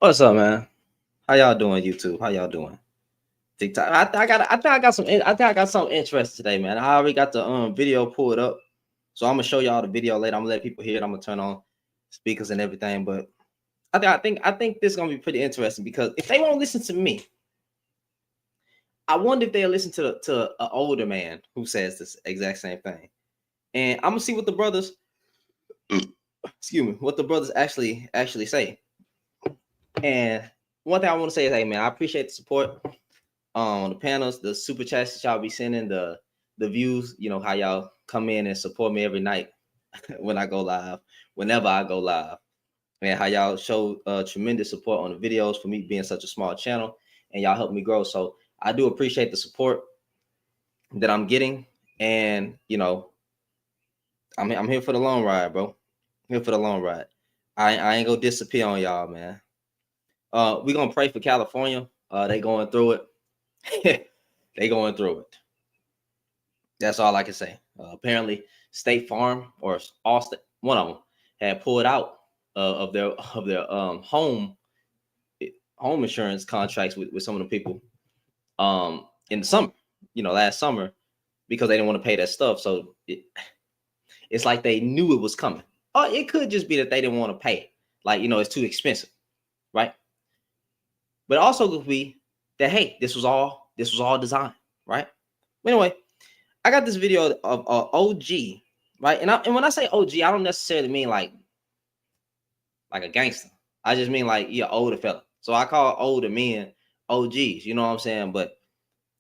What's up, man? How y'all doing, YouTube? How y'all doing? TikTok. I think I got some interest today, man. I already got the video pulled up. So I'm gonna show y'all the video later. I'm gonna let people hear it. I'm gonna turn on speakers and everything. But I think this is gonna be pretty interesting because if they won't listen to me, I wonder if they'll listen to an older man who says this exact same thing. And I'm gonna see what the brothers excuse me, what the brothers actually say. And one thing I want to say is, hey man, I appreciate the support on the panels, the super chats that y'all be sending, the views, how y'all come in and support me every night when I go live, whenever I go live, and how y'all show tremendous support on the videos for me being such a small channel, and y'all help me grow. So I do appreciate the support that I'm getting, and I'm here for the long ride, bro. I'm here for the long ride. I ain't gonna disappear on y'all, man. We gonna pray for California. They going through it. They going through it. That's all I can say. Apparently, State Farm or Allstate, one of them, had pulled out of their home insurance contracts with some of the people in the summer, last summer, because they didn't want to pay that stuff. So it's like they knew it was coming. Or it could just be that they didn't want to pay it. Like, it's too expensive, right? But it also could be that, hey, this was all designed, right? Anyway, I got this video of OG, right? And when I say OG, I don't necessarily mean like a gangster. I just mean like you're older fella. So I call older men OGs. You know what I'm saying? But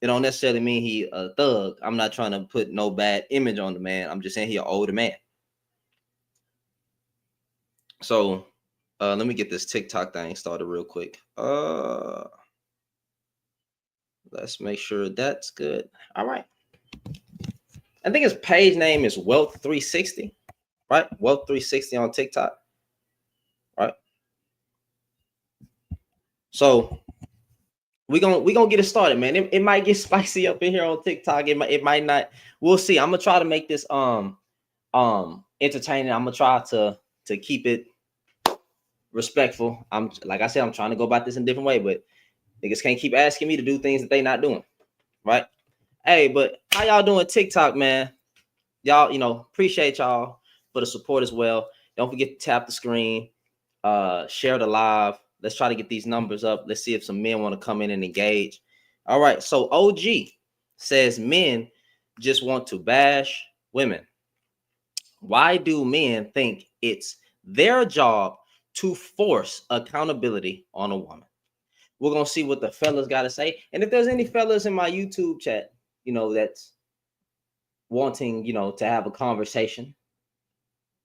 it don't necessarily mean he a thug. I'm not trying to put no bad image on the man. I'm just saying he an older man. So let me get this TikTok thing started real quick. Let's make sure that's good. All right. I think his page name is Wealth 360, right? Wealth 360 on TikTok, right? So we gonna get it started, man. It might get spicy up in here on TikTok. It might not. We'll see. I'm gonna try to make this entertaining. I'm gonna try to keep it respectful. I'm like I said, I'm trying to go about this in a different way, but niggas can't keep asking me to do things that they not doing, right? Hey, but how y'all doing TikTok, man? Y'all, appreciate y'all for the support as well. Don't forget to tap the screen, share the live. Let's try to get these numbers up. Let's see if some men want to come in and engage. All right. So OG says men just want to bash women. Why do men think it's their job to force accountability on a woman? We're going to see what the fellas got to say. And if there's any fellas in my YouTube chat, that's wanting, to have a conversation,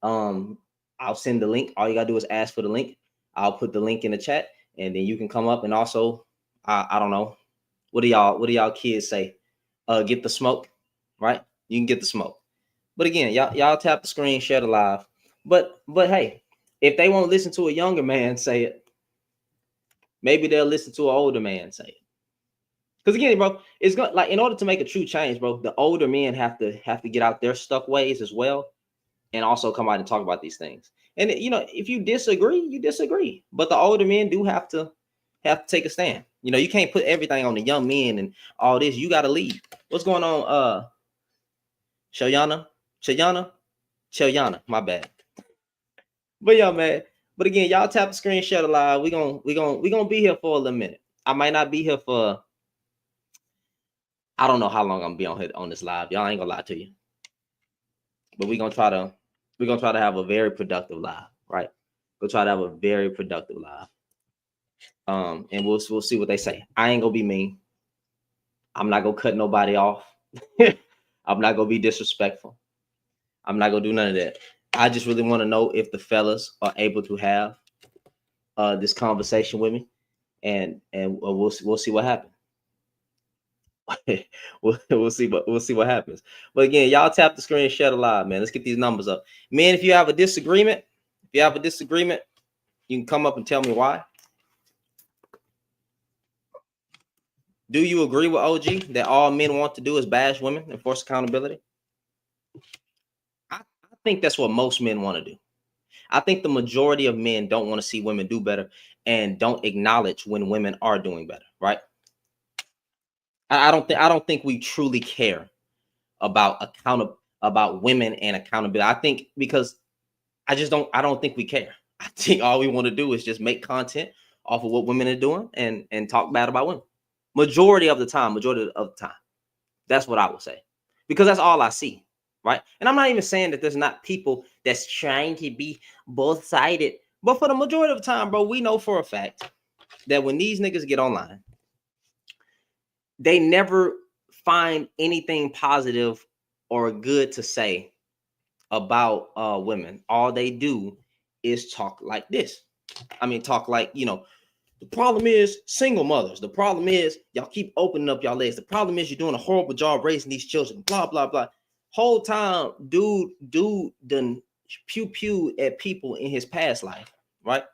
I'll send the link. All you gotta do is ask for the link. I'll put the link in the chat, and then you can come up. And also, I don't know, what do y'all kids say? Get the smoke, right? You can get the smoke. But again, y'all tap the screen, share the live. But hey, if they won't listen to a younger man say it, maybe they'll listen to an older man say it. Because again, bro, it's going like in order to make a true change, bro, the older men have to get out their stuck ways as well, and also come out and talk about these things. And if you disagree, you disagree. But the older men do have to take a stand. You can't put everything on the young men and all this. You got to lead. What's going on? Chayana, my bad. But yeah, man. But again, y'all tap the screen, share the live. We gonna be here for a little minute. I might not be here for. I don't know how long I'm gonna be on here on this live. Y'all ain't gonna lie to you. But we're gonna try to have a very productive live, right? We'll try to have a very productive live. And we'll see what they say. I ain't gonna be mean. I'm not gonna cut nobody off. I'm not gonna be disrespectful. I'm not gonna do none of that. I just really want to know if the fellas are able to have this conversation with me, and we'll see what happens. we'll see what happens. But again, y'all tap the screen, share the live, man. Let's get these numbers up, man. If you have a disagreement, you can come up and tell me why. Do you agree with OG that all men want to do is bash women and force accountability? I think that's what most men want to do. I think the majority of men don't want to see women do better and don't acknowledge when women are doing better, right? I don't think we truly care about women and accountability. I think because I don't think we care. I think all we want to do is just make content off of what women are doing and talk bad about women. Majority of the time. That's what I would say. Because that's all I see, right? And I'm not even saying that there's not people that's trying to be both-sided. But for the majority of the time, bro, we know for a fact that when these niggas get online, they never find anything positive or good to say about women. All they do is talk like this. I mean, talk like, the problem is single mothers. The problem is y'all keep opening up y'all legs. The problem is you're doing a horrible job raising these children. Blah, blah, blah. Whole time, dude done pew at people in his past life, right?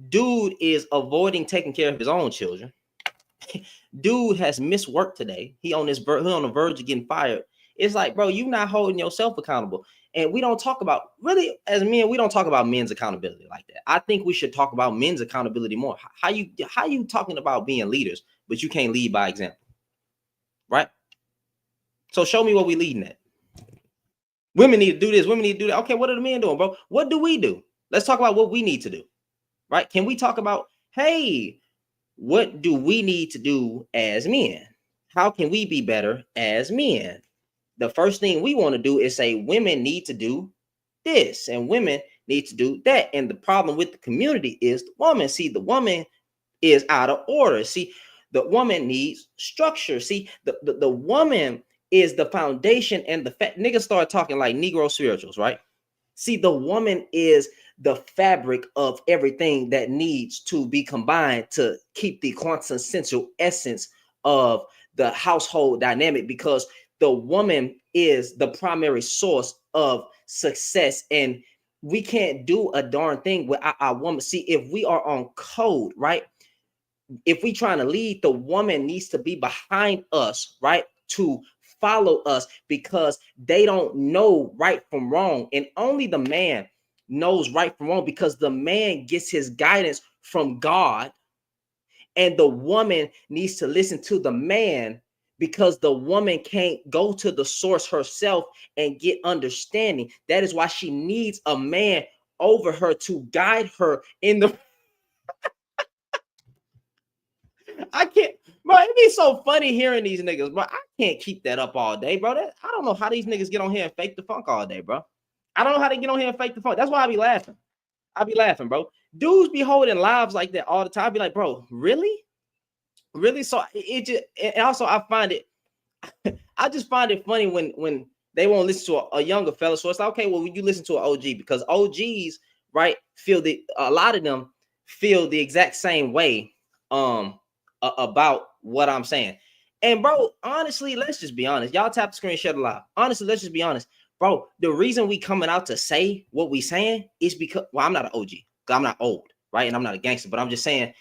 Dude is avoiding taking care of his own children. Dude has missed work today. He on the verge of getting fired. It's like, bro, you not holding yourself accountable. And we don't talk about, really, as men, we don't talk about men's accountability like that. I think we should talk about men's accountability more. How you talking about being leaders, but you can't lead by example, right? So show me what we leading at. Women need to do this. Women need to do that. Okay, what are the men doing, bro? What do we do? Let's talk about what we need to do, right? Can we talk about, hey, what do we need to do as men? How can we be better as men? The first thing we want to do is say women need to do this and women need to do that. And the problem with the community is the woman. See, the woman is out of order. See, the woman needs structure. See, the woman is the foundation, and the niggas start talking like Negro spirituals, right? See, the woman is the fabric of everything that needs to be combined to keep the quintessential essence of the household dynamic, because the woman is the primary source of success. And we can't do a darn thing without our woman. See, if we are on code, right? If we trying to lead, the woman needs to be behind us, right? To follow us, because they don't know right from wrong. And only the man knows right from wrong, because the man gets his guidance from God. And the woman needs to listen to the man, because the woman can't go to the source herself and get understanding. That is why she needs a man over her to guide her in the I can't, bro. It'd be so funny hearing these niggas, bro. I can't keep that up all day, bro. I don't know how these niggas get on here and fake the funk all day, bro. I don't know how they get on here and fake the funk. That's why I be laughing. I be laughing, bro. Dudes be holding lives like that all the time. I be like, bro, really? Really? So it just, and also I find it, I just find it funny when they won't listen to a younger fella. So it's like, okay, well, you listen to an OG, because OGs, right, a lot of them feel the exact same way about what I'm saying. And bro, honestly, let's just be honest. Y'all tap the screen, share the live. Honestly, let's just be honest. Bro, the reason we coming out to say what we saying is because, well, I'm not an OG, because I'm not old, right? And I'm not a gangster, but I'm just saying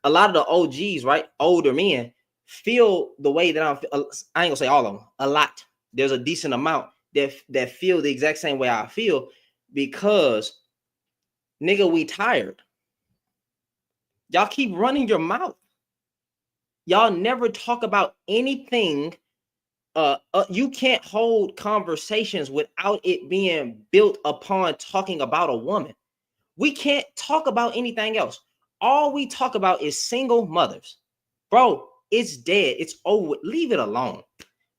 a lot of the OGs, right, older men, feel the way that I ain't gonna say all of them, a lot. There's a decent amount that feel the exact same way I feel, because nigga, we tired. Y'all keep running your mouth. Y'all never talk about anything. You can't hold conversations without it being built upon talking about a woman. We can't talk about anything else. All we talk about is single mothers. Bro, it's dead. It's over. Leave it alone.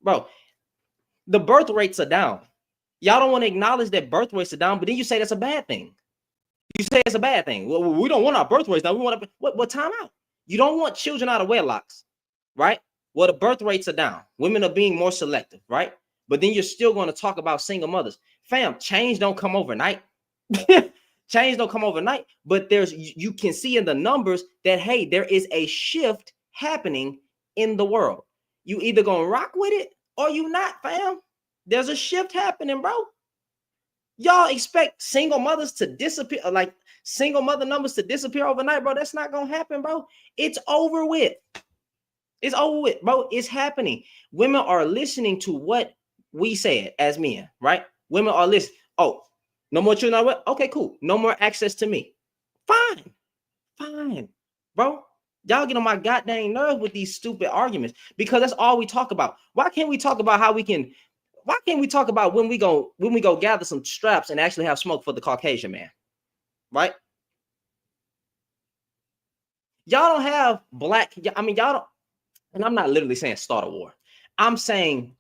Bro, the birth rates are down. Y'all don't want to acknowledge that birth rates are down, but then you say that's a bad thing. You say it's a bad thing. Well, we don't want our birth rates down. We want what time out? You don't want children out of wedlocks, right? Well, the birth rates are down. Women are being more selective, right? But then you're still going to talk about single mothers. Fam, change don't come overnight. Change don't come overnight, but you can see in the numbers that, hey, there is a shift happening in the world. You either gonna rock with it or you not, fam. There's a shift happening, bro. Y'all expect single mothers to disappear, like single mother numbers to disappear overnight, bro? That's not gonna happen, bro. It's over with. It's over with, bro. It's happening. Women are listening to what we said as men, right? Women are listening. Oh, No more children. What? Okay, cool. No more access to me. Fine, bro. Y'all get on my goddamn nerves with these stupid arguments because that's all we talk about. Why can't we talk about how we can? Why can't we talk about when we go gather some straps and actually have smoke for the Caucasian man, right? Y'all don't have black. I mean, y'all don't. And I'm not literally saying start a war. I'm saying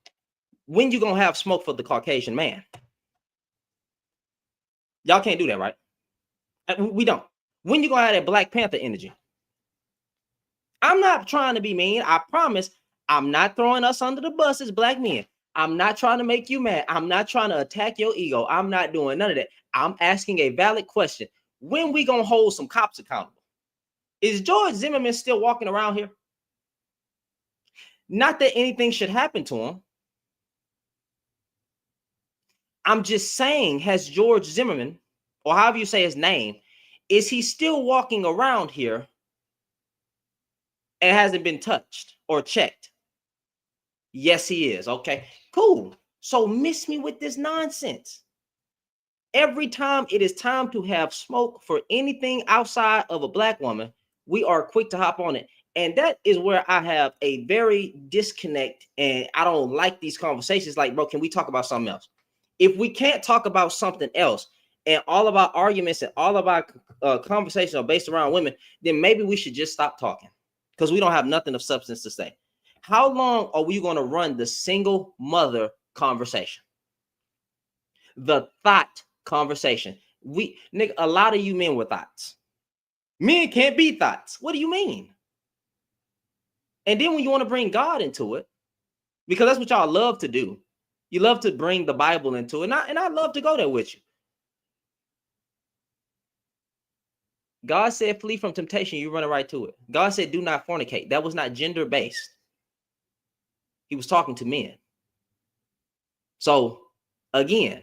when you gonna have smoke for the Caucasian man? Y'all can't do that, right? We don't. When you gonna have that Black Panther energy? I'm not trying to be mean. I promise. I'm not throwing us under the bus as black men. I'm not trying to make you mad. I'm not trying to attack your ego. I'm not doing none of that. I'm asking a valid question. When we gonna hold some cops accountable? Is George Zimmerman still walking around here? Not that anything should happen to him. I'm just saying, has George Zimmerman, or however you say his name, is he still walking around here and hasn't been touched or checked? Yes, he is. Okay, cool. So miss me with this nonsense. Every time it is time to have smoke for anything outside of a black woman, we are quick to hop on it. And that is where I have a very disconnect, and I don't like these conversations. Like, bro, can we talk about something else? If we can't talk about something else, and all of our arguments and all of our conversations are based around women, then maybe we should just stop talking because we don't have nothing of substance to say. How long are we going to run the single mother conversation? The thought conversation. Nigga, a lot of you men with thoughts. Men can't be thoughts. What do you mean? And then when you want to bring God into it, because that's what y'all love to do, you love to bring the Bible into it, and I love to go there with you. God said, flee from temptation, you run right to it. God said, do not fornicate. That was not gender-based. He was talking to men. So, again,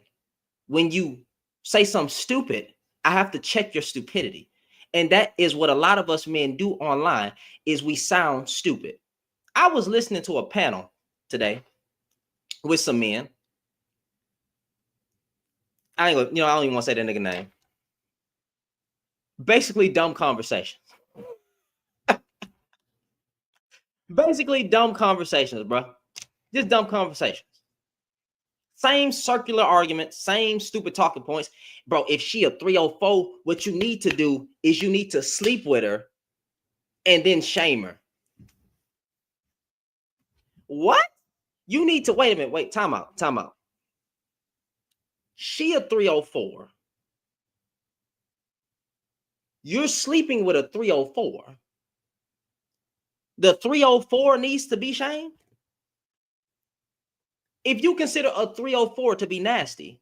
when you say something stupid, I have to check your stupidity. And that is what a lot of us men do online, is we sound stupid. I was listening to a panel today with some men. I don't even want to say that nigga name. Basically, dumb conversations. Basically, dumb conversations, bro. Just dumb conversations. Same circular arguments, same stupid talking points. Bro, if she a 304, what you need to do is you need to sleep with her and then shame her. What? You need to, wait a minute, wait, time out. She a 304. You're sleeping with a 304. The 304 needs to be shamed? If you consider a 304 to be nasty,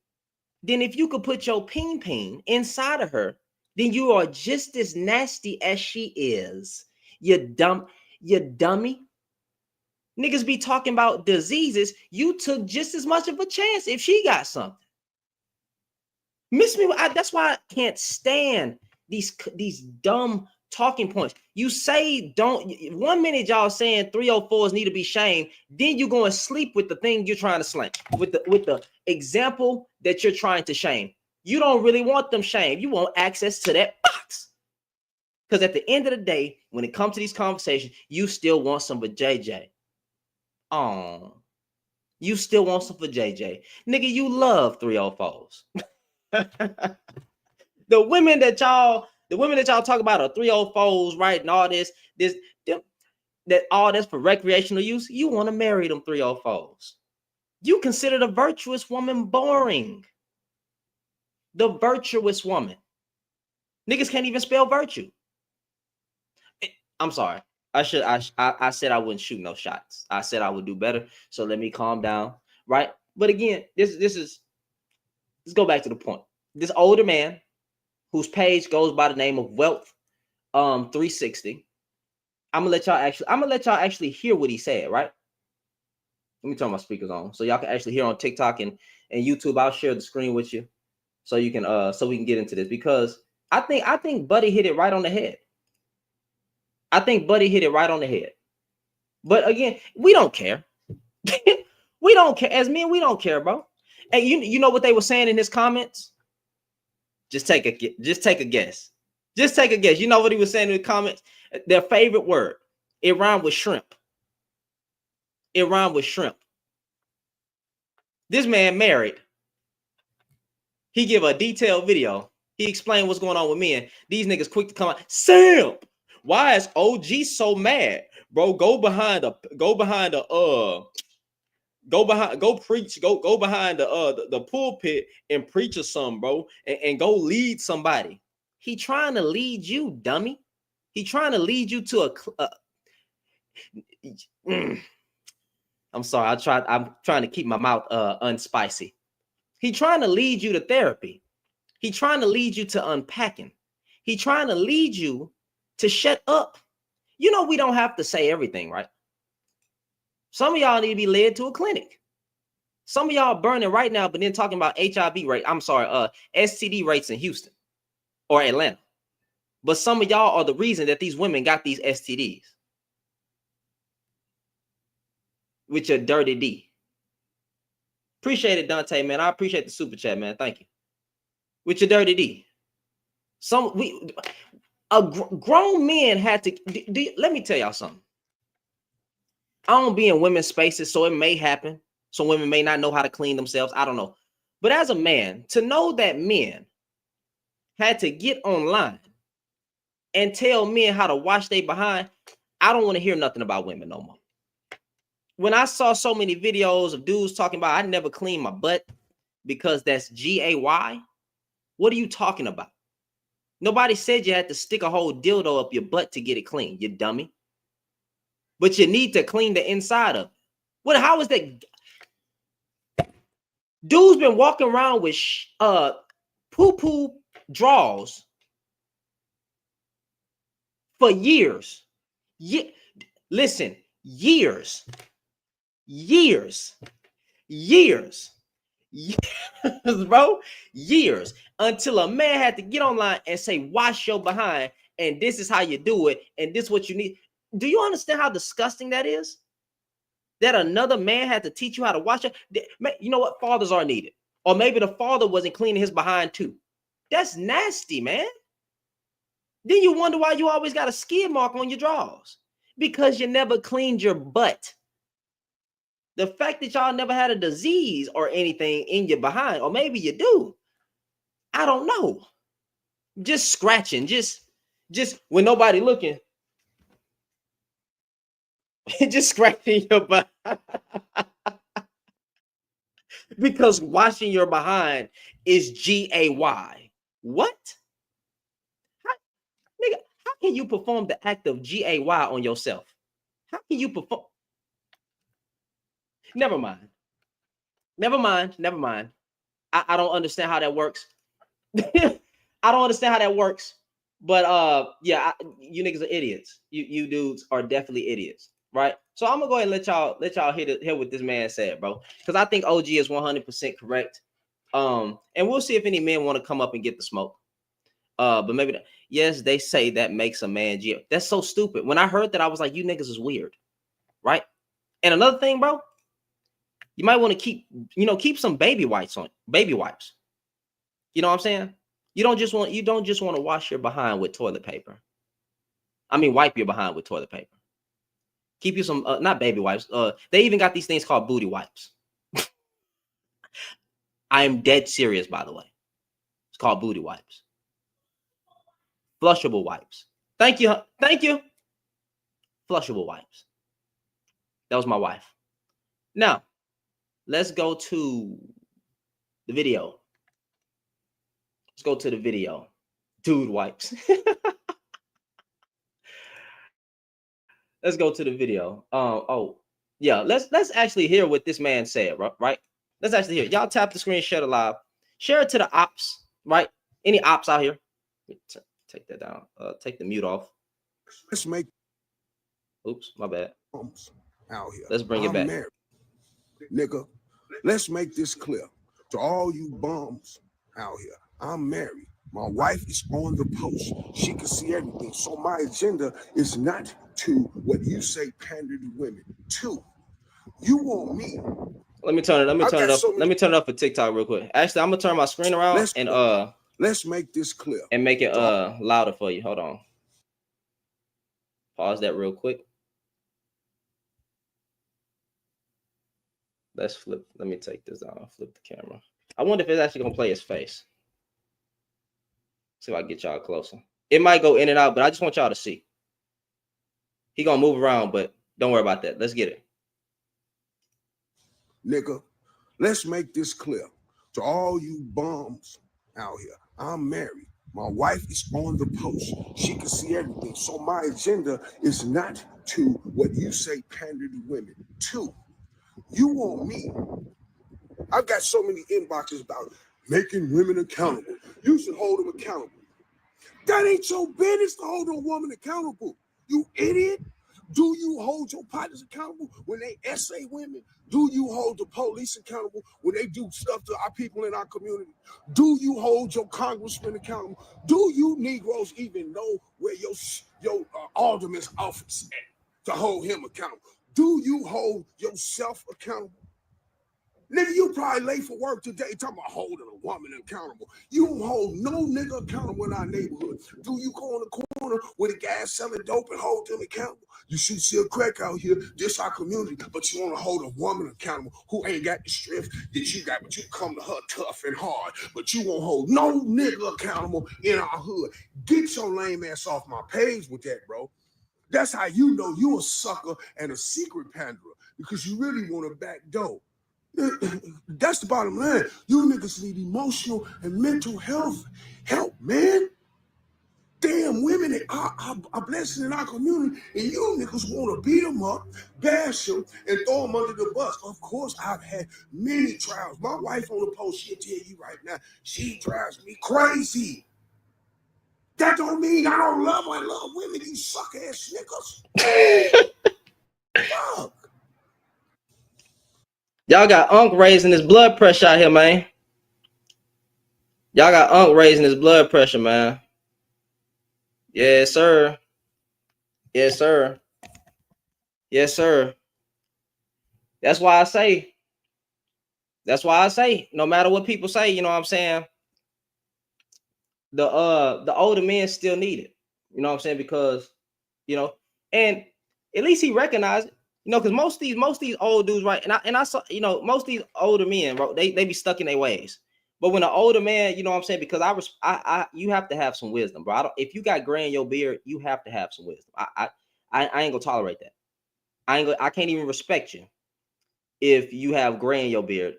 then if you could put your peen inside of her, then you are just as nasty as she is. You dummy. Niggas be talking about diseases. You took just as much of a chance if she got something. Miss me. That's why I can't stand these dumb talking points. You say don't. 1 minute y'all saying 304s need to be shamed, then you go and sleep with the thing you're trying to slam, with the example that you're trying to shame. You don't really want them shamed. You want access to that box. Because at the end of the day, when it comes to these conversations, you still want some for JJ. Oh, you still want some for JJ. Nigga, you love 304s. The women that y'all talk about are 304s, right? And all this that all that's for recreational use. You want to marry them 304s. You consider the virtuous woman boring. The virtuous woman. Niggas can't even spell virtue. I'm sorry. I said I wouldn't shoot no shots. I said I would do better. So let me calm down, right? But again, let's go back to the point. This older man whose page goes by the name of Wealth 360. I'm gonna let y'all actually hear what he said, right? Let me turn my speakers on so y'all can actually hear on TikTok and YouTube. I'll share the screen with you so you can so we can get into this, because I think Buddy hit it right on the head. But again, we don't care. We don't care. As men, we don't care, bro. And you know what they were saying in his comments? Just take a guess. Just take a guess. You know what he was saying in the comments? Their favorite word. It rhymed with shrimp. This man married. He give a detailed video. He explained what's going on with men. These niggas quick to come out. Sam, why is OG so mad, bro? Go behind the pulpit and preach or something, bro, and go lead somebody. He trying to lead you, dummy. He trying to lead you to I'm sorry. I'm trying to keep my mouth unspicy. He trying to lead you to therapy. He trying to lead you to unpacking. He trying to lead you to shut up. You know, we don't have to say everything, right? Some of y'all need to be led to a clinic. Some of y'all burning right now, but then talking about HIV rate. I'm sorry, STD rates in Houston or Atlanta. But some of y'all are the reason that these women got these STDs. With your dirty D. Appreciate it, Dante, man. I appreciate the super chat, man. Thank you. With your dirty D. Grown men had to. Let me tell y'all something. I don't be in women's spaces, so it may happen. So women may not know how to clean themselves. I don't know. But as a man, to know that men had to get online and tell men how to wash their behind, I don't want to hear nothing about women no more. When I saw so many videos of dudes talking about, I never clean my butt because that's GAY. What are you talking about? Nobody said you had to stick a whole dildo up your butt to get it clean, you dummy. But you need to clean the inside of it. What? How is that? Dude's been walking around with poo-poo draws for years. Listen, years, bro, years, until a man had to get online and say, wash your behind, and this is how you do it, and this is what you need. Do you understand how disgusting that is? That another man had to teach you how to wash it. You know what? Fathers are needed. Or maybe the father wasn't cleaning his behind too. That's nasty, man. Then you wonder why you always got a skid mark on your drawers. Because you never cleaned your butt. The fact that y'all never had a disease or anything in your behind, or maybe you do. I don't know. Just scratching, just when nobody looking. Just scratching your butt. Because washing your behind is GAY. What? Nigga, how can you perform the act of GAY on yourself? How can you perform? Never mind. I don't understand how that works. I don't understand how that works. But yeah, you niggas are idiots. You dudes are definitely idiots, right? So I'm gonna go ahead and let y'all hear what this man said, bro. Because I think OG is 100% correct. And we'll see if any men want to come up and get the smoke. But maybe that, yes, they say that makes a man G. That's so stupid. When I heard that, I was like, you niggas is weird, right? And another thing, bro, you might want to keep some baby wipes. You know what I'm saying? You don't just want to wash your behind with toilet paper. I mean, wipe your behind with toilet paper. Keep you some not baby wipes. They even got these things called booty wipes. I am dead serious, by the way. It's called booty wipes. Flushable wipes. Thank you. Flushable wipes. That was my wife. Now, let's go to the video. Let's go to the video. Dude wipes. Let's go to the video. Oh, yeah. Let's actually hear what this man said, right? Let's actually hear. Y'all tap the screen, share it live. Share it to the ops, right? Any ops out here? Take that down. Take the mute off. Let's make. Oops, my bad. Out here. Let's bring it back. Married. Nigga, let's make this clear to all you bums out here. I'm married. My wife is on the post. She can see everything. So my agenda is not to what you say pander to women. Two, you want me. Let me turn it up. Let me turn it up for TikTok real quick. Actually, I'm gonna turn my screen around Let's make this clear. And make it louder for you. Hold on. Pause that real quick. Let's flip. Let me take this down. Flip the camera. I wonder if it's actually gonna play his face. See if I can get y'all closer. It might go in and out, but I just want y'all to see. He gonna move around, but don't worry about that. Let's get it. Nigga, let's make this clear to all you bums out here. I'm married. My wife is on the post. She can see everything. So my agenda is not to what you say pander to women. Two, you want me. I've got so many inboxes about making women accountable. You should hold them accountable. That ain't your business to hold a woman accountable. You idiot. Do you hold your partners accountable when they essay women? Do you hold the police accountable when they do stuff to our people in our community? Do you hold your congressman accountable? Do you Negroes even know where your alderman's office is to hold him accountable? Do you hold yourself accountable? Nigga, you probably late for work today talking about holding a woman accountable. You don't hold no nigga accountable in our neighborhood. Do you go in the corner with a guy selling dope and hold them accountable? You should see a crack out here, this our community, but you want to hold a woman accountable who ain't got the strength that you got, but you come to her tough and hard, but you won't hold no nigga accountable in our hood. Get your lame ass off my page with that, bro. That's how you know you a sucker and a secret panderer, because you really want to back door. That's the bottom line. You niggas need emotional and mental health help, man. Damn, women are blessing in our community, and you niggas want to beat them up, bash them, and throw them under the bus. Of course, I've had many trials. My wife on the post, she'll tell you right now, she drives me crazy. That don't mean I don't love her. I love women, you suck ass niggas. Fuck. Y'all got Unc raising his blood pressure out here, man. Y'all got Unc raising his blood pressure, man. Yes, sir. Yes, sir. Yes, sir. That's why I say, no matter what people say, you know what I'm saying? The older men still need it. You know what I'm saying? Because, you know, and at least he recognized it. You know, because most of these old dudes, right? And I saw, you know, most of these older men, bro, they be stuck in their ways. But when an older man, you know what I'm saying? Because I you have to have some wisdom, bro. If you got gray in your beard, you have to have some wisdom. I ain't gonna tolerate that. I can't even respect you if you have gray in your beard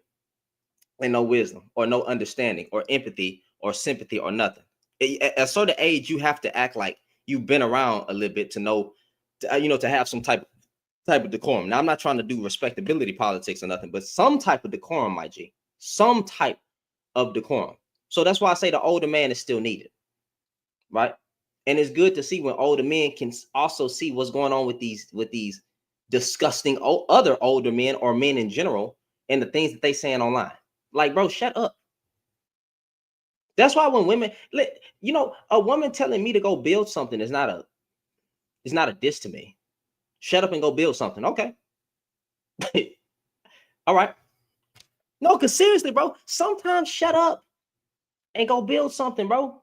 and no wisdom or no understanding or empathy or sympathy or nothing. At a certain age, you have to act like you've been around a little bit to know, you know, to have some type of decorum. Now, I'm not trying to do respectability politics or nothing, but some type of decorum, my G, some type of decorum. So that's why I say the older man is still needed, right? And it's good to see when older men can also see what's going on with these disgusting other older men or men in general and the things that they saying online. Like, bro, shut up. That's why when women, you know, a woman telling me to go build something is not a diss to me. Shut up and go build something. Okay. All right. No, because seriously, bro, sometimes shut up and go build something, bro.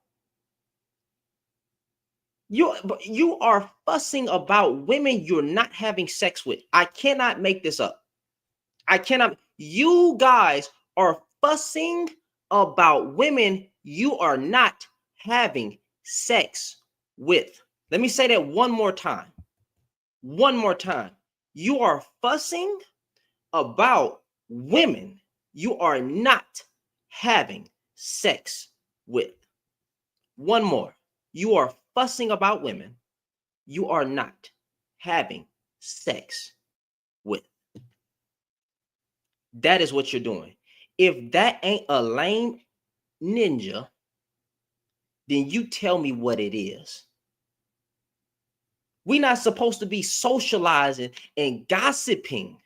You are fussing about women you're not having sex with. I cannot make this up. I cannot. You guys are fussing about women you are not having sex with. Let me say that one more time. One more time. You are fussing about women you are not having sex with. One more. You are fussing about women you are not having sex with. That is what you're doing. If that ain't a lame ninja, then you tell me what it is. We're not supposed to be socializing and gossiping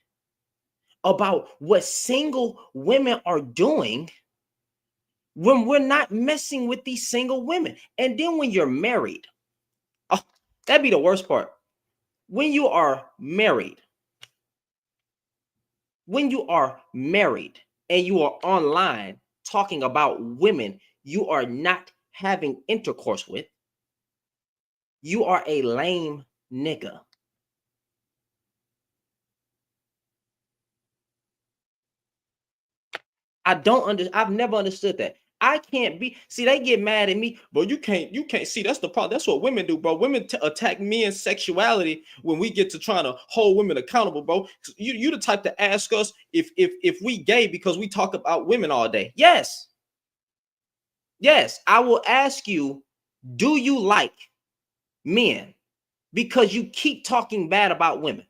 about what single women are doing when we're not messing with these single women. And then when you're married, oh, that'd be the worst part. When you are married and you are online talking about women you are not having intercourse with, you are a lame nigga. I've never understood that. I can't be, see, they get mad at me, but you can't see, that's the problem. That's what women do, bro. Women attack men's sexuality when we get to trying to hold women accountable, bro. You the type to ask us if we gay because we talk about women all day. Yes. Yes, I will ask you, do you like men? Because you keep talking bad about women.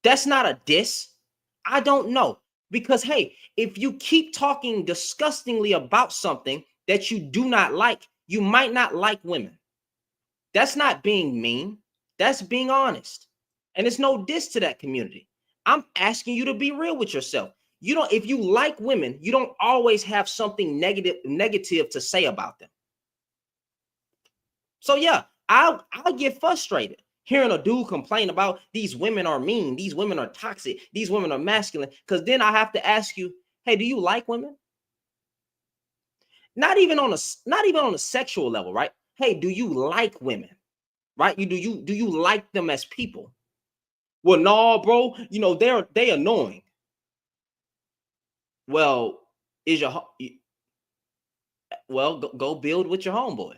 That's not a diss. I don't know. Because, hey, if you keep talking disgustingly about something that you do not like, you might not like women. That's not being mean. That's being honest. And it's no diss to that community. I'm asking you to be real with yourself. You don't, if you like women, you don't always have something negative to say about them. So yeah, I get frustrated hearing a dude complain about these women are mean, these women are toxic, these women are masculine, because then I have to ask you, hey, do you like women? Not even on a sexual level, right? Hey, do you like women? Right? Do you like them as people? Well, no, bro, you know, they annoying. Well, is your go build with your homeboy.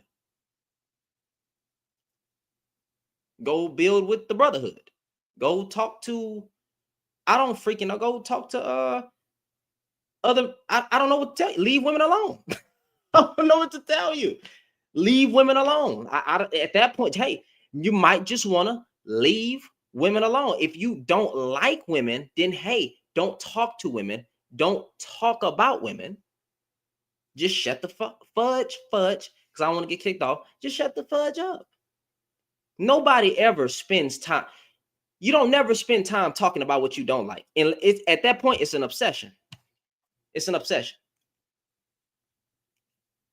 Go build with the brotherhood. Go talk to, I don't freaking know, go talk to other, I don't know what to tell you. Leave women alone. I don't know what to tell you. Leave women alone. At that point, hey, you might just want to leave women alone. If you don't like women, then hey, don't talk to women. Don't talk about women. Just shut the fudge, because I don't want to get kicked off. Just shut the fudge up. Nobody ever spends time. You don't never spend time talking about what you don't like. And it's at that point, it's an obsession. It's an obsession.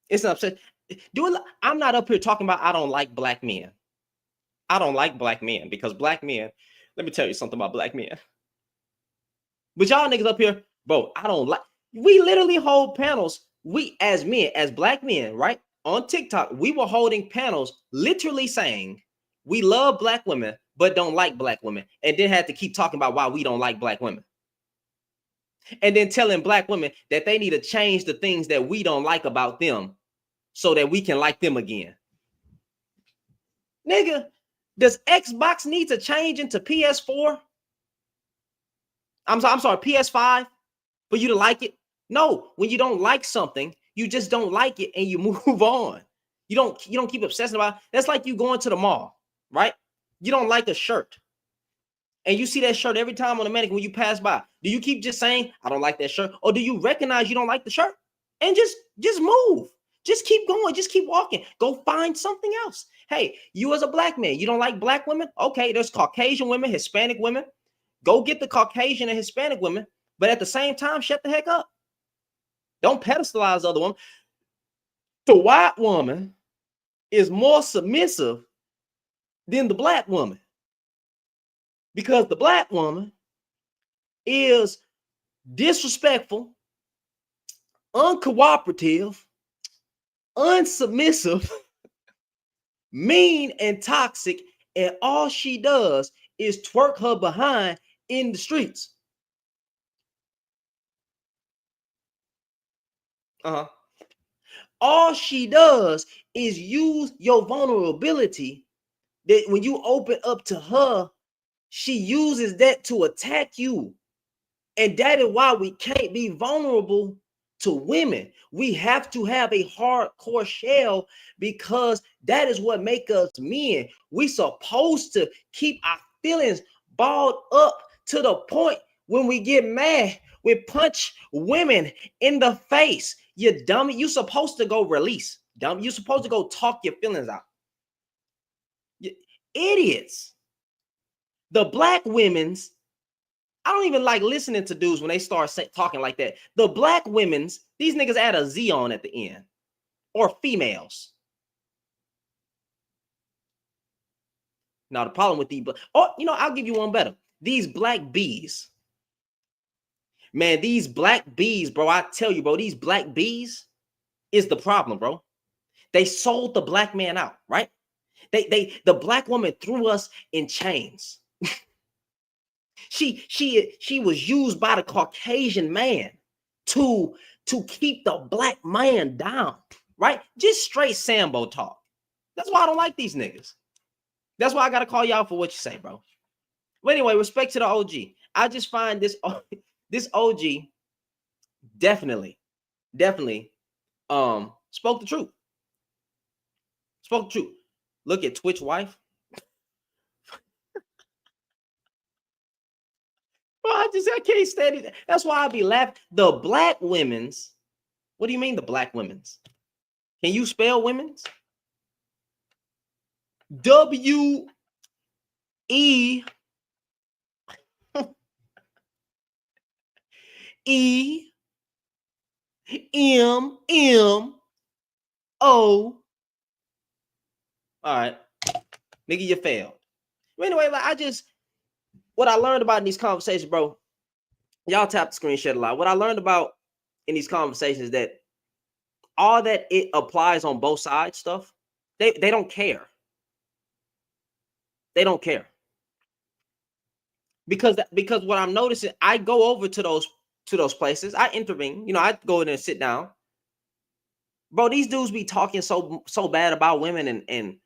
It's an obsession. I'm not up here talking about I don't like black men. I don't like black men because black men, let me tell you something about black men. But y'all niggas up here, bro, I don't like, we literally hold panels. We as men, as black men, right? On TikTok, we were holding panels literally saying we love black women, but don't like black women. And then had to keep talking about why we don't like black women. And then telling black women that they need to change the things that we don't like about them so that we can like them again. Nigga, does Xbox need to change into PS4? I'm sorry, PS5 for you to like it? No, when you don't like something, you just don't like it and you move on. You don't keep obsessing about it. That's like you going to the mall, right? You don't like a shirt. And you see that shirt every time on the mannequin when you pass by. Do you keep just saying, I don't like that shirt? Or do you recognize you don't like the shirt? And just move. Just keep going. Just keep walking. Go find something else. Hey, you as a black man, you don't like black women? Okay, there's Caucasian women, Hispanic women. Go get the Caucasian and Hispanic women. But at the same time, shut the heck up. Don't pedestalize the other woman. The white woman is more submissive than the black woman. Because the black woman is disrespectful, uncooperative, unsubmissive, mean, and toxic. And all she does is twerk her behind in the streets. All she does is use your vulnerability that when you open up to her, she uses that to attack you. And that is why we can't be vulnerable to women. We have to have a hardcore shell because that is what makes us men. We supposed to keep our feelings balled up to the point when we get mad, we punch women in the face. You dummy, you supposed to go release. Dummy, you supposed to go talk your feelings out. You idiots. The black women's, I don't even like listening to dudes when they start talking like that. The black women's, these niggas add a Z on at the end. Or females. Now, the problem with these, I'll give you one better. These black bees. Man, these black bees, bro, I tell you, bro, these black bees is the problem, bro. They sold the black man out, right? The black woman threw us in chains. She was used by the Caucasian man to keep the black man down, right? Just straight Sambo talk. That's why I don't like these niggas. That's why I gotta call y'all for what you say, bro. But anyway, respect to the OG. I just find this OG definitely spoke the truth. Spoke the truth. Look at Twitch wife. Bro, I can't stand it. That's why I be laughing. The black women's. What do you mean the black women's? Can you spell women's? W E E M M O. All right, nigga, you failed. Anyway, like what I learned about in these conversations, bro. Y'all tap the screen, share a lot. What I learned about in these conversations is that all that it applies on both sides stuff, they don't care. They don't care. Because what I'm noticing, I go over to those places, I intervene, you know, I go in there and sit down. Bro, these dudes be talking so bad about women and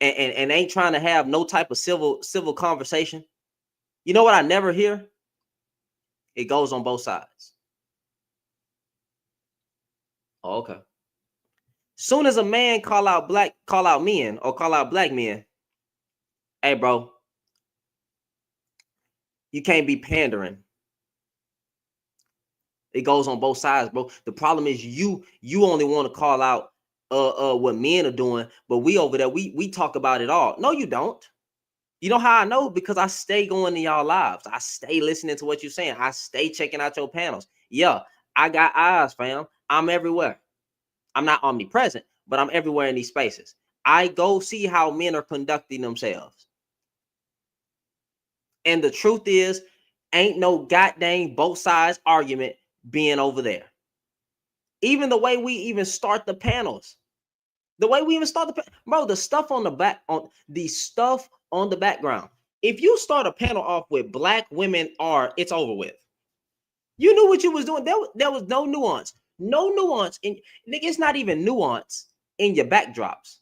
ain't trying to have no type of civil conversation. You know what I never hear? It goes on both sides. Oh, okay. Soon as a man call out men or call out black men, hey bro, you can't be pandering. It goes on both sides, bro. The problem is you only want to call out what men are doing, but we over there, we talk about it all. No, you don't. You know how I know? Because I stay going to y'all lives. I stay listening to what you're saying. I stay checking out your panels. Yeah, I got eyes, fam. I'm everywhere. I'm not omnipresent, but I'm everywhere in these spaces. I go see how men are conducting themselves. And the truth is, ain't no goddamn both sides argument being over there. Even the way we even start the panels. The way we even start bro, the stuff on the back, on the stuff on the background. If you start a panel off with black women are, it's over with. You knew what you was doing. There was no nuance. No nuance. In nigga, it's not even nuance in your backdrops.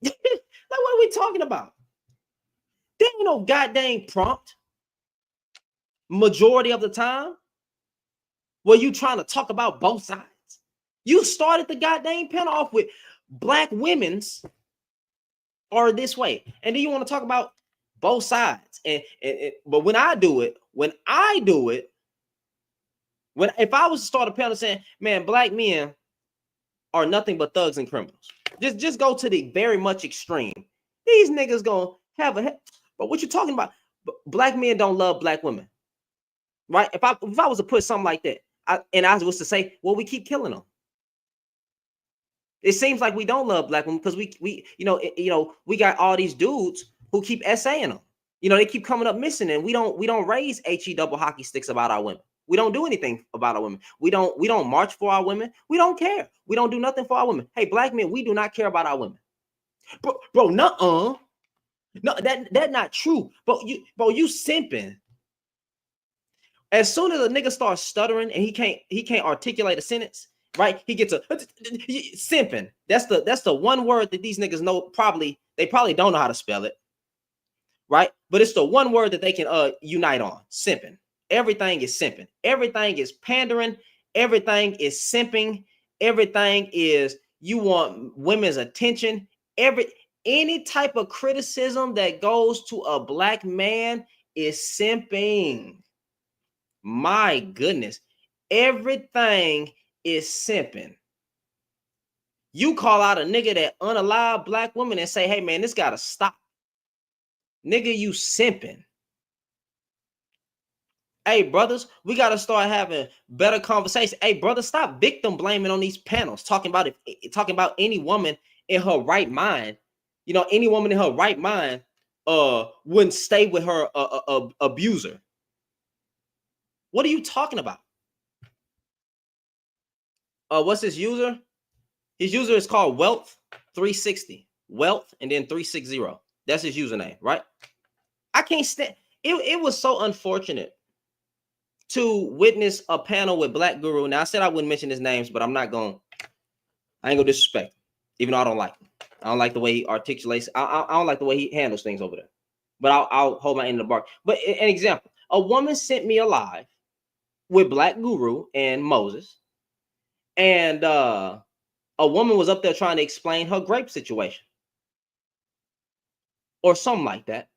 Like, what are we talking about? There ain't no goddamn prompt. Majority of the time, where you trying to talk about both sides. You started the goddamn panel off with black women's are this way, and then you want to talk about both sides. But when I do it, if I was to start a panel saying, man, black men are nothing but thugs and criminals, just go to the very much extreme. These niggas gonna have but what you talking about? Black men don't love black women, right? If I was to put something like that, I was to say, well, we keep killing them. It seems like we don't love black women because we got all these dudes who keep essaying them. You know, they keep coming up missing, and we don't raise HE double hockey sticks about our women. We don't do anything about our women. We don't march for our women. We don't care. We don't do nothing for our women. Hey, black men, we do not care about our women. Bro, nuh-uh. No, that not true. Bro, you simping. As soon as a nigga starts stuttering and he can't articulate a sentence, right? He gets a simping. That's the one word that these niggas know. They probably don't know how to spell it, right? But it's the one word that they can unite on. Simping. Everything is simping. Everything is pandering. Everything is simping. Everything is you want women's attention. Any type of criticism that goes to a black man is simping. My goodness, everything is simping. You call out a nigga that unalive black woman and say, hey man, this gotta stop. Nigga, you simping. Hey brothers, we gotta start having better conversation. Hey brothers, stop victim blaming on these panels, talking about any woman in her right mind. You know, any woman in her right mind wouldn't stay with her abuser. What are you talking about? What's his user? His user is called Wealth360. Wealth and then 360. That's his username, right? I can't stand it was so unfortunate to witness a panel with Black Guru. Now I said I wouldn't mention his names, but I ain't gonna disrespect him, even though I don't like him. I don't like the way he articulates. I don't like the way he handles things over there. But I'll hold my end of the bark. But an example, a woman sent me a live with Black Guru and Moses, and a woman was up there trying to explain her grape situation or something like that.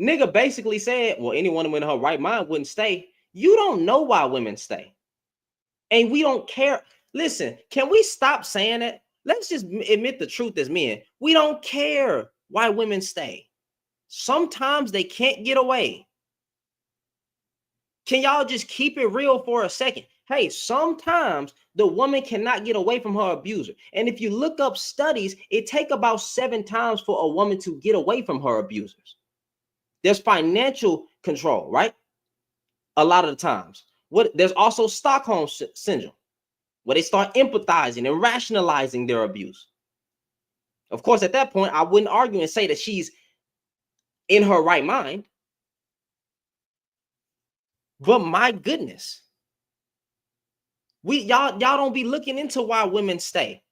Nigga basically said, well, any woman in her right mind wouldn't stay. You don't know why women stay. And we don't care. Listen, can we stop saying that? Let's just admit the truth as men. We don't care why women stay. Sometimes they can't get away. Can y'all just keep it real for a second? Hey, sometimes the woman cannot get away from her abuser. And if you look up studies, it takes about 7 times for a woman to get away from her abusers. There's financial control, right? A lot of the times. There's also Stockholm syndrome, where they start empathizing and rationalizing their abuse. Of course, at that point, I wouldn't argue and say that she's in her right mind. But my goodness, y'all don't be looking into why women stay.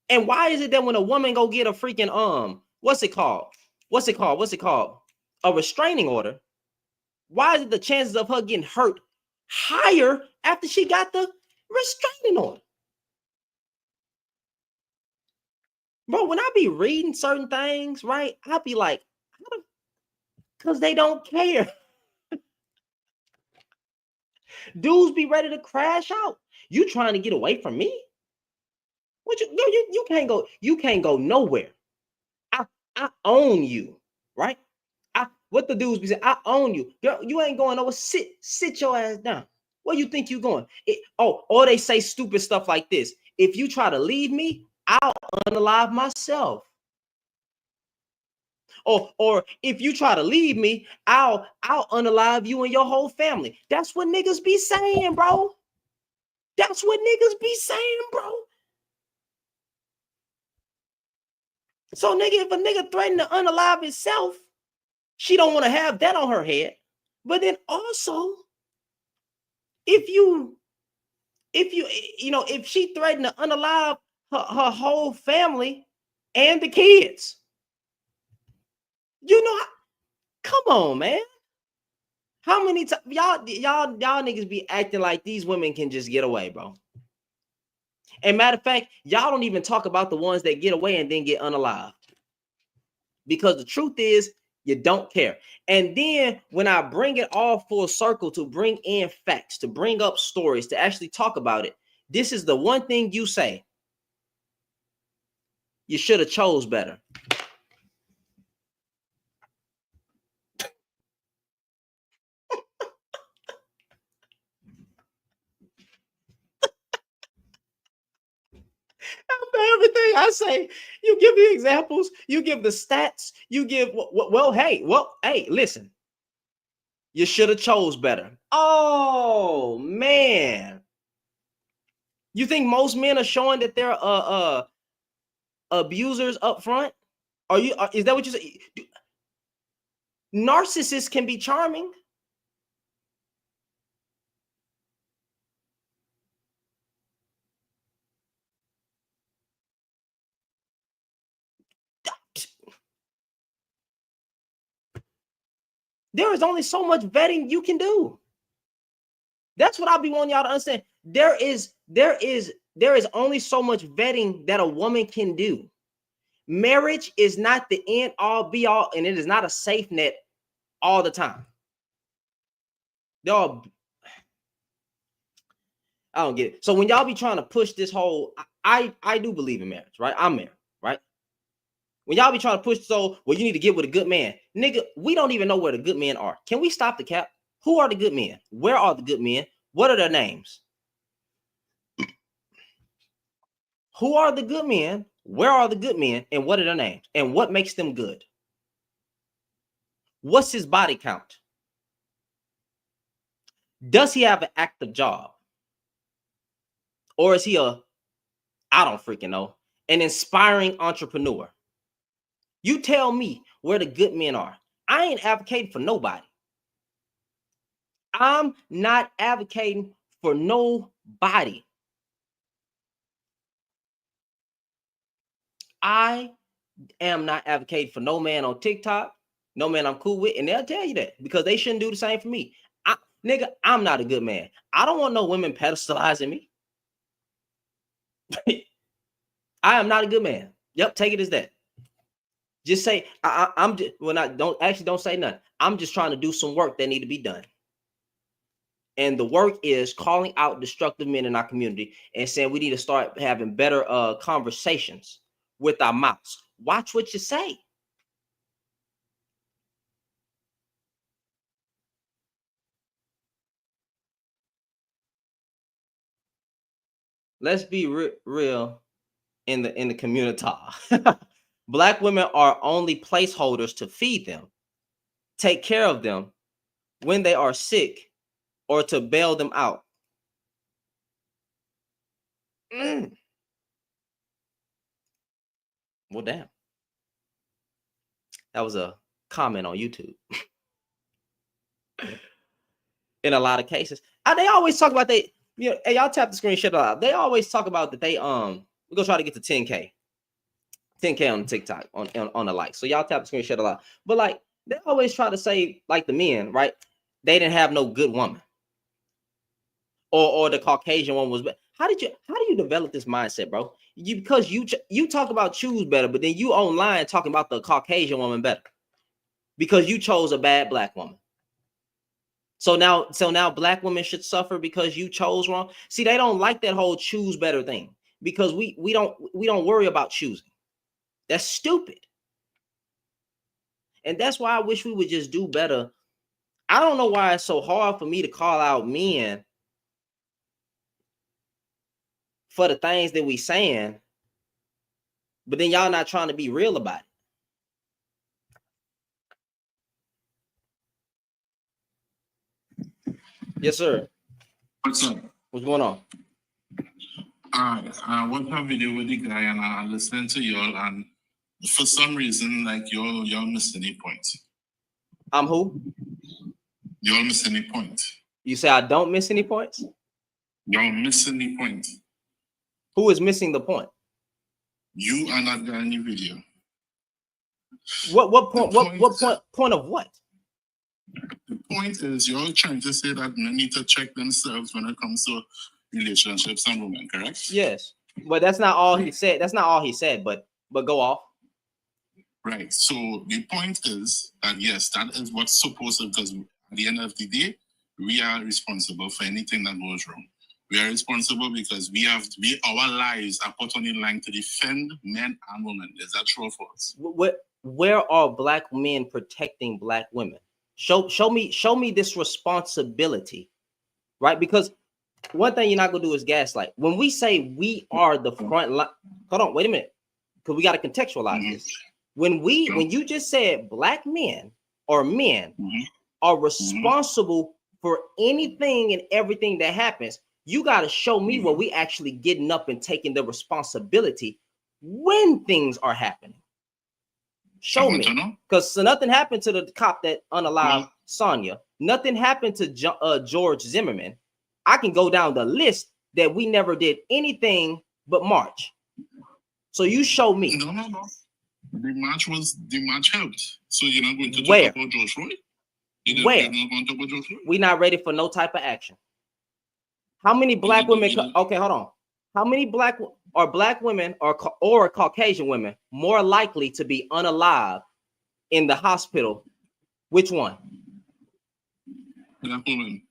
And why is it that when a woman go get a freaking what's it called? A restraining order. Why is it the chances of her getting hurt higher after she got the restraining order? Bro, when I be reading certain things, right, I'll be like, because they don't care. Dudes be ready to crash out. You trying to get away from me? What you can't go nowhere. I own you, right? What the dudes be saying, I own you. Girl, you ain't going nowhere. Sit your ass down. Where you think you going? Or they say stupid stuff like this. If you try to leave me, I'll unalive myself. Or if you try to leave me, I'll unalive you and your whole family. That's what niggas be saying, bro. That's what niggas be saying, bro. So nigga, if a nigga threaten to unalive himself, she don't want to have that on her head. But then also, if she threatened to unalive her whole family and the kids, come on, man. How many times y'all niggas be acting like these women can just get away, bro? And matter of fact, y'all don't even talk about the ones that get away and then get unalived. Because the truth is, you don't care. And then when I bring it all full circle to bring in facts, to bring up stories, to actually talk about it, this is the one thing you say. You should have chose better. After everything I say, you give the examples, you give the stats, you give, hey, listen. You should have chose better. Oh, man. You think most men are showing that they're abusers up front? Is that what you say? Narcissists can be charming. There is only so much vetting you can do. That's what I'll be wanting y'all to understand. There is only so much vetting that a woman can do. Marriage is not the end all be all, and it is not a safe net all the time. I don't get it. So when y'all be trying to push this whole, I do believe in marriage, right? I'm married, right? When y'all be trying to push, you need to get with a good man. Nigga, we don't even know where the good men are. Can we stop the cap? Who are the good men? Where are the good men? What are their names? Who are the good men? Where are the good men? And what are their names? And what makes them good? What's his body count? Does he have an active job? Or is he I don't freaking know, an inspiring entrepreneur? You tell me where the good men are. I ain't advocating for nobody. I'm not advocating for nobody. I am not advocating for no man on TikTok, no man I'm cool with, and they'll tell you that because they shouldn't do the same for me. Nigga, I'm not a good man. I don't want no women pedestalizing me. I am not a good man. Yep, take it as that. Just say I'm just don't say nothing. I'm just trying to do some work that need to be done. And the work is calling out destructive men in our community and saying we need to start having better conversations with our mouths. Watch what you say. Let's be real in the community. Black women are only placeholders to feed them, take care of them when they are sick, or to bail them out. Well, damn. That was a comment on YouTube. In a lot of cases, they always talk about hey, y'all tap the screen, shut it out. They always talk about that we're gonna try to get to 10K on TikTok on the like. So y'all tap the screen, shut it out. But like they always try to say, like the men, right? They didn't have no good woman, or the Caucasian one was. How do you develop this mindset, bro? Because you talk about choose better, but then you online talking about the Caucasian woman better because you chose a bad black woman. So now black women should suffer because you chose wrong. See, they don't like that whole choose better thing because we don't worry about choosing. That's stupid. And that's why I wish we would just do better. I don't know why it's so hard for me to call out men for the things that we saying, but then y'all not trying to be real about it. Yes, sir. What's up? What's going on? I watched a video with the guy and I listened to y'all, and for some reason, like y'all missing a point. I'm who? Y'all missing a point. You say I don't miss any points? Y'all missing the point. Who is missing the point? You and that guy in the video. What point? What point of what? The point is, you're trying to say that men need to check themselves when it comes to relationships and women, correct? Yes, but that's not all he said. That's not all he said. But go off. Right. So the point is that yes, that is what's supposed to, because at the end of the day, we are responsible for anything that goes wrong. We are responsible because our lives are put on the line to defend men and women. Is that true or false? Where are black men protecting black women? Show me this responsibility, right? Because one thing you're not gonna do is gaslight. When we say we are the front line, hold on, wait a minute, because we got to contextualize this. When you just said black men or men are responsible for anything and everything that happens, you got to show me where we actually getting up and taking the responsibility when things are happening. Show me, because nothing happened to the cop that unalived Sonia. Nothing happened to George Zimmerman. I can go down the list that we never did anything but march. So you show me. No. The march helped. So you're not going to talk about George Floyd? You're not going to talk about George Floyd? We're not ready for no type of action. How many black women? Okay, hold on. How many black women or Caucasian women more likely to be unalive in the hospital? Which one? Black women.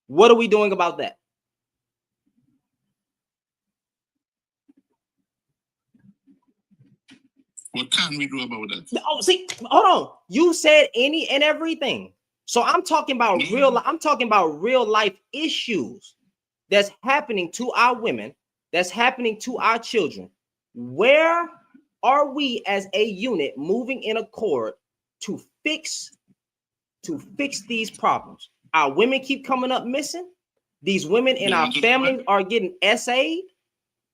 What are we doing about that? What can we do about that? Oh, see, hold on. You said any and everything. So I'm talking about I'm talking about real life issues that's happening to our women, that's happening to our children. Where are we as a unit moving in accord to fix to fix these problems. Our women keep coming up missing. These women in our families are getting SA'd.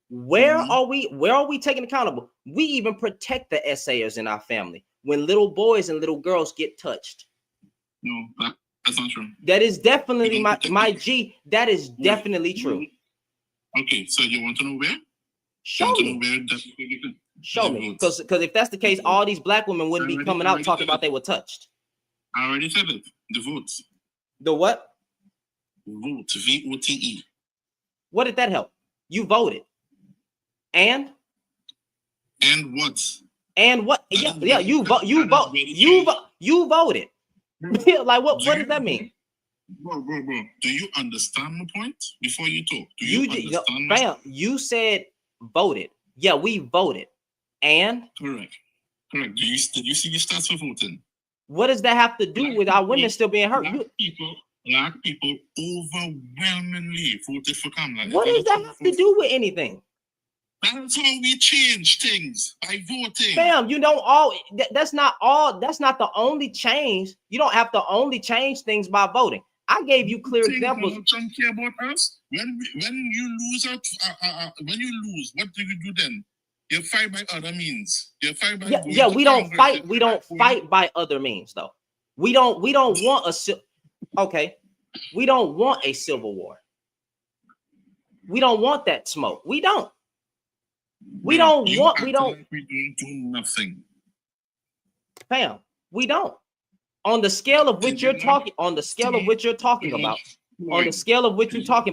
Where are we taking accountable? We even protect the SAers in our family when little boys and little girls get touched. No, that's not true. That is definitely my G. That is definitely true. Okay, so you want to know where? Show me. Show me. Because if that's the case, all these black women wouldn't be coming out talking about they were touched. I already said it. The votes. The what? Vote. VOTE. What did that help? You voted. And what? And what? Yeah, you voted. Like what does that mean? Bro. Do you understand the point before you talk? Do you understand? Bam, you said voted. Yeah, we voted. And correct. Did you see the stats for voting? What does that have to do with our women still being hurt? Black people overwhelmingly voted for Kamala. What does that have to do with anything? That's how we change things, by voting. Fam, that's not the only change. You don't have to only change things by voting. I gave you clear examples. Don't care about us. When you lose, what do you do then? You fight by other means. You fight by we don't fight. We don't fight by other means, though. We don't want we don't want a civil war. We don't want that smoke. We don't do nothing. Fam, we don't. On the scale of which you're talking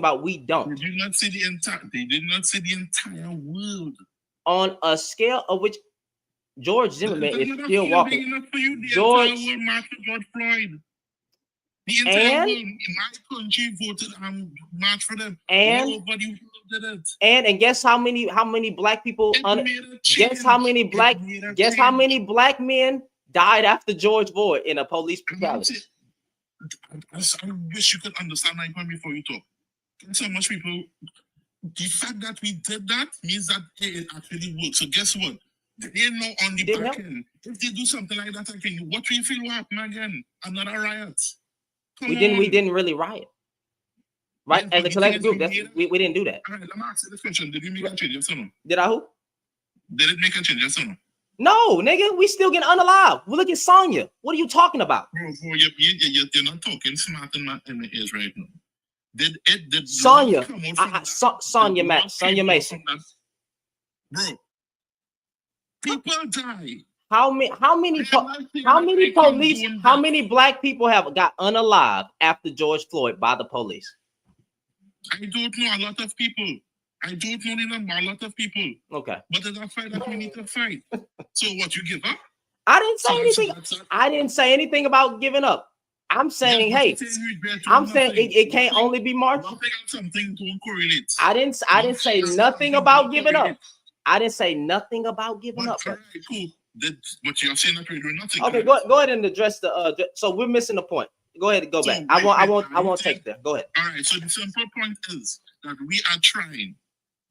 about, we don't. They did not see the entire world. On a scale of which George Zimmerman is still walking. George Floyd. The entire world in my country voted and marched for them. Nobody did it. And guess how many black people? Guess how many black men died after George Floyd in a police brutality? I wish you could understand my point before you talk. So much people. The fact that we did that means that it actually works. So guess what? They know on the back end. If they do something like that again, what do you feel will happen again? Another riot. We didn't really riot. Right? As a collective group, we didn't do that. All right, let me ask you this question. Did you make a change, yes or no? Did I who? Did it make a change, yes or no? No, nigga, we still getting unalive. Well, look at Sonya. What are you talking about? Bro, you're not talking smart in my ears right now. Did Sonya Mason. Bro, people die. How many black people have got unalive after George Floyd by the police? I don't know. A lot of people. I don't know the number. A lot of people. Okay. But there's a fight that we need to fight. So what, you give up? I didn't say anything. I didn't say anything about giving up. I'm saying, it can't only be marching. Something to correlate. I didn't say nothing about giving up. I didn't say nothing about giving up. Right, cool. But you're saying that we're doing nothing. Okay, go ahead and address the. So we're missing the point. Go ahead and go back. I won't take that. Go ahead. All right. So the simple point is that we are trying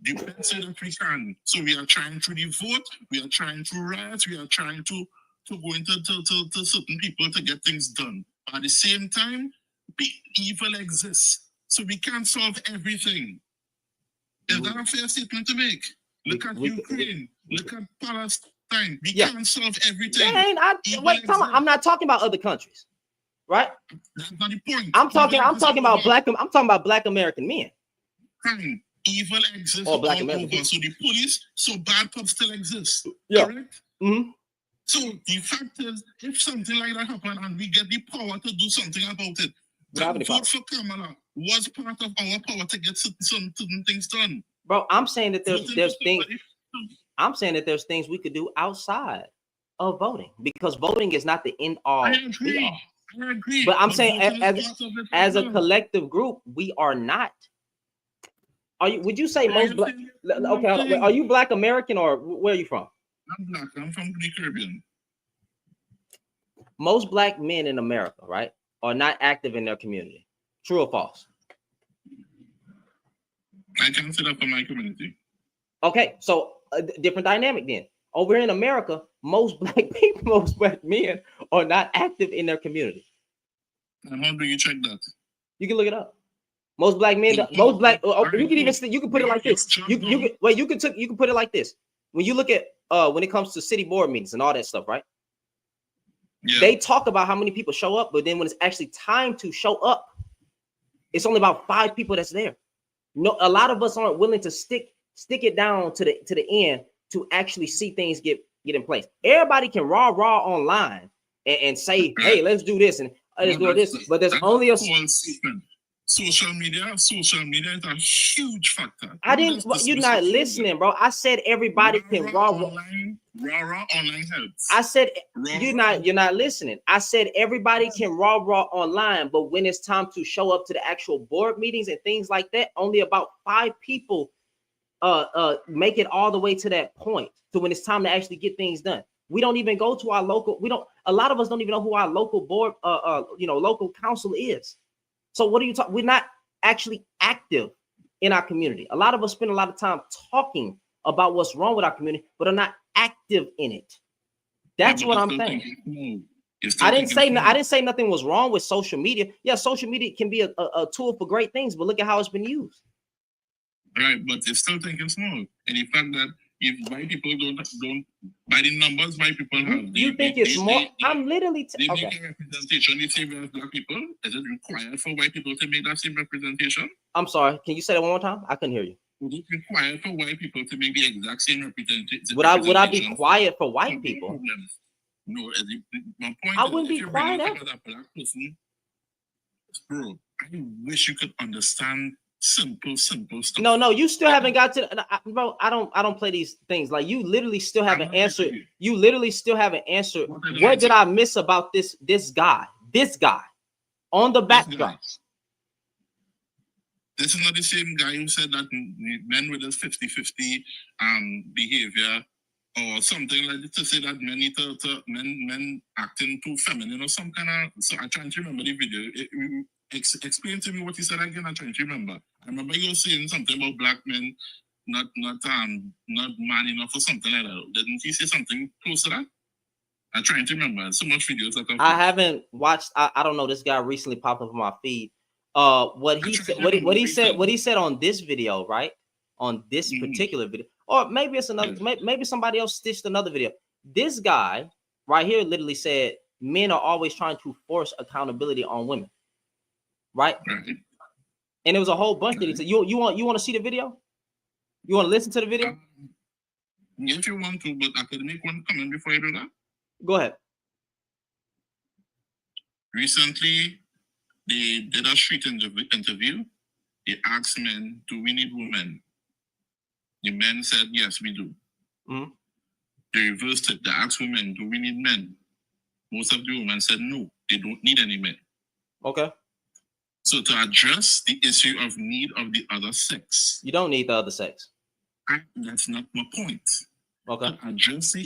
the best that we can. So we are trying to the vote. We are trying to riots. We are trying to go into to certain people to get things done. At the same time, evil exists. So we can't solve everything. Is that a fair statement to make? Look at Ukraine. Look at Palestine. We can't solve everything. I'm not talking about other countries, right? That's not the point. I'm talking about black American men. Fine. Evil exists or black all American over. So the police, so bad cops still exist. Yeah. Correct? Mm-hmm. So the fact is, if something like that happens and we get the power to do something about it, that vote for Kamala was part of our power to get certain things done. Bro, I'm saying that there's things. I'm saying that there's things we could do outside of voting because voting is not the end all. I agree. But I'm saying as a collective group, we are not. Would you say most black? Okay, are you Black American or where are you from? I'm Black. I'm from the Caribbean. Most black men in America, right, are not active in their community. True or false? I can't say that for my community. Okay, so a different dynamic then. Over here in America, most black people, most black men are not active in their community. And how do you check that? You can look it up. Most black men, you can even you can put it like this. You can put it like this. When you look at when it comes to city board meetings and all that stuff, right? Yeah. They talk about how many people show up, but then when it's actually time to show up, it's only about 5 people that's there. No, a lot of us aren't willing to stick it down to the end to actually see things get in place. Everybody can rah online and say, hey, let's do this and let's do this, but there's only a social media is a huge factor. You're not listening, bro. I said everybody can rah online helps. I said you're not listening. I said everybody can rah online, but when it's time to show up to the actual board meetings and things like that, only about 5 people make it all the way to that point. So when it's time to actually get things done, we don't even go to our local. A lot of us don't even know who our local board, local council is. So what are you talking? We're not actually active in our community. A lot of us spend a lot of time talking about what's wrong with our community, but are not active in it. That's what I'm saying. I didn't say nothing was wrong with social media. Yeah, social media can be a tool for great things, but look at how it's been used. Right, but you're still thinking small. And the fact that if white people don't by the numbers white people have, you think it's more? I'm literally they make a representation the same as black people. Is it required for white people to make that same representation? I'm sorry. Can you say that one more time? I couldn't hear you. Is it required for white people to make the exact same representation? Would I be quiet for white people? No, my point I wouldn't be quiet. As a black person, bro, I wish you could understand simple stuff. No, you still haven't got to, bro. I don't play these things. Like, you literally still haven't answered. You literally still haven't answered. What did I miss about this guy on the backdrop? This is not the same guy who said that men with a 50-50 behavior or something like that, to say that men need to men acting too feminine or some kind of. So I'm trying to remember the video. Explain to me what he said again. I'm trying to remember. I remember you were saying something about black men not man enough or something like that. Didn't he say something close to that? I'm trying to remember. So much videos that I haven't watched. I don't know. This guy recently popped up on my feed. What he said on this video, right? On this particular video, or maybe it's another. Maybe somebody else stitched another video. This guy right here literally said men are always trying to force accountability on women. Right? And it was a whole bunch that he said. You want to see the video? You want to listen to the video? If you want to, but I could make one comment before you do that. Go ahead. Recently, they did a street interview. They asked men, do we need women? The men said, yes, we do. Mm-hmm. They reversed it. They asked women, do we need men? Most of the women said, no, they don't need any men. Okay. So to address the issue of need of the other sex. You don't need the other sex. That's not my point. Okay. To address the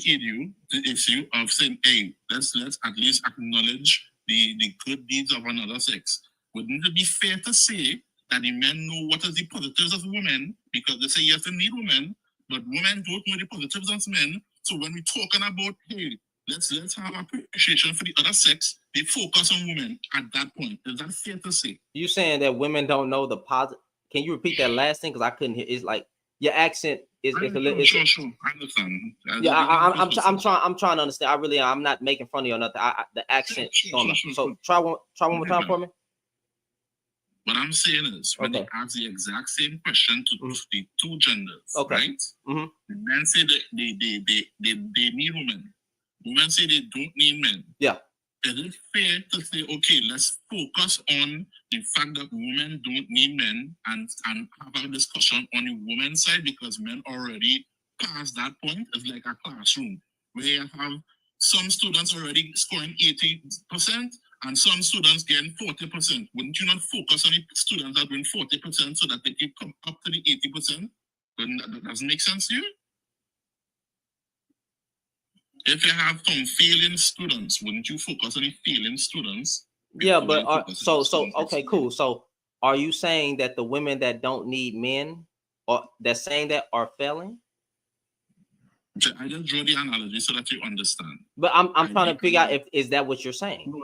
issue of saying, hey, let's at least acknowledge the good deeds of another sex. Wouldn't it be fair to say that the men know what is the positives of women, because they say yes, they need women, but women don't know the positives of men. So when we're talking about, hey, let's have appreciation for the other sex, they focus on women at that point. Is that fair to say? You saying that women don't know the positive? Can you repeat that last thing? Because I couldn't hear. It's like your accent is a little. Sure. I understand. Yeah, I'm trying to understand. I'm not making fun of you or nothing. The accent. Sure. So try one more time for me. What I'm saying is, when they ask the exact same question to the two genders, right? Mm-hmm. The men say that they need women. Women say they don't need men. Yeah. Is it fair to say, okay, let's focus on the fact that women don't need men and have a discussion on the women's side, because men already past that point? It's like a classroom where you have some students already scoring 80% and some students getting 40%. Wouldn't you not focus on the students that win 40% so that they can come up to the 80%? Then that doesn't make sense to you? If you have some failing students, wouldn't you focus on the failing students? Yeah, but okay, cool. So are you saying that the women that don't need men, or that's saying that, are failing? I just draw the analogy so that you understand. But I'm trying to figure out if is that what you're saying? No,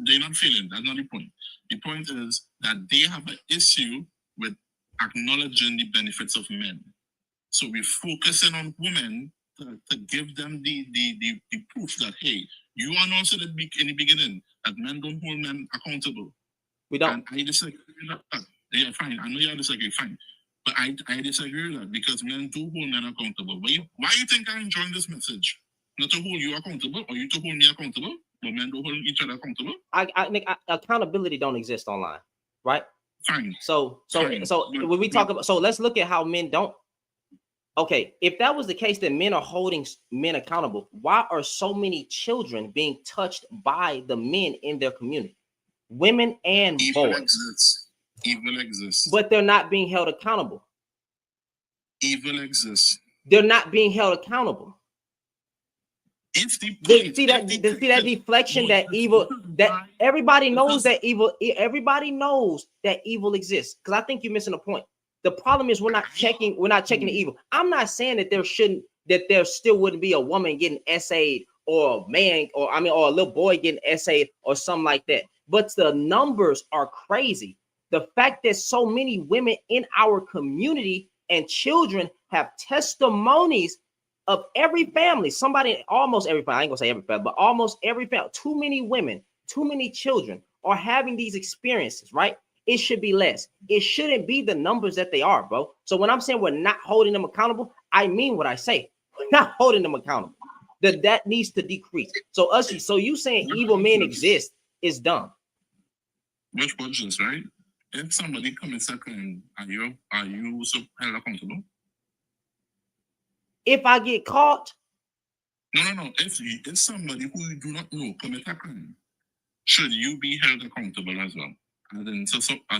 they're not feeling. That's not the point. The point is that they have an issue with acknowledging the benefits of men. So we're focusing on women to give them the proof that, hey, you are also in the beginning that men don't hold men accountable. We don't. And I disagree with that. Yeah, fine. I know you disagree, fine. But I disagree with that because men do hold men accountable. Why you think I'm enjoying this message? Not to hold you accountable or you to hold me accountable, but men don't hold each other accountable. I think accountability don't exist online, right? Fine. So when we talk about, so let's look at how men don't. Okay, if that was the case, that men are holding men accountable, why are so many children being touched by the men in their community? Women and boys. Evil exists. But they're not being held accountable. Evil exists. They're not being held accountable. It's the see that deflection, that evil, that everybody knows that evil, everybody knows that evil exists. Because I think you're missing a point. The problem is we're not checking the evil. I'm not saying that there still wouldn't be a woman getting essayed or a man or a little boy getting essayed or something like that. But the numbers are crazy. The fact that so many women in our community and children have testimonies of every family, almost every family, I ain't gonna say every family, but almost every family, too many women, too many children are having these experiences, right? It should be less. It shouldn't be the numbers that they are, bro. So when I'm saying we're not holding them accountable, I mean what I say. We're not holding them accountable. That needs to decrease. So you saying evil men exist is dumb. Which questions, right? If somebody commits a crime, are you held accountable? If I get caught? No. If somebody who you do not know commit a crime, should you be held accountable as well? And then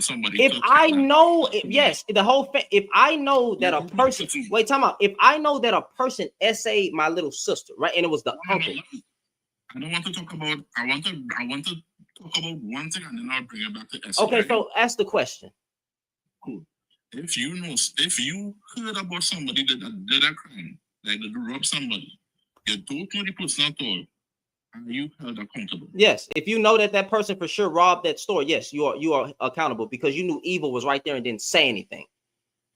somebody. If I know, yes, if I know that a person, wait, time out. If I know that a person essayed my little sister, right, and it was the uncle. I don't want to talk about. I want to talk about one thing, and then I'll bring it back to essay. Okay, so ask the question. Cool. If you heard about somebody that did a crime, like they robbed somebody, you don't know the person at all. Are you held accountable? Yes. If you know that person for sure robbed that store, yes, you are accountable because you knew evil was right there and didn't say anything.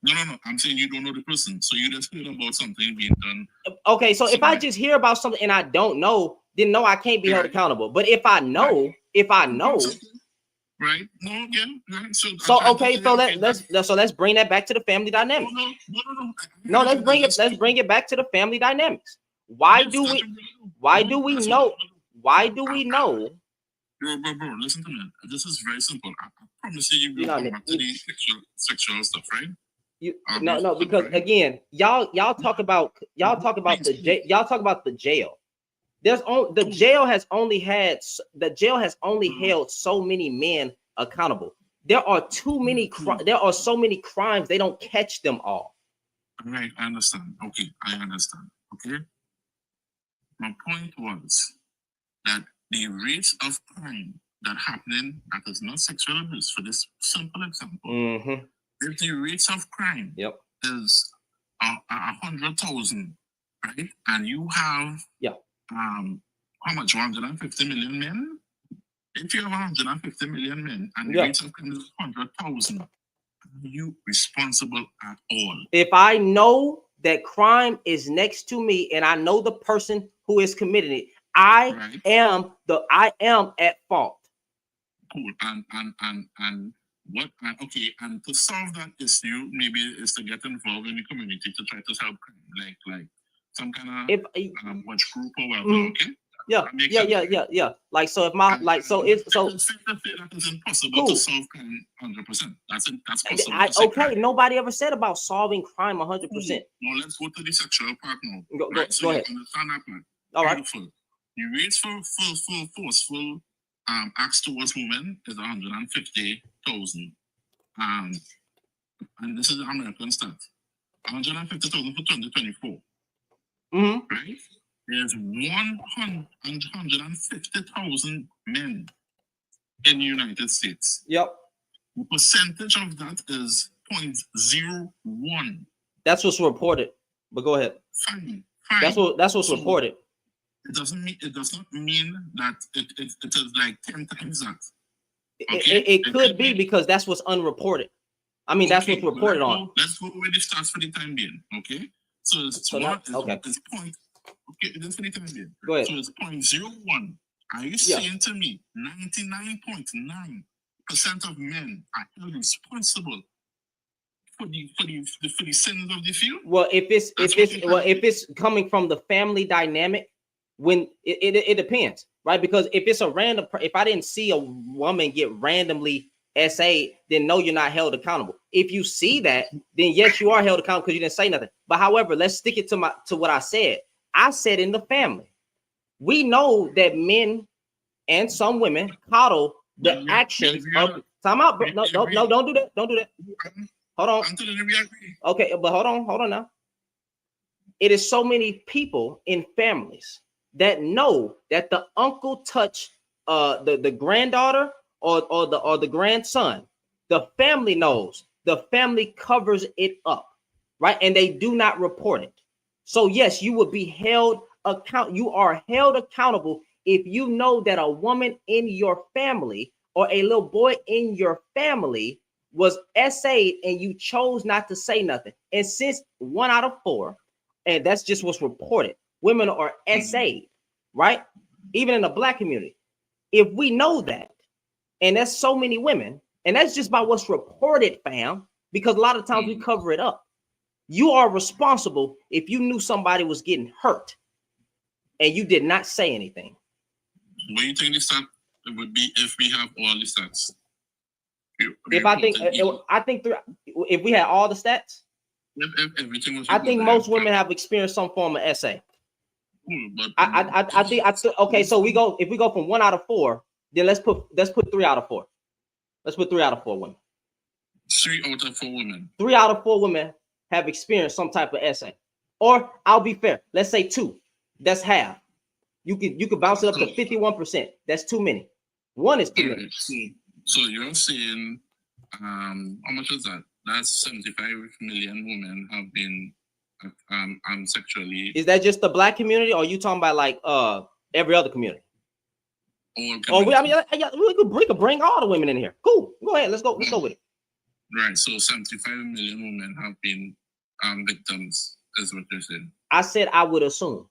No. I'm saying you don't know the person, so you just heard about something being done. Okay, so if I just hear about something and I don't know, then no, I can't be held accountable. But if I know, right? No, yeah, right. So let's bring that back to the family dynamics. No, let's bring it back to the family dynamics. Why do we know? Bro, listen to me. This is very simple. I promise you will come back to the sexual stuff, right? Because again, y'all talk about the jail. The jail has only held so many men accountable. There are so many crimes, they don't catch them all. Right, I understand. Okay, I understand. Okay. My point was that the rates of crime that is not sexual abuse, for this simple example, if the rates of crime is 100,000, right, and you have how much, 150 million men? If you have 150 million men and the rates of crime is 100,000, are you responsible at all? If I know that crime is next to me and I know the person who is committing it, I am at fault. Cool. And and to solve that issue, maybe is to get involved in the community to try to solve crime, like some kind of watch group or whatever. Okay. Yeah. Like so, if my that is impossible to solve crime 100%. That's possible. Nobody ever said about solving crime 100%. Well, let's go to the sexual part now. Go ahead. Understand that part. All right. Beautiful. The rates for forceful acts towards women is 150,000. And this is the American stat. 150,000 for 2024. Right? There's 150,000 men in the United States. Yep. The percentage of that is 0.01. That's what's reported. But go ahead. Fine. fine. That's what's reported. It does not mean that it is like 10 times that. Okay? It could be because that's what's unreported. I mean, that's what's reported on. Let's go with the stats for the time being. Okay. So it's point. Okay, just for the time being. Go ahead. So it's 0.01. Are you saying to me 99.9% of men are held responsible for the sins of the few? Well, if it's coming from the family dynamic, when it depends, right? Because if it's a random, if I didn't see a woman get randomly SA'd, then no, you're not held accountable. If you see that, then yes, you are held accountable because you didn't say nothing. But however, let's stick it to what I said. I said in the family, we know that men and some women coddle the actions of. Time out, bro. No, don't do that. Don't do that. Hold on. Okay, but hold on now. It is so many people in families that know that the uncle touched the granddaughter or the grandson. The family knows. The family covers it up, right? And they do not report it. So yes, you will be held you are held accountable if you know that a woman in your family or a little boy in your family was SA'd and you chose not to say nothing. And since 1 out of 4, and that's just what's reported, women are SA'd, right? Even in the Black community. If we know that, and that's so many women, and that's just by what's reported, fam, because a lot of times we cover it up. You are responsible if you knew somebody was getting hurt and you did not say anything. What do you think the stat would be if we have all the stats? If we had all the stats, if everything was, I think most women have experienced some form of SA. I think okay. So if we go from 1 out of 4, then let's put 3 out of 4. Let's put 3 out of 4 women. 3 out of 4 women. 3 out of 4 women have experienced some type of SA. Or I'll be fair, let's say 2. That's half. You could bounce it up to 51%. That's too many. 1 is too many. So you're saying, how much is that? That's 75 million women have been sexually. Is that just the Black community, or are you talking about like every other community? We could bring all the women in here. Cool. Go ahead. Let's go with it. Right. So 75 million women have been victims, is what you're saying. I said I would assume.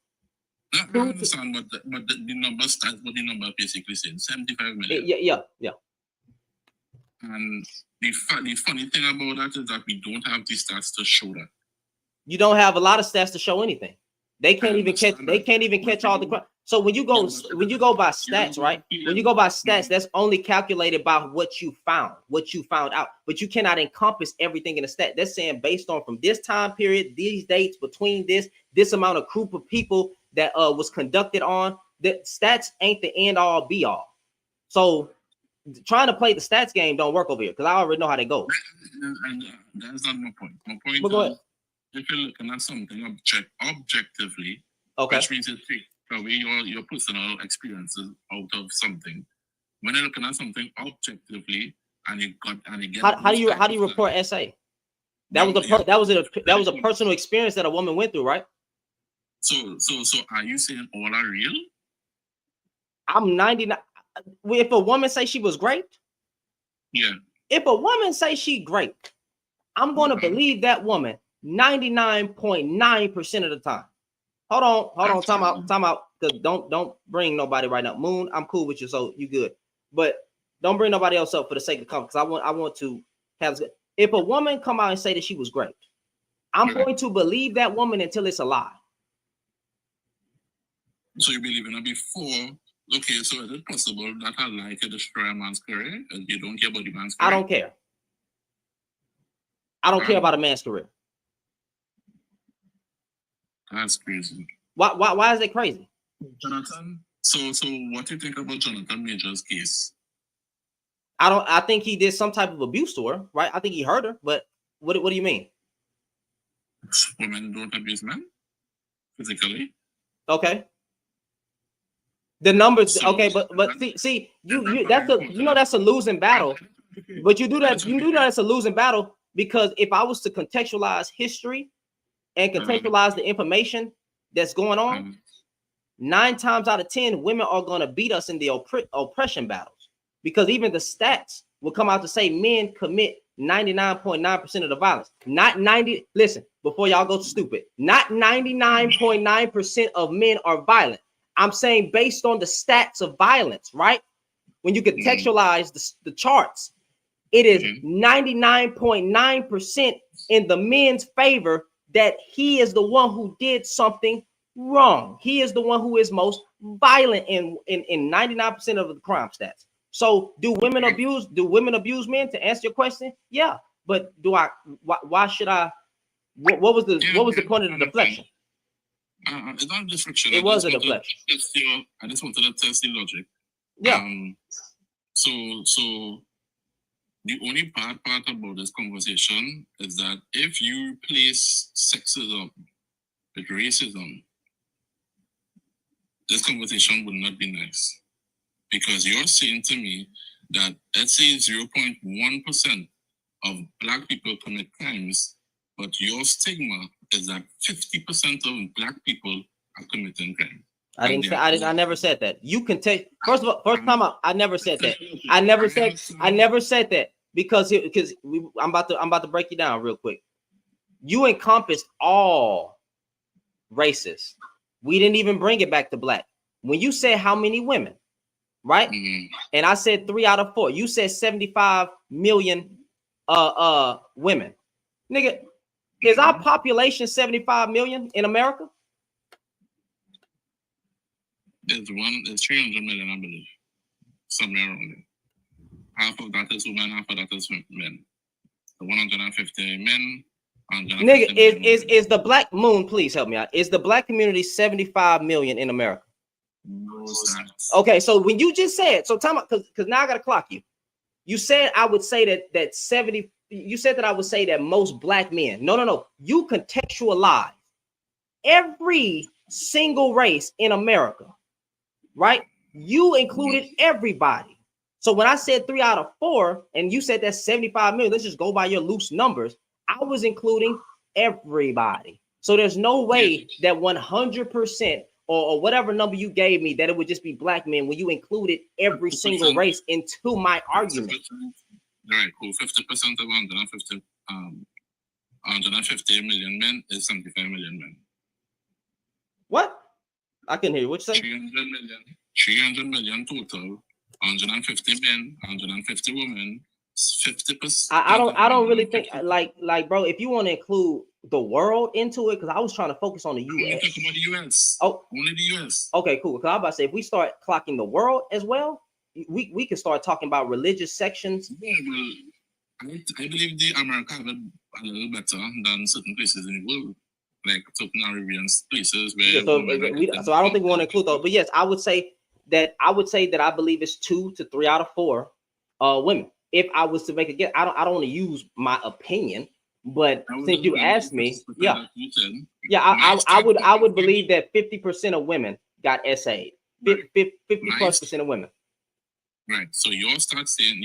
I understand what the number stands, what the number basically saying. 75 million. Yeah. And the funny thing about that is that we don't have the stats to show that. You don't have a lot of stats to show anything. They can't even catch all the crime. So when you go by stats, right? When you go by stats, that's only calculated by what you found out. But you cannot encompass everything in a stat. That's saying based on from this time period, these dates, between this amount of group of people that was conducted on. The stats ain't the end all be all. So trying to play the stats game don't work over here because I already know how they go. And that's not my point. My point is, if you're looking at something objectively, okay, which means you take away your personal experiences out of something. When you're looking at something objectively, and you get how do you report SA? That was a personal experience that a woman went through, right? So are you saying all are real? I'm 99. If a woman say she was great, yeah. If a woman say she great, I'm going to believe that woman 99.9% of the time. Hold on, time out. Because don't bring nobody right now. Moon, I'm cool with you, so you good. But don't bring nobody else up for the sake of comment, because I want to have. If a woman come out and say that she was great, I'm going to believe that woman until it's a lie. So you believe in her before? Okay, so is it possible that a lie can destroy a man's career and you don't care about the man's career? I don't care. I don't care about a man's career. That's crazy. Why is it crazy? Jonathan, so what do you think about Jonathan Major's case? I think he did some type of abuse to her, right? I think he hurt her, but what do you mean? Women don't abuse men physically. Okay. The numbers, so, okay, but see, that's a losing battle. But you do that it's a losing battle, because if I was to contextualize history and contextualize the information, that's going on, 9 times out of 10, women are going to beat us in the oppression battles, because even the stats will come out to say men commit 99.9% of the violence. Not 90. Listen, before y'all go stupid, not 99.9% of men are violent. I'm saying based on the stats of violence, right? When you contextualize the charts, it is 99.9% in the men's favor that he is the one who did something wrong. He is the one who is most violent in 99% of the crime stats. So do women abuse men? To answer your question, yeah. But why should I? What was the point of the deflection? It's not a deflection. It was a deflection. I just wanted to test the logic. Yeah. So the only bad part about this conversation is that if you replace sexism with racism, this conversation would not be nice. Because you're saying to me that, let's say 0.1% of Black people commit crimes, but your stigma is that 50% of Black people are committing crime. I never said that. You can take, first time out, I never said that. I never said that because I'm about to break you down real quick. You encompassed all races. We didn't even bring it back to Black. When you said how many women, right? And I said 3 out of 4. You said 75 million women. Nigga, is our population 75 million in America? It's 300 million, I believe. Somewhere around there. Half of that is women, half of that is men. The 150 men. Nigga, is the Black Moon, please help me out. Is the Black community 75 million in America? No, it's not. Okay, so when you just said, so time out, because now I gotta clock you. You said I would say that 70. You said that I would say that most Black men. No. You contextualize every single race in America, right? You included everybody. So when I said 3 out of 4, and you said that's 75 million, let's just go by your loose numbers. I was including everybody. So there's no way that 100%. Or whatever number you gave me, that it would just be Black men when you included every single race into my argument. All right, cool. 50% of 150 million men is 75 million men. What? I couldn't hear you. What you say? 300 million total. 150 men, 150 women. 50%. I don't really think like bro. If you want to include the world into it, because I was trying to focus on the U.S. Talking about the U.S. Oh, only the U.S. Okay, cool. Because I was about to say, if we start clocking the world as well, we can start talking about religious sections. Yeah, well, I believe the America have it a little better than certain places in the world, like certain Arabian places where. Yeah, so I don't think we want to include those. But yes, I would say that I believe it's 2 to 3 out of 4 women. If I was to make a guess, I don't want to use my opinion, but since you asked me, I would believe that 50% of women got SA'd. 50+% of women. Right. So your start saying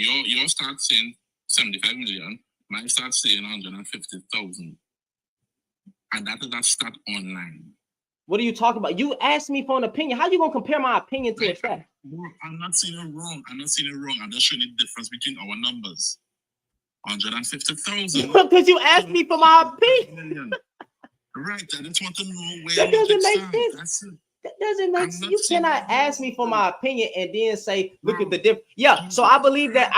75 million. My start saying 150,000, and that is that stat online. What are you talking about? You asked me for an opinion. How you gonna compare my opinion to a stat? I'm not saying it wrong. I'm just showing the difference between our numbers. 150,000. Because you asked me for my opinion. Right. I just want to know where that doesn't make sense. That doesn't make sense. You cannot ask me for my opinion and then say, look at the difference. Yeah. So I believe that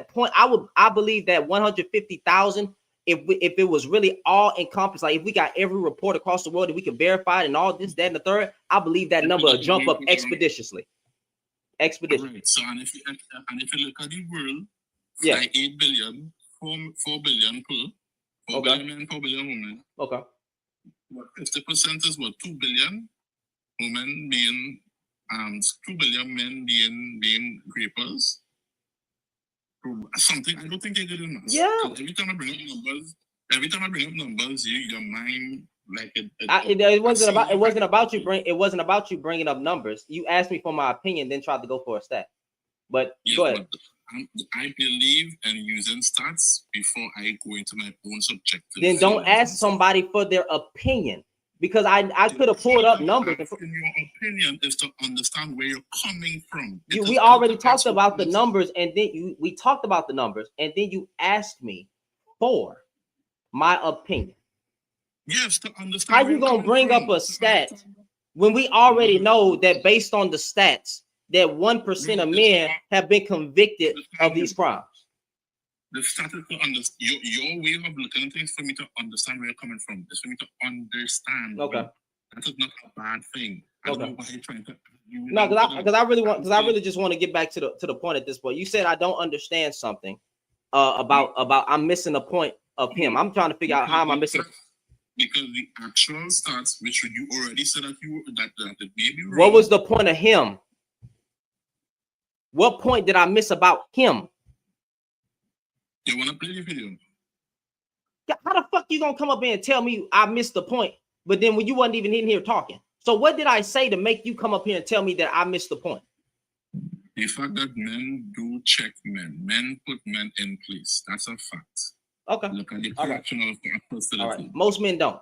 point. I believe that 150,000. If it was really all encompassed, like if we got every report across the world that we can verify and all this, that, and the third, I believe that number will jump up expeditiously. Right. So and if you look at the world, like 8 billion, 4 billion per, 4 billion men, 4 billion women. Okay. 50% is what, 2 billion women being 2 billion men being rapers. Something I don't think they're good enough. Yeah. Every time I bring up numbers, your mind like it wasn't about you bringing up numbers. You asked me for my opinion, then tried to go for a stat. But go ahead. I believe in using stats before I go into my own subjective. Then don't ask somebody for their opinion. because I could have pulled up numbers. In your opinion, is to understand where you're coming from. We already talked about the numbers, and then we talked about the numbers, and then you asked me for my opinion. Yes, to understand. How you gonna bring up a stat when we already know that based on the stats that 1% of men have been convicted of these crimes? The status to understand your way of looking at things for me to understand where you're coming from. It's for me to understand. Okay. That is not a bad thing. I don't know why you're trying to. No, because I really just want to get back to the point at this point. You said I don't understand something about I'm missing the point of him. I'm trying to figure out how am I missing. Because the actual stats, which you already said that it may be wrong. What was the point of him? What point did I miss about him? You want to play the video? How the fuck you gonna come up here and tell me I missed the point, but then when you wasn't even in here talking? So what did I say to make you come up here and tell me that I missed the point? The fact that men do check men. Men put men in place. That's a fact. Okay. Look at the correctional facility. All right. Most men don't.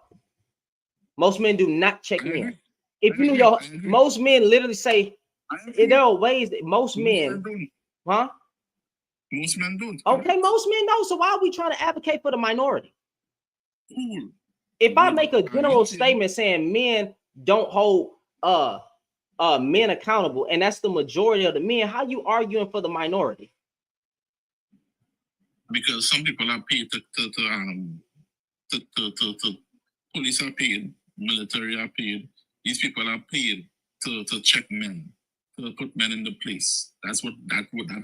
Most men do not check men. If you knew most men literally say there are ways that most men don't. Huh? Most men don't. Okay, most men don't. So why are we trying to advocate for the minority? Cool. If I make a general statement saying men don't hold men accountable, and that's the majority of the men, how you arguing for the minority? Because some people are paid to police are paid, military are paid. These people are paid to check men, to put men in the place. That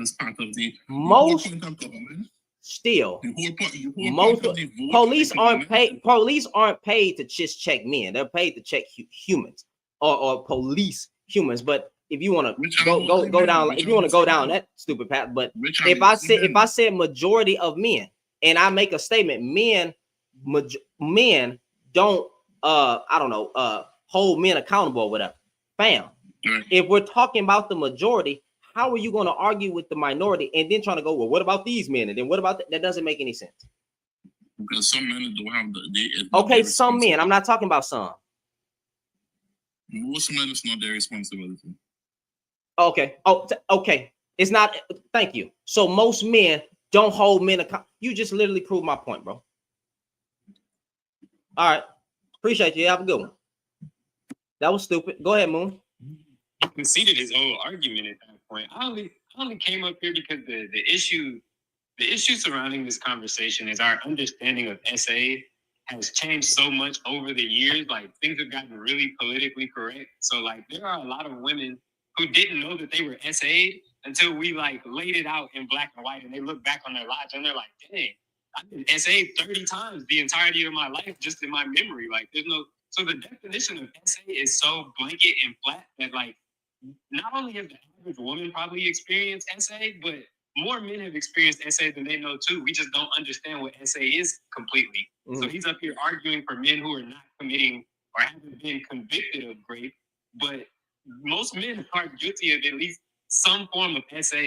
is part of the most point of government. Still, most police aren't paid. Police aren't paid to just check men. They're paid to check humans or police humans. But if you want to go down, if you want to go down that stupid path, but if I said majority of men, and I make a statement, men don't I don't know hold men accountable or whatever. Bam. If we're talking about the majority, how are you going to argue with the minority and then trying to go, well, what about these men? And then what about that? That doesn't make any sense. Because some men don't have okay, some men. I'm not talking about some. Most men, it's not their responsibility. Okay. Okay. It's not. Thank you. So most men don't hold men accountable. You just literally proved my point, bro. All right. Appreciate you. Have a good one. That was stupid. Go ahead, Moon. He conceded his whole argument at that point. I only came up here because the issue surrounding this conversation is our understanding of SA has changed so much over the years. Like, things have gotten really politically correct. So like there are a lot of women who didn't know that they were SA'd until we like laid it out in black and white, and they look back on their lives and they're like, dang, I've been SA'd 30 times the entirety of my life just in my memory. Like there's no, so the definition of SA is so blanket and flat that like not only has the average woman probably experienced SA, but more men have experienced SA than they know too. We just don't understand what SA is completely. So he's up here arguing for men who are not committing or haven't been convicted of rape, but most men are guilty of at least some form of SA.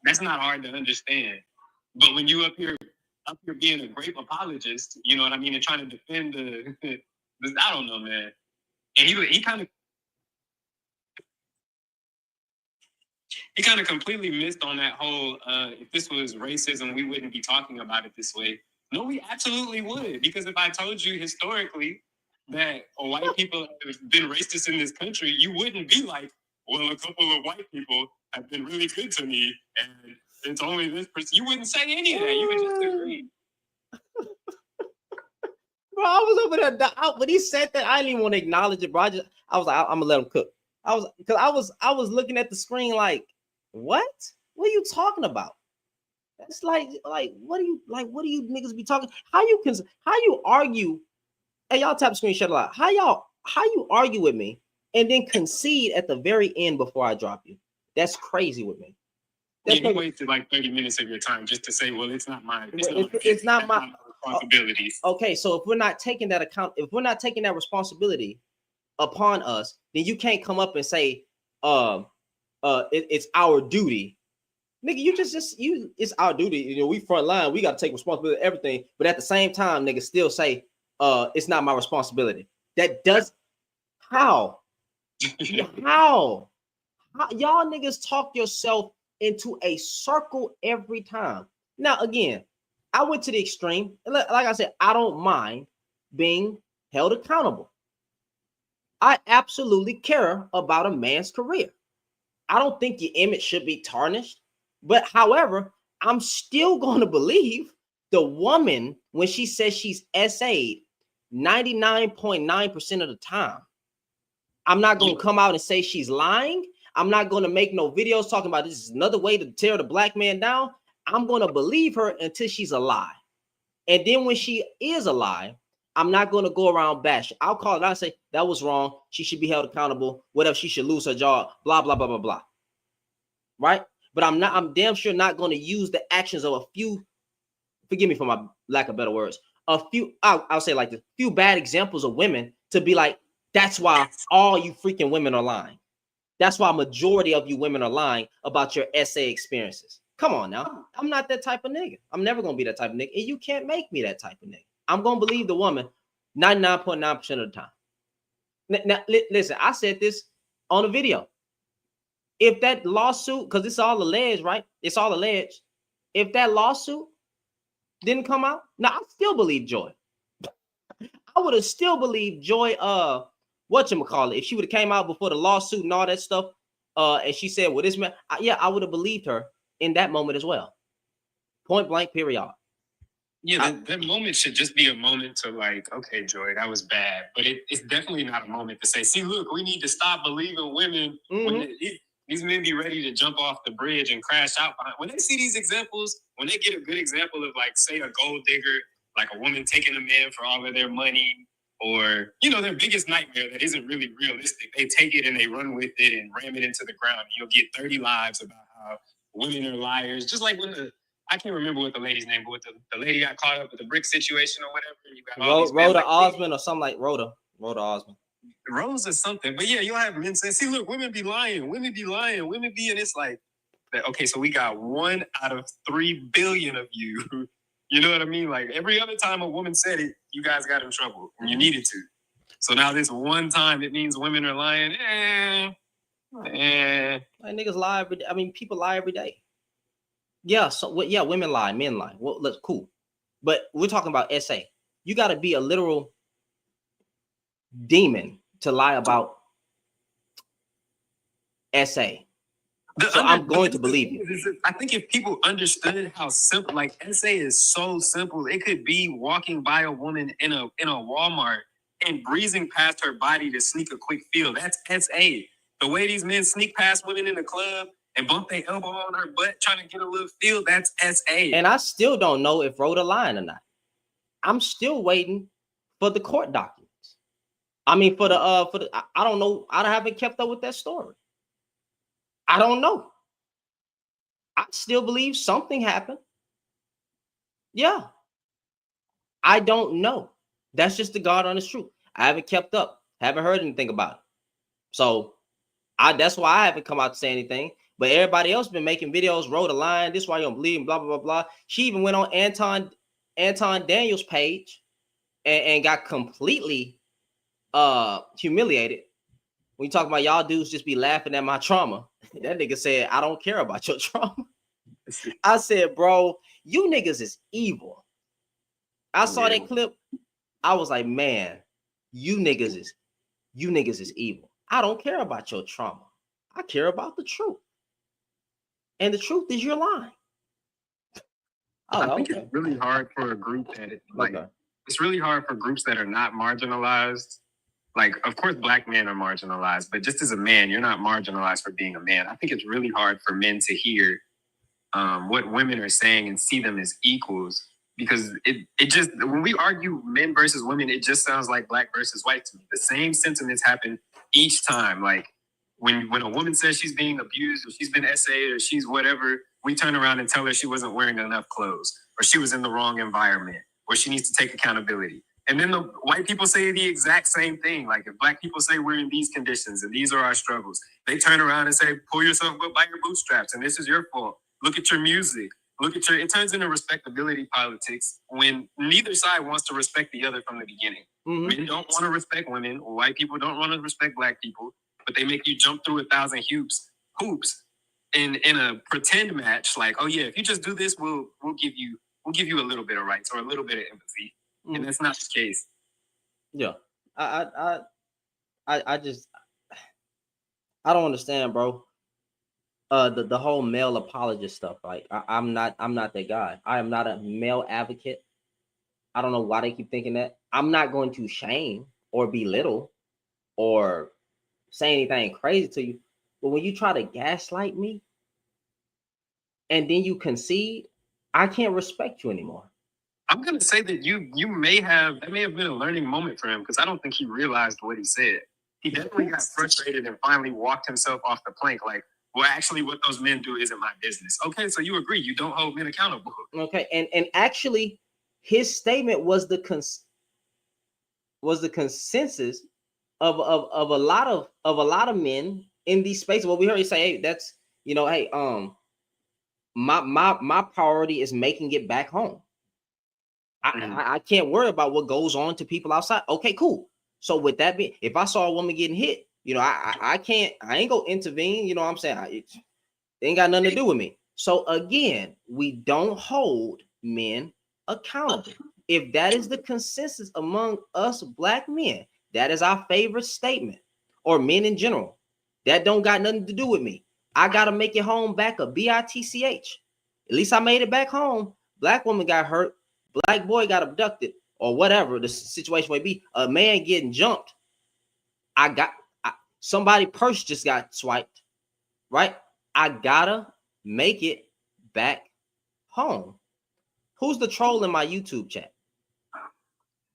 That's not hard to understand. But when you up here being a grape apologist, you know what I mean, and trying to defend the I don't know, man. And he kind of completely missed on that whole, if this was racism, we wouldn't be talking about it this way. No, we absolutely would. Because if I told you historically that white people have been racist in this country, you wouldn't be like, well, a couple of white people have been really good to me, and it's only this person. You wouldn't say any of that. You would just agree. Bro, I was over there. When he said that, I didn't even want to acknowledge it, bro. I was like, I'm gonna let him cook. I was looking at the screen like, what? What are you talking about? That's like what do you niggas be talking? How you argue? Hey, y'all tap the screen, shut it out. How you argue with me and then concede at the very end before I drop you? That's crazy with me. He wasted like 30 minutes of your time just to say, well, it's not my responsibilities. Okay, so if we're not taking that account, if we're not taking that responsibility upon us, then you can't come up and say, it's our duty. Nigga, it's our duty. You know, we front line, we got to take responsibility for everything. But at the same time, nigga, still say, it's not my responsibility. that does how y'all niggas talk yourself into a circle every time. Now again, I went to the extreme. Like I said, I don't mind being held accountable. I absolutely care about a man's career. I don't think your image should be tarnished. But however, I'm still going to believe the woman when she says she's SA'd 99.9% of the time. I'm not going to come out and say she's lying. I'm not going to make no videos talking about this is another way to tear the black man down. I'm going to believe her until she's a lie. And then when she is a lie, I'm not going to go around bash. I'll call it out and say that was wrong. She should be held accountable. Whatever, she should lose her job. Blah, blah, blah, blah, blah. Right? But I'm damn sure not going to use the actions of a few, forgive me for my lack of better words, a few, I'll say like this, few bad examples of women to be like, that's why all you freaking women are lying. That's why a majority of you women are lying about your SA experiences. Come on now. I'm not that type of nigga. I'm never going to be that type of nigga. And you can't make me that type of nigga. I'm going to believe the woman 99.9% of the time. Now, listen, I said this on a video. If that lawsuit, because it's all alleged, right? It's all alleged. If that lawsuit didn't come out, now I still believe Joy. I would have still believed Joy, whatchamacallit, if she would have came out before the lawsuit and all that stuff, and she said, well, this man, I would have believed her in that moment as well. Point blank, period. Yeah, that moment should just be a moment to like, okay, Joy, that was bad. But it's definitely not a moment to say, see, look, we need to stop believing women. When these men be ready to jump off the bridge and crash out behind. When they see these examples, when they get a good example of like, say, a gold digger, like a woman taking a man for all of their money, or, you know, their biggest nightmare that isn't really realistic. They take it and they run with it and ram it into the ground. You'll get 30 lives about how women are liars. Just like when I can't remember what the lady's name, but the lady got caught up with the brick situation or whatever. You got all Rhoda Osmond or something like Rhoda Osmond. Rose or something. But yeah, you'll have men say, see, look, women be lying. Women be lying. Women be, and it's like, okay, so we got 1 out of 3 billion of you. You know what I mean? Like every other time a woman said it, you guys got in trouble when you needed to. So now this one time it means women are lying. Like niggas lie every day. I mean, people lie every day. Yeah, so yeah, women lie, men lie. Well, that's cool. But we're talking about SA. You got to be a literal demon to lie about SA. So I'm going to believe you. I think if people understood how simple, like SA is so simple, it could be walking by a woman in a Walmart and breezing past her body to sneak a quick feel. That's SA. The way these men sneak past women in the club and bump their elbow on her butt trying to get a little feel, that's SA. And I still don't know if Rhoda lying or not. I'm still waiting for the court documents. I mean, for the I don't know. I haven't kept up with that story. I don't know. I still believe something happened. Yeah. I don't know. That's just the God honest truth. I haven't kept up. Haven't heard anything about it. So that's why I haven't come out to say anything. But everybody else been making videos, wrote a line. This is why you don't believe, blah, blah, blah, blah. She even went on Anton Daniels' page and got completely humiliated. When you talk about y'all dudes just be laughing at my trauma, that nigga said, I don't care about your trauma. I said, bro, you niggas is evil. I saw that clip. I was like, man, you niggas is evil. I don't care about your trauma. I care about the truth. And the truth is you're lying. I think it's really hard for a group that it's really hard for groups that are not marginalized. Like, of course, Black men are marginalized, but just as a man, you're not marginalized for being a man. I think it's really hard for men to hear what women are saying and see them as equals, because it just, when we argue men versus women, it just sounds like black versus white to me. The same sentiments happen each time. Like when a woman says she's being abused or she's been SA'd or she's whatever, we turn around and tell her she wasn't wearing enough clothes or she was in the wrong environment or she needs to take accountability. And then the white people say the exact same thing. Like if black people say we're in these conditions and these are our struggles, they turn around and say, pull yourself up by your bootstraps and this is your fault. Look at your music. it turns into respectability politics when neither side wants to respect the other from the beginning. Mhm. Men don't want to respect women, or white people don't want to respect black people, but they make you jump through 1,000 hoops in a pretend match. Like, oh yeah, if you just do this, we'll give you a little bit of rights or a little bit of empathy, and that's not the case. Yeah, I just I don't understand, bro. The whole male apologist stuff. Like, I'm not that guy. I am not a male advocate. I don't know why they keep thinking that. I'm not going to shame or belittle or say anything crazy to you. But when you try to gaslight me and then you concede, I can't respect you anymore. I'm gonna say that that may have been a learning moment for him, because I don't think he realized what he said. He definitely got frustrated and finally walked himself off the plank. Like, well, actually, what those men do isn't my business. Okay, so you agree you don't hold men accountable. Okay, and actually, his statement was the consensus of a lot of men in these spaces. Well, we heard you say, hey, that's hey, my priority is making it back home. I can't worry about what goes on to people outside. Okay, cool. So with that being, if I saw a woman getting hit, I ain't gonna intervene. You know what I'm saying? It ain't got nothing to do with me. So again, we don't hold men accountable. If that is the consensus among us black men, that is our favorite statement, or men in general. That don't got nothing to do with me. I gotta make it home back a bitch. At least I made it back home. Black woman got hurt. Black boy got abducted, or whatever the situation may be. A man getting jumped. Somebody purse just got swiped, right? I gotta make it back home. Who's the troll in my YouTube chat?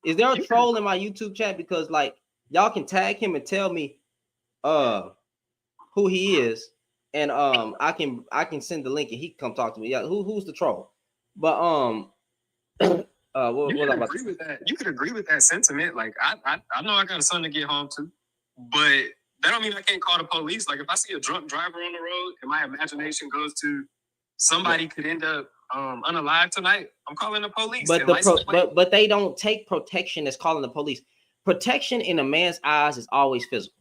Is there a troll in my YouTube chat? Because like y'all can tag him and tell me who he is, and I can send the link and he can come talk to me. Yeah, who's the troll? But you could agree with that. You could agree with that sentiment. Like I know I got a son to get home to, but that don't mean I can't call the police. Like if I see a drunk driver on the road and my imagination goes to somebody could end up unalive tonight, I'm calling the police. But they don't take protection as calling the police. Protection in a man's eyes is always physical.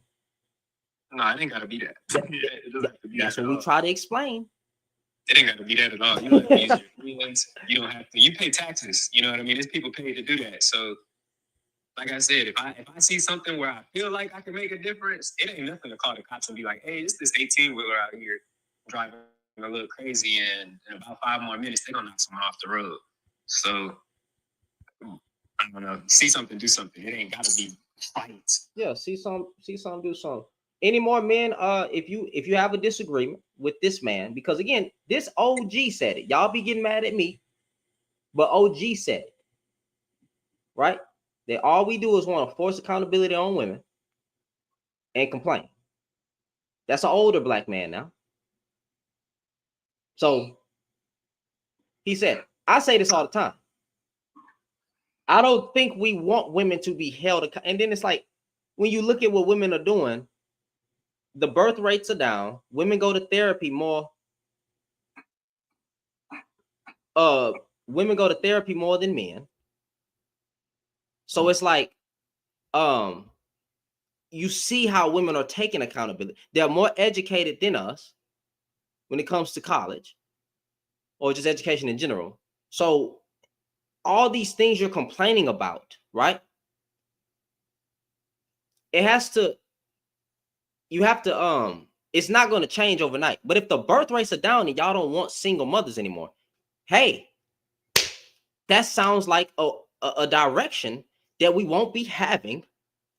No, it ain't gotta be that. It doesn't have to be That's what we try to explain. It ain't gotta be that at all. You don't have to use your feelings. You don't have to. You pay taxes. You know what I mean? There's people paid to do that. So, like I said, if I see something where I feel like I can make a difference, it ain't nothing to call the cops and be like, hey, it's this 18-wheeler out here driving a little crazy, and in about 5 more minutes, they're gonna knock someone off the road. So I don't know. See something, do something. It ain't gotta be fight. Yeah, see some, do something. Any more men? If you have a disagreement with this man, because again, this OG said it. Y'all be getting mad at me, but OG said it, right? That all we do is want to force accountability on women and complain. That's an older black man now. So he said, I say this all the time. I don't think we want women to be held accountable. And then it's like, when you look at what women are doing, the birth rates are down. Women go to therapy more. Women go to therapy more than men. So it's like, you see how women are taking accountability. They're more educated than us when it comes to college or just education in general. So all these things you're complaining about, right? You have to, it's not going to change overnight. But if the birth rates are down and y'all don't want single mothers anymore, hey, that sounds like a direction that we won't be having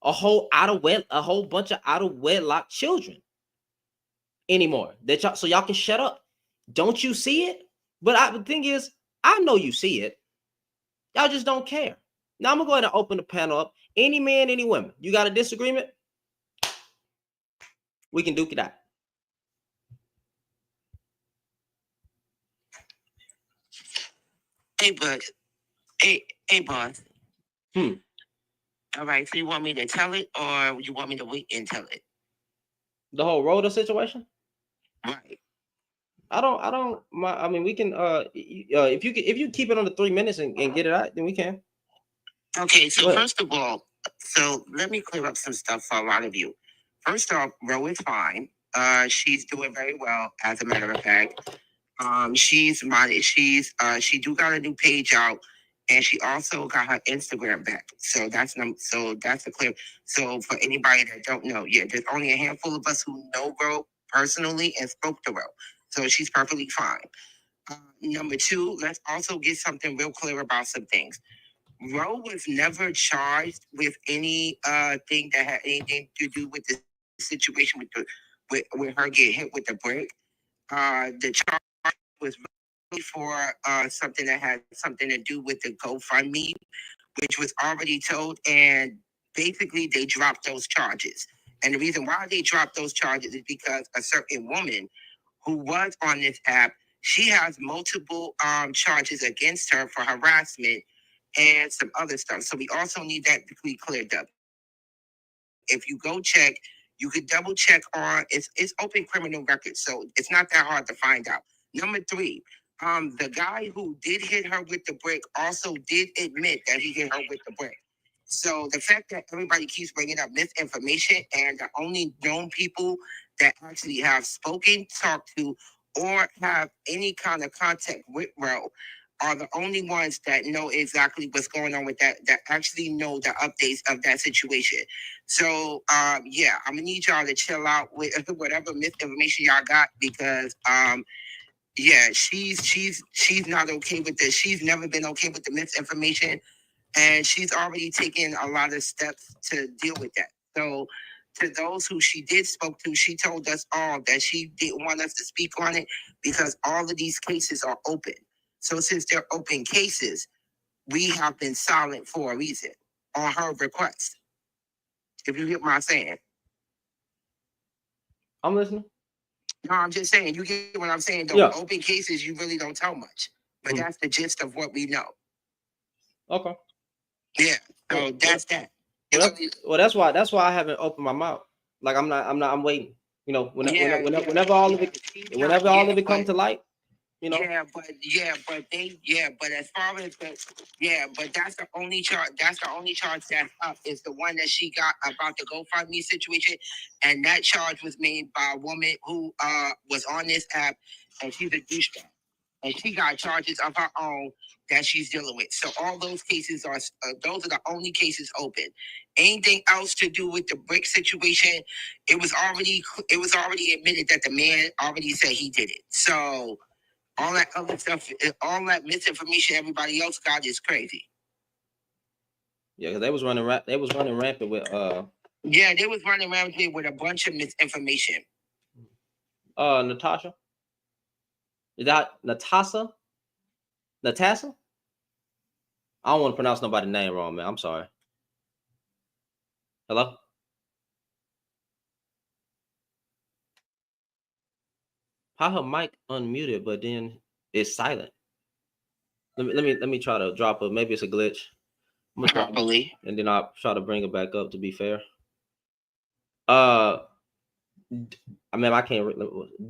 a whole bunch of out of wedlock children anymore. So y'all can shut up. Don't you see it? But the thing is, I know you see it. Y'all just don't care. Now I'm gonna go ahead and open the panel up. Any man, any women, you got a disagreement? We can duke it out. Hey, bud. Hey, boss. All right. So you want me to tell it, or you want me to wait and tell it? The whole Rhoda situation? Right. I don't. I mean, we can. If you keep it under 3 minutes and get it out, then we can. Okay, so first of all, so let me clear up some stuff for a lot of you. First off, Ro is fine. She's doing very well, as a matter of fact. She do got a new page out, and she also got her Instagram back. So that's a clear. So for anybody that don't know, yeah, there's only a handful of us who know Ro personally and spoke to Ro, so she's perfectly fine. Number two, let's also get something real clear about some things. Ro was never charged with any thing that had anything to do with the situation with her getting hit with the brick. The charge was really for something that had something to do with the GoFundMe, which was already told, and basically they dropped those charges. And the reason why they dropped those charges is because a certain woman who was on this app, she has multiple charges against her for harassment and some other stuff. So we also need that to be cleared up. If you go check, you could double check on it's open criminal records, so it's not that hard to find out. Number three, the guy who did hit her with the brick also did admit that he hit her with the brick. So the fact that everybody keeps bringing up misinformation and the only known people that actually have spoken, talked to, or have any kind of contact with Ro are the only ones that know exactly what's going on with that actually know the updates of that situation. So yeah, I'm gonna need y'all to chill out with whatever misinformation y'all got, because yeah, she's not okay with this. She's never been okay with the misinformation, and she's already taken a lot of steps to deal with that. So to those who she did spoke to, she told us all that she didn't want us to speak on it because all of these cases are open. So since they're open cases, we have been silent for a reason on her request. If you get what I'm saying. I'm listening. No, I'm just saying, you get what I'm saying, though. Yeah. Open cases, you really don't tell much. But that's the gist of what we know. Okay. Yeah. So that's that. Well, that's why I haven't opened my mouth. Like I'm waiting. You know, whenever all of it come to light, you know. But as far as but that's the only charge. That's the only charge that's up, is the one that she got about the GoFundMe situation, and that charge was made by a woman who was on this app, and she's a douchebag, and she got charges of her own that she's dealing with. So all those cases are those are the only cases open. Anything else to do with the brick situation, it was already admitted that the man already said he did it. So all that other stuff, all that misinformation everybody else got is crazy. Yeah, because they was running rampant with Yeah, they was running rampant with a bunch of misinformation. Natasha. Is that Natasha? Natasha? I don't want to pronounce nobody's name wrong, man. I'm sorry. Hello? How her mic unmuted, but then it's silent. Let me try to drop her. Maybe it's a glitch. Probably. And then I'll try to bring it back up, to be fair. I mean, I can't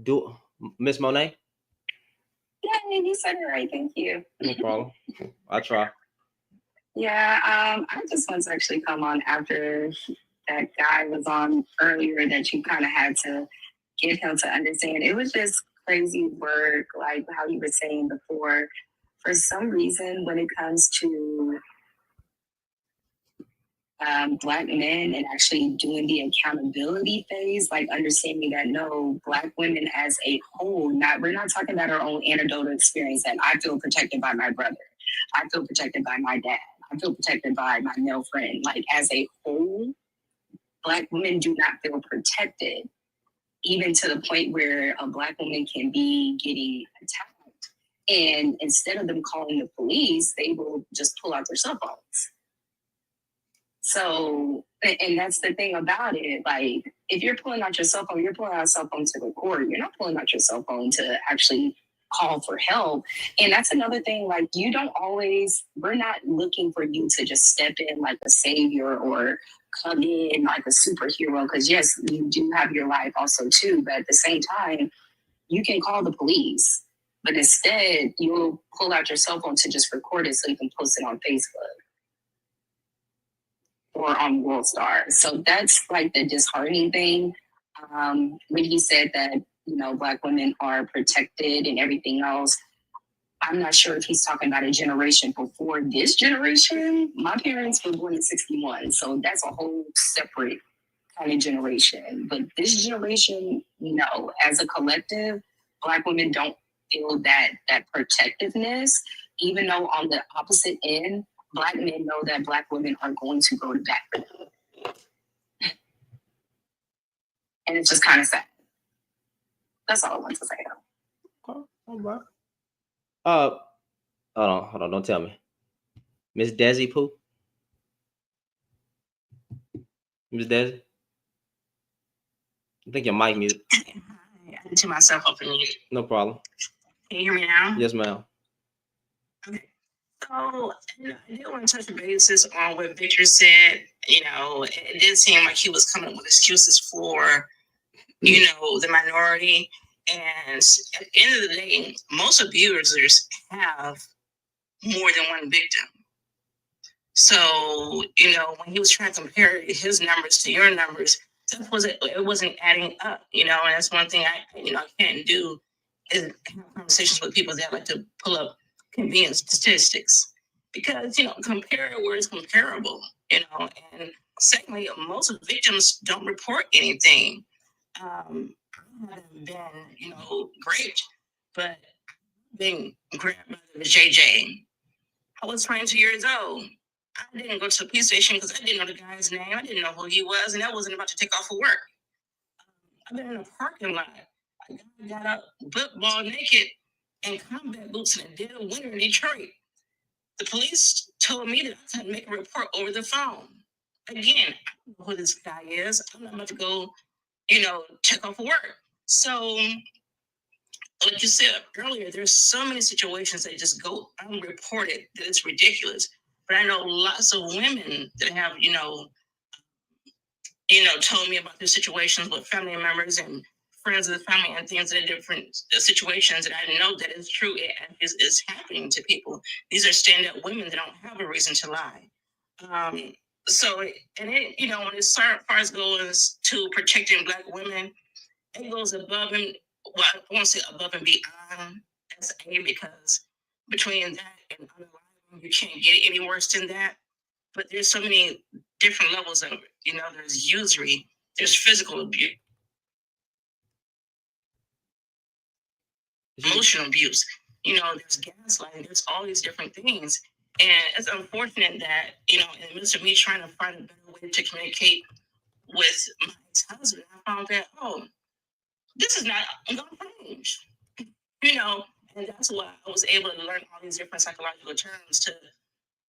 do Miss Monet. Yeah, you said it right. Thank you. No problem. I try. Yeah, I just want to actually come on after that guy was on earlier, that you kind of had to get him to understand. It was just crazy work, like how you were saying before. For some reason, when it comes to Black men and actually doing the accountability phase, like understanding that no, Black women as a whole, we're not talking about our own anecdotal experience, that I feel protected by my brother, I feel protected by my dad, I feel protected by my male friend. Like as a whole, Black women do not feel protected, even to the point where a Black woman can be getting attacked. And instead of them calling the police, they will just pull out their cell phones. So, and that's the thing about it. Like, if you're pulling out your cell phone, you're pulling out a cell phone to record. You're not pulling out your cell phone to actually call for help. And that's another thing. Like, we're not looking for you to just step in like a savior or come in like a superhero. Because yes, you do have your life also too. But at the same time, you can call the police, but instead you'll pull out your cell phone to just record it so you can post it on Facebook or on World Star. So that's like the disheartening thing. When he said that, you know, Black women are protected and everything else, I'm not sure if he's talking about a generation before this generation. My parents were born in 61, so that's a whole separate kind of generation. But this generation, no, as a collective, Black women don't feel that protectiveness, even though on the opposite end, Black men know that Black women are going to go to bat for them. And it's just kind of sad. That's all I want to say. All right. Hold on, don't tell me. Miss Desi Pooh? Miss Desi? I think your mic muted. I had to myself up and mute. No problem. Can you hear me now? Yes, ma'am. Okay. So, I did want to touch bases on what Victor said. You know, it did seem like he was coming up with excuses for, you know, the minority. And at the end of the day, most abusers have more than one victim. So, you know, when he was trying to compare his numbers to your numbers, it wasn't adding up, you know, and that's one thing I can't do is have conversations with people that like to pull up convenient statistics because, you know, compare where it's comparable, you know, and secondly, most victims don't report anything. I haven't been, you know, great, but being grandmother of JJ, I was 22 years old. I didn't go to the police station because I didn't know the guy's name. I didn't know who he was, and I wasn't about to take off for work. I've been in a parking lot. I got up, football naked, and combat boots in the dead of winter in Detroit. The police told me that I had to make a report over the phone. Again, I don't know who this guy is. I'm not about to go, you know, check off work. So, like you said earlier, there's so many situations that just go unreported that it's ridiculous. But I know lots of women that have, you know, told me about their situations with family members and friends of the family and things in different situations. And I know that it's true. It is happening to people. These are stand-up women that don't have a reason to lie. You know, when as far as goes to protecting Black women, it goes above and, well, I won't say above and beyond SA because between that and unaliving, you can't get any worse than that. But there's so many different levels of it. You know, there's usury, there's physical abuse, emotional abuse. You know, there's gaslighting, there's all these different things. And it's unfortunate that, you know, in the midst of me trying to find a better way to communicate with my ex-husband, I found that, this is not going to change. You know, and that's why I was able to learn all these different psychological terms to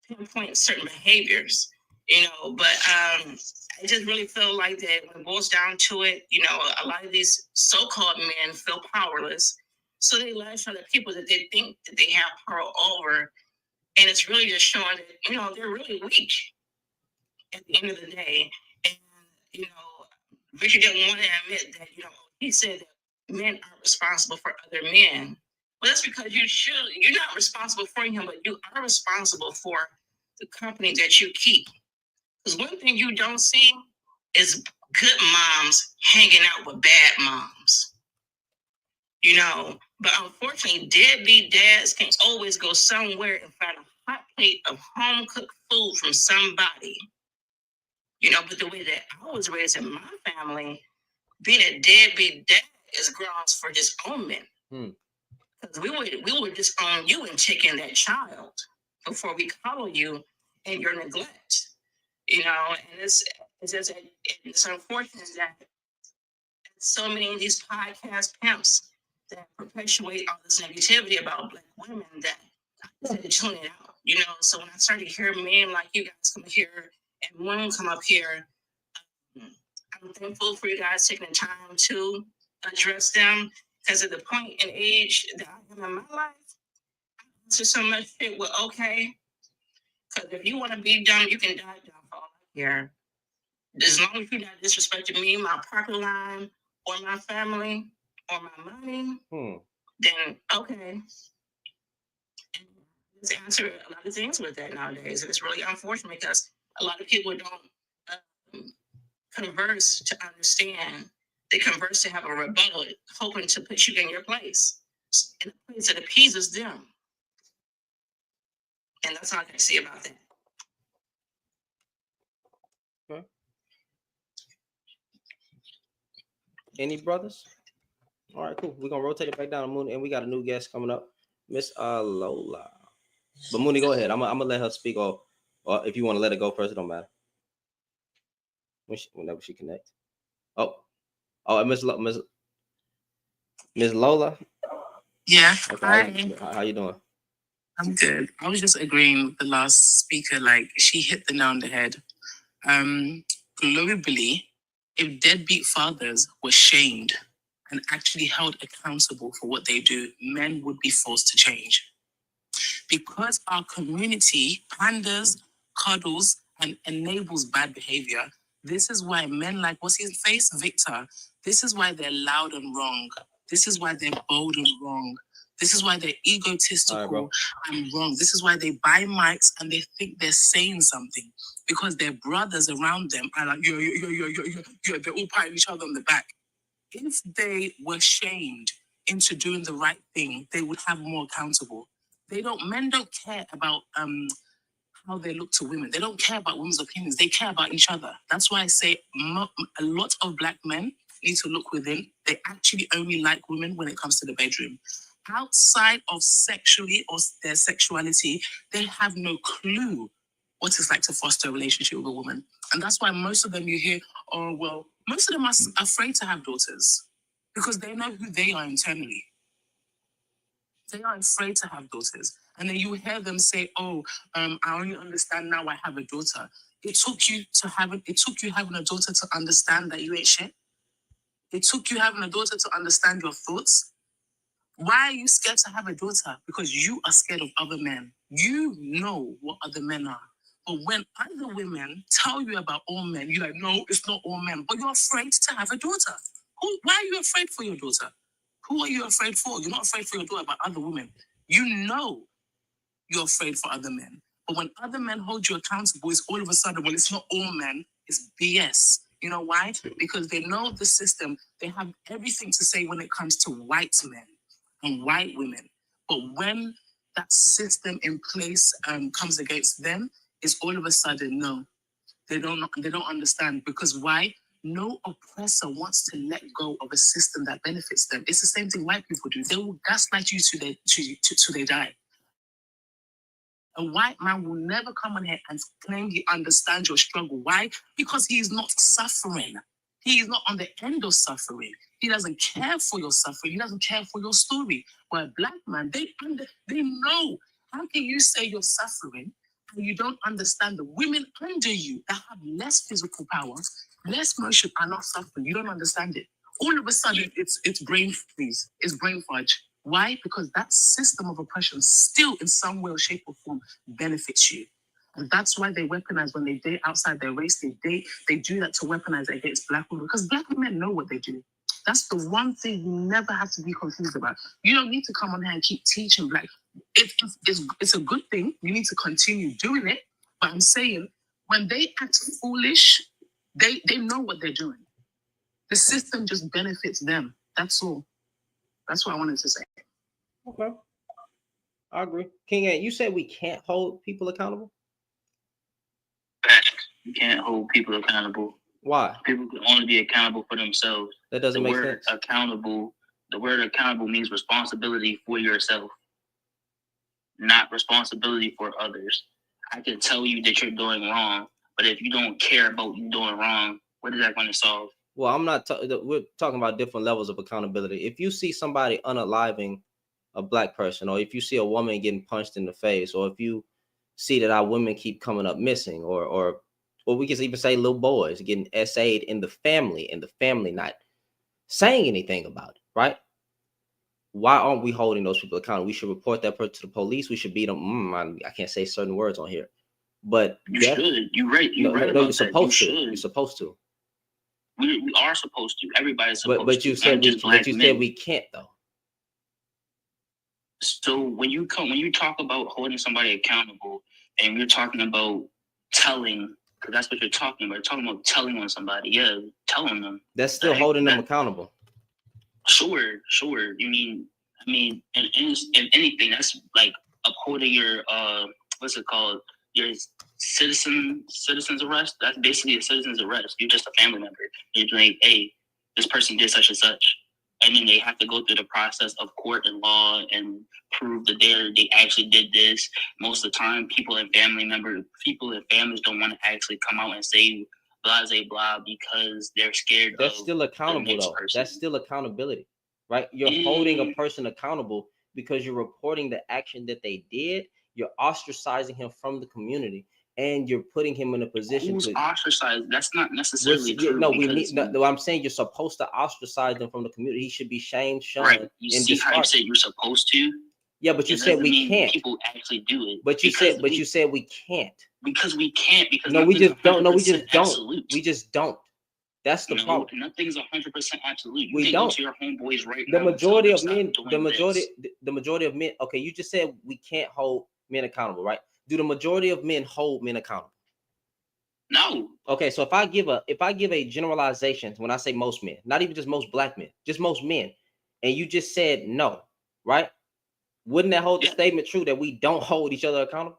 pinpoint certain behaviors, you know, but I just really feel like that when it boils down to it, you know, a lot of these so-called men feel powerless. So they lash on the people that they think that they have power over. And it's really just showing that, you know, they're really weak at the end of the day. And, you know, Richard didn't want to admit that, you know, he said that men are responsible for other men. Well, that's because you're not responsible for him, but you are responsible for the company that you keep. Because one thing you don't see is good moms hanging out with bad moms. You know, but unfortunately, deadbeat dads can always go somewhere and find a hot plate of home cooked food from somebody. You know, but the way that I was raised in my family, being a deadbeat dad is grounds for disownment. Because we would disown you and take in that child before we coddle you in your neglect. You know, and it's unfortunate that so many of these podcast pimps that perpetuate all this negativity about Black women that I had to tune it out. You know, so when I started hearing men like you guys come here and Moon come up here, I'm thankful for you guys taking the time to address them. Because at the point in age that I am in my life, it's just so much shit with okay. Because if you want to be dumb, you can die dumb for all I care. As long as you're not disrespecting me, my property line, or my family, or my money, Hmm. then okay. Let's answer a lot of things with that nowadays. And it's really unfortunate because a lot of people don't converse to understand. They converse to have a rebuttal, hoping to put you in your place, in a place that appeases them. And that's all I can say about that. Okay. Any brothers? All right, cool. We're gonna rotate it back down to Moon, and we got a new guest coming up, Miss Lola. But Mooney, go ahead. I'm gonna let her speak, or if you want to let it go first, it don't matter. Whenever she connects. Oh, and Miss Lola. Yeah. Okay, how you doing? I'm good. I was just agreeing with the last speaker, like she hit the nail on the head. Globally, if deadbeat fathers were shamed and actually held accountable for what they do, men would be forced to change. Because our community panders, cuddles, and enables bad behavior, this is why men like, what's his face? Victor. This is why they're loud and wrong. This is why they're bold and wrong. This is why they're egotistical and wrong. This is why they buy mics and they think they're saying something because their brothers around them are like, yo, they're all patting each other on the back. If they were shamed into doing the right thing, they would have more accountable. Men don't care about how they look to women. They don't care about women's opinions. They care about each other. That's why I say a lot of black men need to look within. They actually only like women when it comes to the bedroom. Outside of sexually or their sexuality, they have no clue what it's like to foster a relationship with a woman. And that's why most of them you hear, oh, well, most of them are afraid to have daughters because they know who they are internally. They are afraid to have daughters. And then you hear them say, oh, I only understand now I have a daughter. It took you having a daughter to understand that you ain't shit. It took you having a daughter to understand your thoughts. Why are you scared to have a daughter? Because you are scared of other men. You know what other men are. But when other women tell you about all men, you're like, no, it's not all men. But you're afraid to have a daughter. Why are you afraid for your daughter? Who are you afraid for? You're not afraid for your daughter, but other women. You know you're afraid for other men. But when other men hold you accountable, it's all of a sudden, well, it's not all men, it's BS. You know why? Because they know the system. They have everything to say when it comes to white men and white women. But when that system in place comes against them, it's all of a sudden, no. They don't understand. Because why? No oppressor wants to let go of a system that benefits them. It's the same thing white people do. They will gaslight you till they die. A white man will never come on here and claim he understands your struggle. Why? Because he is not suffering. He is not on the end of suffering. He doesn't care for your suffering. He doesn't care for your story. But a black man, they know. How can you say you're suffering and you don't understand the women under you that have less physical power, less motion, are not suffering? You don't understand it. All of a sudden, it's brain freeze. It's brain fudge. Why? Because that system of oppression still, in some way or shape or form, benefits you. And that's why they weaponize when they date outside their race. They do that to weaponize against black women because black men know what they do. That's the one thing you never have to be confused about. You don't need to come on here and keep teaching black. It's a good thing. You need to continue doing it. But I'm saying when they act foolish, they know what they're doing. The system just benefits them. That's all. That's what I wanted to say. Okay. I agree. King A, you said we can't hold people accountable? You can't hold people accountable. Why? People can only be accountable for themselves. That doesn't make sense. The word accountable means responsibility for yourself, not responsibility for others. I can tell you that you're doing wrong, but if you don't care about you doing wrong, what is that going to solve? Well, I'm not. We're talking about different levels of accountability. If you see somebody unaliving a black person, or if you see a woman getting punched in the face, or if you see that our women keep coming up missing, or we can even say little boys getting SA'd in the family not saying anything about it, right? Why aren't we holding those people accountable? We should report that person to the police. We should beat them. I can't say certain words on here, but you should. You're right. You're supposed to. You're supposed to. We are supposed to. Everybody's supposed to. But you said we can't though. So when you talk about holding somebody accountable, and you're talking about telling, because that's what you're talking about. You're talking about telling on somebody. Yeah, telling them. That's still holding them accountable. Sure. You mean, in anything, that's like upholding your what's it called? Your citizen's arrest. That's basically a citizen's arrest. You're just a family member. You're like, hey, this person did such and such, and then they have to go through the process of court and law and prove that they actually did this. Most of the time, people and families don't want to actually come out and say blah blah because they're scared. That's still accountable though. Person. That's still accountability, right? You're holding a person accountable because you're reporting the action that they did. You're ostracizing him from the community, and you're putting him in a position to ostracize. That's not necessarily true. No, I'm saying you're supposed to ostracize them from the community. He should be shamed, shunned. Right. You see how you said you're supposed to? Yeah, but you said we can't. People actually do it. But you said we can't. Because we can't. Because no, we just don't. No, we just don't. Absolute. We just don't. That's the problem. Nothing's 100% absolute. We don't. Go to your homeboys right the now. Majority of men. The majority of men. Okay, you just said we can't hold men accountable, right? Do the majority of men hold men accountable? No. Okay, so if I give a generalization, when I say most men, not even just most black men, just most men, and you just said no, right? Wouldn't that hold the statement true that we don't hold each other accountable?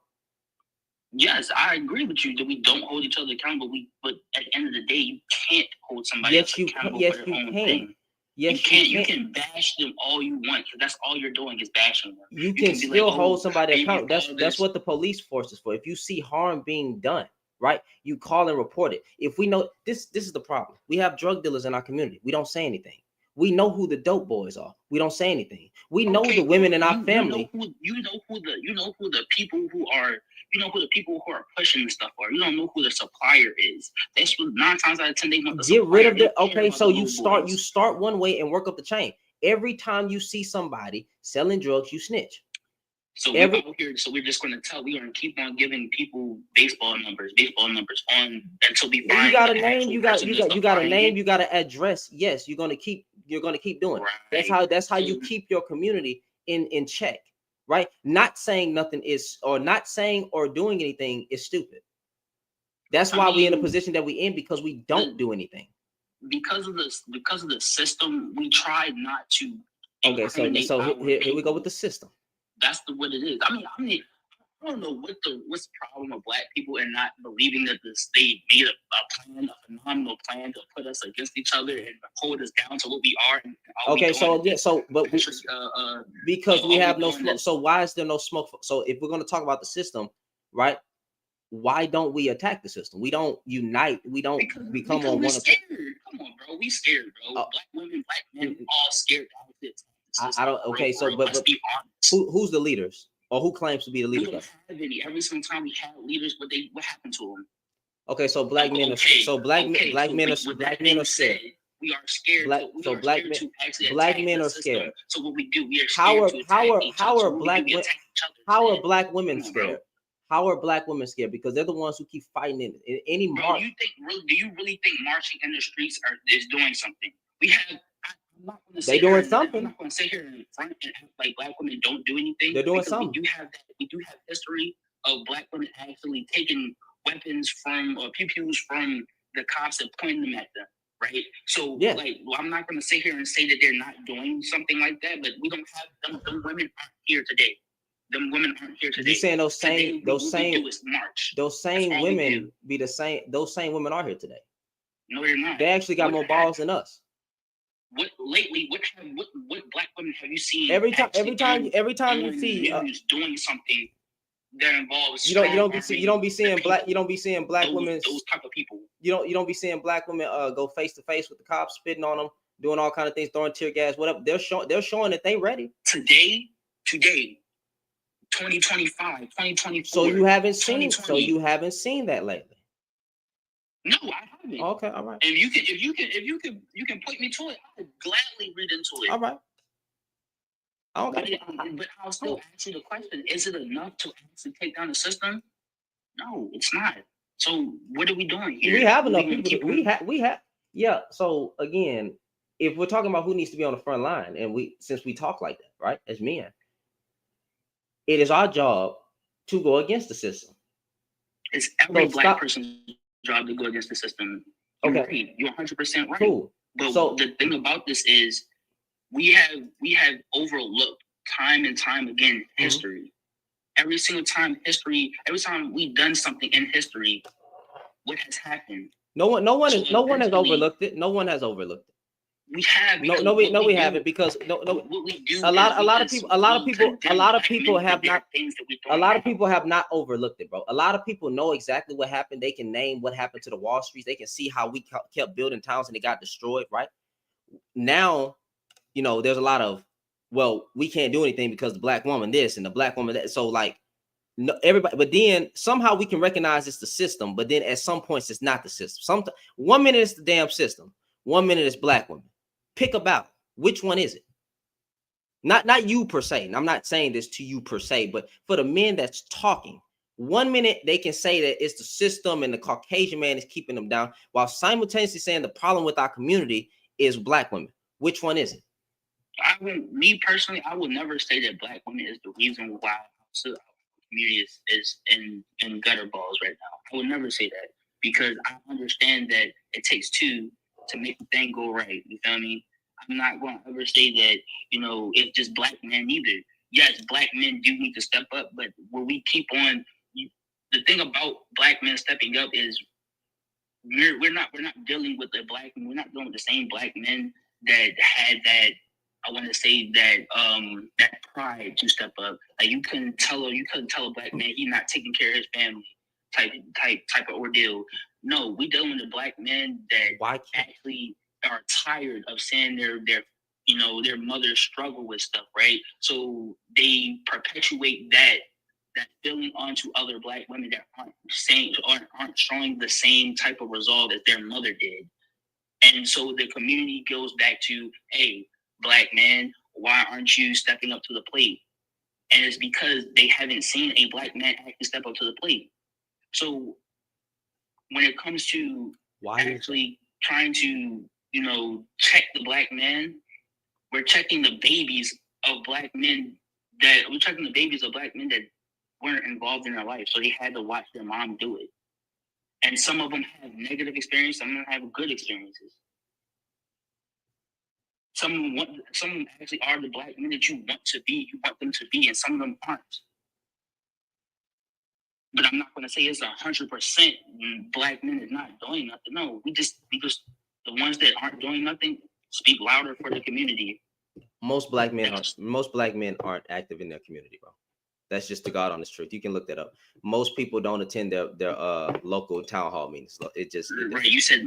Yes, I agree with you that we don't hold each other accountable. But at the end of the day, you can't hold somebody else accountable for their own thing. Yes, you can bash them all you want, because that's all you're doing is bashing them. You can still hold somebody accountable. That's what the police force is for. If you see harm being done, right, you call and report it. If we know this is the problem. We have drug dealers in our community. We don't say anything. We know who the dope boys are. We don't say anything. We know the women in our family. You know who the people who are pushing the stuff are. You don't know who the supplier is. That's what 9 times out of 10 they want the get rid of the. Okay, so you start one way and work up the chain. Every time you see somebody selling drugs, you snitch. So we're just going to keep on giving people baseball numbers on until we find. You got a name. You got a name. You got an address. Yes, you're going to keep doing. Right. That's how you keep your community in check, right? Not saying nothing is, or not saying or doing anything is stupid. That's why we're in a position that we're in, because we don't do anything. Because of the system, we try not to. Okay, so here we go with the system. That's what it is. I mean, I don't know what's the problem with black people and not believing that the state made a phenomenal plan to put us against each other and hold us down to what we are. Because we have no smoke. So why is there no smoke? So if we're going to talk about the system, right? Why don't we attack the system? We don't unite. We don't become on one. Scared. Come on, bro. We scared, bro. Black women, black men, all scared. I don't. Okay, so but who's the leaders, or who claims to be the leaders? We don't have any. Every single time we had leaders, what happened to them? Okay, so black men are scared. We are scared. Black men are scared. So what we do, we are scared. How are black women scared? How are black women scared? Because they're the ones who keep fighting in any march. Do you really think marching in the streets is doing something? We have. They doing something. I'm not going to sit here in front and act like black women don't do anything. They're doing something. We do have history of black women actually taking weapons from or pew-pews from the cops and pointing them at them, right? So, I'm not going to sit here and say that they're not doing something like that, but we don't have them. Them women aren't here today. Them women aren't here today. You're saying those same women be the same. Those same women are here today. No, they're not. They actually got more balls than us. What black women have you seen? Every time you see doing something that involves you don't be seeing black women, those type of people. You don't be seeing black women go face to face with the cops, spitting on them, doing all kind of things, throwing tear gas, whatever. They're showing that they ready today, 2025, 2024. So you haven't seen that lately. No, I haven't. Okay, all right. And if you can point me to it, I would gladly read into it. All right. Okay. But I'll still ask you the question: is it enough to actually take down the system? No, it's not. So what are we doing here? We have enough people. We have Yeah. So again, if we're talking about who needs to be on the front line, and since we talk like that, right, as men, it is our job to go against the system. It's every black person's job to go against the system. You're right. You're 100% right. Cool. But the thing about this is we have overlooked time and time again history. Every single time every time we've done something in history, what has happened? No one has overlooked it. No one has overlooked it. We have we haven't, because what we do. A lot of people have not overlooked it, bro. A lot of people know exactly what happened. They can name what happened to the Wall Street. They can see how we kept building towns and they got destroyed. Right now, there's a lot of, well, we can't do anything because the black woman this and the black woman that. So like, no, everybody, but then somehow we can recognize it's the system. But then at some points it's not the system. 1 minute it's the damn system. 1 minute it's black women. Pick a battle. Which one is it? Not you per se. And I'm not saying this to you per se, but for the men that's talking, 1 minute they can say that it's the system and the Caucasian man is keeping them down, while simultaneously saying the problem with our community is black women. Which one is it? Me personally, I would never say that black women is the reason why our community is in gutter balls right now. I would never say that, because I understand that it takes two to make the thing go right. You feel me? I'm not going to ever say that, it's just black men either. Yes, black men do need to step up, but where we keep on, the thing about black men stepping up is we're not dealing with we're not dealing with the same black men that had that, I want to say that that pride to step up. Like you couldn't tell a black man he's not taking care of his family type of ordeal. No, we dealing with black men that actually are tired of seeing their mothers struggle with stuff, right? So they perpetuate that feeling onto other black women that aren't showing the same type of resolve as their mother did. And so the community goes back to, hey, black man, why aren't you stepping up to the plate? And it's because they haven't seen a black man actually step up to the plate. So when it comes to trying to, check the black man, we're checking the babies of black men that weren't involved in their life. So they had to watch their mom do it. And some of them have negative experience, some of them have good experiences. Some of them actually are the black men that you want them to be, and some of them aren't. But I'm not going to say it's 100% black men is not doing nothing. No, because the ones that aren't doing nothing speak louder for the community. Most black men aren't active in their community, bro. That's just the God honest truth. You can look that up. Most people don't attend their local town hall meetings. Right. You said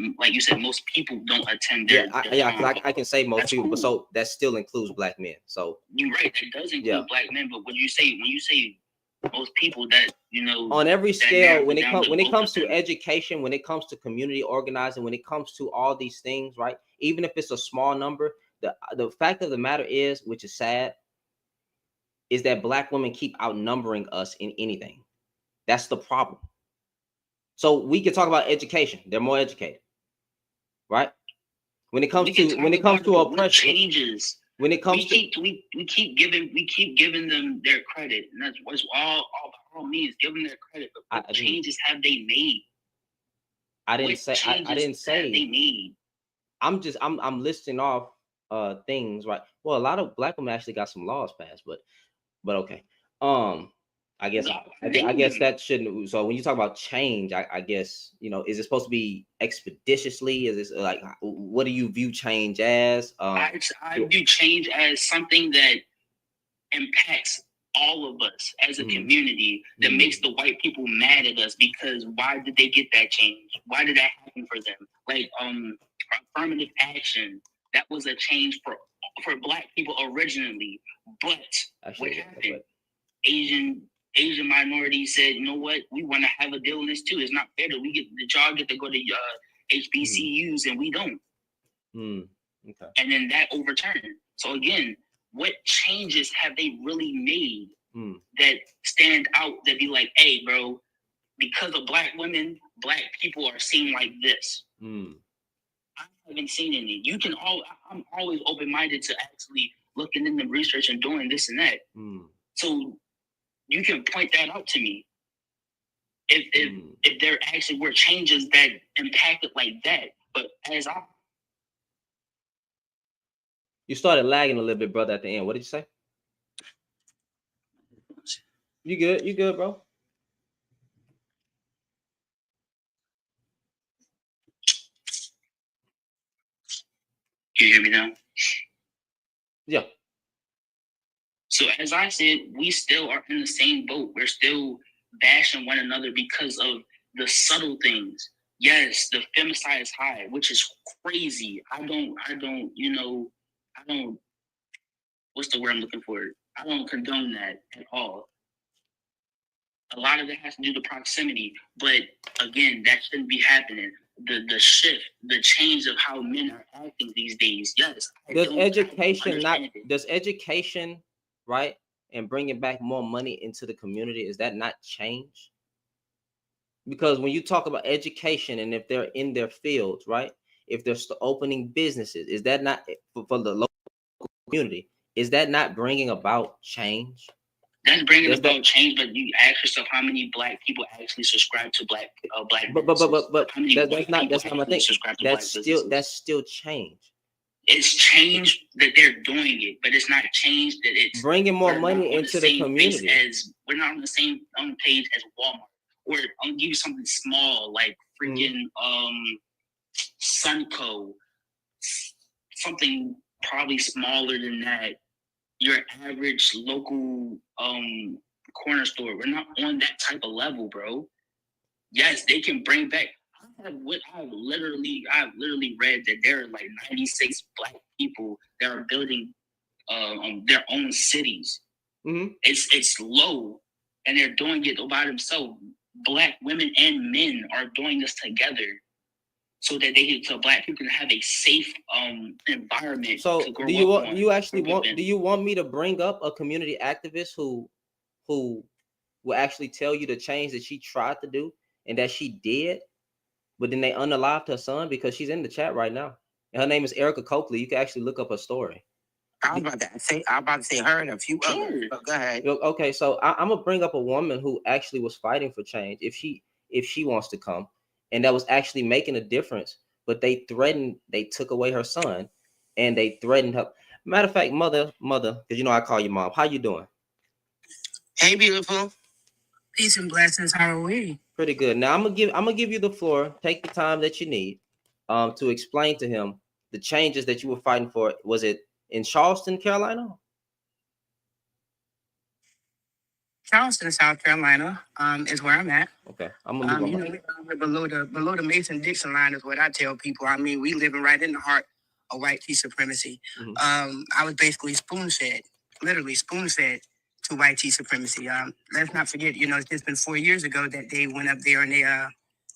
most people don't attend their. I can say most people, but so that still includes black men. So you're right. That does include black men. But when you say most people, that on every scale, when it comes to education, when it comes to community organizing, when it comes to all these things, right? Even if it's a small number, the fact of the matter is, which is sad, is that black women keep outnumbering us in anything. That's the problem. So we can talk about education. They're more educated, right? When it comes to oppression, changes. When it comes we keep giving them their credit, and that's what's all means, giving their credit. But what changes have they made? I didn't say they made. I'm listing off things, right? Well, a lot of black women actually got some laws passed, but okay. I guess that shouldn't. So when you talk about change, I guess, is it supposed to be expeditiously? Is this like, what do you view change as? I view change as something that impacts all of us as a community, that makes the white people mad at us, because why did they get that change? Why did that happen for them? Like affirmative action, that was a change for black people originally, but what happened? Asian minorities said, you know what, we want to have a deal in this too. It's not fair that y'all get to go to HBCUs and we don't. Okay. And then that overturned. So again, what changes have they really made that stand out, that be like, hey, bro, because of black women, black people are seen like this? I haven't seen any. I'm always open-minded to actually looking in the research and doing this and that. So you can point that out to me. If there actually were changes that impacted like that. But you started lagging a little bit, brother, at the end. What did you say? You good, bro? Can you hear me now? Yeah. So as I said, we still are in the same boat. We're still bashing one another because of the subtle things. Yes, the femicide is high, which is crazy. I don't, what's the word I'm looking for? I don't condone that at all. A lot of it has to do with proximity, but again, that shouldn't be happening. The shift, the change of how men are acting these days. Yes. Does education, right, and bringing back more money into the community, is that not change? Because when you talk about education, and if they're in their fields, right, if they're opening businesses, is that not for the local community? Is that not bringing about change? That's bringing about change, but you ask yourself how many black people actually subscribe to black but that's not my thing. That's still change. It's change that they're doing it, but it's not change that it's bringing more money into the community. As we're not on the page as Walmart, or I'll give you something small like freaking Sunco, something probably smaller than that. Your average local corner store. We're not on that type of level, bro. Yes, they can bring back. I've literally read that there are like 96 black people that are building their own cities. It's low, and they're doing it by themselves. Black women and men are doing this together, so that black people can have a safe environment. So do you want me to bring up a community activist who will actually tell you the change that she tried to do and that she did, but then they unalived her son? Because she's in the chat right now, and her name is Erica Coakley. You can actually look up her story. I was about to say her and a few others. But go ahead. Okay, so I'm gonna bring up a woman who actually was fighting for change, if she wants to come, and that was actually making a difference. But they took away her son, and they threatened her. Matter of fact, mother, because I call you mom. How you doing? Hey, beautiful. Peace and blessings. How are we? Pretty good. Now I'm gonna give you the floor. Take the time that you need, to explain to him the changes that you were fighting for. Was it in Charleston, Carolina? Charleston, South Carolina, is where I'm at. Okay, I'm gonna we're below the Mason-Dixon line is what I tell people. I mean, we living right in the heart of white tea supremacy. I was basically literally spoon-fed to white tea supremacy. Let's not forget, it's just been 4 years ago that they went up there and they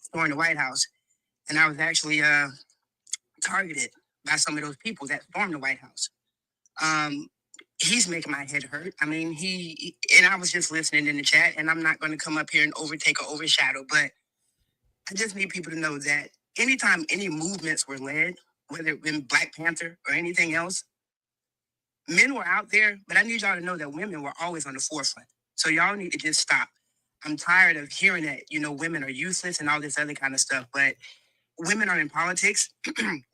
stormed the White House, and I was actually targeted by some of those people that stormed the White House. He's making my head hurt. I mean, and I was just listening in the chat, and I'm not going to come up here and overtake or overshadow, but I just need people to know that anytime any movements were led, whether it been Black Panther or anything else, men were out there, but I need y'all to know that women were always on the forefront. So y'all need to just stop. I'm tired of hearing that, women are useless and all this other kind of stuff, but women are in politics,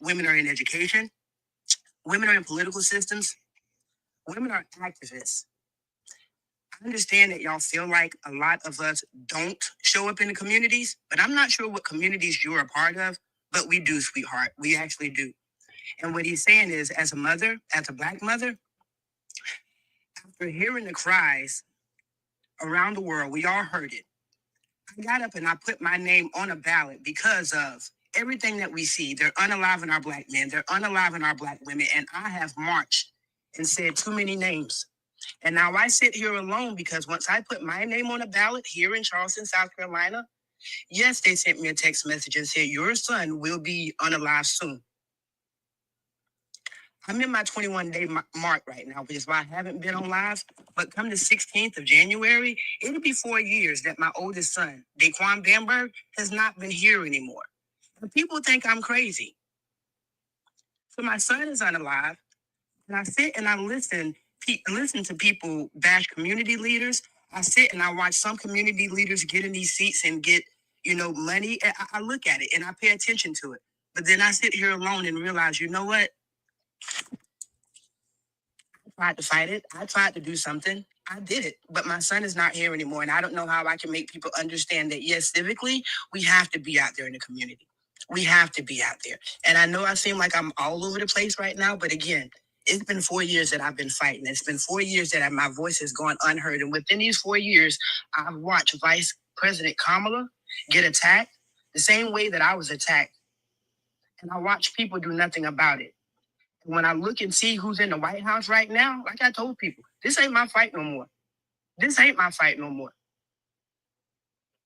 women are in education, women are in political systems, women are activists. I understand that y'all feel like a lot of us don't show up in the communities, but I'm not sure what communities you're a part of, but we do, sweetheart. We actually do. And what he's saying is, as a mother, as a Black mother, after hearing the cries around the world, we all heard it. I got up and I put my name on a ballot because of everything that we see. They're unaliving our Black men. They're unaliving our Black women. And I have marched and said too many names. And now I sit here alone because once I put my name on a ballot here in Charleston, South Carolina, yes, they sent me a text message and said, your son will be unalived soon. I'm in my 21-day mark right now, which is why I haven't been on live. But come the 16th of January, it'll be 4 years that my oldest son, Daquan Bamberg, has not been here anymore. And people think I'm crazy. So my son is unalive, and I sit and I listen to people bash community leaders. I sit and I watch some community leaders get in these seats and get, money. And I look at it and I pay attention to it. But then I sit here alone and realize, you know what? I tried to fight it. I tried to do something. I did it. But my son is not here anymore. And I don't know how I can make people understand that, yes, civically, we have to be out there in the community. We have to be out there. And I know I seem like I'm all over the place right now. But again, it's been 4 years that I've been fighting. It's been 4 years that my voice has gone unheard. And within these 4 years, I've watched Vice President Kamala get attacked the same way that I was attacked. And I watch people do nothing about it. When I look and see who's in the White House right now, like I told people, this ain't my fight no more. This ain't my fight no more.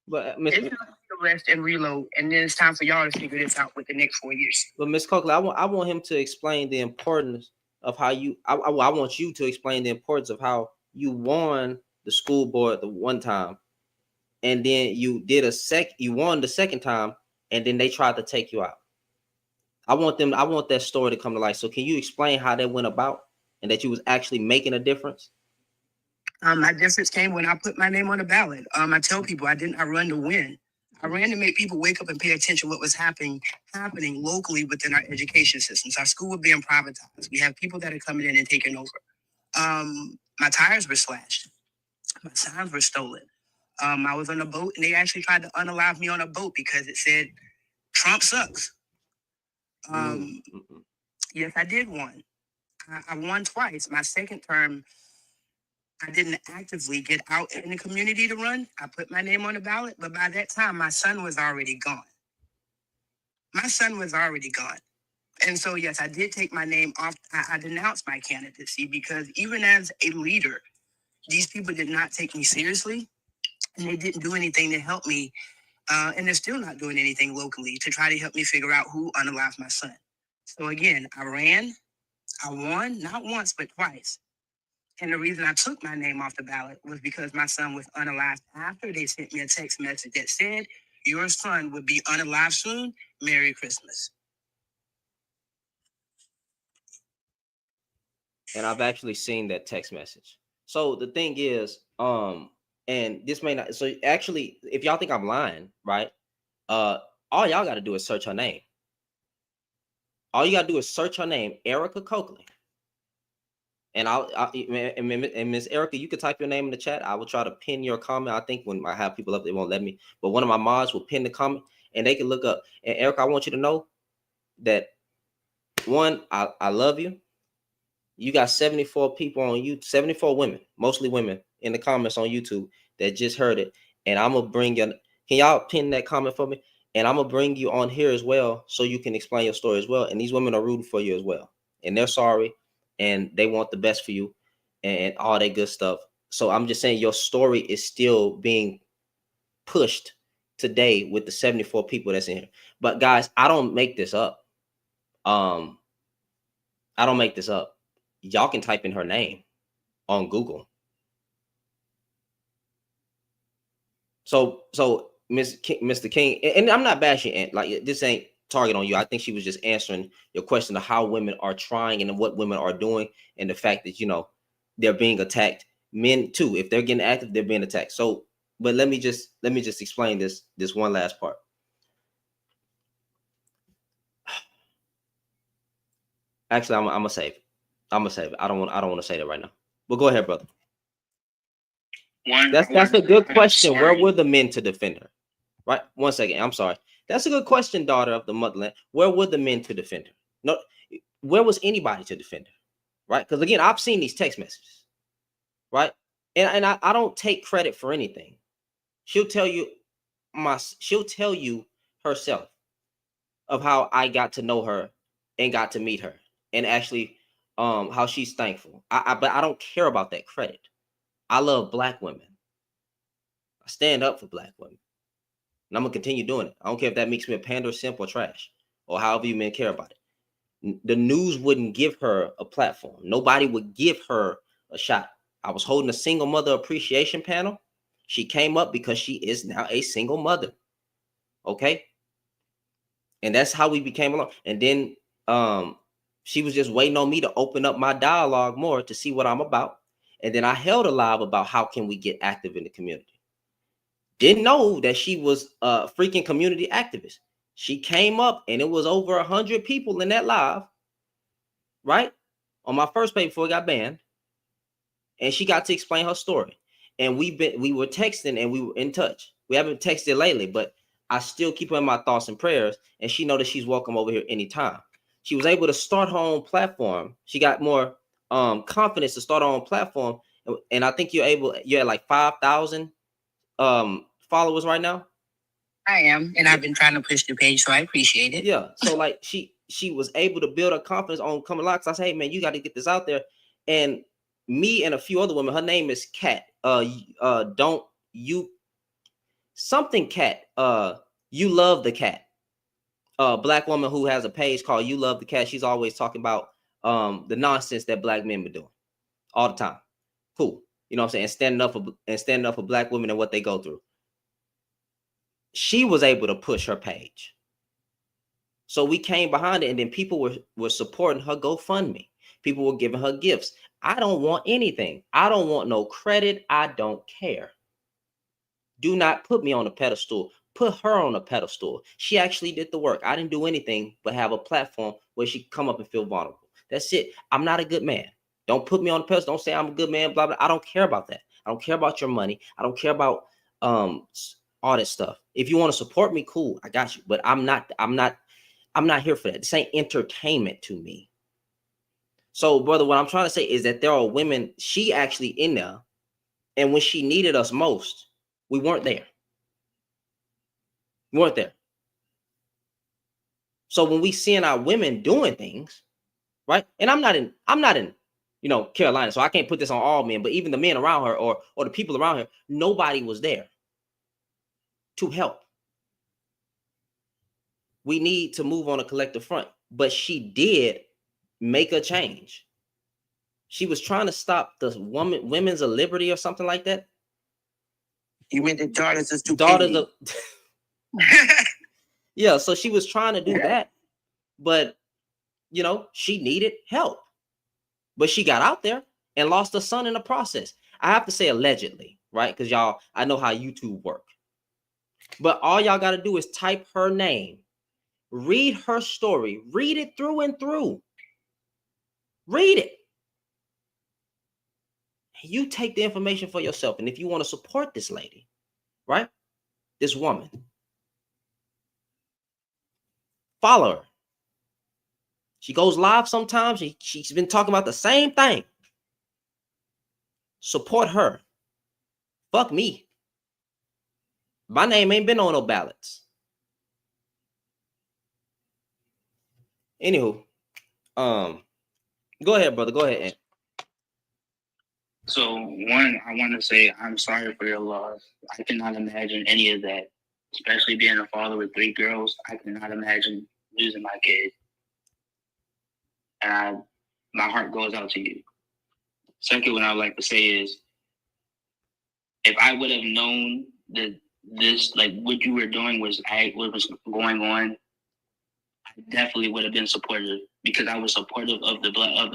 But It's time to rest and reload, and then it's time for y'all to figure this out with the next 4 years. But Ms. Coakley, I want him to explain the importance of how you. I want you to explain the importance of how you won the school board the one time, and then you won the second time, and then they tried to take you out. I want that story to come to light. So can you explain how that went about and that you was actually making a difference? My difference came when I put my name on the ballot. I tell people I run to win. I ran to make people wake up and pay attention to what was happening locally within our education systems. Our school was being privatized. We have people that are coming in and taking over. My tires were slashed. My signs were stolen. I was on a boat and they actually tried to unalive me on a boat because it said Trump sucks. Yes, I did won. I won twice. My second term, I didn't actively get out in the community to run. I put my name on the ballot, but by that time, my son was already gone. And so, yes, I did take my name off. I denounced my candidacy because even as a leader, these people did not take me seriously, and they didn't do anything to help me. And they're still not doing anything locally to try to help me figure out who unalived my son. So again, I ran, I won, not once, but twice. And the reason I took my name off the ballot was because my son was unalived after they sent me a text message that said, your son would be unalived soon. Merry Christmas. And I've actually seen that text message. So the thing is, and this may not, so actually, if y'all think I'm lying, right? All y'all got to do is search her name. All you got to do is search her name, Erica Coakley. And and Miss Erica, you can type your name in the chat. I will try to pin your comment. I think when I have people up, they won't let me. But one of my mods will pin the comment and they can look up. And Erica, I want you to know that one, I love you. You got 74 people on YouTube, 74 women, mostly women in the comments on YouTube that just heard it. And I'm going to bring you, can y'all pin that comment for me? And I'm going to bring you on here as well so you can explain your story as well. And these women are rooting for you as well. And they're sorry. And they want the best for you and all that good stuff. So I'm just saying your story is still being pushed today with the 74 people that's in here. But guys, I don't make this up. I don't make this up. Y'all can type in her name on Google. So Mr. King, and I'm not bashing it. Like, this ain't target on you. I think she was just answering your question of how women are trying and what women are doing, and the fact that, you know, they're being attacked. Men too, if they're getting active, they're being attacked. So, but let me just explain this one last part. Actually, I'm gonna save it. I don't want to say that right now. But go ahead, brother. That's a good question. Where were the men to defend her? Right. 1 second. I'm sorry. That's a good question, daughter of the motherland. Where were the men to defend her? No, where was anybody to defend her? Right. Because again, I've seen these text messages. Right. And I don't take credit for anything. She'll tell you herself of how I got to know her and got to meet her, and actually how she's thankful. But I don't care about that credit. I love Black women. I stand up for Black women. And I'm gonna continue doing it. I don't care if that makes me a pander, simp, or trash, or however you men care about it. The news wouldn't give her a platform. Nobody would give her a shot. I was holding a single mother appreciation panel. She came up because she is now a single mother. Okay. And that's how we became alone. And then She was just waiting on me to open up my dialogue more to see what I'm about. And then I held a live about how can we get active in the community. Didn't know that she was a freaking community activist. She came up and it was over 100 people in that live, right? On my first page before it got banned. And she got to explain her story. And we were texting and we were in touch. We haven't texted lately, but I still keep her in my thoughts and prayers. And she know that she's welcome over here anytime. She was able to start her own platform. She got more confidence to start her own platform. And I think you're at like 5,000 followers right now. I am, and I've been trying to push the page, so I appreciate it. Yeah, so like she was able to build her confidence on coming live. I said, hey man, you got to get this out there. And me and a few other women, her name is Kat. Don't you something Kat? You love the cat. Black woman who has a page called You Love the Cat. She's always talking about the nonsense that black men been doing all the time. Cool, you know what I'm saying? Standing up for black women and what they go through. She was able to push her page. So we came behind it, and then people were supporting her GoFundMe. People were giving her gifts. I don't want anything. I don't want no credit. I don't care. Do not put me on a pedestal. Put her on a pedestal. She actually did the work. I didn't do anything but have a platform where she could come up and feel vulnerable. That's it. I'm not a good man. Don't put me on a pedestal. Don't say I'm a good man, blah, blah. I don't care about that. I don't care about your money. I don't care about all that stuff. If you want to support me, cool. I got you. But I'm not here for that. This ain't entertainment to me. So, brother, what I'm trying to say is that there are women, she actually in there, and when she needed us most, we weren't there. We weren't there. So when we seeing our women doing things, right? And I'm not in, Carolina, so I can't put this on all men, but even the men around her or the people around her, nobody was there to help. We need to move on a collective front, but she did make a change. She was trying to stop the women's of liberty or something like that. You mean the daughters of stupidity? Yeah, so she was trying to do that, but she needed help. But she got out there and lost her son in the process. I have to say allegedly, right? Because y'all, I know how YouTube work. But all y'all got to do is type her name, read her story, read it through and through. Read it. You take the information for yourself. And if you want to support this lady, right? This woman, follow her. She goes live sometimes. She's been talking about the same thing. Support her. Fuck me. My name ain't been on no ballots. Anywho, go ahead, brother. Go ahead. So one, I want to say I'm sorry for your loss. I cannot imagine any of that, especially being a father with 3 girls. I cannot imagine losing my kid. And my heart goes out to you. Second, what I would like to say is, if I would have known that this, like what you were doing was what was going on, I definitely would have been supportive, because I was supportive of the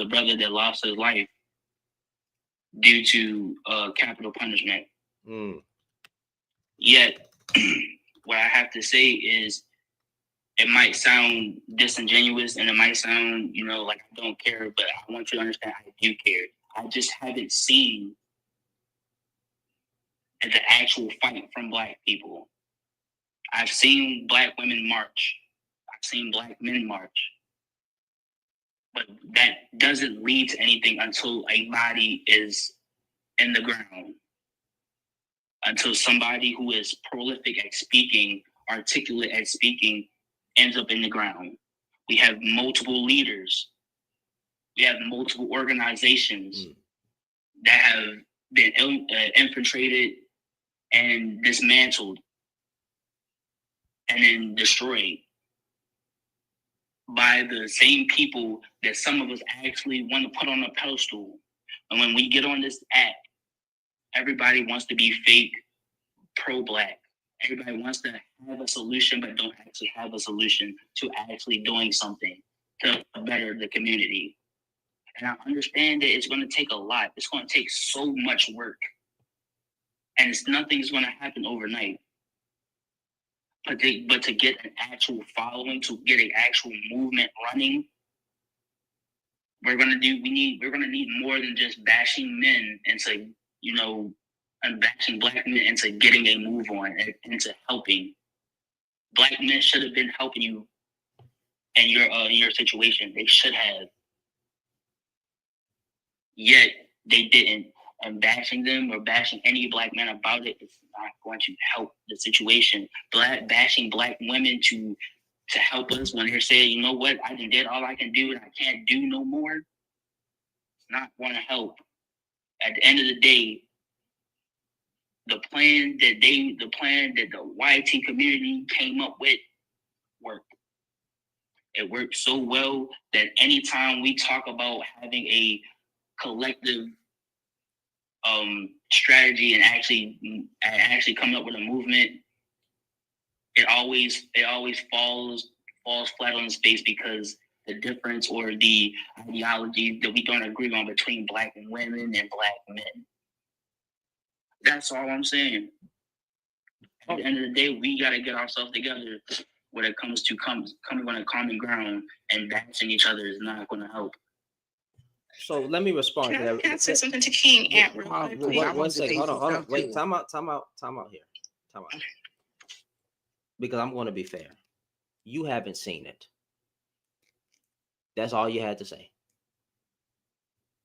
brother that lost his life due to capital punishment. Yet, what I have to say is, it might sound disingenuous and it might sound, like I don't care, but I want you to understand I do care. I just haven't seen the actual fight from Black people. I've seen Black women march. I've seen Black men march. But that doesn't lead to anything until a body is in the ground. Until somebody who is prolific at speaking, articulate at speaking, ends up in the ground. We have multiple leaders. We have multiple organizations that have been infiltrated and dismantled and then destroyed by the same people that some of us actually want to put on a pedestal. And when we get on this app, everybody wants to be fake pro-Black. Everybody wants to have a solution, but don't actually have a solution to actually doing something. to better the community. And I understand that it's going to take a lot. It's going to take so much work. And nothing's going to happen overnight. But to get an actual following, to get an actual movement running, we're gonna need more than just bashing men into, and bashing black men into getting a move on and into helping. Black men should have been helping you in your situation. They should have. Yet they didn't. And bashing them or bashing any black man about it is not going to help the situation. Bashing black women to help us when they're saying, you know what, I did all I can do and I can't do no more, it's not going to help. At the end of the day, the plan that the YT community came up with worked. It worked so well that anytime we talk about having a collective strategy and actually coming up with a movement, it always falls flat on its face because the difference or the ideology that we don't agree on between black women and black men. That's all I'm saying. At the end of the day, we gotta get ourselves together when it comes to coming on a common ground, and bashing each other is not gonna help. So let me respond to that. Can I say something to King Ant real quick? One second. Hold on. Wait, time out here. Time out. Because I'm going to be fair. You haven't seen it. That's all you had to say.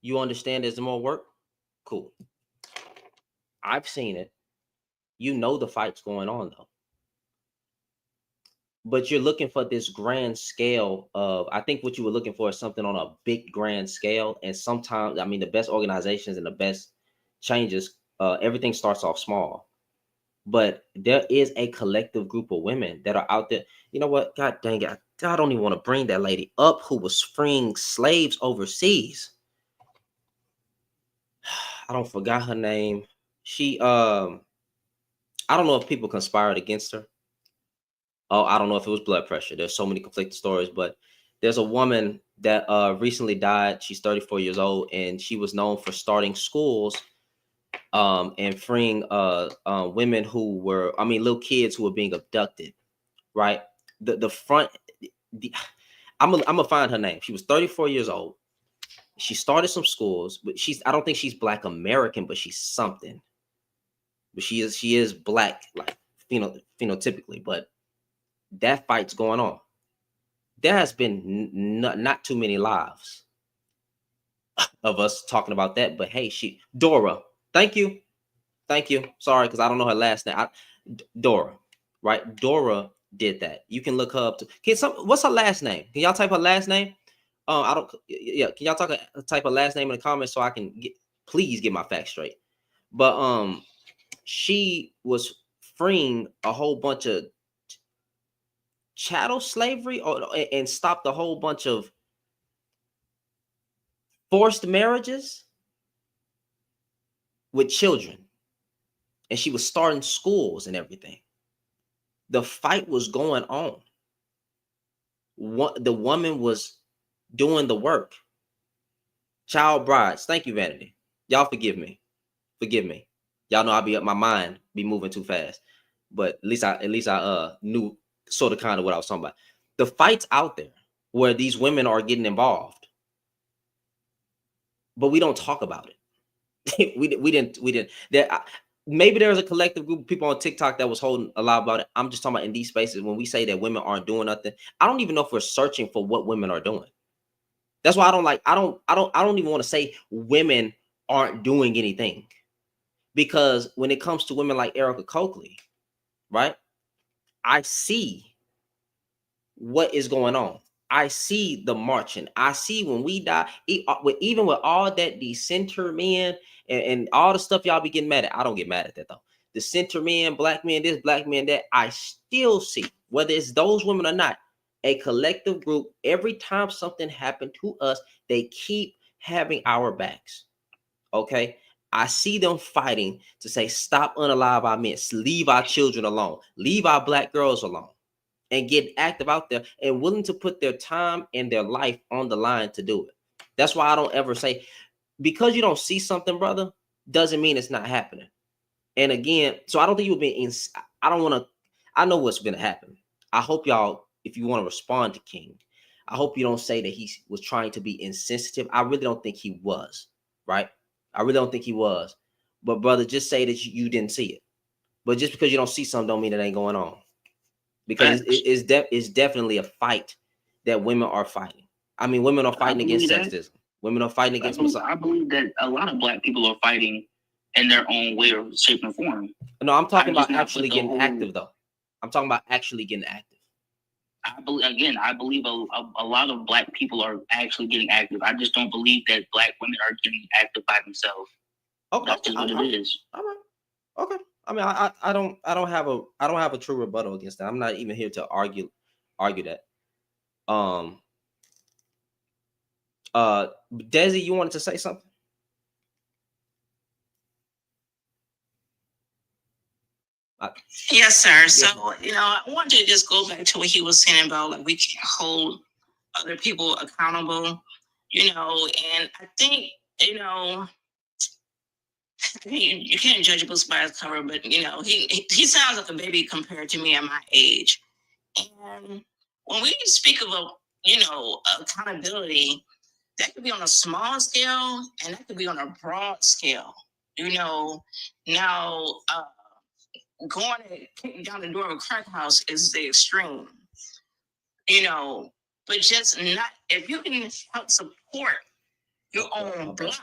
You understand there's more work? Cool. I've seen it. You know the fight's going on, though. But you're looking for this grand scale of, I think what you were looking for is something on a big grand scale. And sometimes, I mean, the best organizations and the best changes, everything starts off small. But there is a collective group of women that are out there. You know what? God dang it. I don't even want to bring that lady up who was freeing slaves overseas. I don't forgot her name. She, I don't know if people conspired against her. Oh, I don't know if it was blood pressure. There's so many conflicting stories, but there's a woman that recently died. She's 34 years old, and she was known for starting schools and freeing women who were, little kids who were being abducted, right? I'm gonna find her name. She was 34 years old. She started some schools, but I don't think she's Black American, but she's something. But she is Black, like phenotypically, but that fight's going on. There has been not too many lives of us talking about that, but hey, Dora, thank you. Sorry, because I don't know her last name. Dora, right? Dora did that. You can look her up. What's her last name? Can y'all type her last name? Can y'all type her last name in the comments so I can please get my facts straight? But she was freeing a whole bunch of chattel slavery and stopped a whole bunch of forced marriages with children. And she was starting schools and everything. The fight was going on. The woman was doing the work. Child brides. Thank you, Vanity. Y'all forgive me. Y'all know my mind be moving too fast. But at least I knew sort of kind of what I was talking about. The fight's out there where these women are getting involved. But we don't talk about it. we didn't. Maybe there's a collective group of people on TikTok that was holding a lot about it. I'm just talking about in these spaces when we say that women aren't doing nothing. I don't even know if we're searching for what women are doing. That's why I don't even want to say women aren't doing anything. Because when it comes to women like Erica Coakley, right? I see what is going on. I see the marching. I see when we die, even with all that, the center men and all the stuff y'all be getting mad at. I don't get mad at that though. The center men, black men, this, black men, that. I still see, whether it's those women or not, a collective group. Every time something happened to us, they keep having our backs. Okay. I see them fighting to say, stop unalive our men, leave our children alone, leave our black girls alone. and get active out there and willing to put their time and their life on the line to do it. That's why I don't ever say, because you don't see something, brother, doesn't mean it's not happening. And again, so I don't think you've been in, I don't want to, I know what's going to happen. I hope y'all, if you want to respond to King, I hope you don't say that he was trying to be insensitive. I really don't think he was, right? I really don't think he was. But brother, just say that you didn't see it. But just because you don't see something don't mean it ain't going on. Because it's definitely a fight that women are fighting. I mean, women are fighting against sexism. Women are fighting against misogyny. I believe that a lot of Black people are fighting in their own way or shape and form. No, I'm talking about actually getting active, though. I'm talking about actually getting active. I believe a lot of Black people are actually getting active. I just don't believe that Black women are getting active by themselves. Okay, that's just what it is. All right. Okay. I mean, I don't have a true rebuttal against that. I'm not even here to argue that. Desi, you wanted to say something? Yes, sir. So, I wanted to just go back to what he was saying about like we can't hold other people accountable, and I think, you can't judge a book by its cover, but he sounds like a baby compared to me at my age. And when we speak about, accountability, that could be on a small scale and that could be on a broad scale. Now going and kicking down the door of a crack house is the extreme, but just not, if you can help support your own block,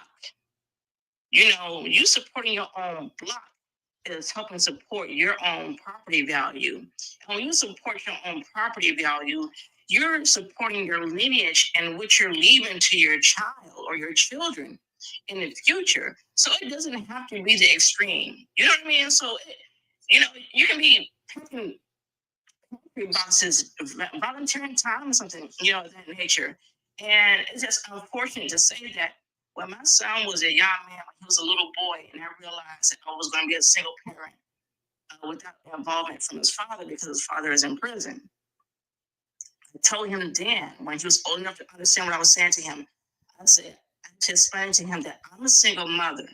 you supporting your own block is helping support your own property value. And when you support your own property value, you're supporting your lineage and what you're leaving to your child or your children in the future. So it doesn't have to be the extreme. You know what I mean? So, you can be picking boxes, volunteering time or something, of that nature. And it's just unfortunate to say that when my son was a young man, when he was a little boy, and I realized that I was going to be a single parent without involvement from his father because his father is in prison. I told him then, when he was old enough to understand what I was saying to him, I said, I had to explain to him that I'm a single mother.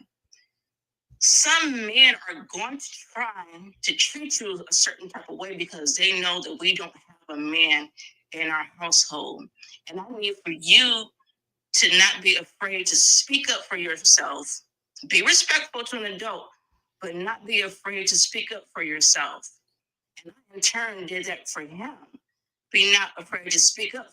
Some men are going to try to treat you a certain type of way because they know that we don't have a man in our household. And I need for you to not be afraid to speak up for yourself. Be respectful to an adult, but not be afraid to speak up for yourself. And I, in turn, did that for him. Be not afraid to speak up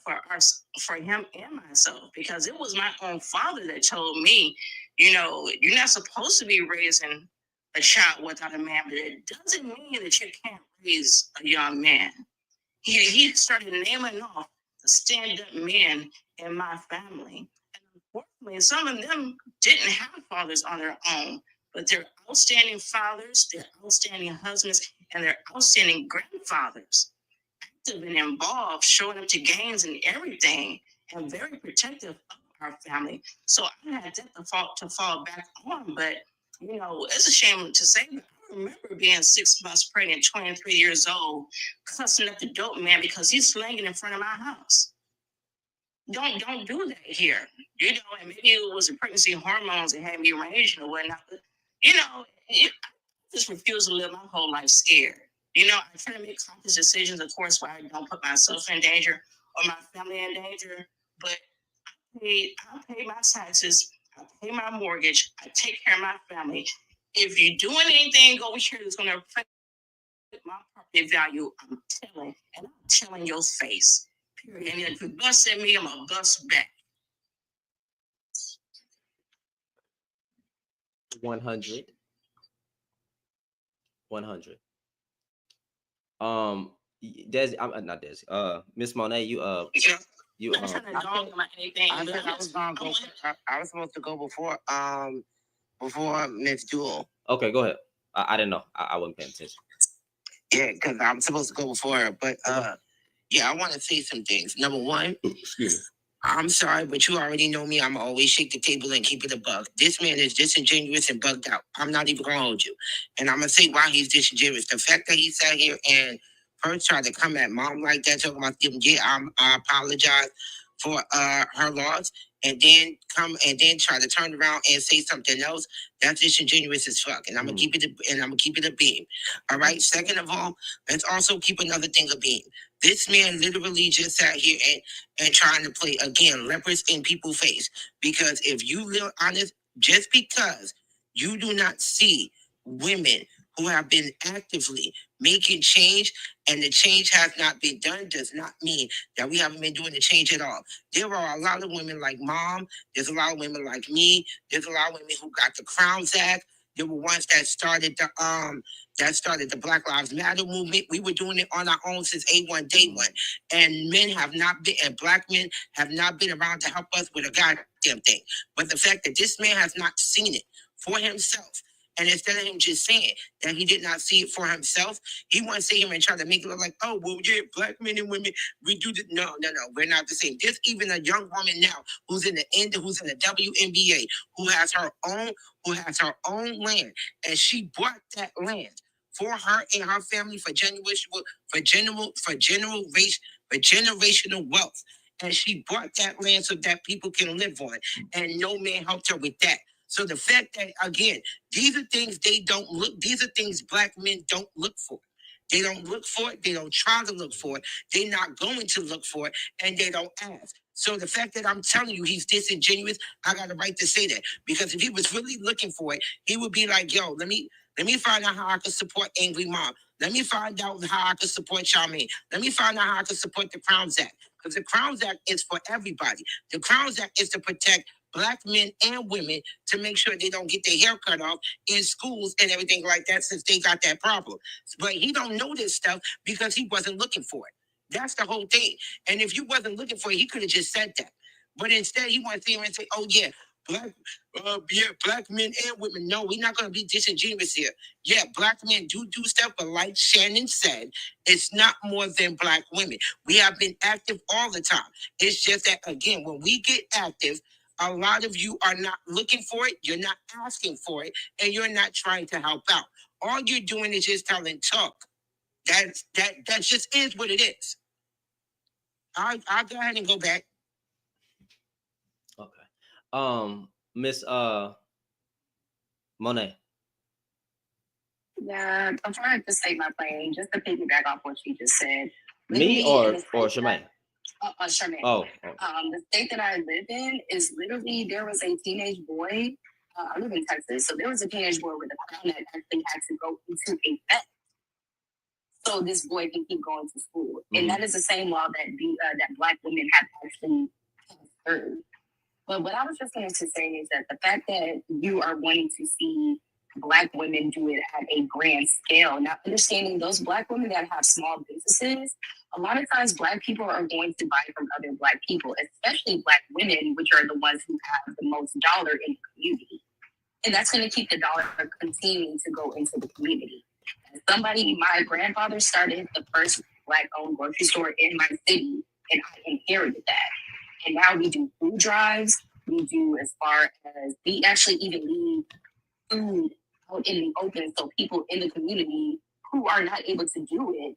for him and myself, because it was my own father that told me, you're not supposed to be raising a child without a man, but it doesn't mean that you can't raise a young man. He started naming off the stand-up men in my family. And unfortunately, some of them didn't have fathers on their own, but they're outstanding fathers, they're outstanding husbands, and they're outstanding grandfathers. Active and involved, showing up to games and everything, and very protective of our family. So I had that to fall back on. But it's a shame to say, but I remember being 6 months pregnant, 23 years old, cussing at the dope man because he's slanging in front of my house. Don't do that here. And maybe it was the pregnancy hormones that had me raging or whatnot. But I just refuse to live my whole life scared. I try to make conscious decisions, of course, where I don't put myself in danger or my family in danger. But I pay my taxes, I pay my mortgage, I take care of my family. If you're doing anything over here that's going to affect my property value, I'm telling your face. Period. And if you bust at me, I'm going to bust back. 100. Desi, I'm not Desi. Miss Monet, you I'm trying to dog him or anything. I was supposed to go before Miss Jewel. Okay, go ahead. I didn't know. I wasn't paying attention. Yeah, because I'm supposed to go before her. But I want to say some things. Number one, I'm sorry, but you already know me. I'm always shake the table and keep it a buck. This man is disingenuous and bugged out. I'm not even going to hold you. And I'm going to say why he's disingenuous. The fact that he sat here and first tried to come at mom like that, talking about them, I apologize for her loss, and then try to turn around and say something else. That's disingenuous as fuck. And I'm gonna keep it a beam. All right. Second of all, let's also keep another thing a beam. This man literally just sat here and trying to play again leopards in people's face. Because if you live honest, just because you do not see women who have been actively making change and the change has not been done does not mean that we haven't been doing the change at all. There are a lot of women like mom. There's a lot of women like me. There's a lot of women who got the Crowns Act. There were ones that started the Black Lives Matter movement. We were doing it on our own since A1 day one. And black men have not been around to help us with a goddamn thing. But the fact that this man has not seen it for himself, and instead of him just saying that he did not see it for himself, he wants to sit here and try to make it look like, oh, well, yeah, black men and women, we do the no, we're not the same. There's even a young woman now who's in the WNBA, who has her own land, and she bought that land for her and her family for generational wealth. And she bought that land so that people can live on, and no man helped her with that. So the fact that, again, these are things these are things black men don't look for. They don't look for it. They don't try to look for it. They're not going to look for it, and they don't ask. So the fact that I'm telling you he's disingenuous, I got a right to say that. Because if he was really looking for it, he would be like, yo, let me find out how I can support Angry Mom. Let me find out how I can support Charmaine. Let me find out how I can support the Crowns Act. Because the Crowns Act is for everybody. The Crowns Act is to protect black men and women to make sure they don't get their hair cut off in schools and everything like that, since they got that problem. But he don't know this stuff because he wasn't looking for it. That's the whole thing. And if you wasn't looking for it, he could have just said that. But instead, he wants to say, oh, yeah, black men and women. No, we're not going to be disingenuous here. Yeah, black men do stuff, but like Shannon said, it's not more than black women. We have been active all the time. It's just that, again, when we get active, a lot of you are not looking for it, you're not asking for it, and you're not trying to help out. All you're doing is just telling talk. That just is what it is. I'll go ahead and go back. Okay. Miss Monet. Yeah, I'm trying to say my plane, just to piggyback off what she just said. Me or Charmaine? Charmaine. Oh. The state that I live in is literally, there was a teenage boy. I live in Texas, so there was a teenage boy with a crown that actually had to go into a vet, so this boy can keep going to school. And that is the same law that black women have actually passed through. But what I was just going to say is that the fact that you are wanting to see black women do it at a grand scale, not understanding those black women that have small businesses, a lot of times black people are going to buy from other black people, especially black women, which are the ones who have the most dollar in the community. And that's going to keep the dollar continuing to go into the community. My grandfather started the first black-owned grocery store in my city, and I inherited that. And now we do food drives. We do we actually even leave food out in the open so people in the community who are not able to do it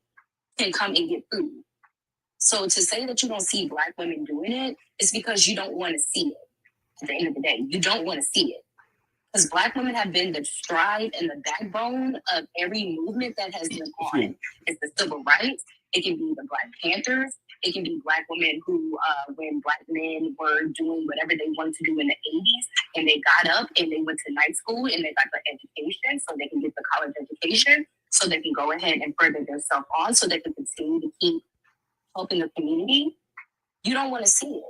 can come and get food. So to say that you don't see black women doing it is because you don't want to see it. At the end of the day, you don't want to see it. Because black women have been the stride and the backbone of every movement that has been on. It's the civil rights. It can be the Black Panthers. It can be black women who, when black men were doing whatever they wanted to do in the 80s, and they got up and they went to night school and they got the education so they can get the college education, so they can go ahead and further themselves on, so they can continue to keep helping the community. You don't want to see it.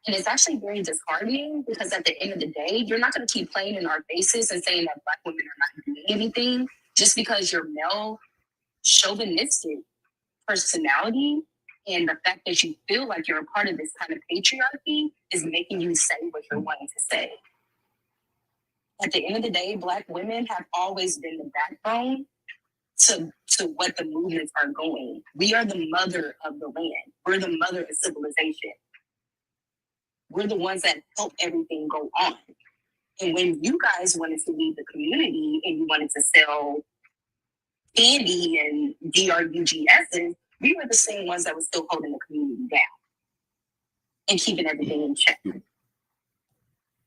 And it's actually very disheartening because at the end of the day, you're not going to keep playing in our faces and saying that black women are not doing anything just because your male chauvinistic personality and the fact that you feel like you're a part of this kind of patriarchy is making you say what you're wanting to say. At the end of the day, black women have always been the backbone to what the movements are going. We are the mother of the land. We're the mother of civilization. We're the ones that help everything go on. And when you guys wanted to leave the community and you wanted to sell candy and DRUGSs, we were the same ones that were still holding the community down and keeping everything in check.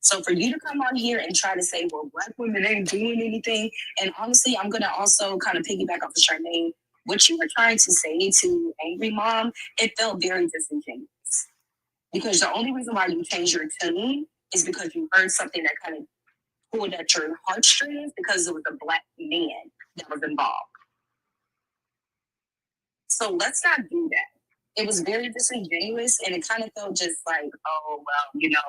So for you to come on here and try to say, well, Black women ain't doing anything, and honestly, I'm gonna also kind of piggyback off of Charmaine. What you were trying to say to Angry Mom, it felt very disingenuous. Because the only reason why you changed your tune is because you heard something that kind of pulled at your heartstrings because it was a Black man that was involved. So let's not do that. It was very disingenuous, and it kind of felt just like, oh, well, you know,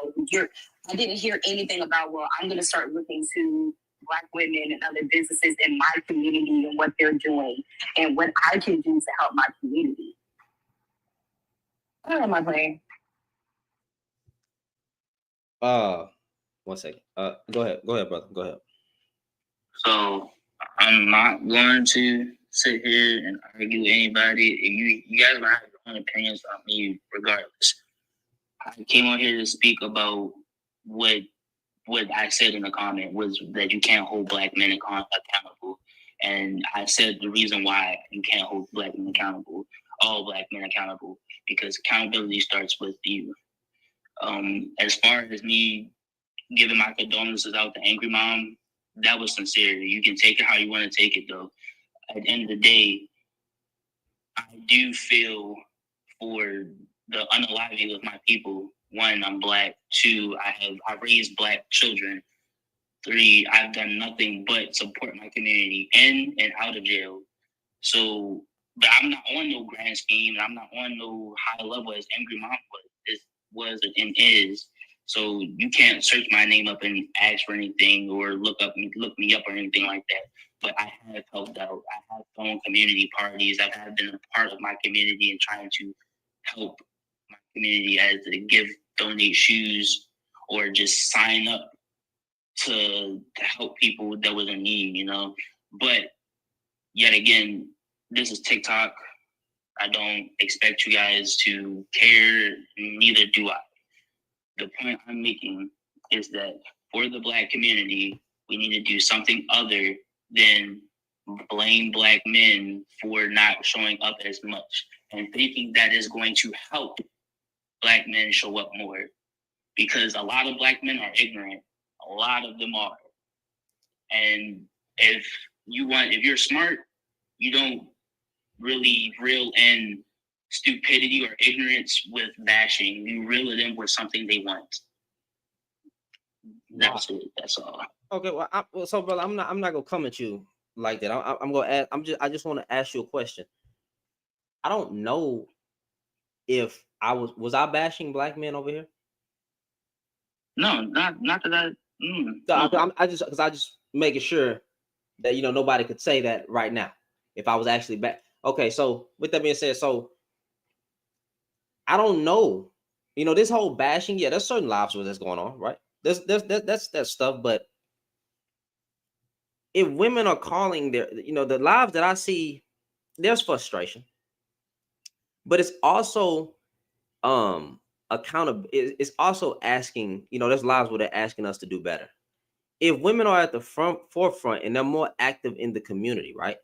I didn't hear anything about, well, I'm going to start looking to Black women and other businesses in my community and what they're doing and what I can do to help my community. I don't know my brain. 1 second. Go ahead, brother. Go ahead. So I'm not going to sit here and argue with anybody. You guys might have your own opinions on me regardless. I came on here to speak about what I said in the comment was that you can't hold Black men accountable. And I said the reason why you can't hold Black men accountable, all Black men accountable, because accountability starts with you. As far as me giving my condolences out to Angry Mom, that was sincere. You can take it how you want to take it, though. At the end of the day, I do feel for the unaliving of my people. 1, I'm Black. 2, I raised Black children. 3, I've done nothing but support my community in and out of jail. So, but I'm not on no grand scheme. I'm not on no high level as Angry Mom was and is. So you can't search my name up and ask for anything or look me up or anything like that. But I have helped out. I have thrown community parties. I have been a part of my community and trying to help my community as to donate shoes or just sign up to help people that was in need, you know. But yet again, this is TikTok. I don't expect you guys to care, neither do I. The point I'm making is that for the Black community, we need to do something other than blame Black men for not showing up as much and thinking that is going to help Black men show up more. Because a lot of Black men are ignorant. A lot of them are. And if you're smart, you don't really reel in stupidity or ignorance with bashing. You reel it in with something they want. That's it. That's all. Okay, well, so brother, I'm not gonna come at you like that. I'm gonna ask. I just want to ask you a question. I don't know if I was I bashing Black men over here. No, not that I just making sure that nobody could say that right now. If I was actually back. Okay, so with that being said, so I don't know. This whole bashing, yeah, there's certain lives where that's going on, right? That's that stuff, but if women are calling the lives that I see, there's frustration. But it's also accountable. It's also asking, there's lives where they're asking us to do better. If women are at the forefront and they're more active in the community, right?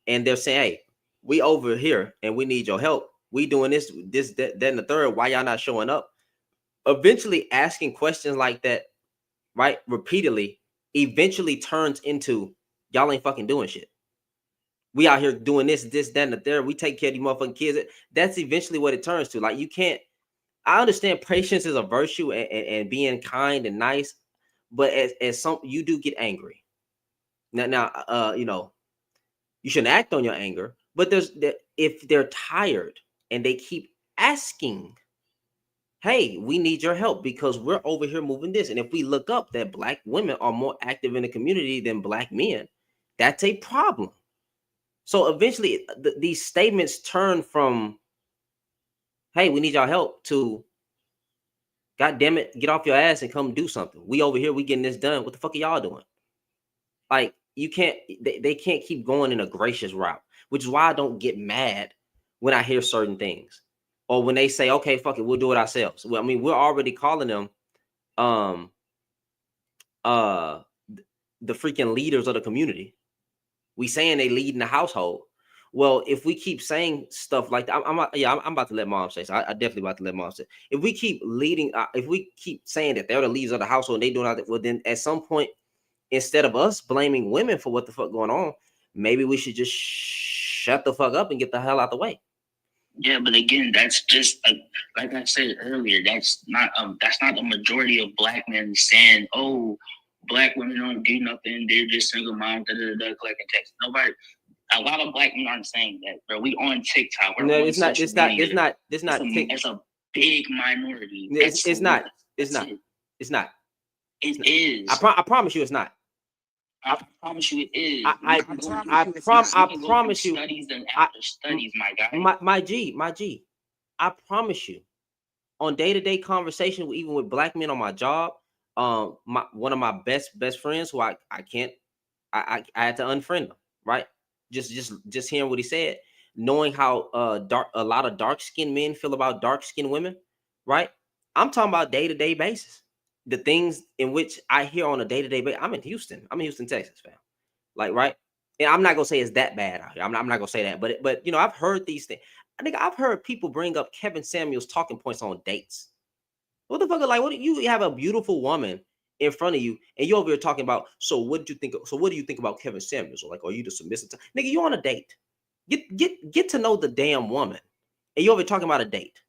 And they're saying, hey, we over here and we need your help. We doing this, that, and the third. Why y'all not showing up? Eventually asking questions like that, right, repeatedly, eventually turns into y'all ain't fucking doing shit. We out here doing this, that, and the third. We take care of these motherfucking kids. That's eventually what it turns to. Like, you can't. I understand patience is a virtue and being kind and nice, but as some you do get angry. Now, you shouldn't act on your anger. But if they're tired and they keep asking, hey, we need your help because we're over here moving this. And if we look up that Black women are more active in the community than Black men, that's a problem. So eventually these statements turn from, hey, we need your help to, God damn it, get off your ass and come do something. We over here, we getting this done. What the fuck are y'all doing? Like, you can't, they can't keep going in a gracious route, which is why I don't get mad when I hear certain things. Or when they say, okay, fuck it, we'll do it ourselves. Well, I mean, we're already calling them the freaking leaders of the community. We saying they lead in the household. Well, if we keep saying stuff like that, I'm about to let mom say. So I definitely about to let mom say. If we keep leading, if we keep saying that they're the leaders of the household and they doing all that, well, then at some point, instead of us blaming women for what the fuck going on, maybe we should just shut the fuck up and get the hell out the way. Yeah, but again, that's just like I said earlier. That's not the majority of black men saying, "Oh, black women don't do nothing. They're just single moms, collecting taxes." Nobody. A lot of black men aren't saying that, bro. We on TikTok. We're No, on it's not. social It's not. media. It's not. It's not. It's a big minority. It's not. It's not. It's not. It is. I promise you, it's not. I promise you, it is. I promise you. Studies and after studies, my guy. My G. I promise you, on day-to-day conversation, even with black men on my job, one of my best friends who I had to unfriend him, right? Just hearing what he said, knowing how a lot of dark-skinned men feel about dark-skinned women, right? I'm talking about day-to-day basis. The things in which I hear on a day-to-day basis. I'm in Houston, Texas, fam. Like, right? And I'm not gonna say it's that bad out here. I'm not gonna say that, but you know, I've heard these things. I think I've heard people bring up Kevin Samuels talking points on dates. What the fuck? Like, what do you have a beautiful woman in front of you, and you're over here talking about? So what do you think about Kevin Samuels? Or like, are you the submissive? Nigga, you on a date? Get to know the damn woman, and you're over here talking about a date.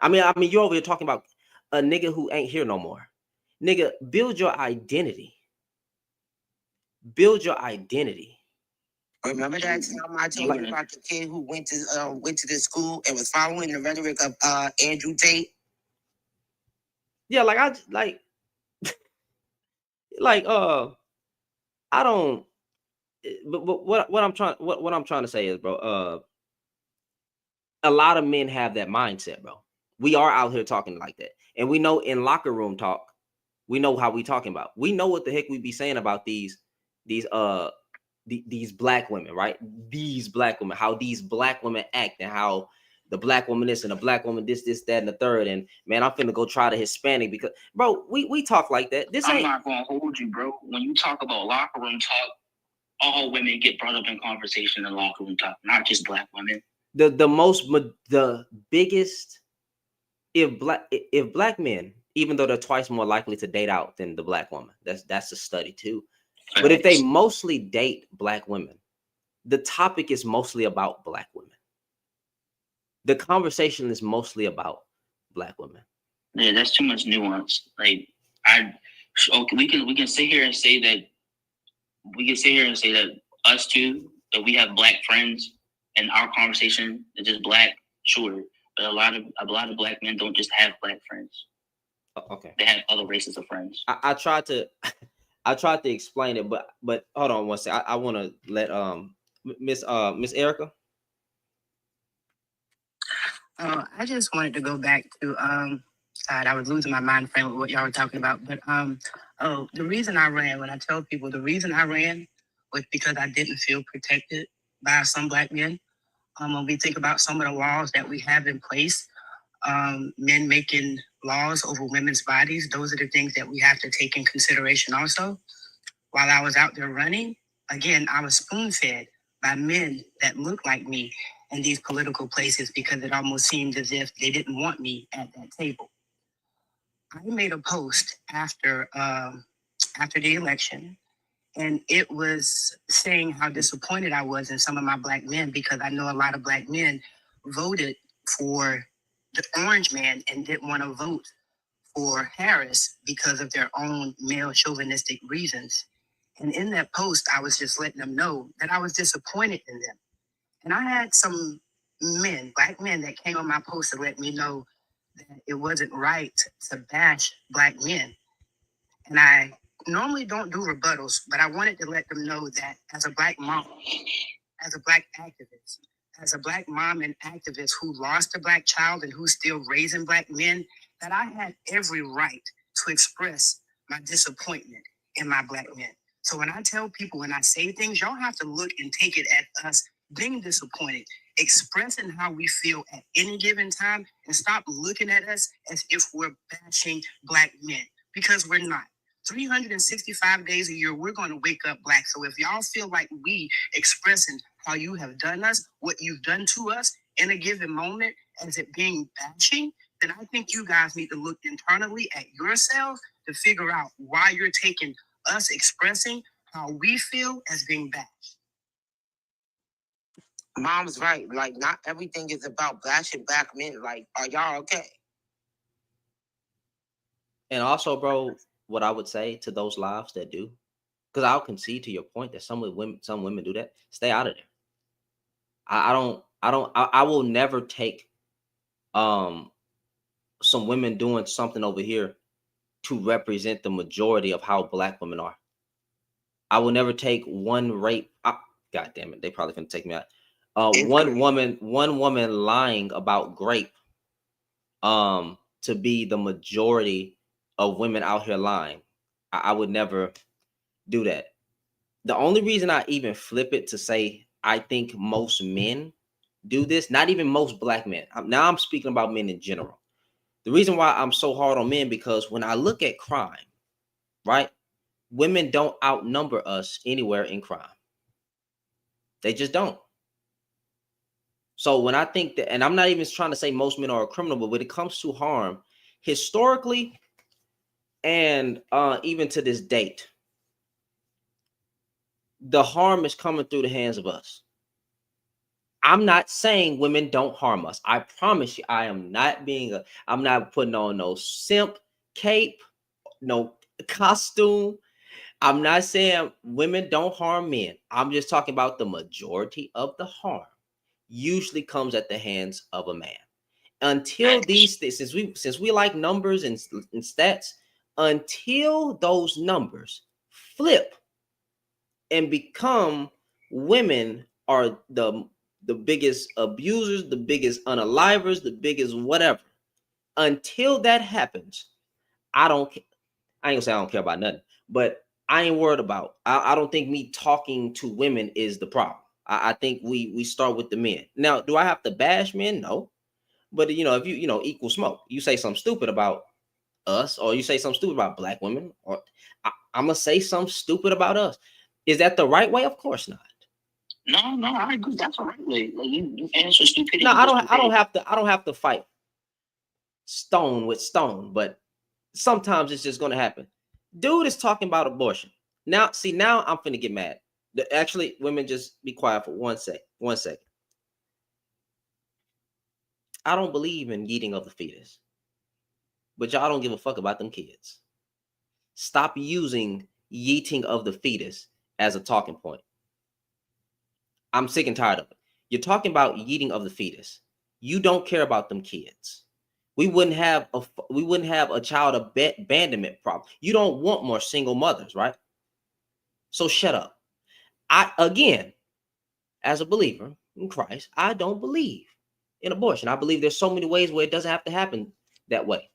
I mean, you're over here talking about a nigga who ain't here no more. Nigga, build your identity. Build your identity. Remember that time I told you about the kid who went to this school and was following the rhetoric of Andrew Tate? Yeah, like I don't. But what I'm trying to say is, bro, a lot of men have that mindset, bro. We are out here talking like that, and we know in locker room talk, we know how we talking about. We know what the heck we be saying about these black women, right? These black women, how these black women act, and how the black woman this and the black woman this, that, and the third. And man, I'm finna go try the Hispanic because, bro, we talk like that. I'm not gonna hold you, bro. When you talk about locker room talk, all women get brought up in conversation in locker room talk, not just black women. The biggest, if black men, even though they're twice more likely to date out than the black woman, that's a study too. But if they mostly date black women, the topic is mostly about black women. The conversation is mostly about black women. Yeah, that's too much nuance. Like, we can sit here and say that us two, that we have black friends and our conversation is just black, sure. But a lot of black men don't just have black friends. Okay. They have other races of friends. I tried to explain it, but hold on one second. I want to let Miss Erica. I just wanted to go back to I was losing my mind frame with what y'all were talking about. But the reason I ran, when I tell people the reason I ran was because I didn't feel protected by some black men. When we think about some of the laws that we have in place, men making laws over women's bodies, those are the things that we have to take in consideration also. While I was out there running, again, I was spoon-fed by men that looked like me in these political places because it almost seemed as if they didn't want me at that table. I made a post after the election, and it was saying how disappointed I was in some of my black men because I know a lot of black men voted for the orange man and didn't want to vote for Harris because of their own male chauvinistic reasons. And in that post, I was just letting them know that I was disappointed in them. And I had some men, black men, that came on my post to let me know that it wasn't right to bash black men. And I normally don't do rebuttals, but I wanted to let them know that as a black mom, as a black activist, as a black mom and activist who lost a black child and who's still raising black men, that I had every right to express my disappointment in my black men. So when I tell people, when I say things, y'all have to look and take it at us being disappointed, expressing how we feel at any given time, and stop looking at us as if we're bashing black men, because we're not. 365 days a year, we're going to wake up Black. So if y'all feel like we expressing how you have done us, what you've done to us in a given moment, as it being bashing, then I think you guys need to look internally at yourselves to figure out why you're taking us expressing how we feel as being bashed. Mom's right. Like, not everything is about bashing Black men. Like, are y'all okay? And also, bro, what I would say to those lives that do, because I'll concede to your point that some women do that. Stay out of there. I will never take some women doing something over here to represent the majority of how Black women are. I will never take one rape. God damn it, they probably gonna take me out. One woman lying about grape to be the majority of women out here lying. I would never do that. The only reason I even flip it to say I think most men do this, not even most Black men. Now I'm speaking about men in general. The reason why I'm so hard on men, because when I look at crime, right, women don't outnumber us anywhere in crime. They just don't. So when I think that, and I'm not even trying to say most men are a criminal, but when it comes to harm, historically, and even to this date, the harm is coming through the hands of us. I'm not saying women don't harm us. I promise you, I am not I'm not putting on no simp cape, no costume. I'm not saying women don't harm men. I'm just talking about the majority of the harm usually comes at the hands of a man. Until these things, since we like numbers and stats, until those numbers flip and become women are the biggest abusers, the biggest unalivers, the biggest whatever. Until that happens, I ain't gonna say I don't care about nothing, but I ain't worried about. I don't think me talking to women is the problem. I think we start with the men. Now, do I have to bash men? No. But if you equal smoke, you say something stupid about us, or you say something stupid about Black women, or I'm gonna say something stupid about us. Is that the right way? Of course not. No, I agree. That's the right way. Like you answer stupidity. No, I don't have to fight stone with stone, but sometimes it's just gonna happen. Dude is talking about abortion. Now I'm finna get mad. Actually, women, just be quiet for 1 second. 1 second. I don't believe in yeeting of the fetus, but y'all don't give a fuck about them kids. Stop using yeeting of the fetus as a talking point. I'm sick and tired of it. You're talking about yeeting of the fetus. You don't care about them kids. We wouldn't have a child abandonment problem. You don't want more single mothers, right? So shut up. Again, as a believer in Christ, I don't believe in abortion. I believe there's so many ways where it doesn't have to happen that way.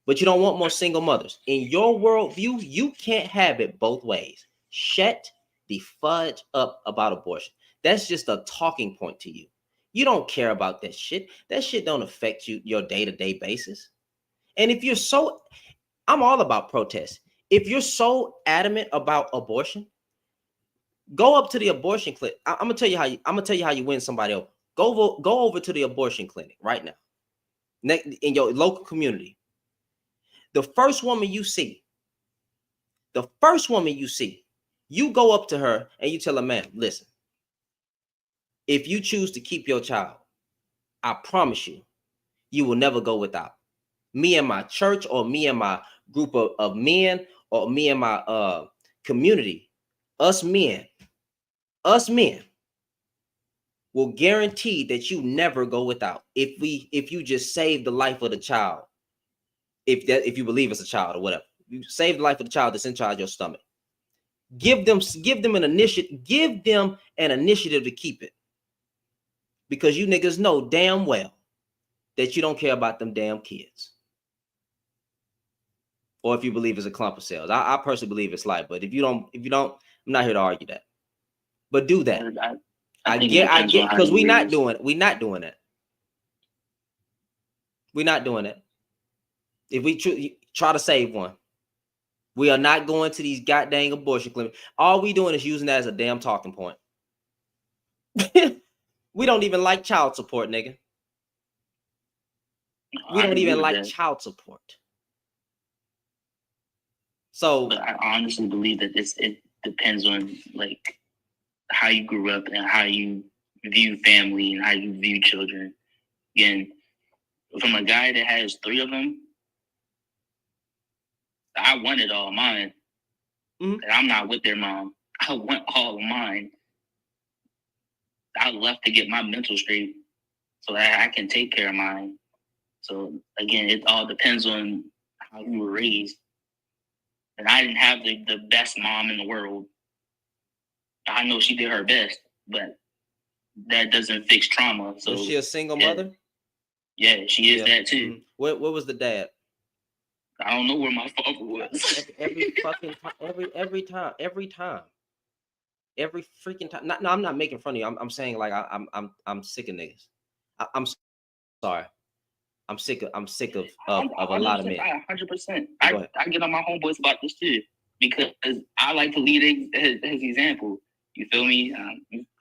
But you don't want more single mothers. In your worldview, you can't have it both ways. Shut the fudge up about abortion. That's just a talking point to you. You don't care about that shit. That shit don't affect you, your day-to-day basis. And if you're I'm all about protest. If you're so adamant about abortion, go up to the abortion clinic. I'm gonna tell you how you win somebody over. Go over to the abortion clinic right now, in your local community. The first woman you see, you go up to her and you tell her, ma'am, listen, if you choose to keep your child, I promise you, you will never go without. Me and my church, or me and my group of men, or me and my community, us men will guarantee that you never go without. If you just save the life of the child, if you believe it's a child or whatever, you save the life of the child that's inside your stomach. Give them an initiative. Give them an initiative to keep it, because you niggas know damn well that you don't care about them damn kids. Or if you believe it's a clump of cells, I personally believe it's life. But if you don't, I'm not here to argue that. But do that. I get, because we're not doing that. We're not doing it. If we try to save one, We are not going to these goddamn abortion clinics. All we doing is using that as a damn talking point. We don't even like child support, nigga. We don't even like child support. So, but I honestly believe that it depends on like how you grew up and how you view family and how you view children. Again, from a guy that has 3 of them, I wanted all mine. And I'm not with their mom. I want all of mine. I left to get my mental straight so that I can take care of mine. So again, it all depends on how you were raised. And I didn't have the best mom in the world. I know she did her best, but that doesn't fix trauma. So was she a single mother? Yeah, she is that too. What was the dad? I don't know where my father was. every fucking time, every time, every freaking time. No, I'm not making fun of you. I'm saying like I'm sick of niggas. I'm sorry. I'm sick of a lot of men. 100%. I get on my homeboys about this too because I like to lead as example. You feel me?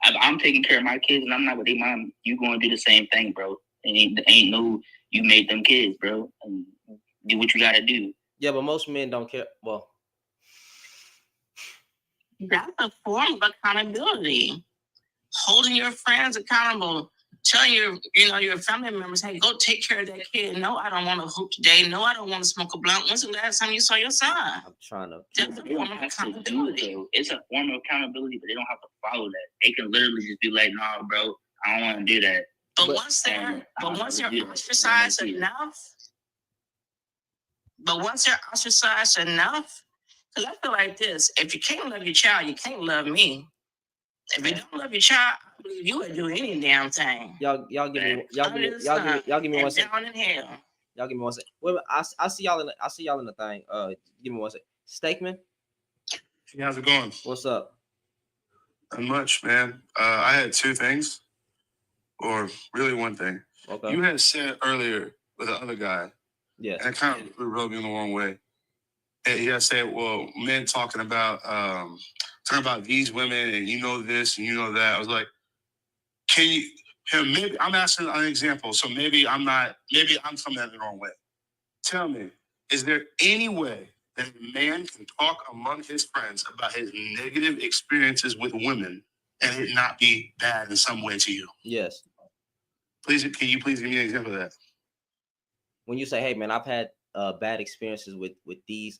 I'm taking care of my kids and I'm not with their mom. You going to do the same thing, bro. Ain't no you made them kids, bro. And do what you gotta do. Yeah, but most men don't care. Well, that's a form of accountability. Holding your friends accountable, telling your family members, hey, go take care of that kid. No, I don't want to hoop today. No, I don't want to smoke a blunt. When's the last time you saw your son? I'm trying to. That's a form of accountability. It's a form of accountability, but they don't have to follow that. They can literally just be like, nah, bro, I don't want to do that. But once they're ostracized enough, because I feel like this: if you can't love your child, you can't love me. If you don't love your child, I believe you would do any damn thing. Y'all give me one second. Down in hell. Y'all give me one second. Wait, I see y'all in the thing. Give me one second. Stakeman. How's it going? What's up? Not much, man. I had 2 things, or really 1 thing. Okay. You had said earlier with the other guy. Yeah. And it kind of rubbed me in the wrong way. And he had said, well, men talking about these women and you know this and you know that. I was like, maybe I'm asking an example. So maybe I'm coming at it the wrong way. Tell me, is there any way that a man can talk among his friends about his negative experiences with women and it not be bad in some way to you? Yes. Can you please give me an example of that? When you say, hey man, I've had bad experiences with these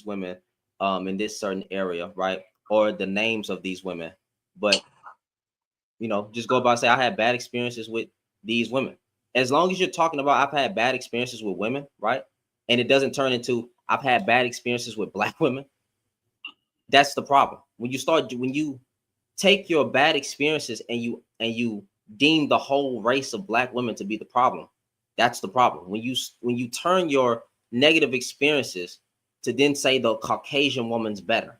women in this certain area, right? Or the names of these women, but just go about and say I had bad experiences with these women. As long as you're talking about I've had bad experiences with women, right? And it doesn't turn into I've had bad experiences with Black women. That's the problem. When you take your bad experiences and you deem the whole race of Black women to be the problem. That's the problem. When you turn your negative experiences to then say the Caucasian woman's better.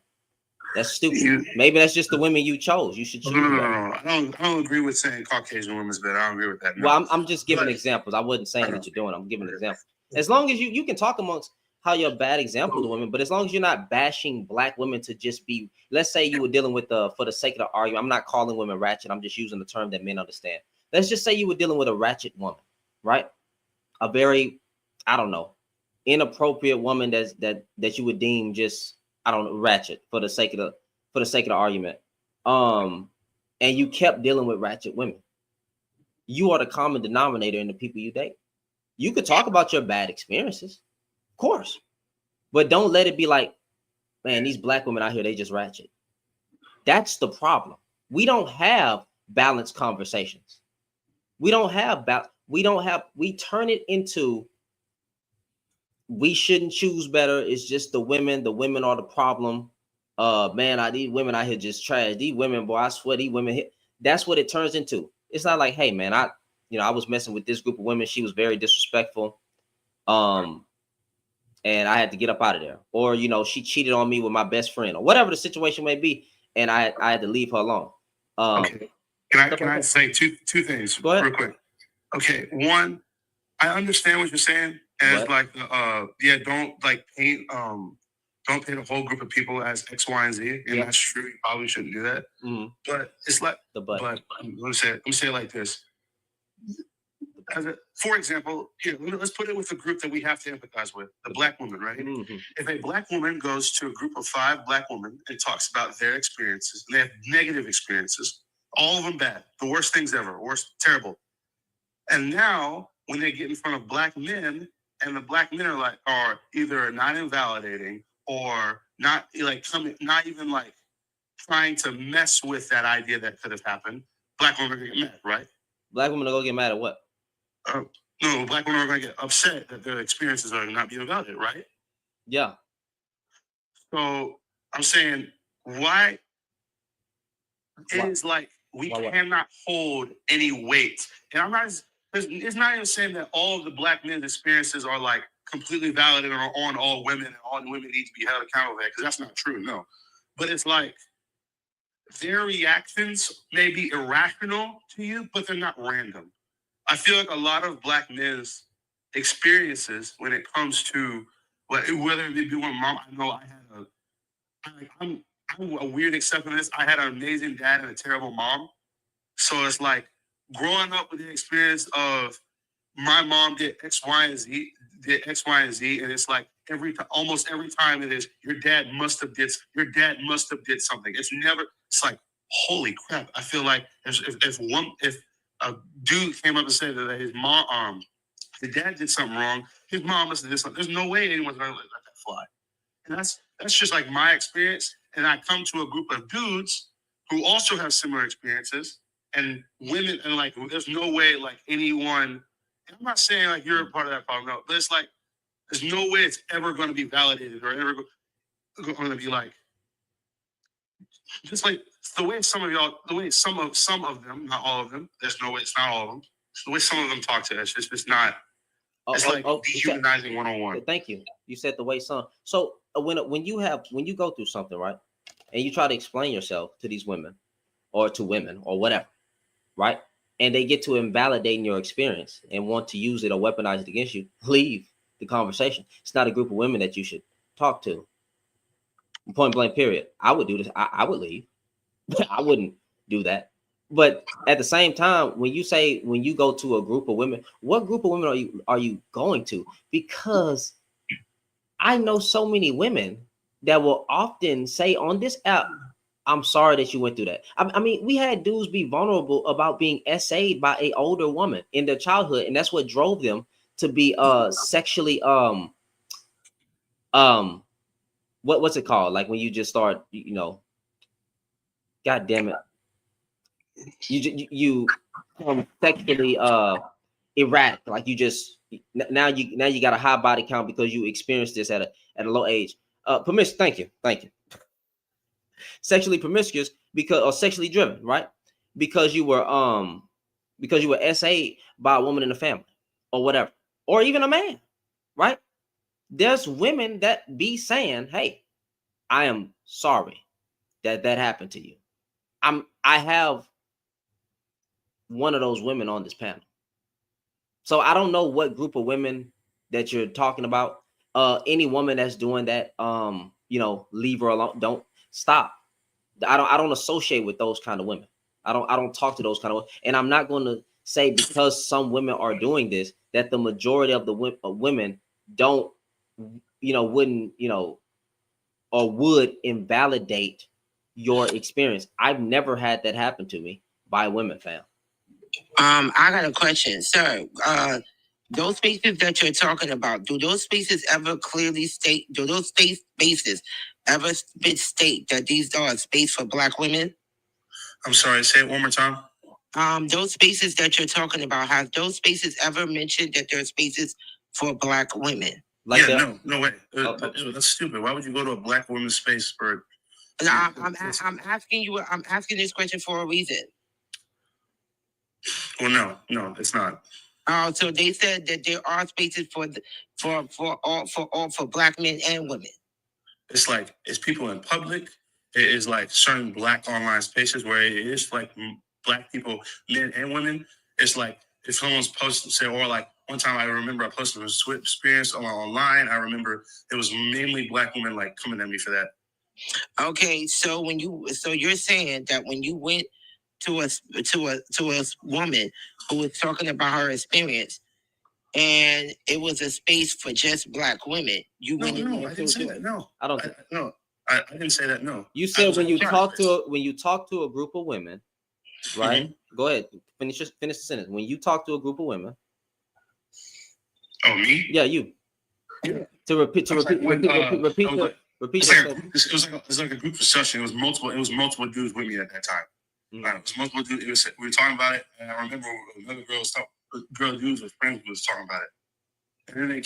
That's stupid. Maybe that's just the women you chose. You should choose. No. I don't agree with saying Caucasian women's better. I don't agree with that. No. Well, I'm just giving examples. I wasn't saying that you're doing. I'm giving an example. As long as you can talk amongst how you're a bad example to women, but as long as you're not bashing Black women to just be, let's say you were dealing with for the sake of the argument. I'm not calling women ratchet. I'm just using the term that men understand. Let's just say you were dealing with a ratchet woman, right? A very, I don't know, inappropriate woman that you would deem just, I don't know, ratchet for the sake of the argument. And you kept dealing with ratchet women. You are the common denominator in the people you date. You could talk about your bad experiences, of course, but don't let it be like, man, these Black women out here, they just ratchet. That's the problem. We don't have balanced conversations. We turn it into we shouldn't choose better. It's just the women are the problem. Man, these women out here just trash. These women, boy, I swear these women hit. That's what it turns into. It's not like, hey man, I was messing with this group of women. She was very disrespectful. And I had to get up out of there. Or, she cheated on me with my best friend or whatever the situation may be. And I had to leave her alone. Okay. Can I say two things real quick? Okay. One, I understand what you're saying. And it's like, don't like paint don't paint a whole group of people as X, Y, and Z. And that's true. You probably shouldn't do that. But it's like, but I'm gonna say it like this. For example, here, let's put it with a group that we have to empathize with, the Black woman, right? If a Black woman goes to a group of 5 Black women and talks about their experiences, and they have negative experiences, all of them bad, the worst things ever, worst, terrible. And now, when they get in front of Black men, and the Black men are either not invalidating or not not even like trying to mess with that idea that could have happened, Black women are gonna get mad, right? Black women are gonna get mad at what? No, Black women are going to get upset that their experiences are not being validated, right? Yeah. So I'm saying, why? It is like we cannot hold any weight. And I'm not, it's not even saying that all of the Black men's experiences are like completely validated or on all women and all women need to be held accountable for that, because that's not true, no. But it's like their reactions may be irrational to you, but they're not random. I feel like a lot of Black men's experiences when it comes to whether it be one mom, I know I'm a weird exception to this. I had an amazing dad and a terrible mom. So it's like growing up with the experience of my mom did X, Y, and Z, and it's like almost every time it is your dad must have did something. It's like, holy crap. I feel like if a dude came up and said that his mom, the dad did something wrong, his mom must have did something. There's no way anyone's gonna let that fly. And that's just like my experience. And I come to a group of dudes who also have similar experiences and women, and like there's no way like anyone, and I'm not saying like you're a part of that problem, no, but it's like there's no way it's ever gonna be validated or ever gonna be like just like the way some of them, not all of them, there's no way it's not all of them. The way some of them talk to us, it's just not. It's dehumanizing 101. Thank you. You said the way some. So when you go through something, right, and you try to explain yourself to these women, or to women, or whatever, right, and they get to invalidating your experience and want to use it or weaponize it against you, leave the conversation. It's not a group of women that you should talk to. Point blank, period. I would do this. I would leave. I wouldn't do that. But at the same time, when you go to a group of women, what group of women are you going to? Because I know so many women that will often say on this app, I'm sorry that you went through that. I mean, we had dudes be vulnerable about being SA'd by an older woman in their childhood, and that's what drove them to be sexually what's it called? Like when you just start, God damn it. You sexually erratic, like you just now you got a high body count because you experienced this at a low age. Thank you. Sexually promiscuous or sexually driven, right? Because you were SA'd by a woman in the family or whatever, or even a man, right? There's women that be saying, "Hey, I am sorry that happened to you." I have one of those women on this panel. So I don't know what group of women that you're talking about. Any woman that's doing that, leave her alone. Don't stop. I don't associate with those kind of women. I don't talk to those kind of women. And I'm not going to say because some women are doing this that the majority of the women don't, wouldn't, or would invalidate your experience. I've never had that happen to me by women, fam. I got a question, sir. Those spaces that you're talking about, do those spaces ever clearly state? Do those spaces ever state that these are a space for Black women? I'm sorry. Say it one more time. Those spaces that you're talking about, have those spaces ever mentioned that they're spaces for Black women? No way. That's stupid. Why would you go to a Black women's space for? I'm asking you. I'm asking this question for a reason. Well, no, it's not. So they said that there are spaces for Black men and women. It's like it's people in public. It is like certain Black online spaces where it is like Black people, men and women. It's like if someone's posting, say, or like One time I remember I posted a Swift experience online. I remember it was mainly Black women like coming at me for that. Okay, so you're saying that when you went to a woman who was talking about her experience, and it was a space for just Black women, you went in there. I didn't say that. No, I don't. I didn't say that. No, you said when you talk to a group of women, right? Mm-hmm. Go ahead, finish the sentence. When you talk to a group of women. Oh, me? Yeah, you. Yeah. Repeat. It was like a group discussion. It was multiple dudes with me at that time. Mm-hmm. It was multiple dudes. We were talking about it, and I remember another girl dudes with friends was talking about it, and then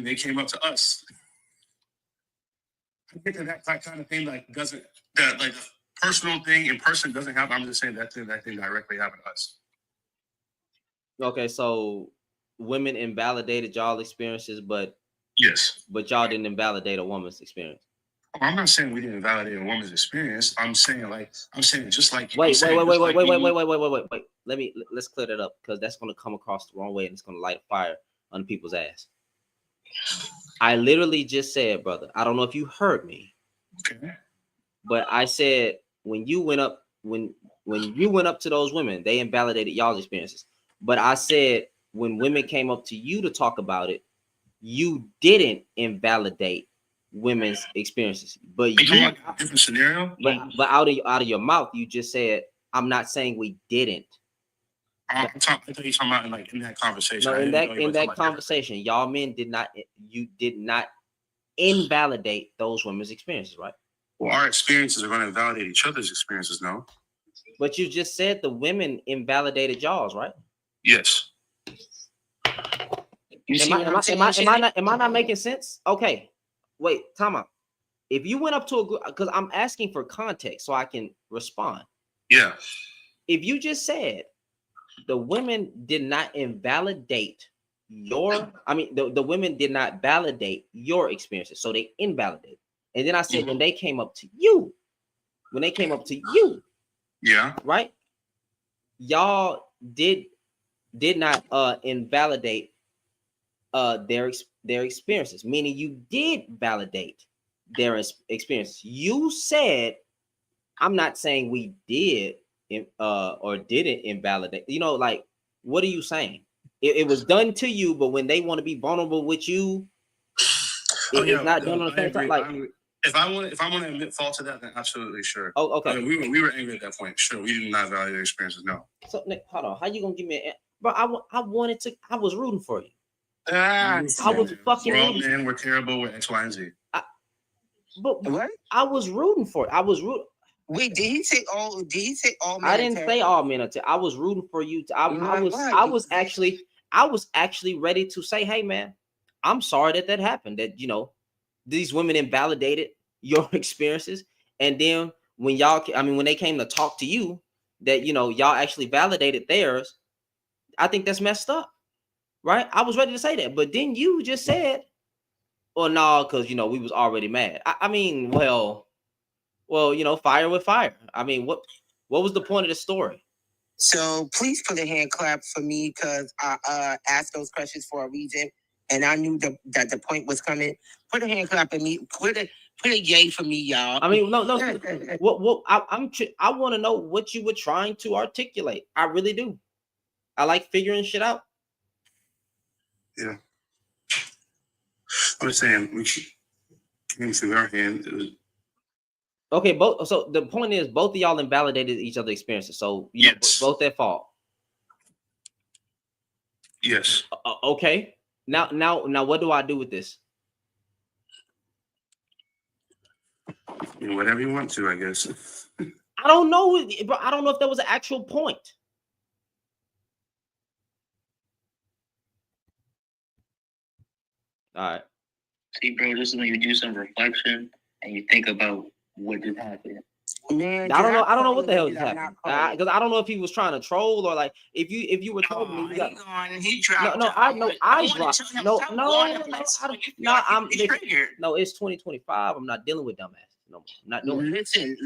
they came up to us. I think that kind of thing like a personal thing in person doesn't happen. I'm just saying that thing directly happened to us. Okay, so women invalidated y'all experiences, but y'all didn't invalidate a woman's experience. Oh, I'm not saying we didn't validate a woman's experience. I'm saying just like wait. Let's clear that up, because that's going to come across the wrong way and it's going to light a fire on people's ass. I literally just said, brother, I don't know if you heard me, okay, but I said when you went up to those women, they invalidated y'all's experiences. But I said when women came up to you to talk about it, you didn't invalidate women's experiences. But you different scenario. But out of your mouth, you just said, "I'm not saying we didn't." I thought you were talking about in that conversation. No, in that conversation, y'all men did not invalidate those women's experiences, right? Well, our experiences are going to invalidate each other's experiences, no? But you just said the women invalidated y'all's, right? Yes. Am I not making sense? Okay, wait, time out. If you went up to a group, because I'm asking for context so I can respond. Yeah. If you just said the women did not invalidate the women did not validate your experiences, so they invalidated. And then I said when they came up to you, yeah, right? Y'all did not invalidate their experiences, meaning you did validate their experiences. You said, I'm not saying we did or didn't invalidate. Like, what are you saying? It was done to you, but when they want to be vulnerable with you, it's not done on the same time. Like, if I want to admit fault to that, then absolutely sure. Oh, okay. I mean, we were angry at that point. Sure, we did not validate their experiences. No. So Nick, hold on. How you gonna give me bro? I was rooting for you. I was fucking rooting. Man, we're terrible with X, Y, and Z. But what? I was rooting for it. I was rooting. Wait, did he say all? Men? I didn't say all men. I was rooting for you. I was actually ready to say, hey man, I'm sorry that happened. That these women invalidated your experiences, and then when they came to talk to you, that y'all actually validated theirs. I think that's messed up, right? I was ready to say that, but then you just said, "Well, no, because we was already mad." I mean, well, fire with fire. I mean, what was the point of the story? So please put a hand clap for me, because I asked those questions for a reason, and I knew that the point was coming. Put a hand clap at me. Put a yay for me, y'all. I mean, no. What I want to know what you were trying to articulate. I really do. I like figuring shit out. Yeah. I'm saying we came through our hand. Okay, so the point is both of y'all invalidated each other's experiences. So yes, both at fault. Yes. Okay. Now, what do I do with this? Whatever you want to, I guess. I don't know, bro. I don't know if there was an actual point. All right. See, bro, this is when you do some reflection and you think about what just happened. Man, I don't know what the hell just happened, because I don't know if he was trying to troll or like if you were told me. He dropped. I dropped. No, it's 2025. I'm not dealing with dumbasses. No, I'm not doing. Listen.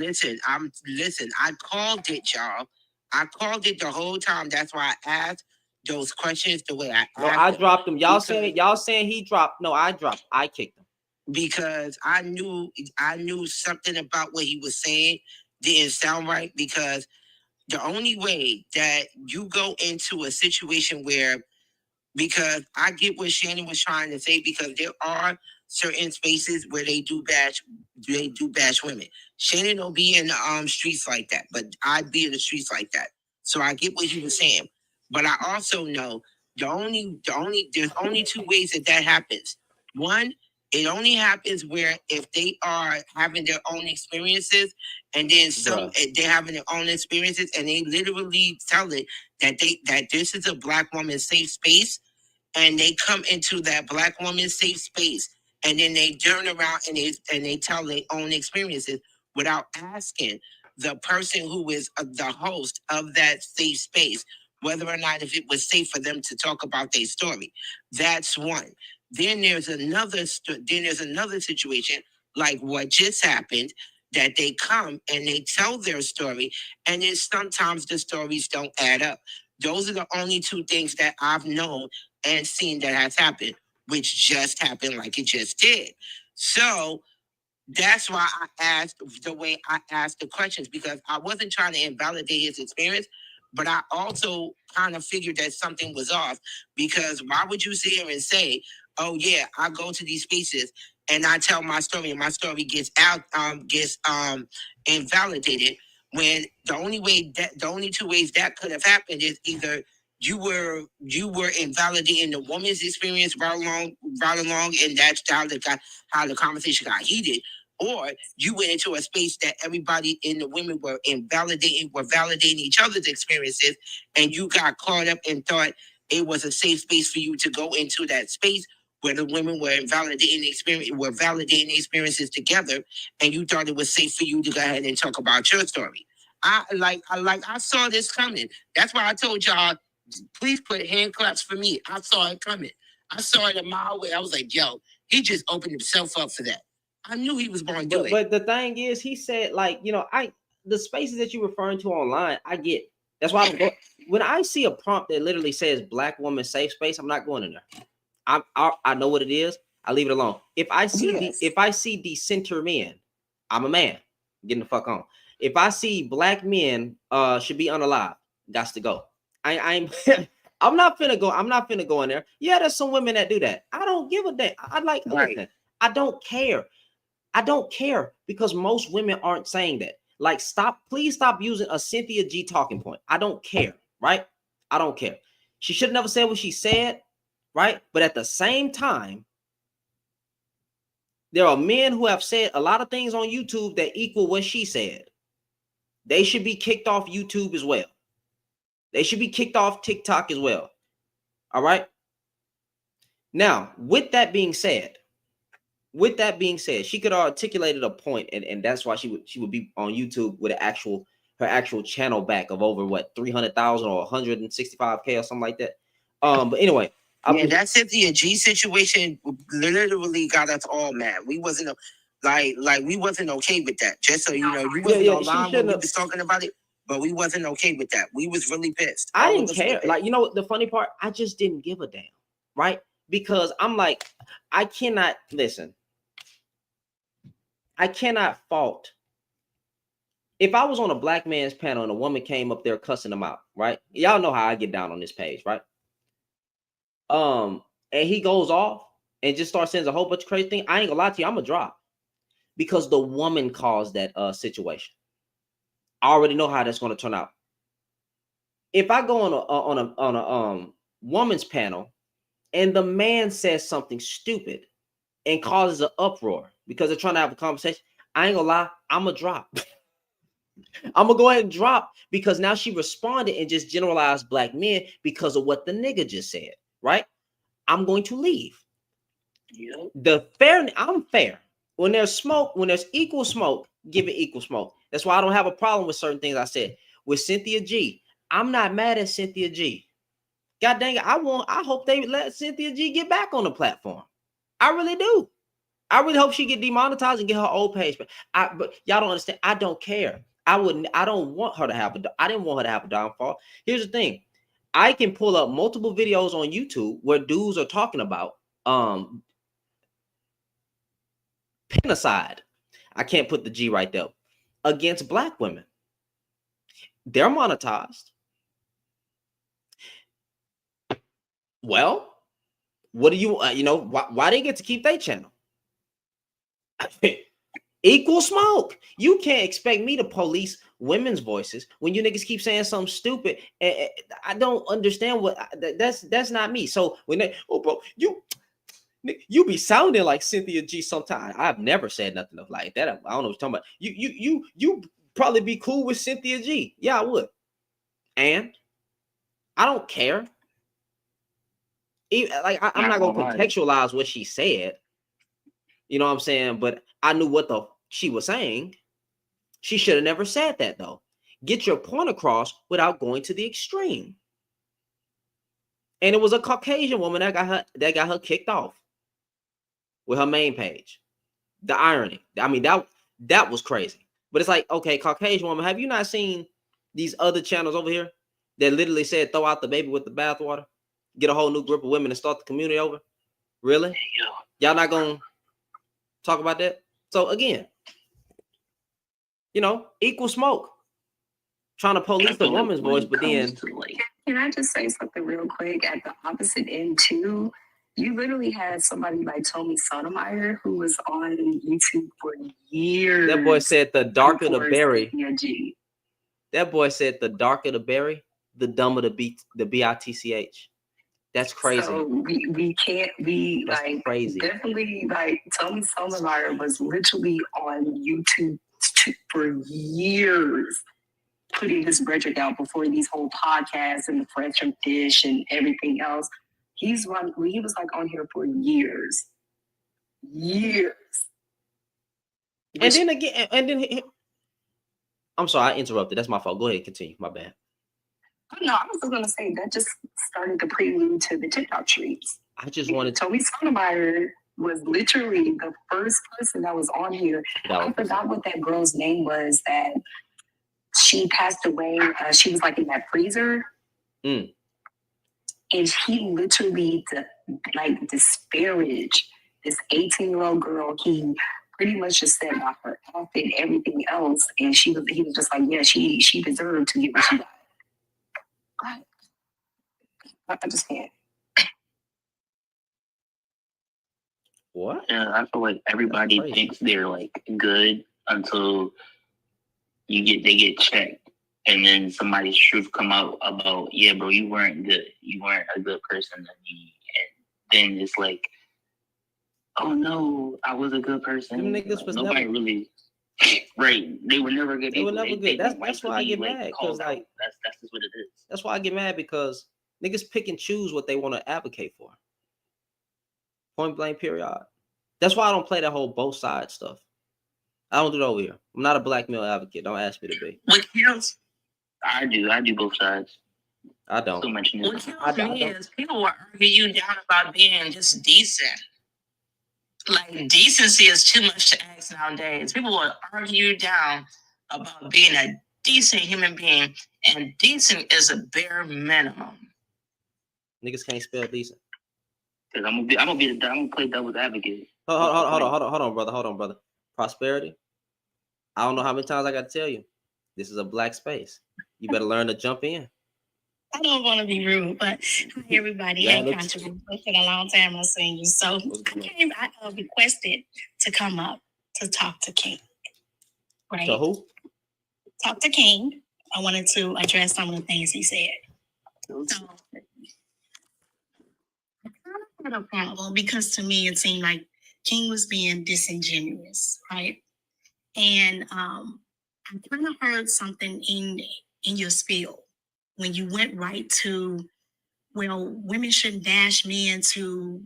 I called it, y'all. I called it the whole time. That's why I asked those questions the way I No, asked I them. dropped him. Y'all Because- saying he dropped. No, I dropped. I kicked him. Because I knew something about what he was saying didn't sound right, because the only way that you go into a situation where, because I get what Shannon was trying to say, because there are certain spaces where they do bash women. Shannon don't be in the streets like that, but I be in the streets like that. So I get what he was saying. But I also know there's only two ways that happens. One, it only happens where if they are having their own experiences, and then they're having their own experiences, and they literally tell it that this is a Black woman's safe space, and they come into that Black woman's safe space, and then they turn around and they tell their own experiences without asking the person who is the host of that safe space whether or not if it was safe for them to talk about their story. That's one. Then there's another situation like what just happened, that they come and they tell their story, and then sometimes the stories don't add up. Those are the only two things that I've known and seen that has happened, which just happened like it just did. So that's why I asked the way I asked the questions, because I wasn't trying to invalidate his experience, but I also kind of figured that something was off, because why would you sit here and say, oh yeah, I go to these spaces and I tell my story and my story gets invalidated, when the only two ways that could have happened is either you were invalidating the woman's experience right along, and that's how the conversation got heated, or you went into a space that everybody in the women were validating each other's experiences, and you got caught up and thought it was a safe space for you to go into that space where the women were validating the experiences together, and you thought it was safe for you to go ahead and talk about your story. I saw this coming. That's why I told y'all, please put hand claps for me. I saw it coming. I saw it a mile away. I was like, yo, he just opened himself up for that. I knew he was going to do it. But the thing is, he said, like, the spaces that you're referring to online, I get. That's why I don't go. When I see a prompt that literally says Black woman safe space, I'm not going in there. I know what it is. I leave it alone. If I see decenter men, I'm a man. Getting the fuck on. If I see Black men should be unalive, gots to go. I'm not finna go. I'm not finna go in there. Yeah, there's some women that do that. I don't give a damn. Listen, I don't care. I don't care, because most women aren't saying that. Like, please stop using a Cynthia G talking point. I don't care, right? I don't care. She should have never said what she said, right? But at the same time, there are men who have said a lot of things on YouTube that equal what she said. They should be kicked off YouTube as well. They should be kicked off TikTok as well. All right. Now, with that being said, she could have articulated a point, and that's why she would be on YouTube with her actual channel back of over 300,000 or 165K or something like that. But anyway, that Cynthia G situation literally got us all mad. We wasn't we wasn't okay with that. Just so you know, you wasn't online when we was talking about it, but we wasn't okay with that. We was really pissed. I didn't care. Like, the funny part, I just didn't give a damn, right? Because I'm like, I cannot fault. If I was on a Black man's panel and a woman came up there cussing them out, right? Y'all know how I get down on this page, right? And he goes off and just starts saying a whole bunch of crazy things. I ain't gonna lie to you, I'm gonna drop, because the woman caused that situation. I already know how that's gonna turn out. If I go on a woman's panel and the man says something stupid and causes an uproar because they're trying to have a conversation, I ain't gonna lie, I'm gonna drop. I'm gonna go ahead and drop, because now she responded and just generalized Black men because of what the nigga just said, right? I'm going to leave. I'm fair. When there's smoke, when there's equal smoke, give it equal smoke. That's why I don't have a problem with certain things I said. With Cynthia G, I'm not mad at Cynthia G. God dang it, I hope they let Cynthia G get back on the platform. I really do. I really hope she get demonetized and get her old page. But y'all don't understand. I don't care. I didn't want her to have a downfall. Here's the thing. I can pull up multiple videos on YouTube where dudes are talking about penticide. I can't put the G right there. Against black women. They're monetized. Well, what do you, why they get to keep their channel? Equal smoke. You can't expect me to police women's voices when you niggas keep saying something stupid. I don't understand what that's not me. So when they, oh bro, you be sounding like Cynthia G sometimes. I've never said nothing like that. I don't know what you're talking about. You probably be cool with Cynthia G. Yeah, I would. And I don't care. I'm not gonna contextualize what she said. You know what I'm saying? But I knew what she was saying. She should have never said that though. Get your point across without going to the extreme. And it was a Caucasian woman that got her kicked off with her main page. The irony. I mean, that was crazy. But it's like, okay, Caucasian woman, have you not seen these other channels over here that literally said throw out the baby with the bathwater? Get a whole new group of women and start the community over? Really? Y'all not gonna talk about that? So again, equal smoke. Trying to police the woman's voice, but then can I just say something real quick? At the opposite end too, you literally had somebody like Tommy Sotomayor who was on YouTube for years. That boy said the darker the berry. That boy said the darker the berry, the dumber the bitch. That's crazy. So we can't be like crazy. Definitely like Tommy Sotomayor was literally on YouTube for years, putting this rhetoric out before these whole podcasts and the Fresh from Fish and everything else. He was like on here for years. And then again, I'm sorry, I interrupted. That's my fault. Go ahead, continue. My bad. No, I was just gonna say that just started the prelude to the TikTok streets. I just wanted Tommy Sotomayor was literally the first person that was on here. I forgot what that girl's name was that she passed away. She was like in that freezer. And he literally disparaged this 18-year-old girl. He pretty much just said about her outfit and everything else. And he was just like, yeah, she deserved to get what she got. I just can't. What? Yeah, I feel like everybody thinks they're like good until they get checked, and then somebody's truth come out about, yeah, bro, you weren't good. You weren't a good person to me. And then it's like, oh no, I was a good person. Them niggas was nobody never really right. They were never good. They were never good. That's why I get mad, because like that's just what it is. That's why I get mad, because niggas pick and choose what they want to advocate for. Point blank, period. That's why I don't play that whole both sides stuff. I don't do that over here. I'm not a black male advocate. Don't ask me to be. What kills? I do both sides. I don't. So much news. What kills me is people will argue you down about being just decent. Like, decency is too much to ask nowadays. People will argue you down about being a decent human being, and decent is a bare minimum. Niggas can't spell decent. Cause I'm gonna play devil's advocate. Hold on, brother. Prosperity. I don't know how many times I got to tell you. This is a black space. You better learn to jump in. I don't want to be rude, but hi everybody. Yeah, It's been a long time I've seen you. So I requested to come up to talk to King. Right? To who? Talk to King. I wanted to address some of the things he said. So I kind of had a problem because to me it seemed like King was being disingenuous, right? And I kind of heard something in your spiel when you went right to, well, women shouldn't dash men to,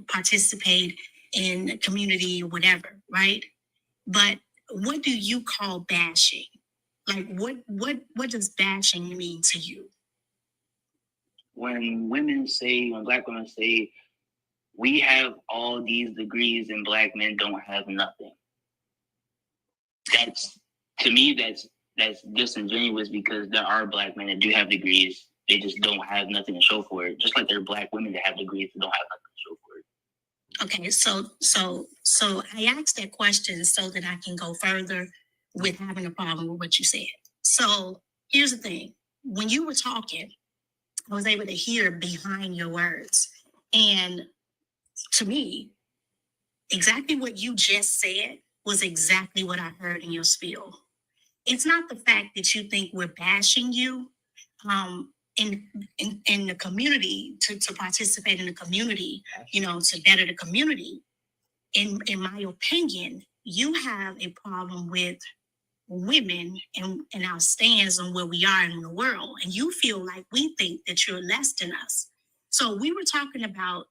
participate in the community or whatever, right? But what do you call bashing? Like, what does bashing mean to you? When black women say, we have all these degrees and black men don't have nothing. To me, that's disingenuous, because there are black men that do have degrees They just don't have nothing to show for it. Just like there are Black women that have degrees that don't have nothing to show for it. Okay, so I asked that question so that I can go further with having a problem with what you said. So here's the thing. When you were talking, I was able to hear behind your words. And to me, exactly what you just said was exactly what I heard in your spiel. It's not the fact that you think we're bashing you in the community to participate in the community, you know, to better the community. In my opinion, you have a problem with women and our stands on where we are in the world, and you feel like we think that you're less than us. So we were talking about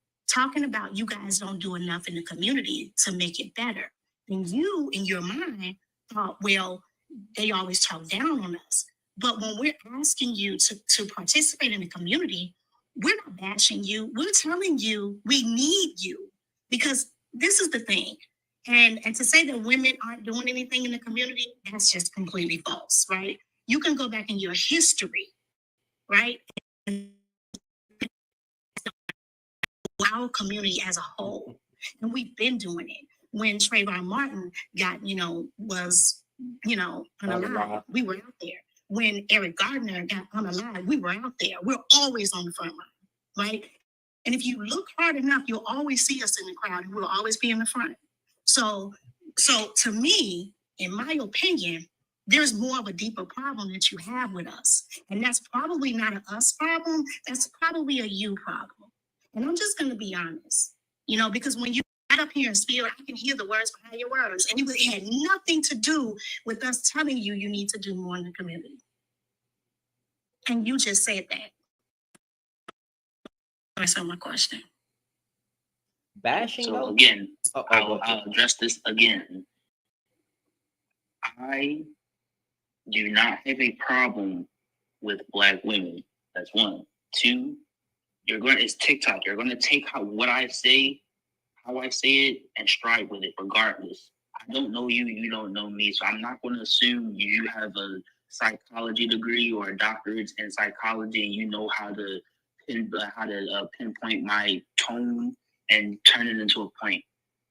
you guys don't do enough in the community to make it better. And you, in your mind, thought, well, they always talk down on us. But when we're asking you to participate in the community, we're not bashing you. We're telling you we need you, because this is the thing. And to say that women aren't doing anything in the community, that's just completely false, right? You can go back in your history, right? And our community as a whole. And we've been doing it. When Trayvon Martin got, was, unalive, we were out there. When Eric Gardner got unalive, we were out there. We're always on the front line, right? And if you look hard enough, you'll always see us in the crowd, and we'll always be in the front. So to me, in my opinion, there's more of a deeper problem that you have with us. And that's probably not an us problem. That's probably a you problem. And I'm just going to be honest, because when you got up here and spiel, I can hear the words behind your words. And it had nothing to do with us telling you you need to do more in the community. And you just said that. That's my question. Bashing. So again, I'll address this again. I do not have a problem with Black women. That's one. Two, it's TikTok. You're going to take what I say, how I say it, and strive with it regardless. I don't know you, you don't know me, so I'm not going to assume you have a psychology degree or a doctorate in psychology and you know how to pinpoint my tone and turn it into a point.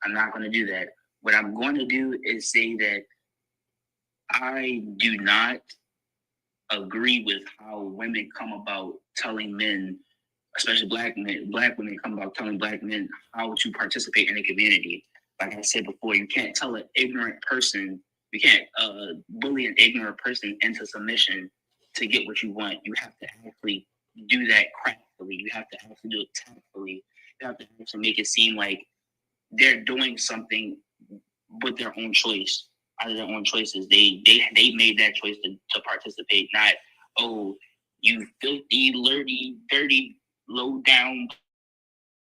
I'm not going to do that. What I'm going to do is say that I do not agree with how women come about telling men, especially Black women come about telling Black men how to participate in the community. Like I said before, you can't tell an ignorant person, you can't bully an ignorant person into submission to get what you want. You have to actually do that craftily. You have to actually do it tactfully. You have to actually make it seem like they're doing something with their own choice, out of their own choices. They made that choice to participate, not, oh, you filthy, dirty, low down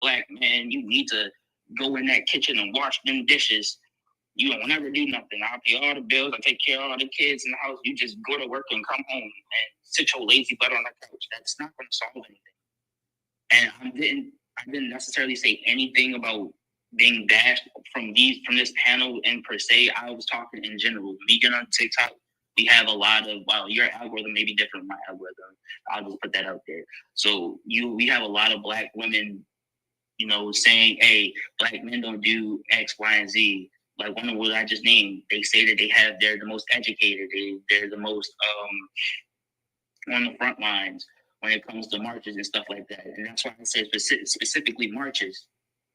Black man, you need to go in that kitchen and wash them dishes. You don't never do nothing. I'll pay all the bills. I take care of all the kids in the house. You just go to work and come home and sit your lazy butt on the couch. That's not going to solve anything. And I didn't necessarily say anything about being bashed from this panel in per se. I was talking in general. Me getting on TikTok, we have a lot of, your algorithm may be different from my algorithm. I'll just put that out there. So we have a lot of Black women, saying, hey, Black men don't do X, Y, and Z. Like one of what I just named, they say that they're the most educated. They're the most on the front lines when it comes to marches and stuff like that. And that's why I said specifically marches,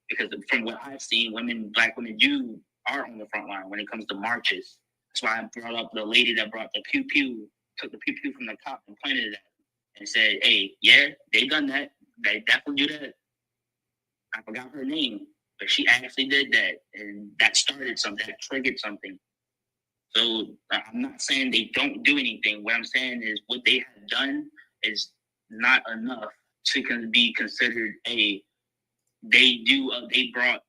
because from what I've seen, Black women are on the front line when it comes to marches. That's why I brought up the lady that brought the pew-pew, took the pew-pew from the cop and pointed it at him and said, hey, yeah, they done that. They definitely do that. I forgot her name, but she actually did that. And that started something, that triggered something. So I'm not saying they don't do anything. What I'm saying is what they have done is not enough to be considered they brought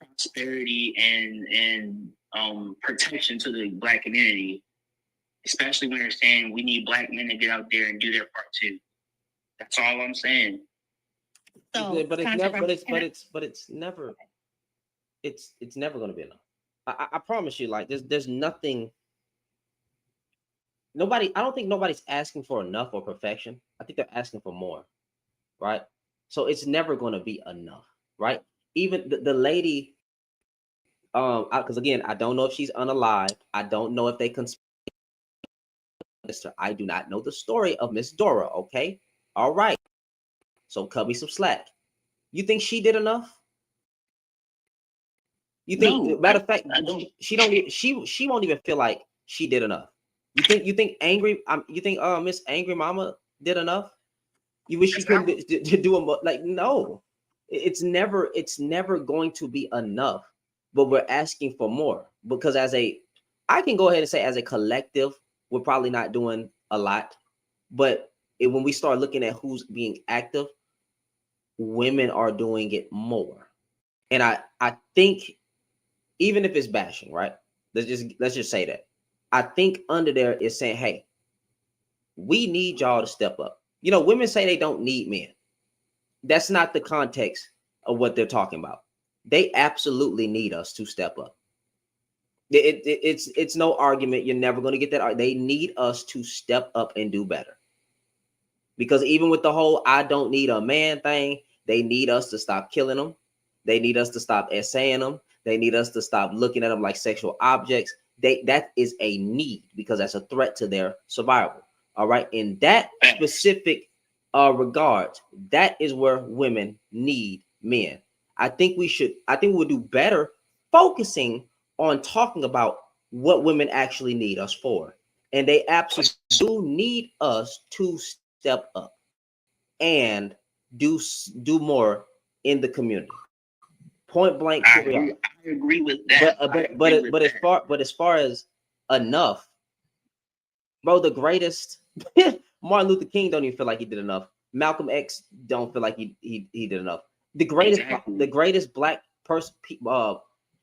prosperity and protection to the Black community, especially when they're saying we need Black men to get out there and do their part too. That's all I'm saying. So, but it's never going to be enough. I promise you, like there's nothing I don't think nobody's asking for enough or perfection. I think they're asking for more, right? So it's never going to be enough, right? Even the lady, because again, I don't know if she's unalived. I don't know if they I do not know the story of Miss Dora. Okay, all right. So cut me some slack. You think she did enough? You think, No, matter of fact, I don't. she won't even feel like she did enough. You think Miss Angry Mama did enough? You wish she couldn't do a like no. It's never going to be enough. But we're asking for more because I can go ahead and say as a collective, we're probably not doing a lot. But when we start looking at who's being active, women are doing it more. And I think even if it's bashing, right? Let's just say that. I think under there is saying, hey, we need y'all to step up. You know, women say they don't need men. That's not the context of what they're talking about. They absolutely need us to step up. It's no argument. You're never going to get that. They need us to step up and do better. Because even with the whole I don't need a man thing, they need us to stop killing them. They need us to stop essaying them. They need us to stop looking at them like sexual objects. That is a need because that's a threat to their survival. All right. In that specific regard, that is where women need men. I think we'll do better focusing on talking about what women actually need us for. And they absolutely do need us to step up and do more in the community. Point blank. I agree with that. But as far as enough, bro, the greatest Martin Luther King don't even feel like he did enough. Malcolm X don't feel like he did enough. The greatest black person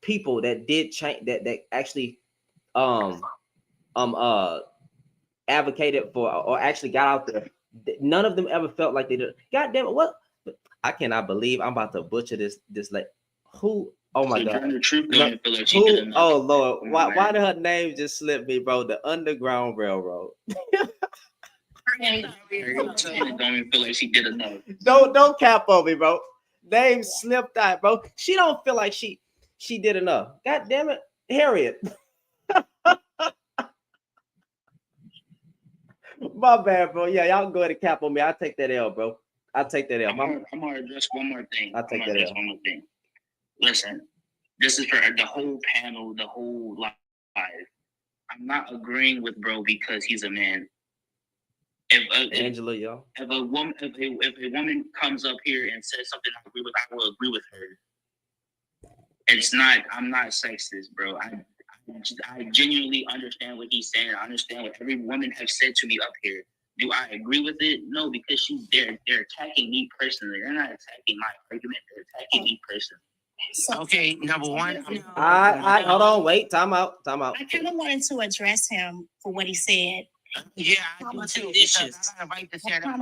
people that did change that actually advocated for or actually got out there. None of them ever felt like they did. God damn it! What? I cannot believe I'm about to butcher this. Who? Oh my God! Who? Oh Lord! Why did her name just slip me, bro? The Underground Railroad. Don't even feel like she did enough. Don't cap on me, bro. Name slipped out, bro. She don't feel like she did enough. God damn it, Harriet. My bad, bro. Yeah, y'all go ahead and cap on me. I'll take that L, bro. I'll take that L. I'm gonna address one more thing. I'll take that L. One more thing. Listen, this is for the whole panel, the whole live. I'm not agreeing with bro because he's a man. Angela, y'all. If a woman comes up here and says something I will agree with her. It's not. I'm not sexist, bro. I genuinely understand what he's saying. I understand what every woman has said to me up here. Do I agree with it? No, because they're attacking me personally. They're not attacking my argument. They're attacking me personally. Okay, number one. I hold on, wait, time out. I kind of wanted to address him for what he said. Yeah, I do too. Because I got a right to say that.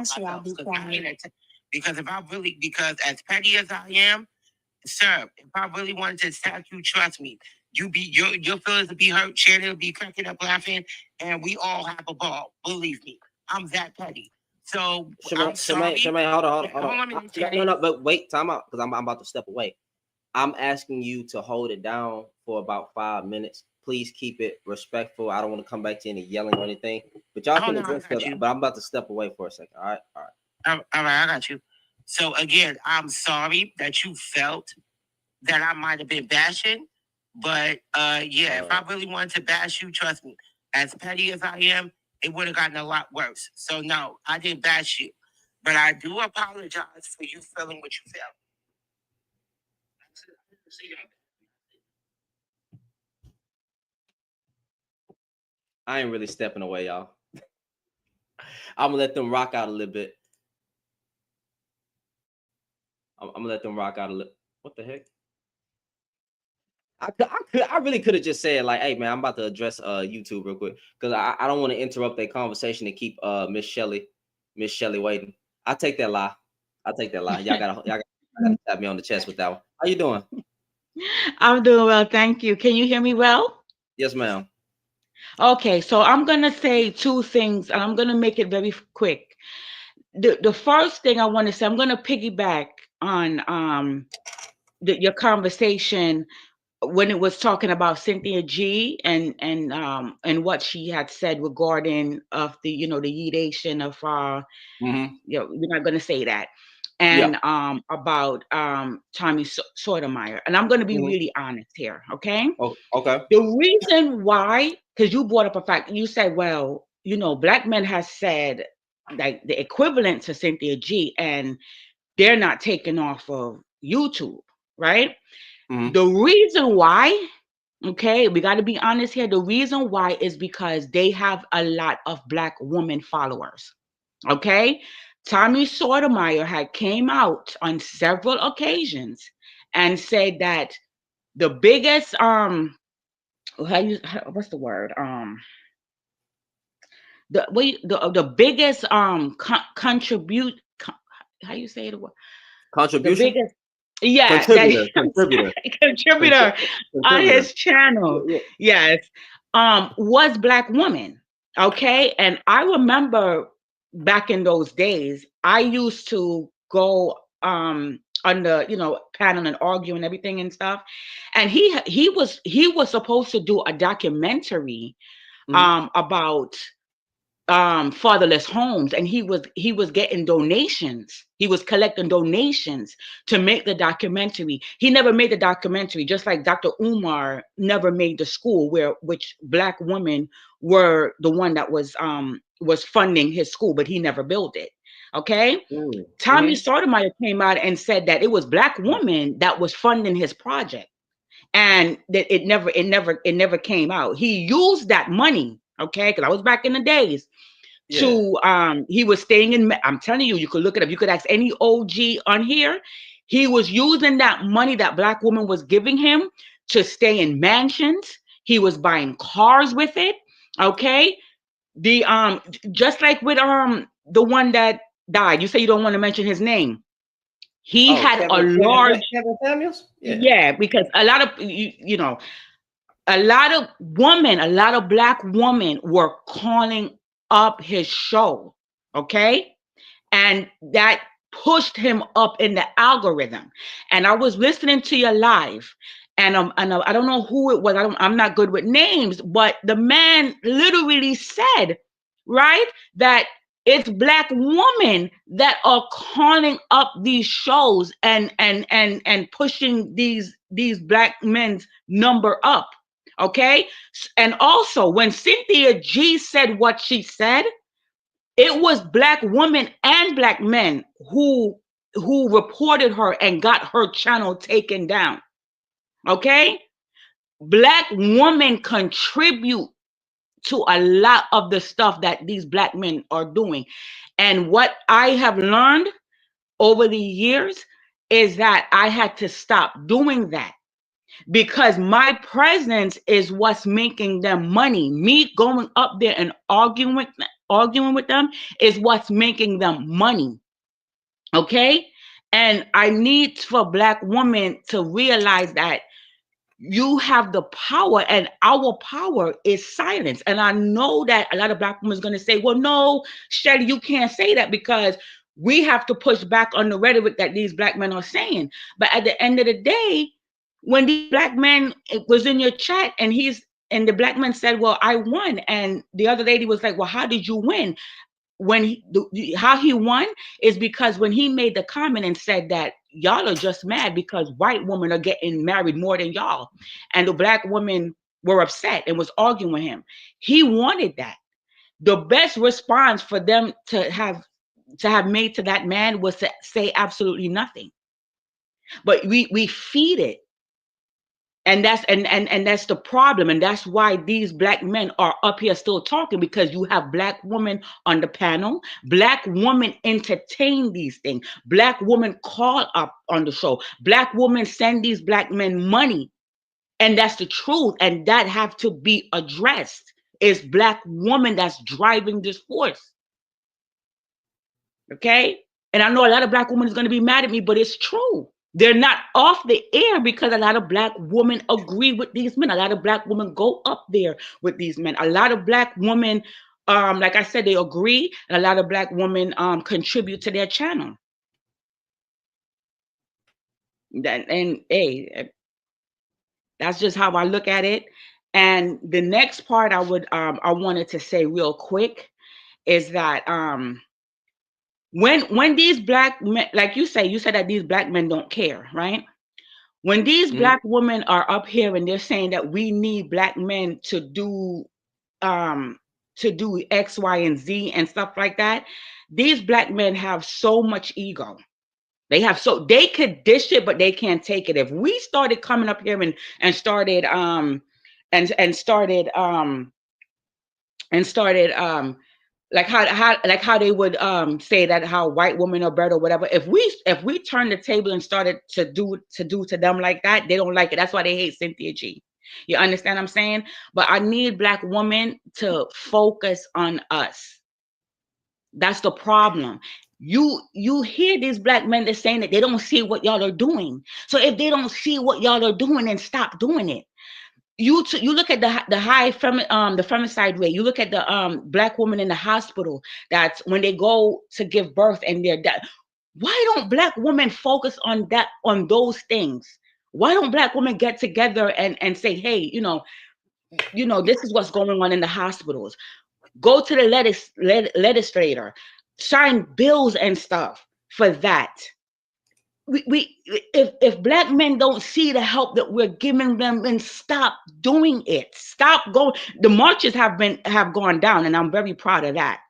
Because as petty as I am, sir, if I really wanted to attack you, trust me, your feelings will be hurt, Shannon will be cracking up laughing, and we all have a ball. Believe me, I'm that petty. So Shemaine, hold on. No, but wait, time out, because I'm about to step away. I'm asking you to hold it down for about 5 minutes. Please keep it respectful. I don't want to come back to any yelling or anything. But y'all can address that. But I'm about to step away for a second. All right. All right, I got you. So again, I'm sorry that you felt that I might have been bashing. But if I really wanted to bash you, trust me, as petty as I am, it would have gotten a lot worse. So no, I didn't bash you. But I do apologize for you feeling what you felt. I ain't really stepping away, y'all. I'm gonna let them rock out a little bit. I'm gonna let them rock out a little. What the heck? I really could have just said like, "Hey man, I'm about to address YouTube real quick," because I don't want to interrupt their conversation and keep Miss Shelley waiting. I take that lie. Y'all gotta tap me on the chest with that one. How you doing? I'm doing well, thank you. Can you hear me well? Yes, ma'am. Okay, so I'm gonna say two things, and I'm gonna make it very quick. The first thing I want to say, I'm gonna piggyback on your conversation when it was talking about Cynthia G and what she had said regarding of the the yidation of we're not gonna say that, Yeah. and about Tommy Sotomayor, and I'm gonna be Hmm. really honest here, okay? Oh, okay. The reason why, because you brought up a fact, you said, well, black men has said like the equivalent to Cynthia G, and they're not taken off of YouTube, right? Hmm. The reason why, okay, we got to be honest here. The reason why is because they have a lot of black woman followers, okay? Tommy Sotomayor had came out on several occasions and said that the biggest what's the word the biggest how you say the word, the Contribution. biggest, yeah, that Contributor. Contributor. contributor on Contributor. his channel, Yeah. yes, was black woman, okay? And I remember back in those days I used to go on the panel and argue and everything and stuff, and he was supposed to do a documentary Mhm. about fatherless homes, and he was getting donations, he was collecting donations to make the documentary. He never made the documentary, just like Dr. Umar never made the school where which black women were the one that was funding his school, but he never built it, okay? Mm. Tommy Mhm. Sotomayor came out and said that it was black women that was funding his project, and that it never came out. He used that money, okay, because I was back in the days Yeah. to he was staying in, I'm telling you, you could look it up, you could ask any OG on here. He was using that money that black woman was giving him to stay in mansions. He was buying cars with it, okay? The just like with the one that died, you say you don't want to mention his name. He Oh, had a large, Kevin Samuels. Yeah. yeah, because a lot of a lot of women, a lot of black women were calling up his show, okay? And that pushed him up in the algorithm. And I was listening to your live, and I don't know who it was. I'm not good with names, but the man literally said, right, that it's black women that are calling up these shows and pushing these black men's number up. Okay. And also, when Cynthia G said what she said, it was black women and black men who reported her and got her channel taken down. Okay? Black women contribute to a lot of the stuff that these black men are doing. And what I have learned over the years is that I had to stop doing that, because my presence is what's making them money. Me going up there and arguing with them is what's making them money. Okay? And I need for black women to realize that you have the power, and our power is silence. And I know that a lot of black women is going to say, well, no, Shelly, you can't say that, because we have to push back on the rhetoric that these black men are saying. But at the end of the day, when these black men, it was in your chat, and the black man said, well, I won. And the other lady was like, well, how did you win? How he won is because when he made the comment and said that y'all are just mad because white women are getting married more than y'all, and the black women were upset and was arguing with him. He wanted that. The best response for them to have made to that man was to say absolutely nothing. But we feed it. And that's the problem, and that's why these black men are up here still talking, because you have black women on the panel. Black women entertain these things. Black women call up on the show. Black women send these black men money, and that's the truth, and that have to be addressed. It's black woman that's driving this force. Okay? And I know a lot of black women is going to be mad at me, but it's true. They're not off the air because a lot of Black women agree with these men. A lot of Black women go up there with these men. A lot of Black women, like I said, they agree, and a lot of Black women contribute to their channel. Hey, that's just how I look at it. And the next part I wanted to say real quick is that when these Black men, like you said that these Black men don't care, right? When these Black women are up here and they're saying that we need Black men to do X, Y, and Z and stuff like that, these Black men have so much ego. They could dish it, but they can't take it. If we started coming up here and started like how they would say that how white women are better or whatever. If we turn the table and started to do to them like that, they don't like it. That's why they hate Cynthia G. You understand what I'm saying? But I need Black women to focus on us. That's the problem. You hear these Black men that saying that they don't see what y'all are doing. So if they don't see what y'all are doing, then stop doing it. You look at the femicide rate. You look at the Black woman in the hospital. That's when they go to give birth and they're dead. Why don't Black women focus on those things? Why don't Black women get together and say, hey, this is what's going on in the hospitals. Go to the legislator, sign bills and stuff for that. If Black men don't see the help that we're giving them, then stop doing it. Stop going. The marches have gone down, and I'm very proud of that.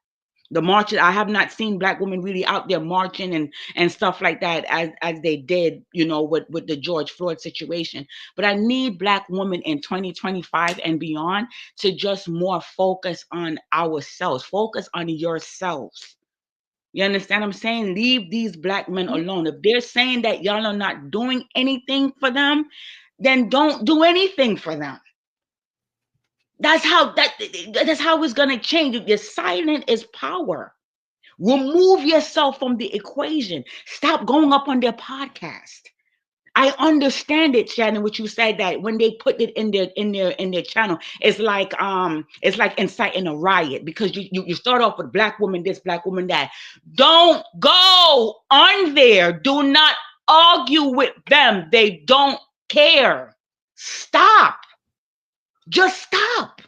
The marches, I have not seen Black women really out there marching and stuff like that as they did, with the George Floyd situation. But I need Black women in 2025 and beyond to just more focus on ourselves. Focus on yourselves. You understand what I'm saying? Leave these Black men alone. If they're saying that y'all are not doing anything for them, then don't do anything for them. That's how it's gonna change. Your silence is power. Remove yourself from the equation. Stop going up on their podcast. I understand it, Shannon, what you said, that when they put it in their channel, it's like inciting a riot, because you start off with Black woman this, Black woman that. Don't go on there. Do not argue with them. They don't care. Stop. Just stop.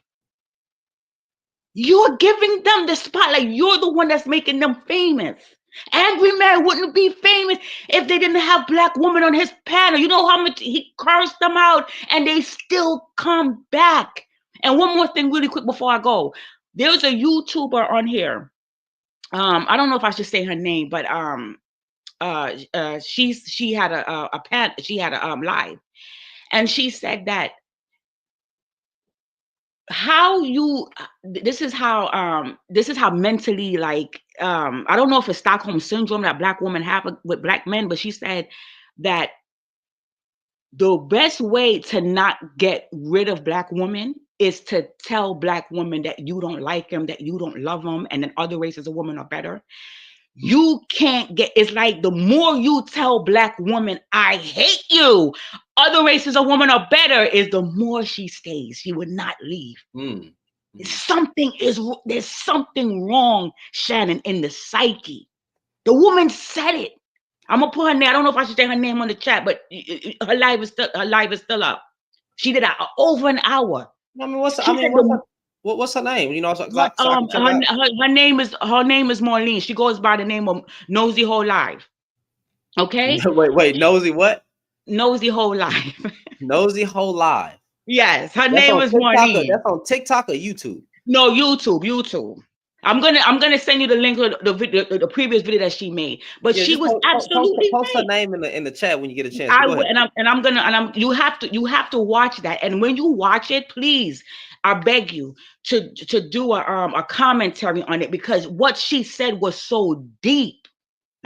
You're giving them the spotlight. You're the one that's making them famous. Angry Man wouldn't be famous if they didn't have Black women on his panel. You know how much he cursed them out, and they still come back. And one more thing really quick before I go. There's a YouTuber on here. I don't know if I should say her name, but she had a live, and she said that this is how mentally, like, I don't know if it's Stockholm syndrome that Black women have with Black men, but she said that the best way to not get rid of Black women is to tell Black women that you don't like them, that you don't love them, and then other races of women are better. You can't get, it's like the more you tell Black women, I hate you, other races of women are better, is the more she stays. She would not leave. There's something wrong, Shannon, in the psyche. The woman said it. I'm gonna put her name. I don't know if I should say her name on the chat, but her live is still up. She did over an hour. I mean, what's her name? Her name is Marlene. She goes by the name of Nosy Whole Live. Okay. Wait, Nosy what? Nosy Whole Live. Nosy Whole Live. Yes, her name is Marlene. That's on TikTok or YouTube? No, YouTube. I'm gonna send you the link to the previous video that she made. But she was absolutely post her name in the chat when you get a chance. You have to watch that. And when you watch it, please, I beg you to do a commentary on it, because what she said was so deep.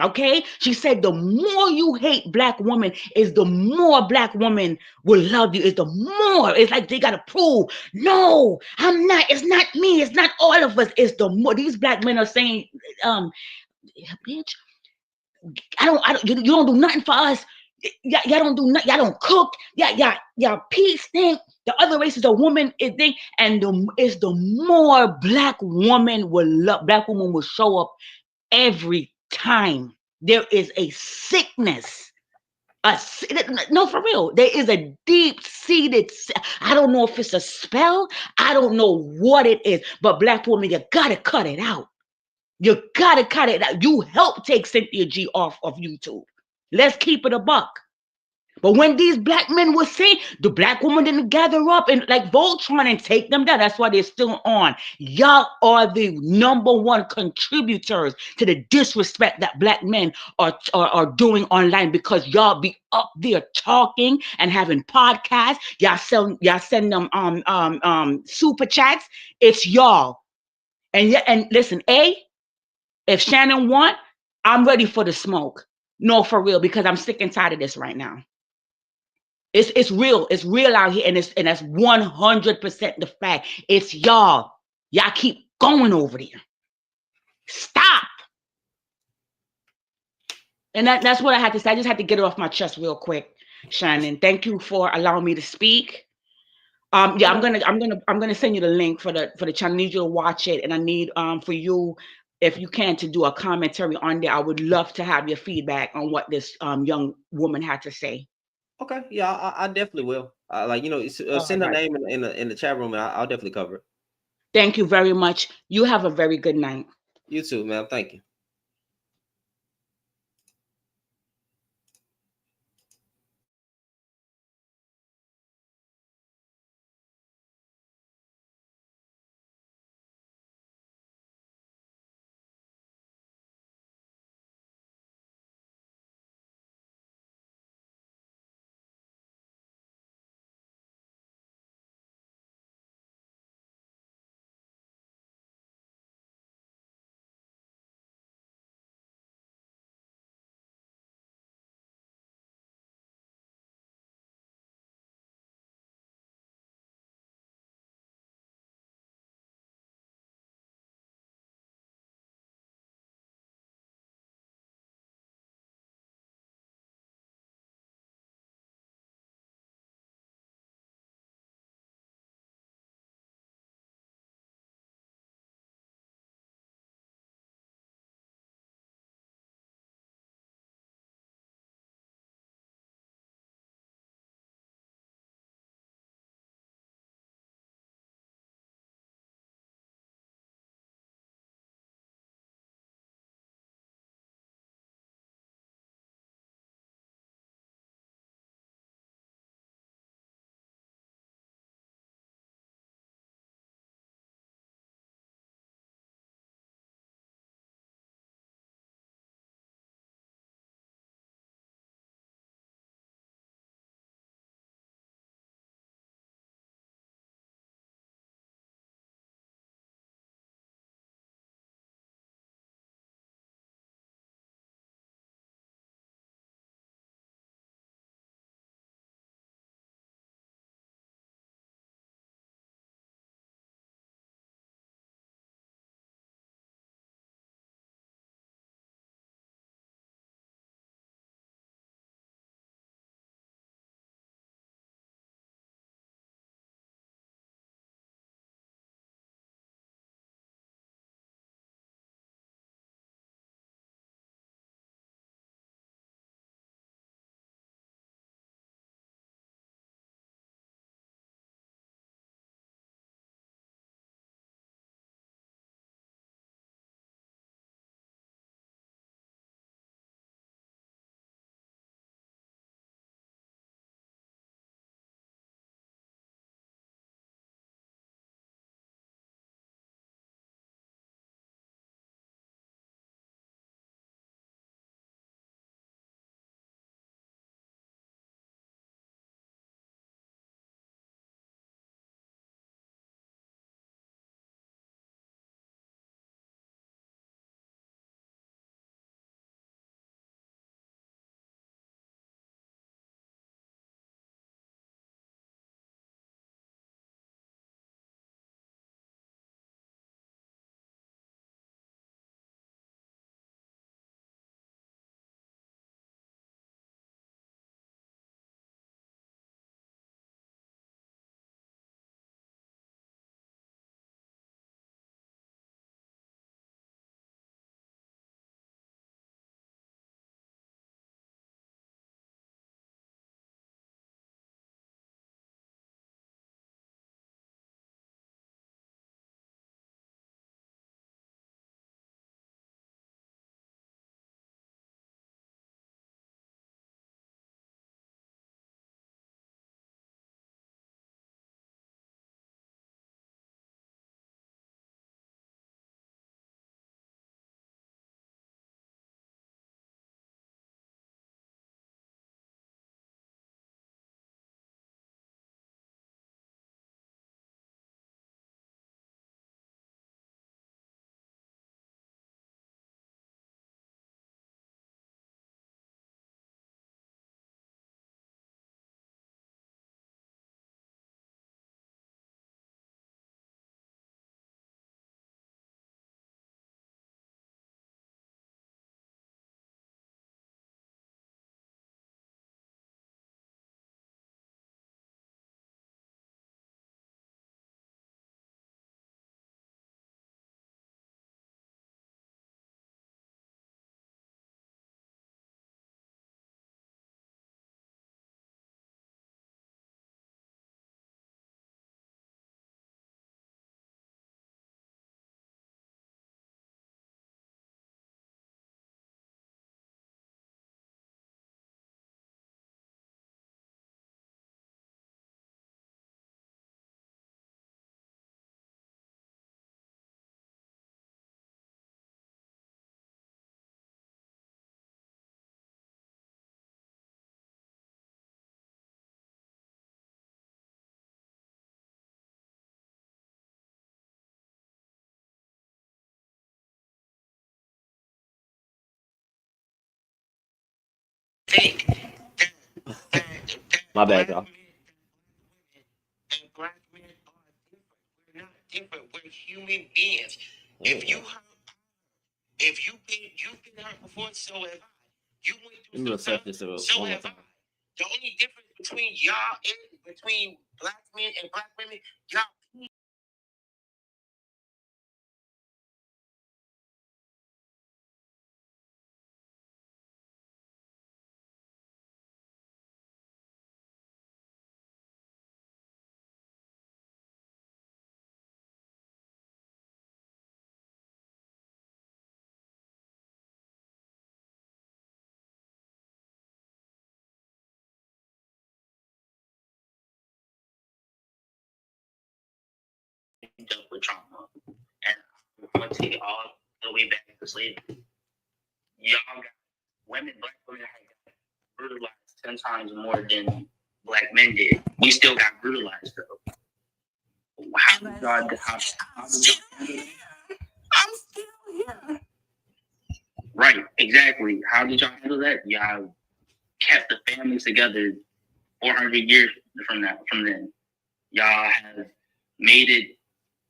Okay, she said the more you hate Black women, is the more Black women will love you. Is the more, it's like they gotta prove, no, I'm not. It's not me. It's not all of us. It's the more these Black men are saying, bitch, you don't do nothing for us. y'all don't do nothing, y'all don't cook, y'all peace thing. The other race is a woman thing, and it's the more black woman will show up every time. There is a sickness. No, for real. There is a deep-seated, I don't know if it's a spell, I don't know what it is, but black woman, you gotta cut it out. You gotta cut it out. You help take Cynthia G off of YouTube. Let's keep it a buck. But when these black men were saying, the black woman didn't gather up and like Voltron and take them down. That's why they're still on. Y'all are the number one contributors to the disrespect that black men are doing online, because y'all be up there talking and having podcasts. Y'all send them super chats. It's y'all. And listen, if Shannon won, I'm ready for the smoke. No, for real, because I'm sick and tired of this right now. It's real. It's real out here, and that's 100% the fact. It's y'all. Y'all keep going over there. Stop. And that's what I had to say. I just had to get it off my chest real quick, Shannon. Thank you for allowing me to speak. Yeah, I'm gonna send you the link for the channel. I need you to watch it, and I need for you, if you can, to do a commentary on there. I would love to have your feedback on what this young woman had to say. Okay, yeah, I definitely will. Send her name in the chat room, and I'll definitely cover it. Thank you very much. You have a very good night. You too, ma'am. Thank you. think that My bad, black y'all. men and black men are different. We're not different. We're human beings. If you you've been hurt before, so have I. You went Let me through some refresh stuff, this so one more have I. time. The only difference between y'all and between black men and black women, y'all dealt with trauma. And I'm gonna take it all the way back to slavery. Y'all got black women had brutalized 10 times more than black men did. We still got brutalized though. How did y'all handle that? I'm still here. Right, exactly. How did y'all handle that? Y'all kept the families together 400 years from then. Y'all have made it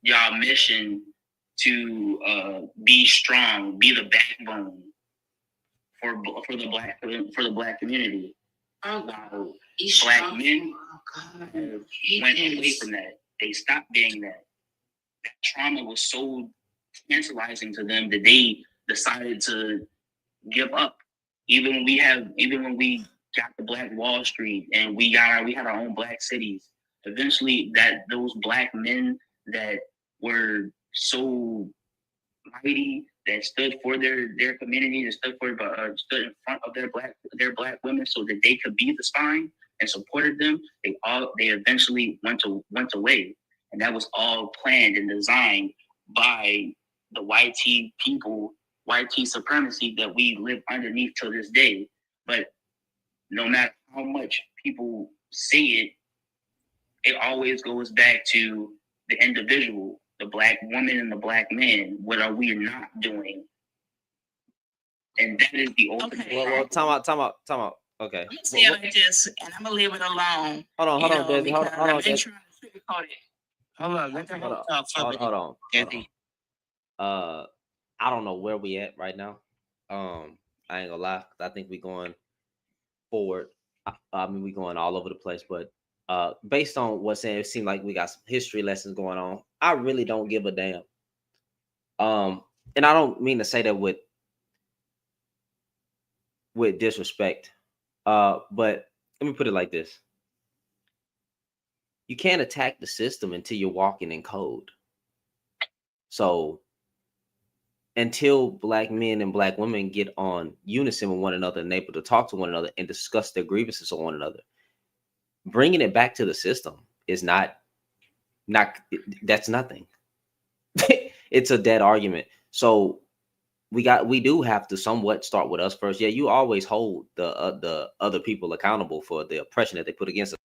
y'all mission to be strong, be the backbone for the black community. Now, black men went away from that. They stopped being that. That trauma was so tantalizing to them that they decided to give up. Even when we got the Black Wall Street and we had our own black cities. Eventually, that those black men that were so mighty, that stood for their community, that stood in front of their black women so that they could be the spine and supported them. They eventually went away, and that was all planned and designed by the YT people, YT supremacy that we live underneath till this day. But no matter how much people say it, it always goes back to the individual, the black woman and the black man. What are we not doing? And that is the ultimate. Okay. Well, time out. Okay. I'm gonna say it like this, and I'm gonna leave it alone. Hold on, Desi. Hold on, Desi. Desi. hold on, let them talk for me. Hold on. Desi. I don't know where we at right now. I ain't gonna lie. I think we going forward. I mean, we going all over the place, but based on what's saying, it seemed like we got some history lessons going on. I really don't give a damn. And I don't mean to say that with disrespect. But let me put it like this. You can't attack the system until you're walking in code. So until black men and black women get on unison with one another and able to talk to one another and discuss their grievances on one another, bringing it back to the system is not that's nothing. It's a dead argument. So we do have to somewhat start with us first. Yeah, you always hold the other people accountable for the oppression that they put against us.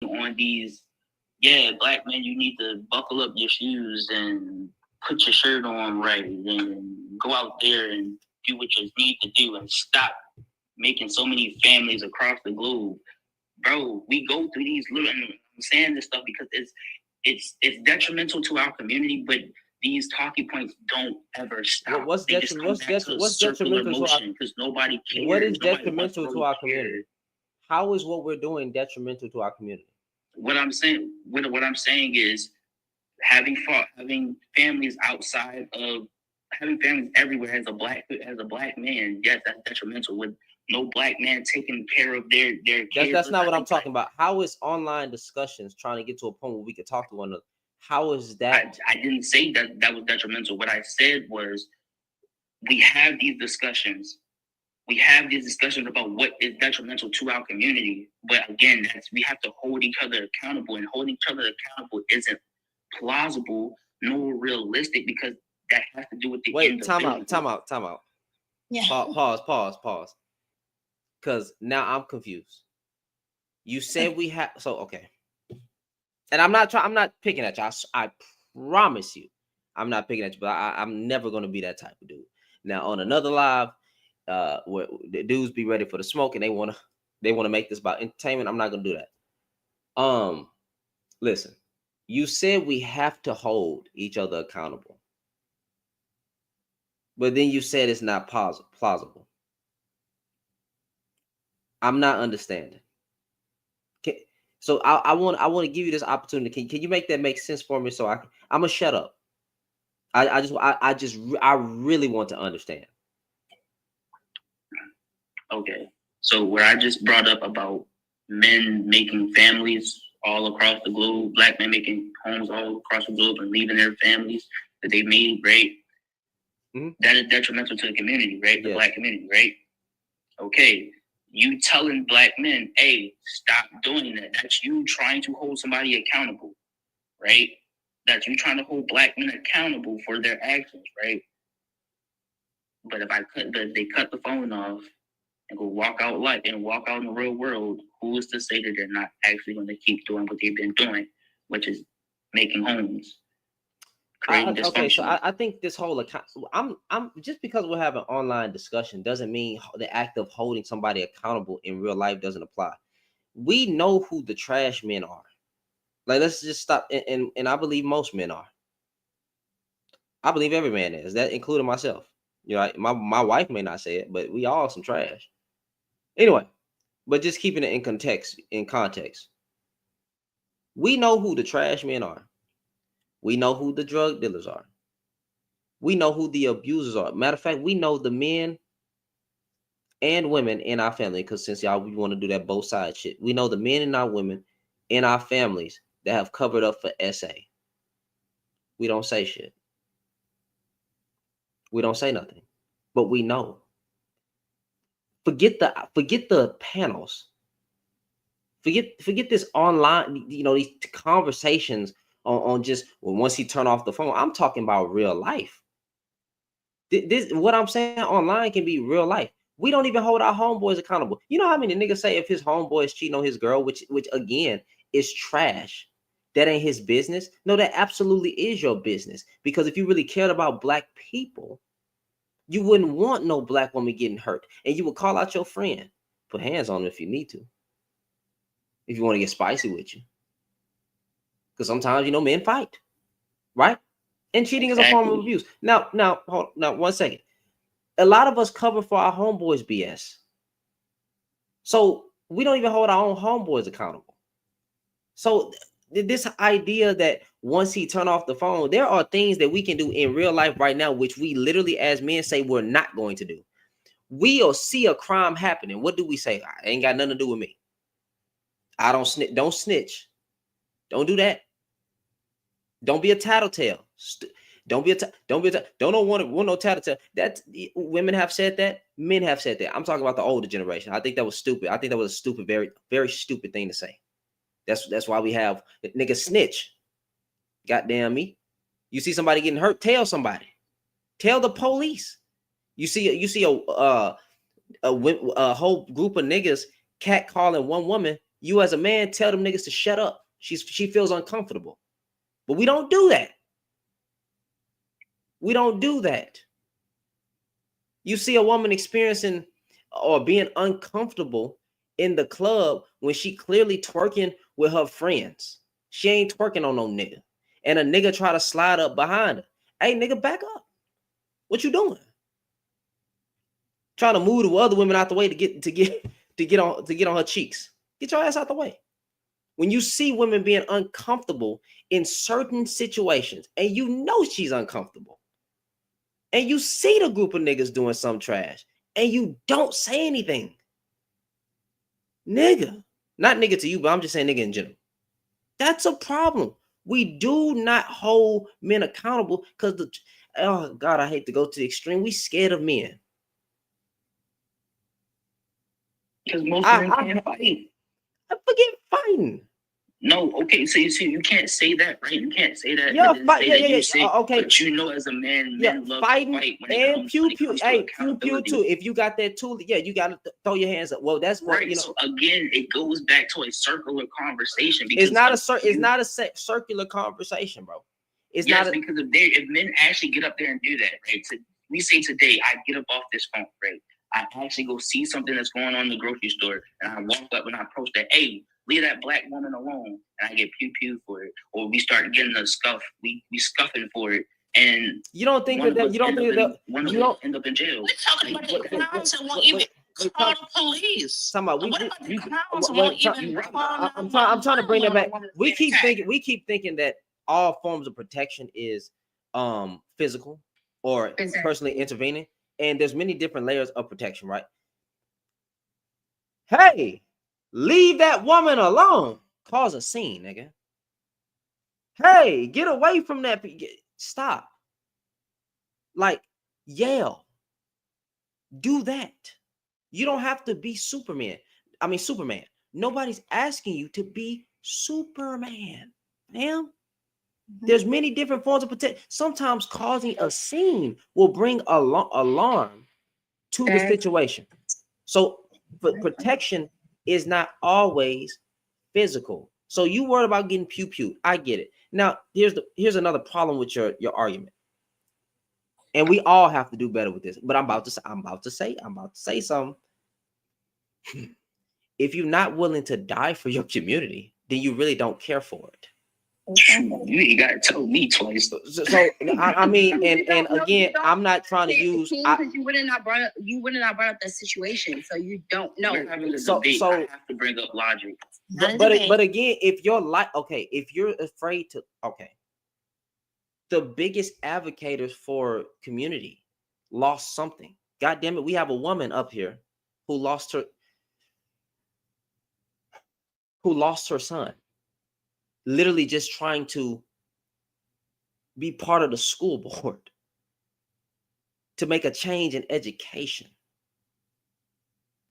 on these, yeah, black men, you need to buckle up your shoes and put your shirt on right and go out there and do what you need to do and stop making so many families across the globe. Bro, we go through these little, and I'm saying this stuff because it's detrimental to our community, but these talking points don't ever stop. What's detrimental to our, because nobody cares. What is detrimental to our community? How is what we're doing detrimental to our community? What I'm saying is having families outside of having families everywhere as a black man. Yes, that's detrimental. With no black man taking care of their kids. That's not what I'm talking about. How is online discussions trying to get to a point where we can talk to one another? How is that? I didn't say that was detrimental. What I said was we have these discussions. We have these discussions about what is detrimental to our community. But again, we have to hold each other accountable, and holding each other accountable isn't plausible nor realistic because that has to do with the time out. Yeah. Pause. Because now I'm confused. You said we have okay. And I'm not picking at you. I promise you, I'm not picking at you, but I'm never gonna be that type of dude. Now on another live, where the dudes be ready for the smoke and they wanna make this about entertainment. I'm not gonna do that. Listen, you said we have to hold each other accountable. But then you said it's not plausible. I'm not understanding. So I want to give you this opportunity. Can you make that make sense for me? So I'm gonna shut up. I really want to understand. Okay. So where I just brought up about men making families all across the globe, black men making homes all across the globe and leaving their families that they made, right? Mm-hmm. That is detrimental to the community, right? The black community, right? Okay. You telling black men, hey, stop doing that. That's you trying to hold somebody accountable, right? That's you trying to hold black men accountable for their actions, right? But if they cut the phone off and go walk out in the real world, who is to say that they're not actually going to keep doing what they've been doing, which is making homes? Okay, so I think this whole account, I'm just because we're having online discussion doesn't mean the act of holding somebody accountable in real life doesn't apply. We know who the trash men are. Like, let's just stop. And I believe most men are. I believe every man is, that including myself. You know, my wife may not say it, but we all some trash. Anyway, but just keeping it in context. We know who the trash men are. We know who the drug dealers are. We know who the abusers are. Matter of fact, we know the men and women in our family, because since we want to do that both sides shit. We know the men and our women in our families that have covered up for SA. We don't say shit. We don't say nothing. But we know. Forget the panels. Forget this online, these conversations on just once he turned off the phone. I'm talking about real life. This what I'm saying online can be real life. We don't even hold our homeboys accountable. You know how many niggas say if his homeboy is cheating on his girl, which again is trash, that ain't his business? No, that absolutely is your business. Because if you really cared about black people, you wouldn't want no black woman getting hurt. And you would call out your friend. Put hands on him if you need to. If you want to get spicy with you. Because sometimes, men fight. Right? And cheating is a form of abuse. Now, hold on, 1 second. A lot of us cover for our homeboys BS. So we don't even hold our own homeboys accountable. So this idea that once he turned off the phone, there are things that we can do in real life right now, which we literally as men say we're not going to do. We'll see a crime happening. What do we say? It ain't got nothing to do with me. I don't snitch. Don't snitch. Don't do that. Don't be a tattletale. Don't want no tattletale. That women have said that. Men have said that. I'm talking about the older generation. I think that was stupid. I think that was a stupid, very, very stupid thing to say. That's why we have niggas snitch. Goddamn me. You see somebody getting hurt, tell somebody. Tell the police. You see a whole group of niggas catcalling one woman. You as a man tell them niggas to shut up. She feels uncomfortable. But we don't do that. We don't do that. You see a woman experiencing or being uncomfortable in the club when she clearly twerking with her friends. She ain't twerking on no nigga. And a nigga try to slide up behind her. Hey, nigga, back up. What you doing? Trying to move the other women out the way to get on her cheeks. Get your ass out the way. When you see women being uncomfortable in certain situations, and you know she's uncomfortable, and you see the group of niggas doing some trash, and you don't say anything. Nigga. Not nigga to you, but I'm just saying nigga in general. That's a problem. We do not hold men accountable because oh God, I hate to go to the extreme. We scared of men. Because most men can't fight. I forget fighting. No, okay, so you can't say that, right? You can't say that. Yeah, fight. Okay. But you know, as a man, men love fighting to fight when and it pew comes pew. to Hey, pew pew accountability. too. If you got that tool, yeah, you got to throw your hands up. Well, that's what right. you know. So again, it goes back to a circular conversation. Because it's not a circular conversation, bro. It's yes, not because if men actually get up there and do that, right? So we say today, I get up off this phone, right? I actually go see something that's going on in the grocery store, and I walk up and I approach that, hey, leave that black woman alone, and I get pew for it, or we start getting a scuff, we scuffing for it, and you don't think that you don't think that one of us end up in jail. We're talking about the clowns that won't even call the police. Talking about What about the clowns that won't even call I'm trying to bring that back. We keep thinking that all forms of protection is physical or personally intervening, and there's many different layers of protection, right? Hey, leave that woman alone. Cause a scene, nigga. Hey, get away from that. Stop. Like, yell. Do that. You don't have to be Superman. Nobody's asking you to be Superman, ma'am. There's many different forms of protection. Sometimes causing a scene will bring alarm to the situation. So, but protection is not always physical. So you worried about getting pew. I get it. Now, here's another problem with your argument. And we all have to do better with this. But I'm about to say something. If you're not willing to die for your community, then you really don't care for it. You ain't gotta tell me twice. So I mean, and again, I'm not trying to use because you wouldn't have brought up that situation, so you don't know. We're having a debate. I have to bring up logic. But again, if you're if you're afraid to, the biggest advocates for community lost something. God damn it, we have a woman up here who lost her son. Literally just trying to be part of the school board to make a change in education.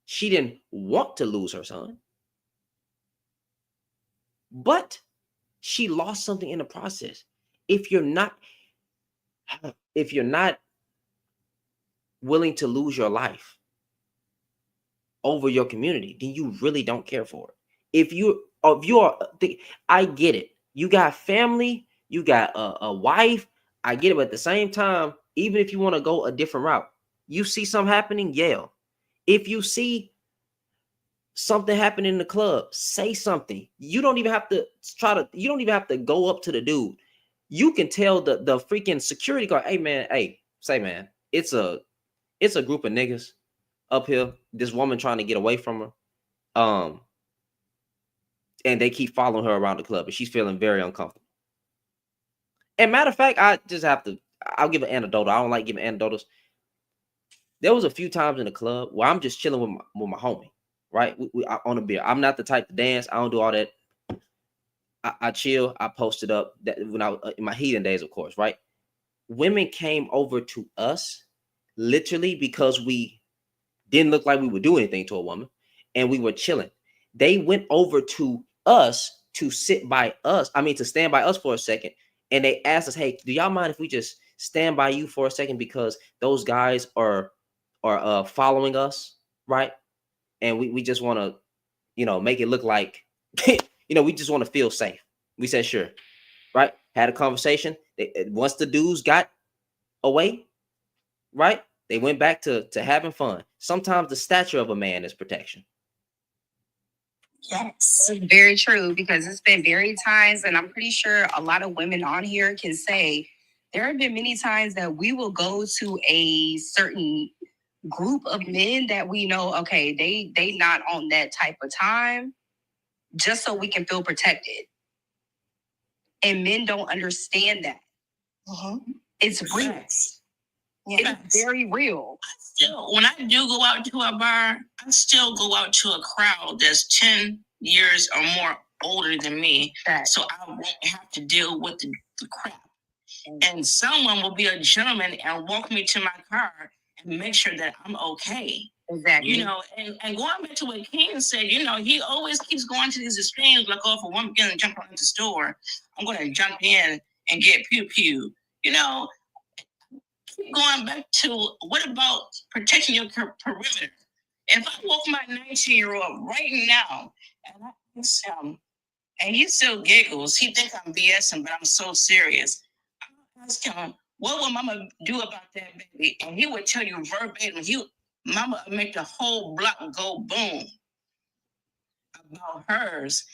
She didn't want to lose her son, but she lost something in the process. If you're not willing to lose your life over your community, then you really don't care for it. I get it. You got family, you got a wife. I get it. But at the same time, even if you want to go a different route, you see something happening, yell. If you see something happening in the club, say something. You don't even have to go up to the dude. You can tell the freaking security guard, hey man, it's a group of niggas up here. This woman trying to get away from her. And they keep following her around the club, and she's feeling very uncomfortable. And matter of fact, I'll give an anecdote. I don't like giving anecdotes. There was a few times in the club where I'm just chilling with my homie, right? We on a beer. I'm not the type to dance. I don't do all that. I chill. I posted up that when I in my heathen days, of course, right? Women came over to us literally because we didn't look like we would do anything to a woman, and we were chilling. They went over to us to stand by us for a second, and they asked us, hey, do y'all mind if we just stand by you for a second, because those guys are following us, right? And we just want to make it look like, we just want to feel safe. We said, sure, right? Had a conversation. Once the dudes got away, right? They went back to having fun. Sometimes the stature of a man is protection. Yes, very true, because it's been very times, and I'm pretty sure a lot of women on here can say there have been many times that we will go to a certain group of men that we know, okay, they not on that type of time, just so we can feel protected. And men don't understand that. It's real. It's very real. Still, when I do go out to a bar, I still go out to a crowd that's 10 years or more older than me. So I won't have to deal with the crap. And someone will be a gentleman and walk me to my car and make sure that I'm okay. Exactly. And going back to what King said, he always keeps going to these extremes, like, oh, if a woman gonna jump out the store, I'm gonna jump in and get pew-pew. Keep going back to, what about protecting your perimeter? If I walk my 19-year-old right now and I ask him, and he still giggles, he thinks I'm BSing, but I'm so serious. I ask him, what will mama do about that baby? And he would tell you verbatim, mama would make the whole block go boom about hers.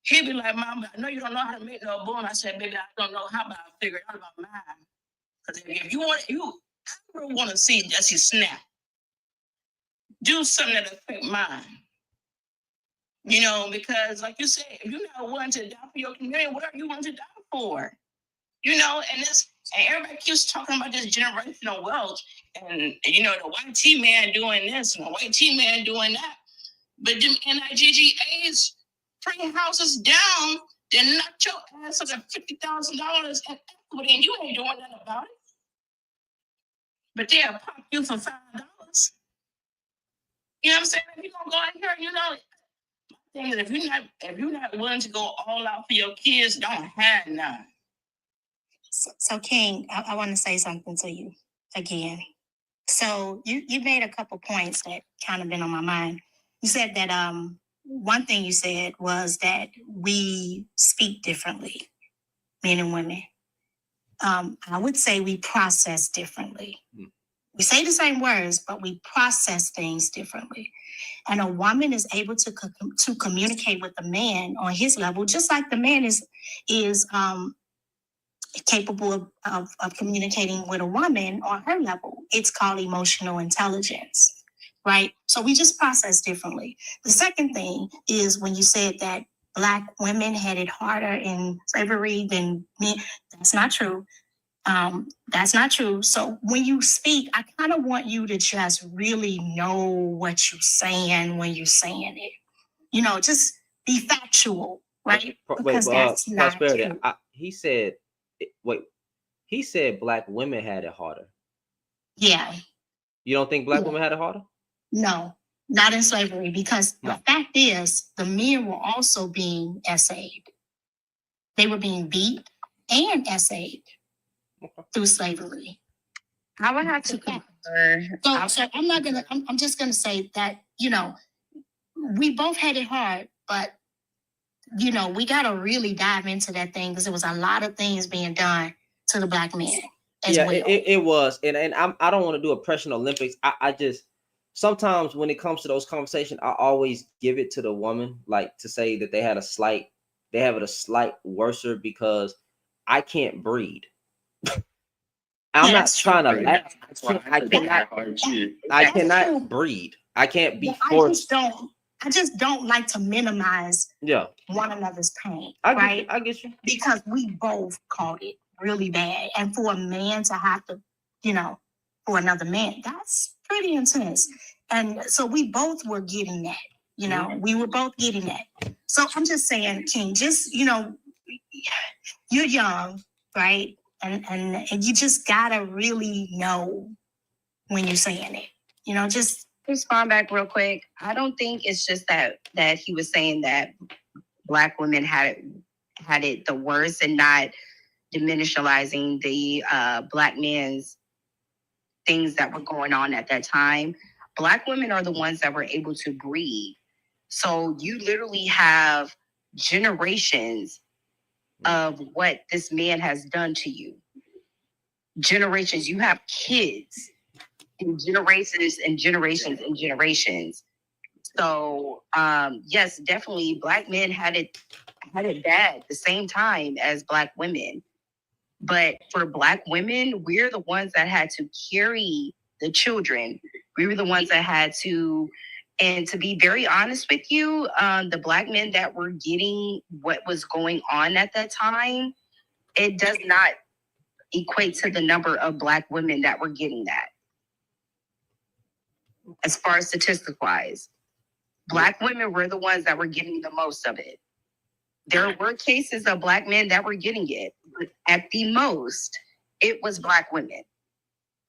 He'd be like, mama, I know you don't know how to make no boom. I said, baby, I don't know how, but I figured out about mine. Because if you ever want to see Jesse snap, do something that affect mine. Because like you said, if you're not willing to die for your community, what are you willing to die for? And everybody keeps talking about this generational wealth and, the white T man doing this and the white T man doing that. But them NIGGAs bring houses down, then knock your ass up at $50,000 in equity, and you ain't doing nothing about it. But they'll pop you for $5. You know what I'm saying? If you're gonna go out here, my thing is, if you're not willing to go all out for your kids, don't have none. So King, I want to say something to you again. So you made a couple points that kind of been on my mind. You said that one thing you said was that we speak differently, men and women. I would say we process differently. We say the same words, but we process things differently. And a woman is able to communicate with the man on his level, just like the man is capable of communicating with a woman on her level. It's called emotional intelligence, right? So we just process differently. The second thing is when you said that Black women had it harder in slavery than men. That's not true. That's not true. So when you speak, I kind of want you to just really know what you're saying when you're saying it. Just be factual, right? Because that's not Prosperity. true. He said Black women had it harder. Yeah. You don't think Black women had it harder? No, not in slavery, because the fact is the men were also being essayed. They were being beat and essayed through slavery. I would have to concur. So I'm just gonna say that, we both had it hard, but we gotta really dive into that thing because there was a lot of things being done to the Black men as well. It was. And I don't want to do oppression Olympics. I just sometimes when it comes to those conversations, I always give it to the woman, like to say that they have it a slight worser because I can't breed. I'm not trying to laugh. I cannot breed. I can't be forced. I just don't like to minimize one another's pain. I get you. Because we both caught it really bad. And for a man to have to, for another man, that's pretty intense. And so we both were getting that, we were both getting that. So I'm just saying, King, just, you're young, right? And you just gotta really know when you're saying it, just respond back real quick. I don't think it's just that he was saying that Black women had it the worst and not diminishalizing the Black men's things that were going on at that time. Black women are the ones that were able to breed So you literally have generations of what this man has done to you. Generations, you have kids, and generations and generations and generations. So yes, definitely black men had it bad at the same time as black women. But for black women, we're the ones that had to carry the children. We were the ones that had to, and to be very honest with you, the black men that were getting what was going on at that time, it does not equate to the number of black women that were getting that. As far as statistic wise, black women were the ones that were getting the most of it. There were cases of black men that were getting it, but at the most, it was black women.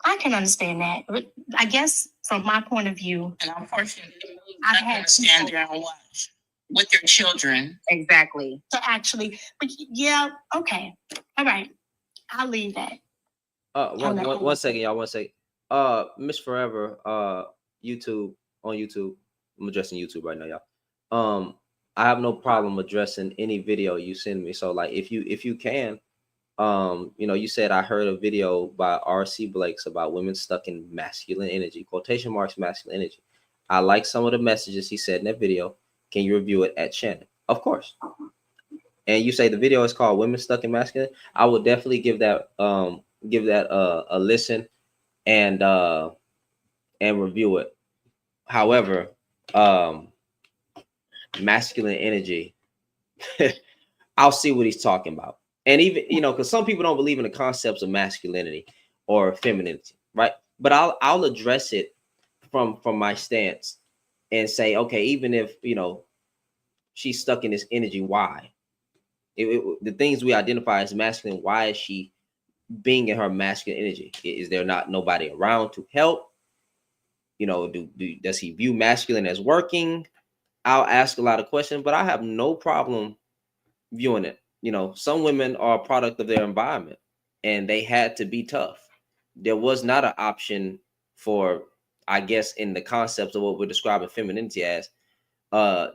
I can understand that. But I guess from my point of view, And unfortunately, I've I've had had to stand there and watch with your children. Exactly. so actually, but yeah, okay. All right. I'll leave that. One second, y'all. 1 second. Miss Forever, YouTube, on YouTube. I'm addressing YouTube right now, y'all. I have no problem addressing any video you send me. So like if you can, you know, you said I heard a video by R.C. Blakes about women stuck in masculine energy, quotation marks, masculine energy. I like some of the messages he said in that video. Can you review it at Shannon? Of course. And you say the video is called Women Stuck in Masculine. I would definitely give that a listen and review it. However, masculine energy, I'll see what he's talking about. And even, you know, because some people don't believe in the concepts of masculinity or femininity, right? But I'll address it from my stance and say, okay, even if, you know, she's stuck in this energy, why? The things we identify as masculine, why is she being in her masculine energy? Is there not nobody around to help? You know, does he view masculine as working? I'll ask a lot of questions, but I have no problem viewing it. You know, some women are a product of their environment and they had to be tough. There was not an option for, I guess, in the concepts of what we're describing femininity as,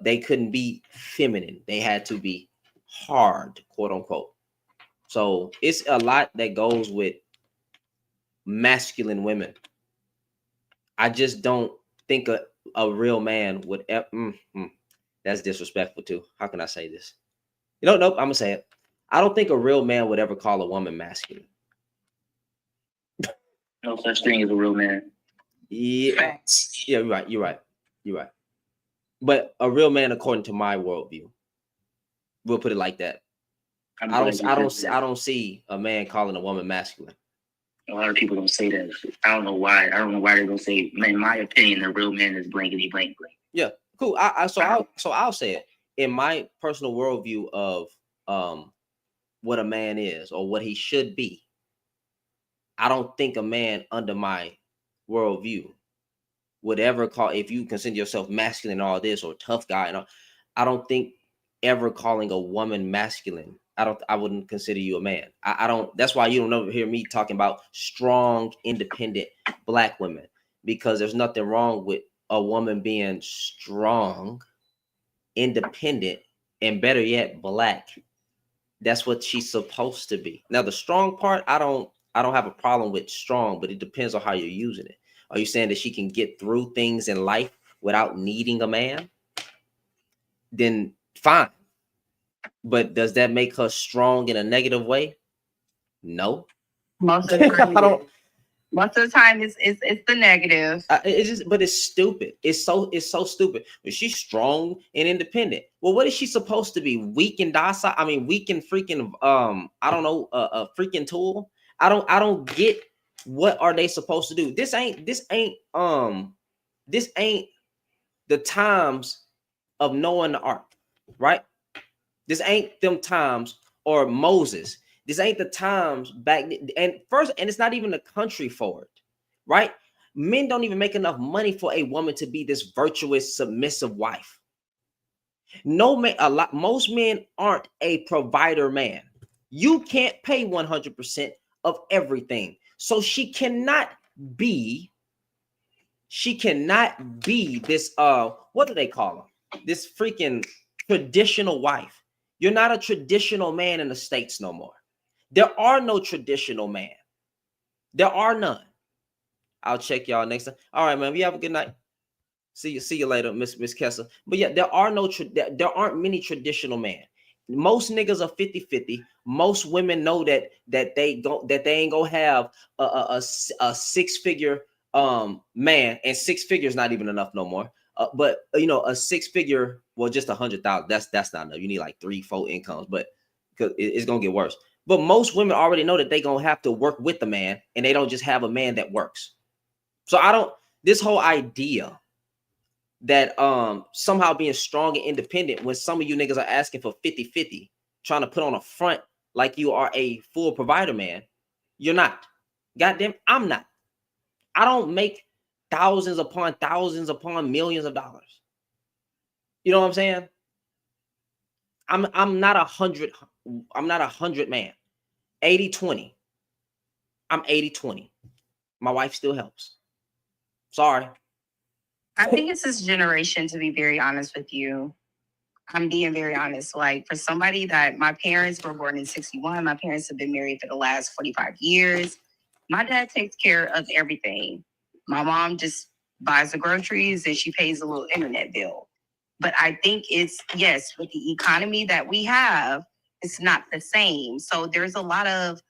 they couldn't be feminine. They had to be hard, quote unquote. So it's a lot that goes with masculine women. I just don't think a real man would that's disrespectful too. How can I say this? You know, nope, I'm gonna say it. I don't think a real man would ever call a woman masculine. No such thing as a real man. Yeah, yeah, you're right. But a real man, according to my worldview, we'll put it like that. I don't see a man calling a woman masculine. A lot of people don't say that. I don't know why. I don't know why they don't say. In my opinion, a real man is blankety blank blank. Yeah, cool. So I'll say it. In my personal worldview of what a man is or what he should be, I don't think a man under my worldview would ever call, if you consider yourself masculine and all this or tough guy and all, I don't think ever calling a woman masculine, I wouldn't consider you a man. I don't, that's why you don't ever hear me talking about strong, independent black women, because there's nothing wrong with a woman being strong, independent, and better yet, black. That's what she's supposed to be. Now, the strong part, I don't have a problem with strong, but it depends on how you're using it. Are you saying that she can get through things in life without needing a man? Then fine. But does that make her strong in a negative way? No. Most of the time, most of the time it's the negative. It's just, but it's stupid. It's so stupid. But she's strong and independent. Well, what is she supposed to be? Weak and docile? I mean, weak and freaking I don't know, a freaking tool. I don't get, what are they supposed to do? This ain't the times of Noah and the ark, right? This ain't them times, or Moses. This ain't the times back, and it's not even the country for it, right? Men don't even make enough money for a woman to be this virtuous, submissive wife. No man, most men aren't a provider man. You can't pay 100% of everything. So she cannot be this, what do they call them? This freaking traditional wife. You're not a traditional man in the States no more. There are no traditional man. There are none. I'll check y'all next time. All right, man. You have a good night. See you later, Miss Kessler. But yeah, there aren't many traditional men. Most niggas are 50-50. Most women know that they ain't gonna have a six-figure man, and 6 figures not even enough no more. But you know, a 6-figure, well, just 100,000. That's not enough. You need like 3-4 incomes, but because it's gonna get worse. But most women already know that they gonna have to work with the man, and they don't just have a man that works. So this whole idea that somehow being strong and independent, when some of you niggas are asking for 50-50, trying to put on a front like you are a full provider, man, you're not. Goddamn, I'm not. I don't make thousands upon millions of dollars. You know what I'm saying? I'm not 100. I'm not 100 man. 80-20. I'm 80-20. My wife still helps. Sorry. I think it's this generation, to be very honest with you. I'm being very honest. Like, for somebody that my parents were born in 61, my parents have been married for the last 45 years. My dad takes care of everything. My mom just buys the groceries and she pays a little internet bill. But I think it's, yes, with the economy that we have, it's not the same. So there's a lot of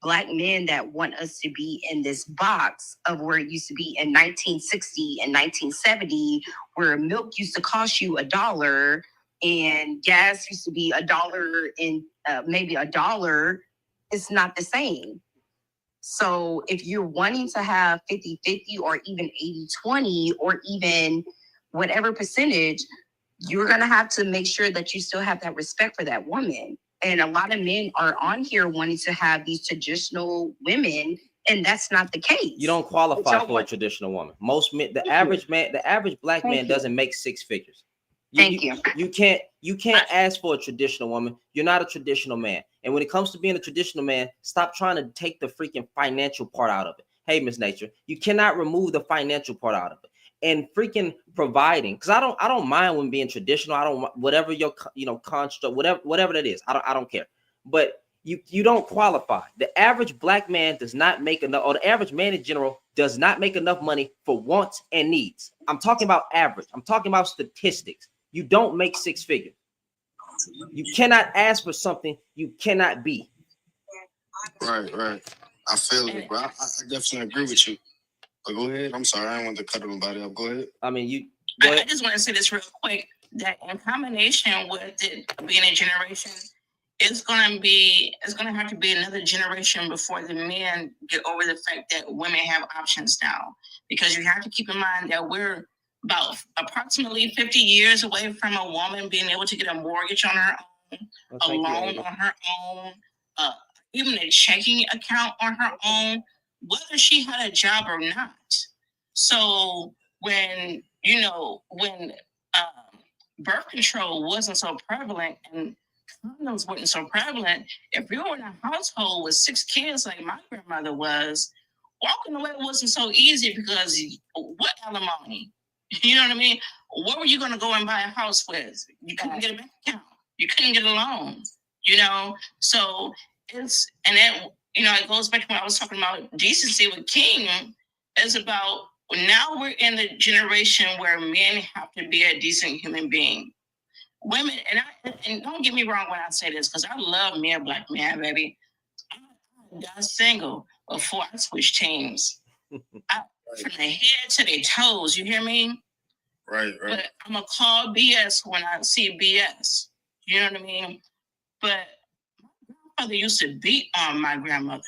Black men that want us to be in this box of where it used to be in 1960 and 1970, where milk used to cost you $1 and gas used to be $1 and maybe $1. It's not the same. So if you're wanting to have 50-50 or even 80-20 or even whatever percentage, you're going to have to make sure that you still have that respect for that woman. And a lot of men are on here wanting to have these traditional women, and that's not the case. You don't qualify for a traditional woman. Most men, the average Black man doesn't make 6 figures. You can't ask for a traditional woman. You're not a traditional man. And when it comes to being a traditional man, stop trying to take the freaking financial part out of it. Hey, Miss Nature, you cannot remove the financial part out of it. And freaking providing, because I don't mind when being traditional. I don't, whatever your construct, whatever that is. I don't care. But you don't qualify. The average Black man does not make enough, or the average man in general does not make enough money for wants and needs. I'm talking about average. I'm talking about statistics. You don't make 6 figures. You cannot ask for something you cannot be. Right. I feel it, bro. I definitely agree with you. But go ahead. I'm sorry. I don't want to cut nobody up. Go ahead. I mean, I just want to say this real quick, that in combination with it being a generation, it's going to have to be another generation before the men get over the fact that women have options now. Because you have to keep in mind that we're about approximately 50 years away from a woman being able to get a mortgage on her own, a loan on her own, even a checking account on her own, whether she had a job or not. So when birth control wasn't so prevalent and condoms weren't so prevalent, if you were in a household with 6 kids like my grandmother was, walking away wasn't so easy because what alimony? You know what I mean? What were you going to go and buy a house with? You couldn't get a bank account. You couldn't get a loan. So it goes back to when I was talking about decency with King. It's about now we're in the generation where men have to be a decent human being. Women, and don't get me wrong when I say this, because I love me a Black man, baby. I got single before I switched teams. From the head to the toes, you hear me? Right. But I'm going to call BS when I see BS. You know what I mean? But my grandmother used to beat on my grandmother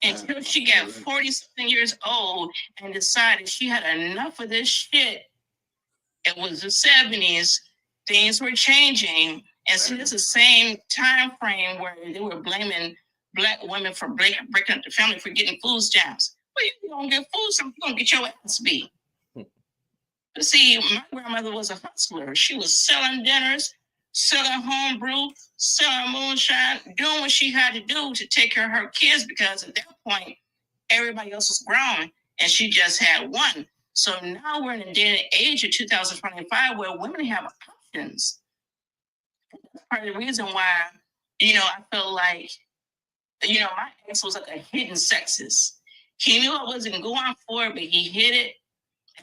until she got 40-something years old and decided she had enough of this shit. It was the 70s. Things were changing. And so it's the same time frame where they were blaming Black women for breaking up the family for getting food stamps. Well, you don't get food stamps, you're going to get your ass beat. But see, my grandmother was a hustler. She was selling dinners, selling homebrew, selling moonshine, doing what she had to do to take care of her kids, because at that point, everybody else was grown and she just had one. So now we're in a day and age of 2025 where women have options. That's part of the reason why, I feel like, my ex was like a hidden sexist. He knew I wasn't going for it, but he hid it.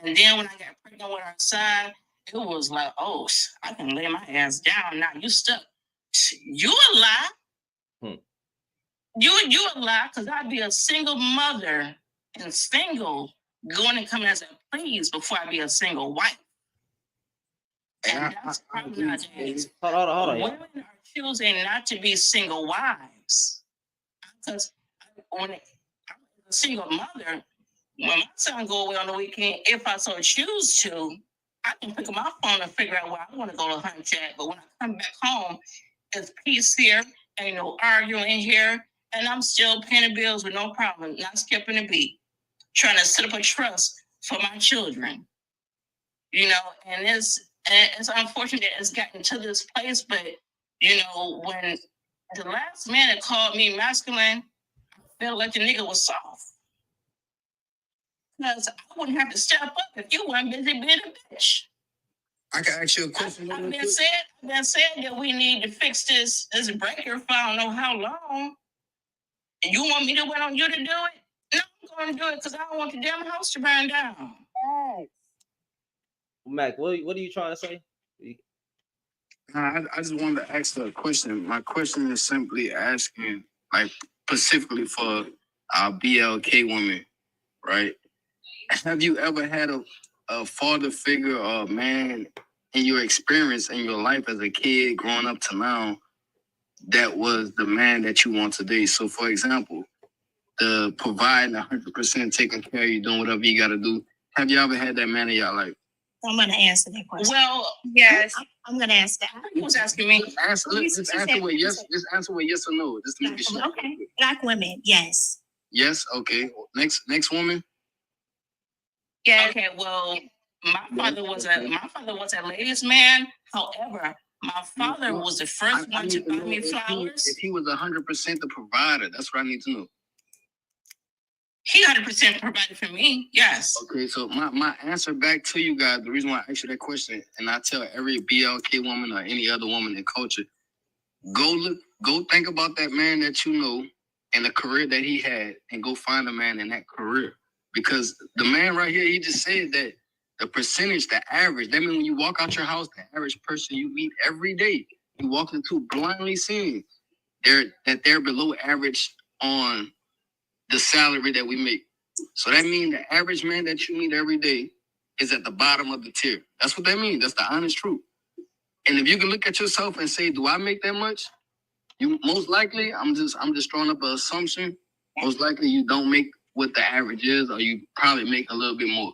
And then when I got pregnant with our son, it was like, oh, I can lay my ass down. Now you stuck. You a lie. You a lie, because I'd be a single mother and single going and coming as a please before I be a single wife. And that's the problem nowadays. Hold on. Women are choosing not to be single wives. Because when I'm a single mother, when my son go away on the weekend, if I so choose to, I can pick up my phone and figure out where I want to go to hunt chat. But when I come back home, it's peace here, ain't no arguing here, and I'm still paying the bills with no problem, not skipping a beat, trying to set up a trust for my children. And it's unfortunate that it's gotten to this place, but when the last man that called me masculine, I felt like the nigga was soft. Because I wouldn't have to step up if you weren't busy being a bitch. I can ask you a question. I've been said that we need to fix this breaker for I don't know how long. And you want me to wait on you to do it? No, I'm going to do it because I don't want the damn house to burn down. Mac, what are you trying to say? I just wanted to ask a question. My question is simply asking, like, specifically for our BLK women, right? Have you ever had a father figure or a man in your experience in your life as a kid growing up to now that was the man that you want today? So, for example, the providing 100%, taking care of you, doing whatever you got to do. Have you ever had that man in your life? I'm going to answer that question. Well, yes. I'm going to ask that. He was asking me. Just answer with yes or no. Just to make sure. Okay. Black women, yes. Yes. Okay. Next woman. Yeah. Okay. Well, my father was a ladies' man. However, my father was the first one to buy me flowers. If he was 100% the provider, that's what I need to know. He 100% provided for me. Yes. Okay. So my answer back to you guys, the reason why I asked you that question, and I tell every BLK woman or any other woman in culture, go think about that man that you know and the career that he had, and go find a man in that career. Because the man right here, he just said that the percentage, the average, that means when you walk out your house, the average person you meet every day, you walk into blindly seeing they're below average on the salary that we make. So that means the average man that you meet every day is at the bottom of the tier. That's what that means. That's the honest truth. And if you can look at yourself and say, do I make that much? You most likely, I'm just throwing up an assumption. Most likely you don't make what the average is, or you probably make a little bit more.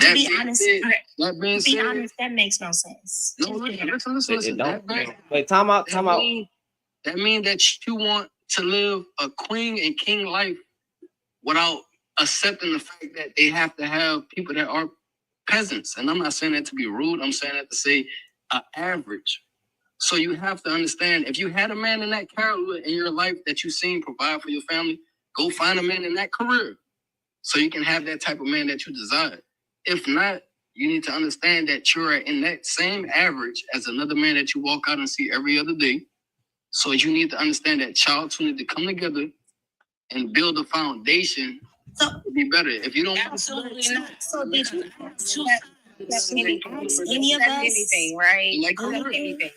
To be honest, that makes no sense. No, listen. Wait, time out. That means that you want to live a queen and king life without accepting the fact that they have to have people that are peasants. And I'm not saying that to be rude. I'm saying that to say average. So you have to understand, if you had a man in that character in your life that you seen provide for your family, go find a man in that career so you can have that type of man that you desire. If not, you need to understand that you're in that same average as another man that you walk out and see every other day. So you need to understand that y'all two need to come together and build a foundation to be better. If you don't, absolutely not. So did you ask any of us anything, right? Like anything.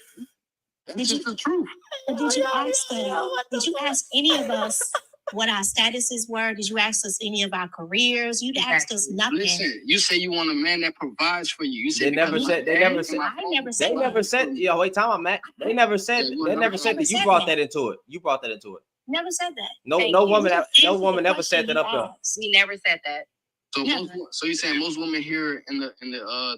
That's just the truth. But did you ask any of us what our statuses were? Did you ask us any of our careers? You asked us nothing. Listen, you say you want a man that provides for you. You said They never said. Yo, wait, time out, Matt. They never said that you brought that into it. You brought that into it. Never said that. No woman ever said that up there. We never said that. So you're saying most women here in the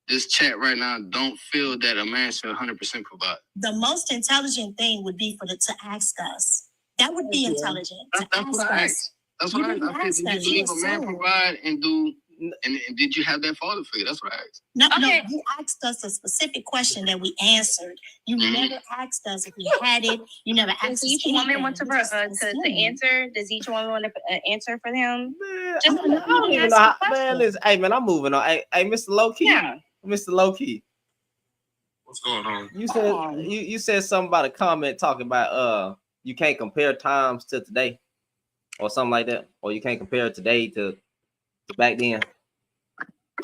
this chat right now don't feel that a man should 100% provide? The most intelligent thing would be to ask us. That would be intelligent. That's what I asked. That's what I asked. I said, do you believe a man provide and do And did you have that father figure? That's what I asked. No, you asked us a specific question that we answered. You never asked us if we had it. You never asked us. Does each woman want to answer? Does each woman want to answer for him? Man, I don't even know how, man, listen, hey, man, I'm moving on. Hey, Mr. Low-Key. Yeah. Mr. Low-Key. What's going on? You said something about a comment talking about you can't compare times to today or something like that, or you can't compare today to back then.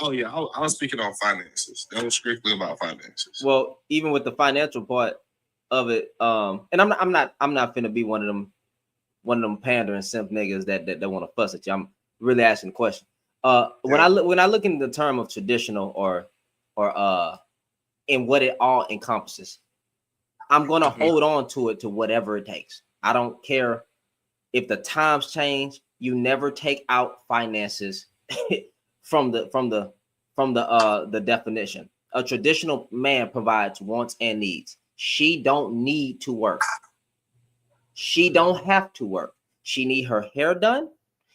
Oh yeah, I was speaking on finances. That was strictly about finances. Well, even with the financial part of it, and I'm not finna be one of them pandering simp niggas that want to fuss at you. I'm really asking the question. When I look in the term of traditional or in what it all encompasses, I'm gonna hold on to it to whatever it takes. I don't care if the times change. You never take out finances from the definition. A traditional man provides wants and needs. She don't need to work. She don't have to work. She need her hair done.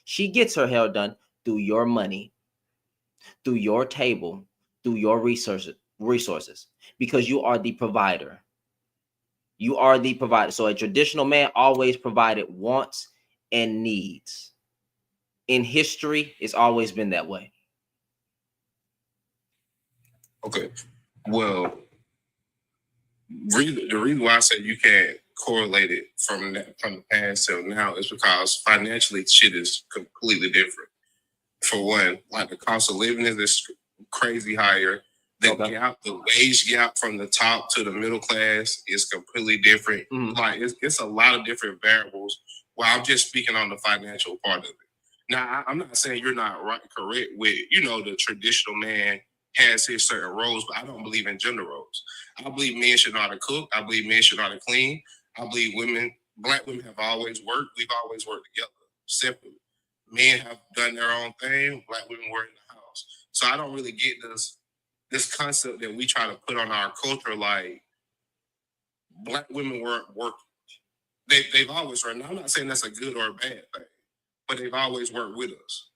She gets her hair done through your money, through your table, through your resources, because you are the provider. You are the provider. So a traditional man always provided wants and needs. In history, it's always been that way. Okay. Well, the reason why I said you can't correlate it from the past till now is because financially shit is completely different. For one, like the cost of living is crazy higher. The gap, the wage gap from the top to the middle class is completely different. Like it's a lot of different variables. Well, I'm just speaking on the financial part of it. Now, I'm not saying you're not correct with, the traditional man has his certain roles, but I don't believe in gender roles. I believe men should know how to cook. I believe men should know how to clean. I believe black women have always worked. We've always worked together, separately. Men have done their own thing. Black women were in the house. So I don't really get this concept that we try to put on our culture, like black women weren't working. They've always worked. Now, I'm not saying that's a good or a bad thing, but they've always worked with us.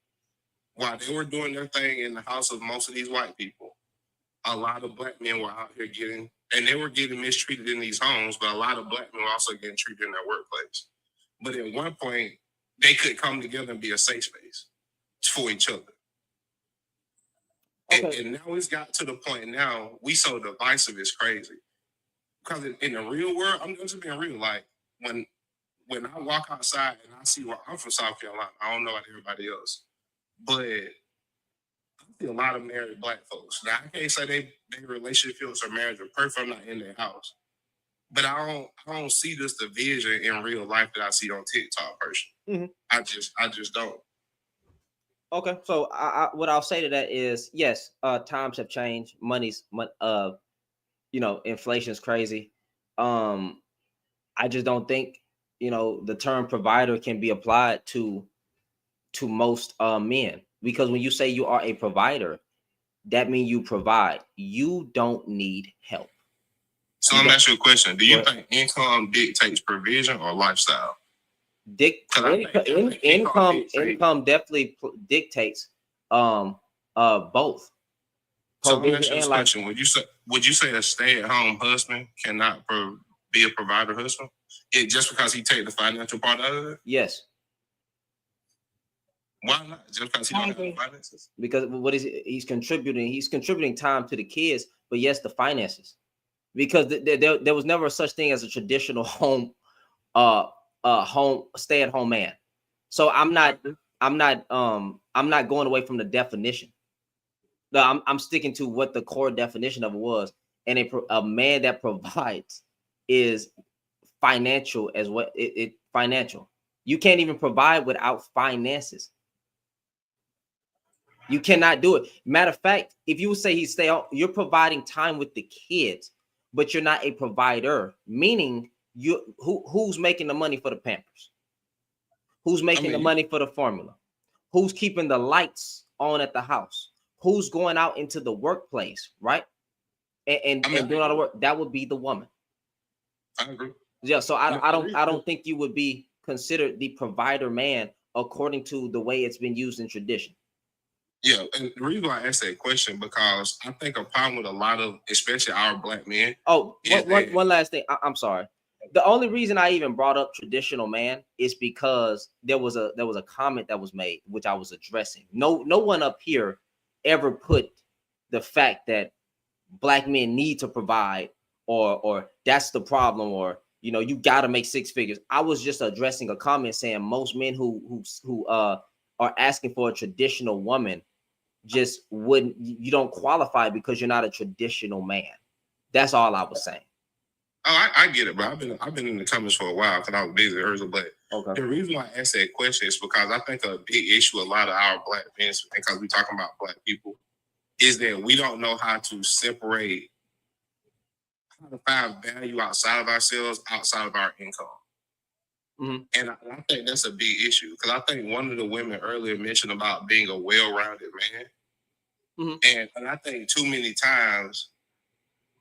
While they were doing their thing in the house of most of these white people, a lot of black men were out here getting mistreated in these homes, but a lot of black men were also getting treated in their workplace. But at one point, they could come together and be a safe space for each other. Okay. And now it's got to the point now, we so divisive, it's crazy. Because in the real world, I'm just being real, like when I walk outside and I see, I'm from South Carolina, I don't know about everybody else, but I see a lot of married black folks. Now, I can't say their relationships or marriage are perfect. I'm not in their house. But I don't see this division in real life that I see on TikTok personally. I just don't. Okay, so what I'll say to that is, yes, times have changed. Inflation is crazy. I just don't think, the term provider can be applied to most men, because when you say you are a provider, that means you provide. You don't need help. So let me ask you a question. Do you think income dictates provision or lifestyle? Income definitely dictates both. So let me ask you this question. Would you say a stay-at-home husband cannot be a provider husband? Just because he take the financial part out of it? Yes. Why not? Just because he don't have the finances? Because he's contributing time to the kids, but yes, the finances. Because there was never such thing as a traditional home stay-at-home man. So I'm not going away from the definition. No, I'm sticking to what the core definition of it was. And a man that provides is financial as what it financial. You can't even provide without finances. You cannot do it. Matter of fact, if you say you're providing time with the kids, but you're not a provider, meaning who's making the money for the Pampers? Who's making the money for the formula? Who's keeping the lights on at the house? Who's going out into the workplace, right? And doing all the work? That would be the woman. I agree. Yeah, so I don't think you would be considered the provider man according to the way it's been used in tradition. Yeah, and the reason why I asked that question because I think a problem with a lot of, especially our black men. Oh, one last thing. I'm sorry. The only reason I even brought up traditional man is because there was a comment that was made which I was addressing. No one up here ever put the fact that black men need to provide or that's the problem, or you got to make six figures. I was just addressing a comment saying most men who are asking for a traditional woman just wouldn't, you don't qualify because you're not a traditional man. That's all I was saying. Oh, I get it, bro. I've been in the comments for a while because I was busy earlier. But okay. The reason why I asked that question is because I think a big issue a lot of our black men, because we're talking about black people, is that we don't know how to separate, how to find value outside of ourselves, outside of our income. Mm-hmm. And I think that's a big issue because I think one of the women earlier mentioned about being a well-rounded man. Mm-hmm. And I think too many times,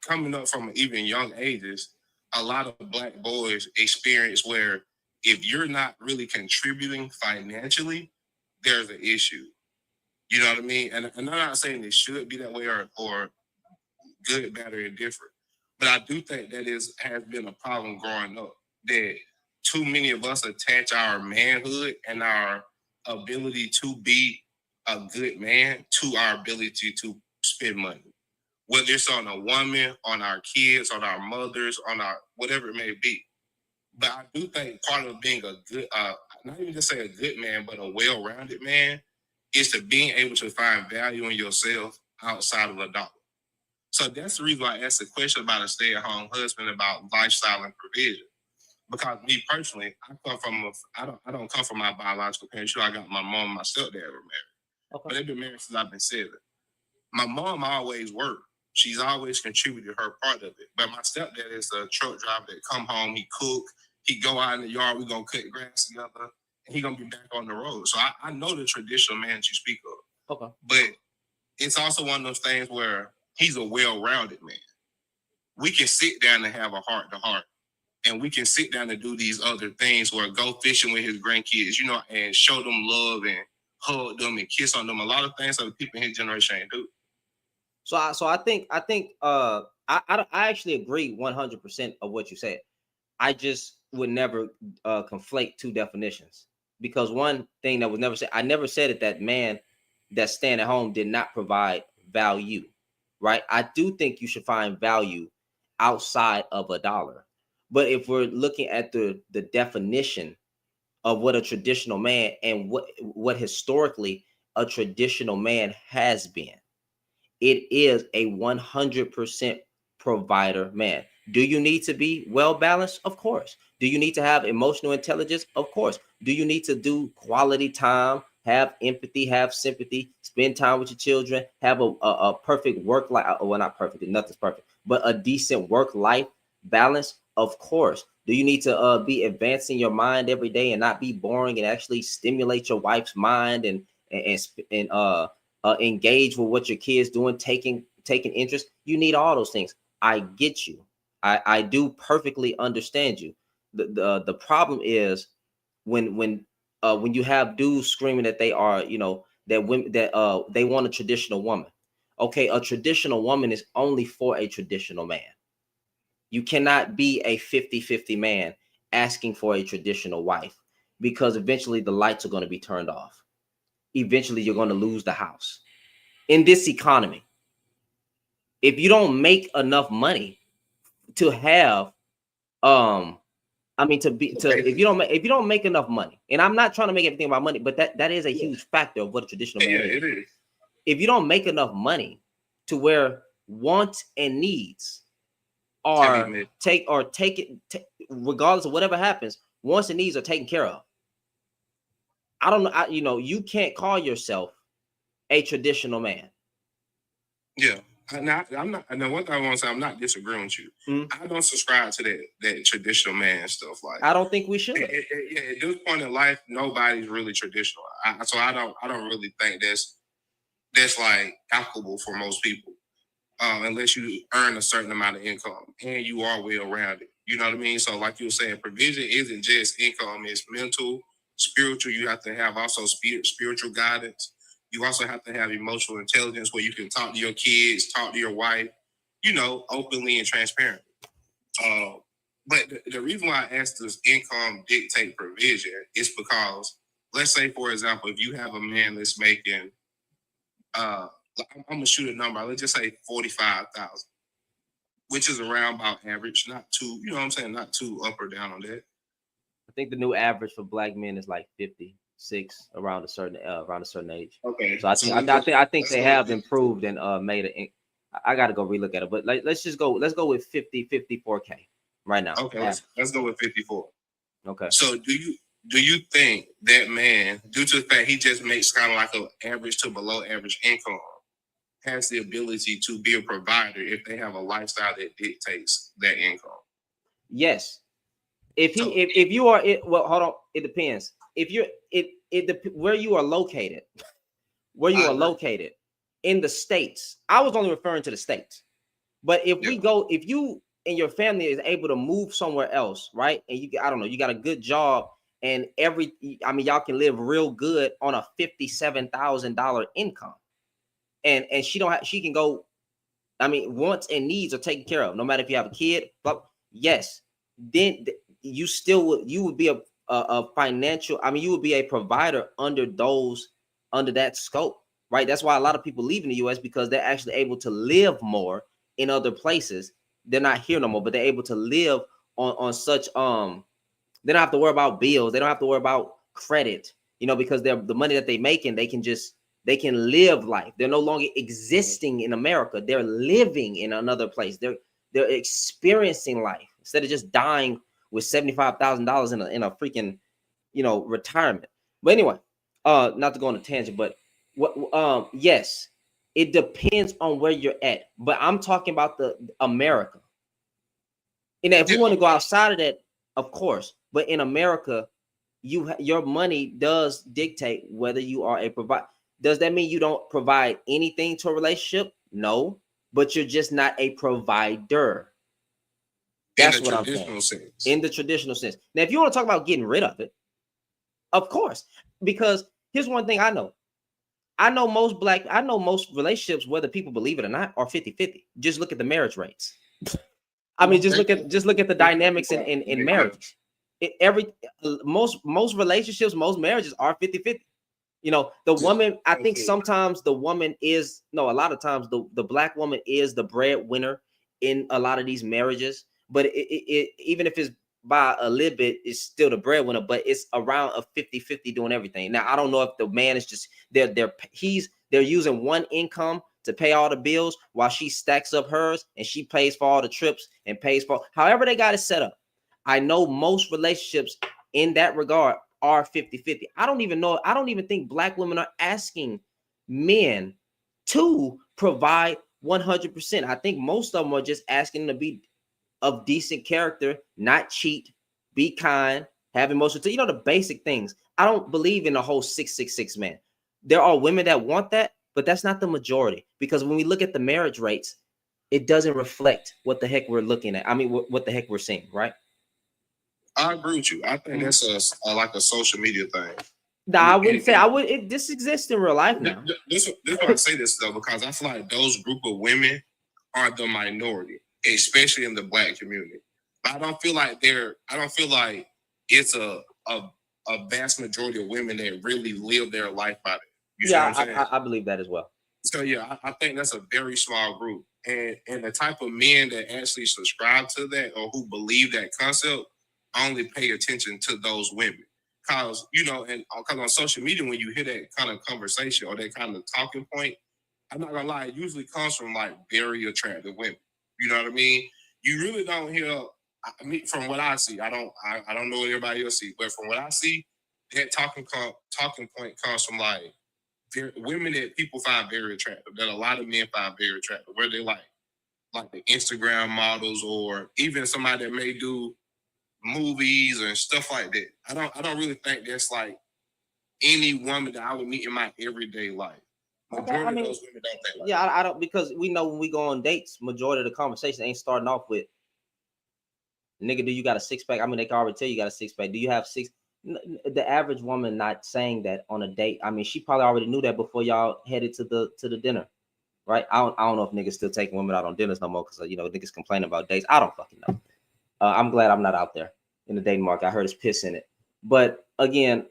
coming up from even young ages, a lot of black boys experience where if you're not really contributing financially, there's an issue. You know what I mean? And I'm not saying it should be that way or good, bad, or indifferent. But I do think that has been a problem growing up, that too many of us attach our manhood and our ability to be a good man to our ability to spend money. Whether it's on a woman, on our kids, on our mothers, on our whatever it may be. But I do think part of being a good, not even just say a good man, but a well-rounded man, is to being able to find value in yourself outside of a dollar. So that's the reason why I asked a question about a stay-at-home husband, about lifestyle and provision. Because me personally, I don't come from my biological parents. I got my mom and my stepdad were married. Okay. But they've been married since I've been 7. My mom always worked. She's always contributed her part of it. But my stepdad is a truck driver that come home, he cook, he go out in the yard, we gonna cut grass together, and he gonna be back on the road. So I know the traditional man you speak of. Okay. But it's also one of those things where he's a well-rounded man. We can sit down and have a heart-to-heart, and we can sit down and do these other things, or go fishing with his grandkids, and show them love and hug them and kiss on them. A lot of things that the people in his generation ain't do. So I think I actually agree 100% of what you said. I just would never conflate two definitions, because one thing that was never said, I never said it, that man that's staying at home did not provide value, right? I do think you should find value outside of a dollar. But if we're looking at the definition of what a traditional man and what historically a traditional man has been, it is a 100% provider man. Do you need to be well balanced? Of course. Do you need to have emotional intelligence? Of course. Do you need to do quality time, have empathy, have sympathy, spend time with your children, have a perfect work life? Well, not perfect, nothing's perfect, but a decent work life balance? Of course. Do you need to be advancing your mind every day and not be boring and actually stimulate your wife's mind and engage with what your kids doing, taking interest? You need all those things. I get you. I do perfectly understand you. The problem is when you have dudes screaming that they are, that women, that they want a traditional woman. Okay, a traditional woman is only for a traditional man. You cannot be a 50-50 man asking for a traditional wife, because eventually the lights are going to be turned off. Eventually you're going to lose the house. In this economy, if you don't make enough money to have, if you don't make enough money, and I'm not trying to make everything about money, but that is a huge factor of what a traditional man is. It is. If you don't make enough money to where wants and needs are regardless of whatever happens, wants and needs are taken care of. I don't know. You can't call yourself a traditional man. Yeah. I'm not. And one thing I want to say, I'm not disagreeing with you. I don't subscribe to that traditional man stuff. Like, I don't think we should. At this point in life, nobody's really traditional. So I don't really think that's like applicable for most people, unless you earn a certain amount of income and you are well-rounded. You know what I mean? So like you were saying, provision isn't just income; it's mental, spiritual. You have to have also spiritual guidance. You also have to have emotional intelligence where you can talk to your kids, talk to your wife, you know, openly and transparently. But the reason why I asked, does income dictate provision, is because, let's say, for example, if you have a man that's making, I'm gonna shoot a number, let's just say 45,000, which is around about average, not too, you know what I'm saying, not too up or down on that. I think the new average for black men is like 56 around a certain age. Okay. So I think they have improved and made it. I got to go relook at it, but let's go with 54K right now. Okay, let's go with 54. Okay. So do you think that man, due to the fact he just makes kind of like an average to below average income, has the ability to be a provider if they have a lifestyle that dictates that income? Yes. If you are it, well, hold on. It depends. If you're where you are located, in the States. I was only referring to the States. But if you and your family is able to move somewhere else, right? And you got a good job and y'all can live real good on a $57,000 income. And she can go, wants and needs are taken care of, no matter if you have a kid. But yes, then you would be a financial, you would be a provider under that scope, right? That's why a lot of people leave in the US, because they're actually able to live more in other places. They're not here no more, but they're able to live on such they don't have to worry about bills, they don't have to worry about credit, because the money that they making, they can live life. They're no longer existing in America, they're living in another place. They're experiencing life instead of just dying with $75,000 in a freaking retirement. But anyway, not to go on a tangent, but yes, it depends on where you're at. But I'm talking about the America. And if you want to go outside of that, of course, but in America, your money does dictate whether you are a provider. Does that mean you don't provide anything to a relationship? No, but you're just not a provider. That's what I'm saying. In the traditional sense. Now, if you want to talk about getting rid of it, of course, because here's one thing I know. I know most relationships, whether people believe it or not, are 50-50. Just look at the marriage rates. Just look at the dynamics in marriage. Most relationships, most marriages are 50-50. The woman, I think sometimes a lot of times the black woman is the breadwinner in a lot of these marriages, but it even if it's by a little bit, it's still the breadwinner, but it's around a 50-50 doing everything. Now, I don't know if the man is just they're using one income to pay all the bills while she stacks up hers and she pays for all the trips and pays for however they got it set up. I know most relationships in that regard are 50-50. I don't even think black women are asking men to provide 100%. I think most of them are just asking them to be of decent character, not cheat, be kind, have emotional, the basic things. I don't believe in the whole 666 man. There are women that want that, but that's not the majority, because when we look at the marriage rates, it doesn't reflect what the heck we're looking at. What the heck we're seeing, right? I agree with you. I think that's like a social media thing. No, I wouldn't say this exists in real life now. This why I say this though, because I feel like those group of women are the minority, especially in the black community. But I don't feel like it's a vast majority of women that really live their life by it. I believe that as well. So yeah, I think that's a very small group, and the type of men that actually subscribe to that or who believe that concept only pay attention to those women. Because on social media, when you hear that kind of conversation or that kind of talking point, I'm not gonna lie, it usually comes from like very attractive women. You know what I mean? You really don't hear. From what I see, I don't know what everybody else sees, but from what I see, that talking point comes from like women that people find very attractive, that a lot of men find very attractive, where they like the Instagram models or even somebody that may do movies and stuff like that. I don't really think that's like any woman that I would meet in my everyday life. Majority of those women don't think like that. I don't, because we know when we go on dates, majority of the conversation ain't starting off with, nigga, do you got a six pack? They can already tell you got a six pack. Do you have six? The average woman not saying that on a date. I mean, she probably already knew that before y'all headed to the dinner, right? I don't know if niggas still taking women out on dinners no more because niggas complaining about dates. I don't fucking know. I'm glad I'm not out there in the dating market. I heard it's piss in it. But again,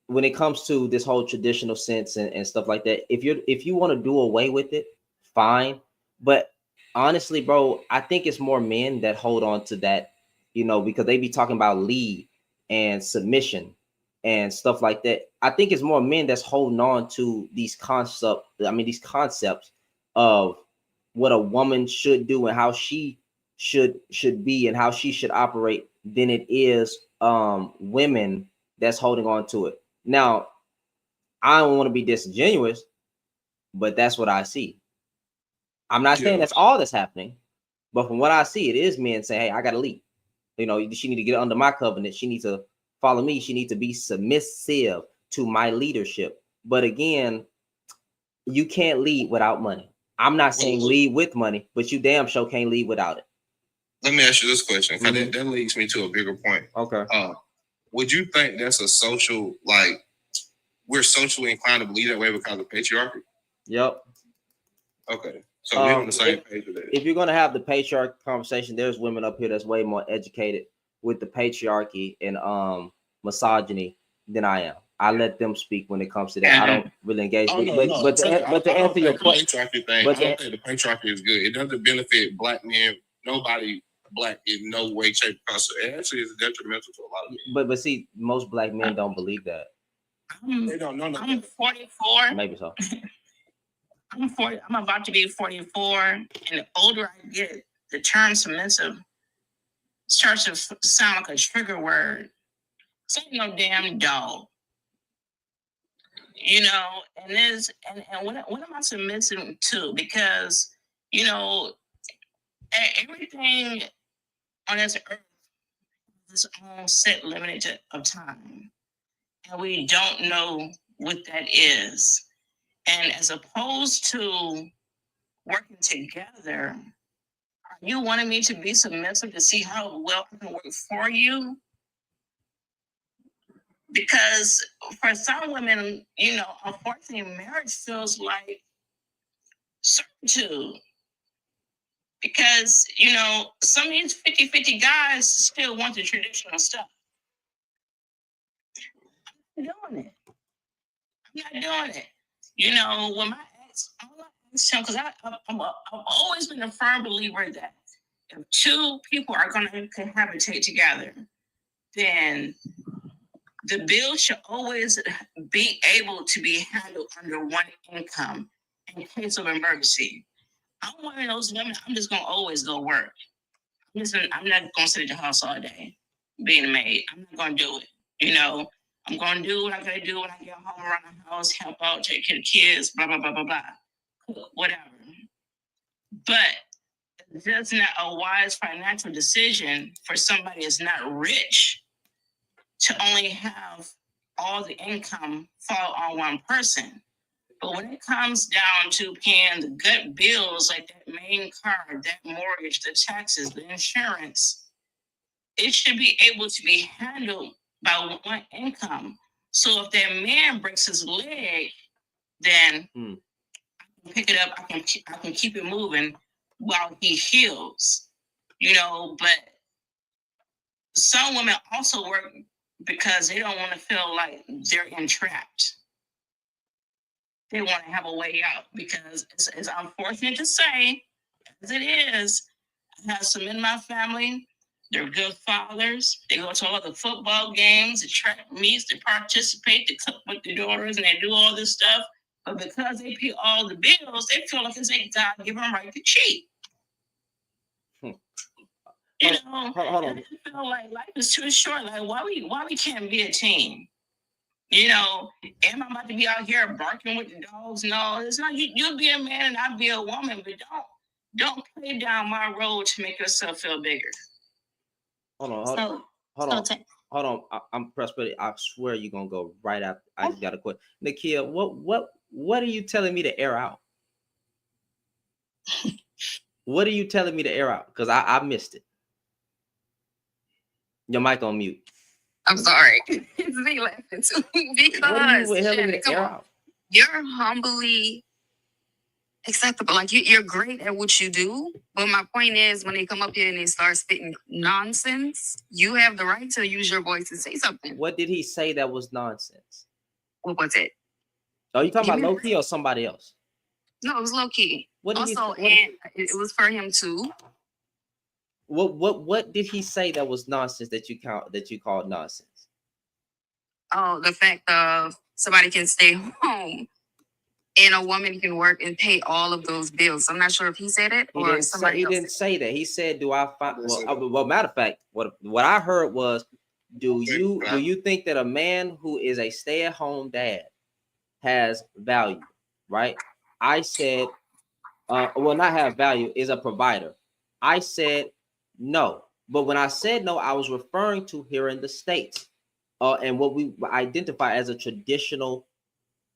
when it comes to this whole traditional sense and stuff like that, if you want to do away with it, fine. But honestly, bro, I think it's more men that hold on to that, because they be talking about lead and submission and stuff like that. I think it's more men that's holding on to these concepts of what a woman should do and how she should be and how she should operate than it is women that's holding on to it. Now, I don't want to be disingenuous, but that's what I see. I'm not saying that's all that's happening, but from what I see, it is men saying, hey, I got to lead. She need to get under my covenant. She needs to follow me. She needs to be submissive to my leadership. But again, you can't lead without money. I'm not saying lead with money, but you damn sure can't lead without it. Let me ask you this question, because that leads me to a bigger point. Okay. Would you think that's a social, we're socially inclined to believe that way because of patriarchy? Yep. Okay. So we're on the same page with that. If you're going to have the patriarchy conversation, there's women up here that's way more educated with the patriarchy and misogyny than I am. I let them speak when it comes to that. I don't really engage with it. But to answer your question, I don't think the patriarchy is good. It doesn't benefit black men. Nobody black in no way, shape, or form. It actually is detrimental to a lot of men. But see, most black men don't believe that. They don't know. I'm 44. Maybe so. I'm 40. I'm about to be 44, and the older I get, the term submissive starts to sound like a trigger word. It's ain't no damn dog, And there's and what am I submissive to? Because everything on this earth is on set limited of time, and we don't know what that is. And as opposed to working together, are you wanting me to be submissive to see how well I can work for you? Because for some women, unfortunately, marriage feels like servitude. Because, some of these 50-50 guys still want the traditional stuff. I'm not doing it. When my ex, I'm not because I've always been a firm believer that if two people are going to cohabitate together, then the bill should always be able to be handled under one income in case of emergency. I'm one of those women. I'm just going to always go work. I'm not going to sit at the house all day being a maid. I'm not going to do it. I'm going to do what I got to do when I get home, around the house, help out, take care of the kids, blah, blah, blah, blah, blah. Whatever. But that's not a wise financial decision for somebody that's not rich to only have all the income fall on one person. But when it comes down to paying the gut bills, like that main car, that mortgage, the taxes, the insurance, it should be able to be handled by one income. So if that man breaks his leg, then I can pick it up. I can keep it moving while he heals. But some women also work because they don't want to feel like they're entrapped. They want to have a way out because it's unfortunate to say, as it is, I have some in my family. They're good fathers. They go to all the football games, the track meets, they participate, they cook with the daughters, and they do all this stuff. But because they pay all the bills, they feel like it's a God-given right to cheat. Hold on. I feel like life is too short. Like, why we can't be a team? Am I about to be out here barking with the dogs? No, it's not. You'll be a man and I'll be a woman, but don't play down my road to make yourself feel bigger. Hold on. I'm pressed, but I swear you're gonna go right after. I just got a question. Nakia, what are you telling me to air out? What are you telling me to air out? Because I missed it. Your mic on mute. I'm sorry. It's me laughing too. Because Shannon, come on. You're humbly acceptable. Like you're great at what you do. But my point is, when they come up here and they start spitting nonsense, you have the right to use your voice and say something. What did he say that was nonsense? What was it? Are you talking about low key or somebody else? No, it was low key. What did also, it was for him too. What did he say that was nonsense that you called nonsense? Oh, the fact of somebody can stay home and a woman can work and pay all of those bills. I'm not sure if he said it or somebody else. He didn't say that. He said, "Do I find?" Well, matter of fact, what I heard was, "Do you think that a man who is a stay-at-home dad has value?" Right? I said, "Well, not have value, is a provider." I said no, but when I said no, I was referring to here in the States, and what we identify as a traditional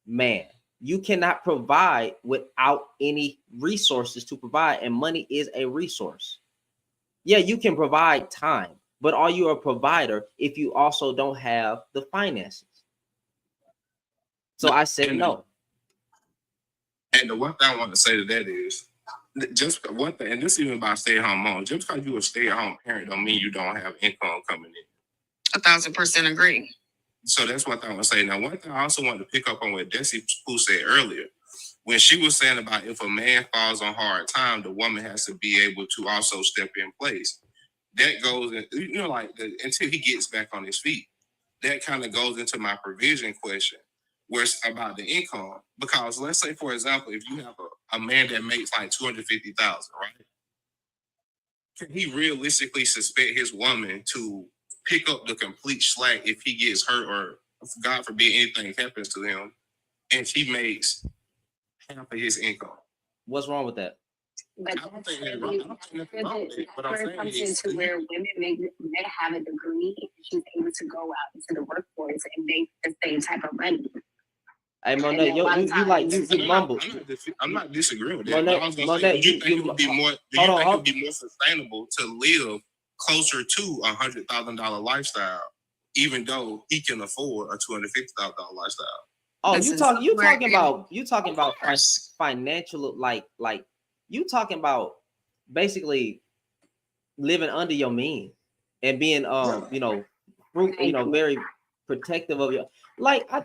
man. You cannot provide without any resources to provide, and money is a resource. Yeah, you can provide time, but are you a provider if you also don't have the finances? So I said no. And the one thing I want to say to that is, just one thing, and this even about stay-at-home mom, just because you're a stay-at-home parent don't mean you don't have income coming in. 1,000% agree. So that's one thing I want to say. Now, one thing I also wanted to pick up on what Desi who said earlier, when she was saying about if a man falls on hard time, the woman has to be able to also step in place. That goes, until he gets back on his feet. That kind of goes into my provision question, where it's about the income. Because let's say, for example, if you have a man that makes like $250,000, right? Can he realistically suspect his woman to pick up the complete slack if he gets hurt or, God forbid, anything happens to him, and she makes half of his income? What's wrong with that? But that's where it comes into where women have a degree and she's able to go out into the workforce and make the same type of money. Hey Monet, you mumble. I'm not disagreeing with that. Monet, do you think it would be more sustainable to live closer to $100,000 lifestyle, even though he can afford a $250,000 lifestyle? Oh, you talking about financial, like you talking about basically living under your means and being very protective of your, like I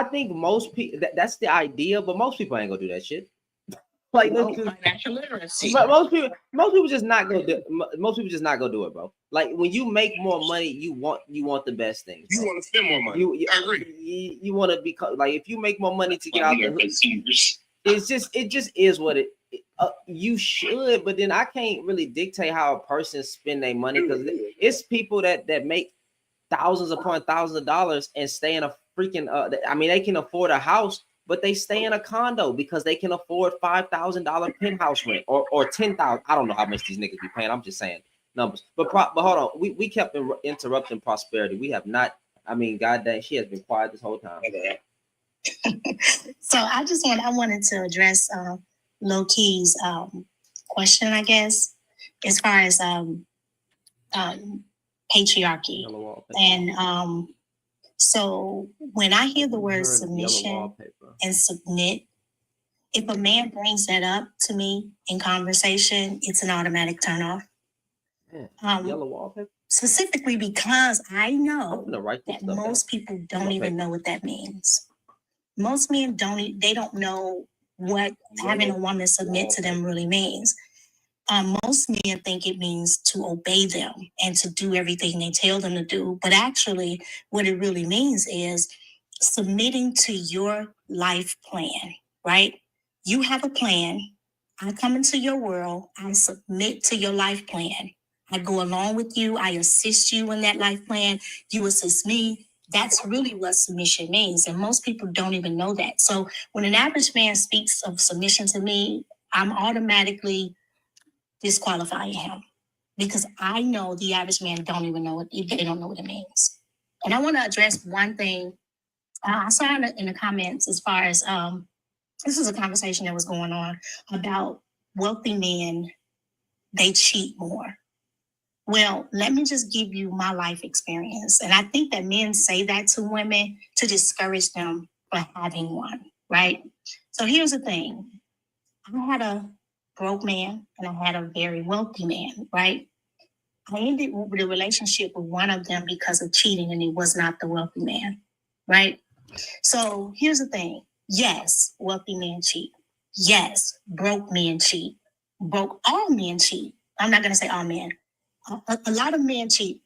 think most people that's the idea, but most people ain't gonna do that shit. Like financial literacy. But most people just not gonna do. Most people just not gonna do it, bro. Like when you make more money, you want the best things. Bro. You want to spend more money. I agree. You want to be like, if you make more money to get out the hood, it just is what it. You should, but then I can't really dictate how a person spend their money, because it's people that make thousands upon thousands of dollars and stay in a freaking. I mean, they can afford a house, but they stay in a condo because they can afford $5,000 penthouse rent or $10,000. I don't know how much these niggas be paying. I'm just saying numbers. But hold on, we kept interrupting Prosperity. We have not. I mean, goddamn, she has been quiet this whole time. So I wanted to address Low Key's question, I guess, as far as patriarchy. And so when I hear the word submission and submit, if a man brings that up to me in conversation, it's an automatic turn off. Yellow wallpaper. Specifically because I know that most people don't even know what that means. Most men don't know what having a woman submit to them really means. Most men think it means to obey them and to do everything they tell them to do. But actually, what it really means is submitting to your life plan, right? You have a plan. I come into your world. I submit to your life plan. I go along with you. I assist you in that life plan. You assist me. That's really what submission means. And most people don't even know that. So when an average man speaks of submission to me, I'm automatically disqualifying him, because I know the average man don't even know they don't know what it means. And I want to address one thing. I saw in the comments, as far as this was a conversation that was going on about wealthy men, they cheat more. Well, let me just give you my life experience. And I think that men say that to women to discourage them from having one, right? So here's the thing. I had a broke man and I had a very wealthy man, right? I ended the relationship with one of them because of cheating, and it was not the wealthy man, right? So here's the thing. Yes, wealthy men cheat. Yes, broke men cheat. All men cheat. I'm not going to say all men. A lot of men cheat.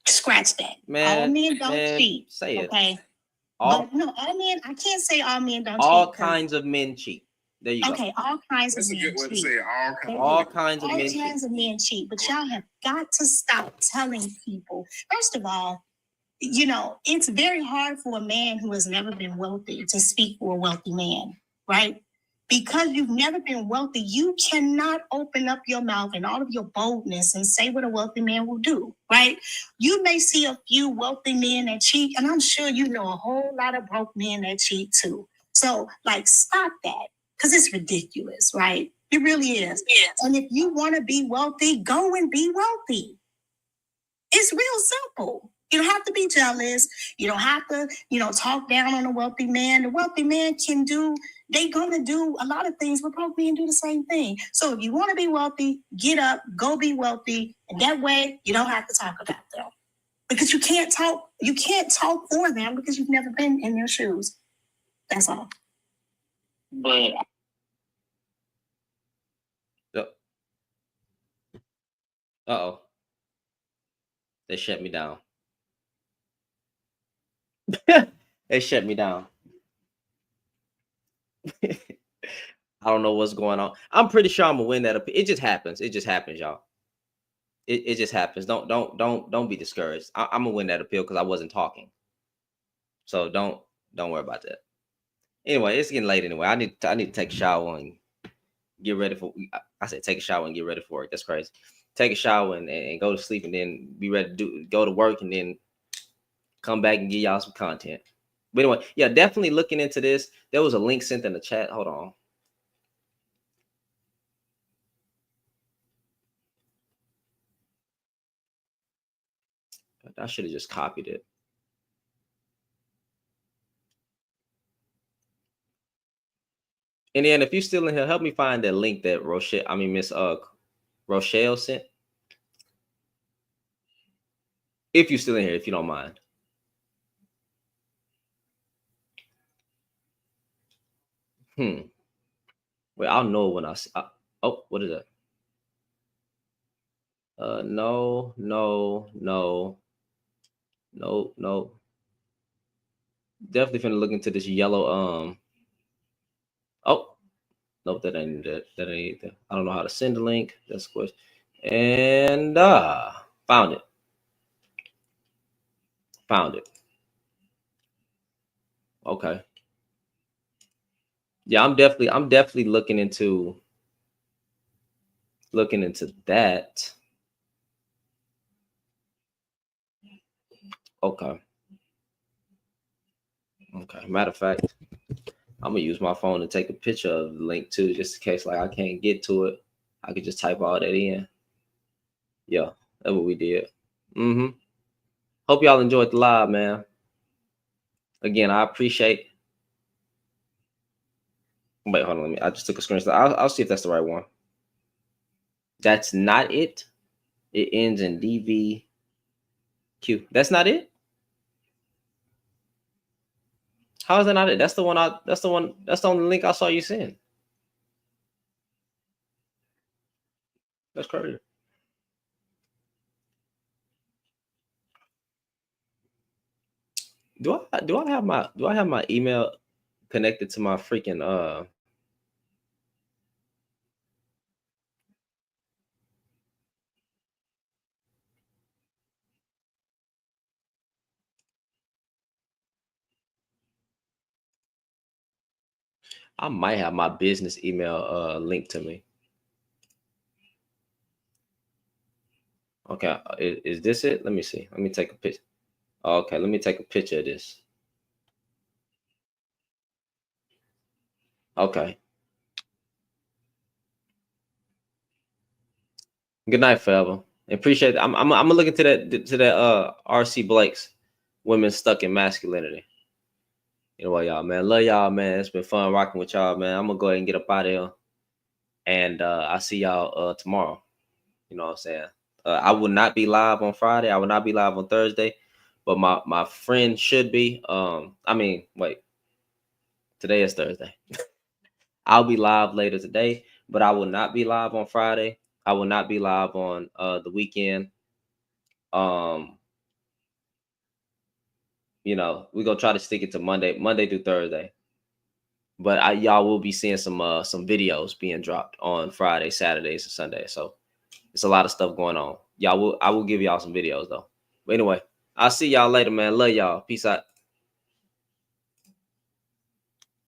Scratch that. Man, all men don't cheat. Say it. Okay. All men. I can't say all men don't cheat. All kinds of men cheat. There you go. Okay, all kinds of men cheat. All kinds of men cheat. All kinds of men cheat. But y'all have got to stop telling people. First of all, you know, it's very hard for a man who has never been wealthy to speak for a wealthy man, right? Because you've never been wealthy, you cannot open up your mouth and all of your boldness and say what a wealthy man will do, right? You may see a few wealthy men that cheat, and I'm sure you know a whole lot of broke men that cheat too. So, like, stop that, because it's ridiculous, right? It really is. Yeah. And if you want to be wealthy, go and be wealthy. It's real simple. You don't have to be jealous. You don't have to, talk down on a wealthy man. The wealthy man they're going to do a lot of things, but broke men do the same thing. So if you want to be wealthy, get up, go be wealthy. And that way you don't have to talk about them. Because you can't talk for them because you've never been in their shoes. That's all. But uh-oh. They shut me down. They shut me down. I don't know what's going on. I'm pretty sure I'm gonna win that. It just happens. It just happens, y'all. It just happens. Don't be discouraged. I'm gonna win that appeal because I wasn't talking. So don't worry about that. Anyway, it's getting late anyway. I need to take a shower and get ready for. I said take a shower and get ready for work. That's crazy. Take a shower and go to sleep and then be ready to go to work and then come back and give y'all some content. But anyway, yeah, definitely looking into this. There was a link sent in the chat. Hold on. I should have just copied it. And then if you're still in here, help me find that link that Miss Rochelle sent. If you're still in here, if you don't mind. Well, I'll know when I see. Oh, what is that? No. Definitely finna look into this yellow. Oh, nope, that ain't it. That ain't it. I don't know how to send a link. That's what. And found it. Found it. Okay. Yeah, I'm definitely looking into that. Okay. Matter of fact, I'm gonna use my phone to take a picture of the link too, just in case like I can't get to it. I could just type all that in. Yeah, that's what we did. Hope y'all enjoyed the live, man. Again, I appreciate. Wait, hold on. I just took a screenshot. I'll see if that's the right one. That's not it. It ends in DVQ. That's not it. How is that not it? That's the one. That's the only link I saw you send. That's crazy. Do I have my email connected to my freaking I might have my business email linked to me. Okay, is this it? Let me see. Let me take a picture. Okay, let me take a picture of this. Okay. Good night, forever. Appreciate that. I'm gonna look into that RC Blake's Women Stuck in Masculinity. You know what, y'all, man. Love y'all, man. It's been fun rocking with y'all, man. I'm gonna go ahead and get up out of here. And I'll see y'all tomorrow. You know what I'm saying? I will not be live on Friday. I will not be live on Thursday. But my friend should be. I mean, wait. Today is Thursday. I'll be live later today, but I will not be live on Friday. I will not be live on the weekend. You know, we're gonna try to stick it to Monday through Thursday. But y'all will be seeing some videos being dropped on Friday, Saturdays, and Sundays. So it's a lot of stuff going on. I will give y'all some videos though. But anyway, I'll see y'all later, man. Love y'all. Peace out.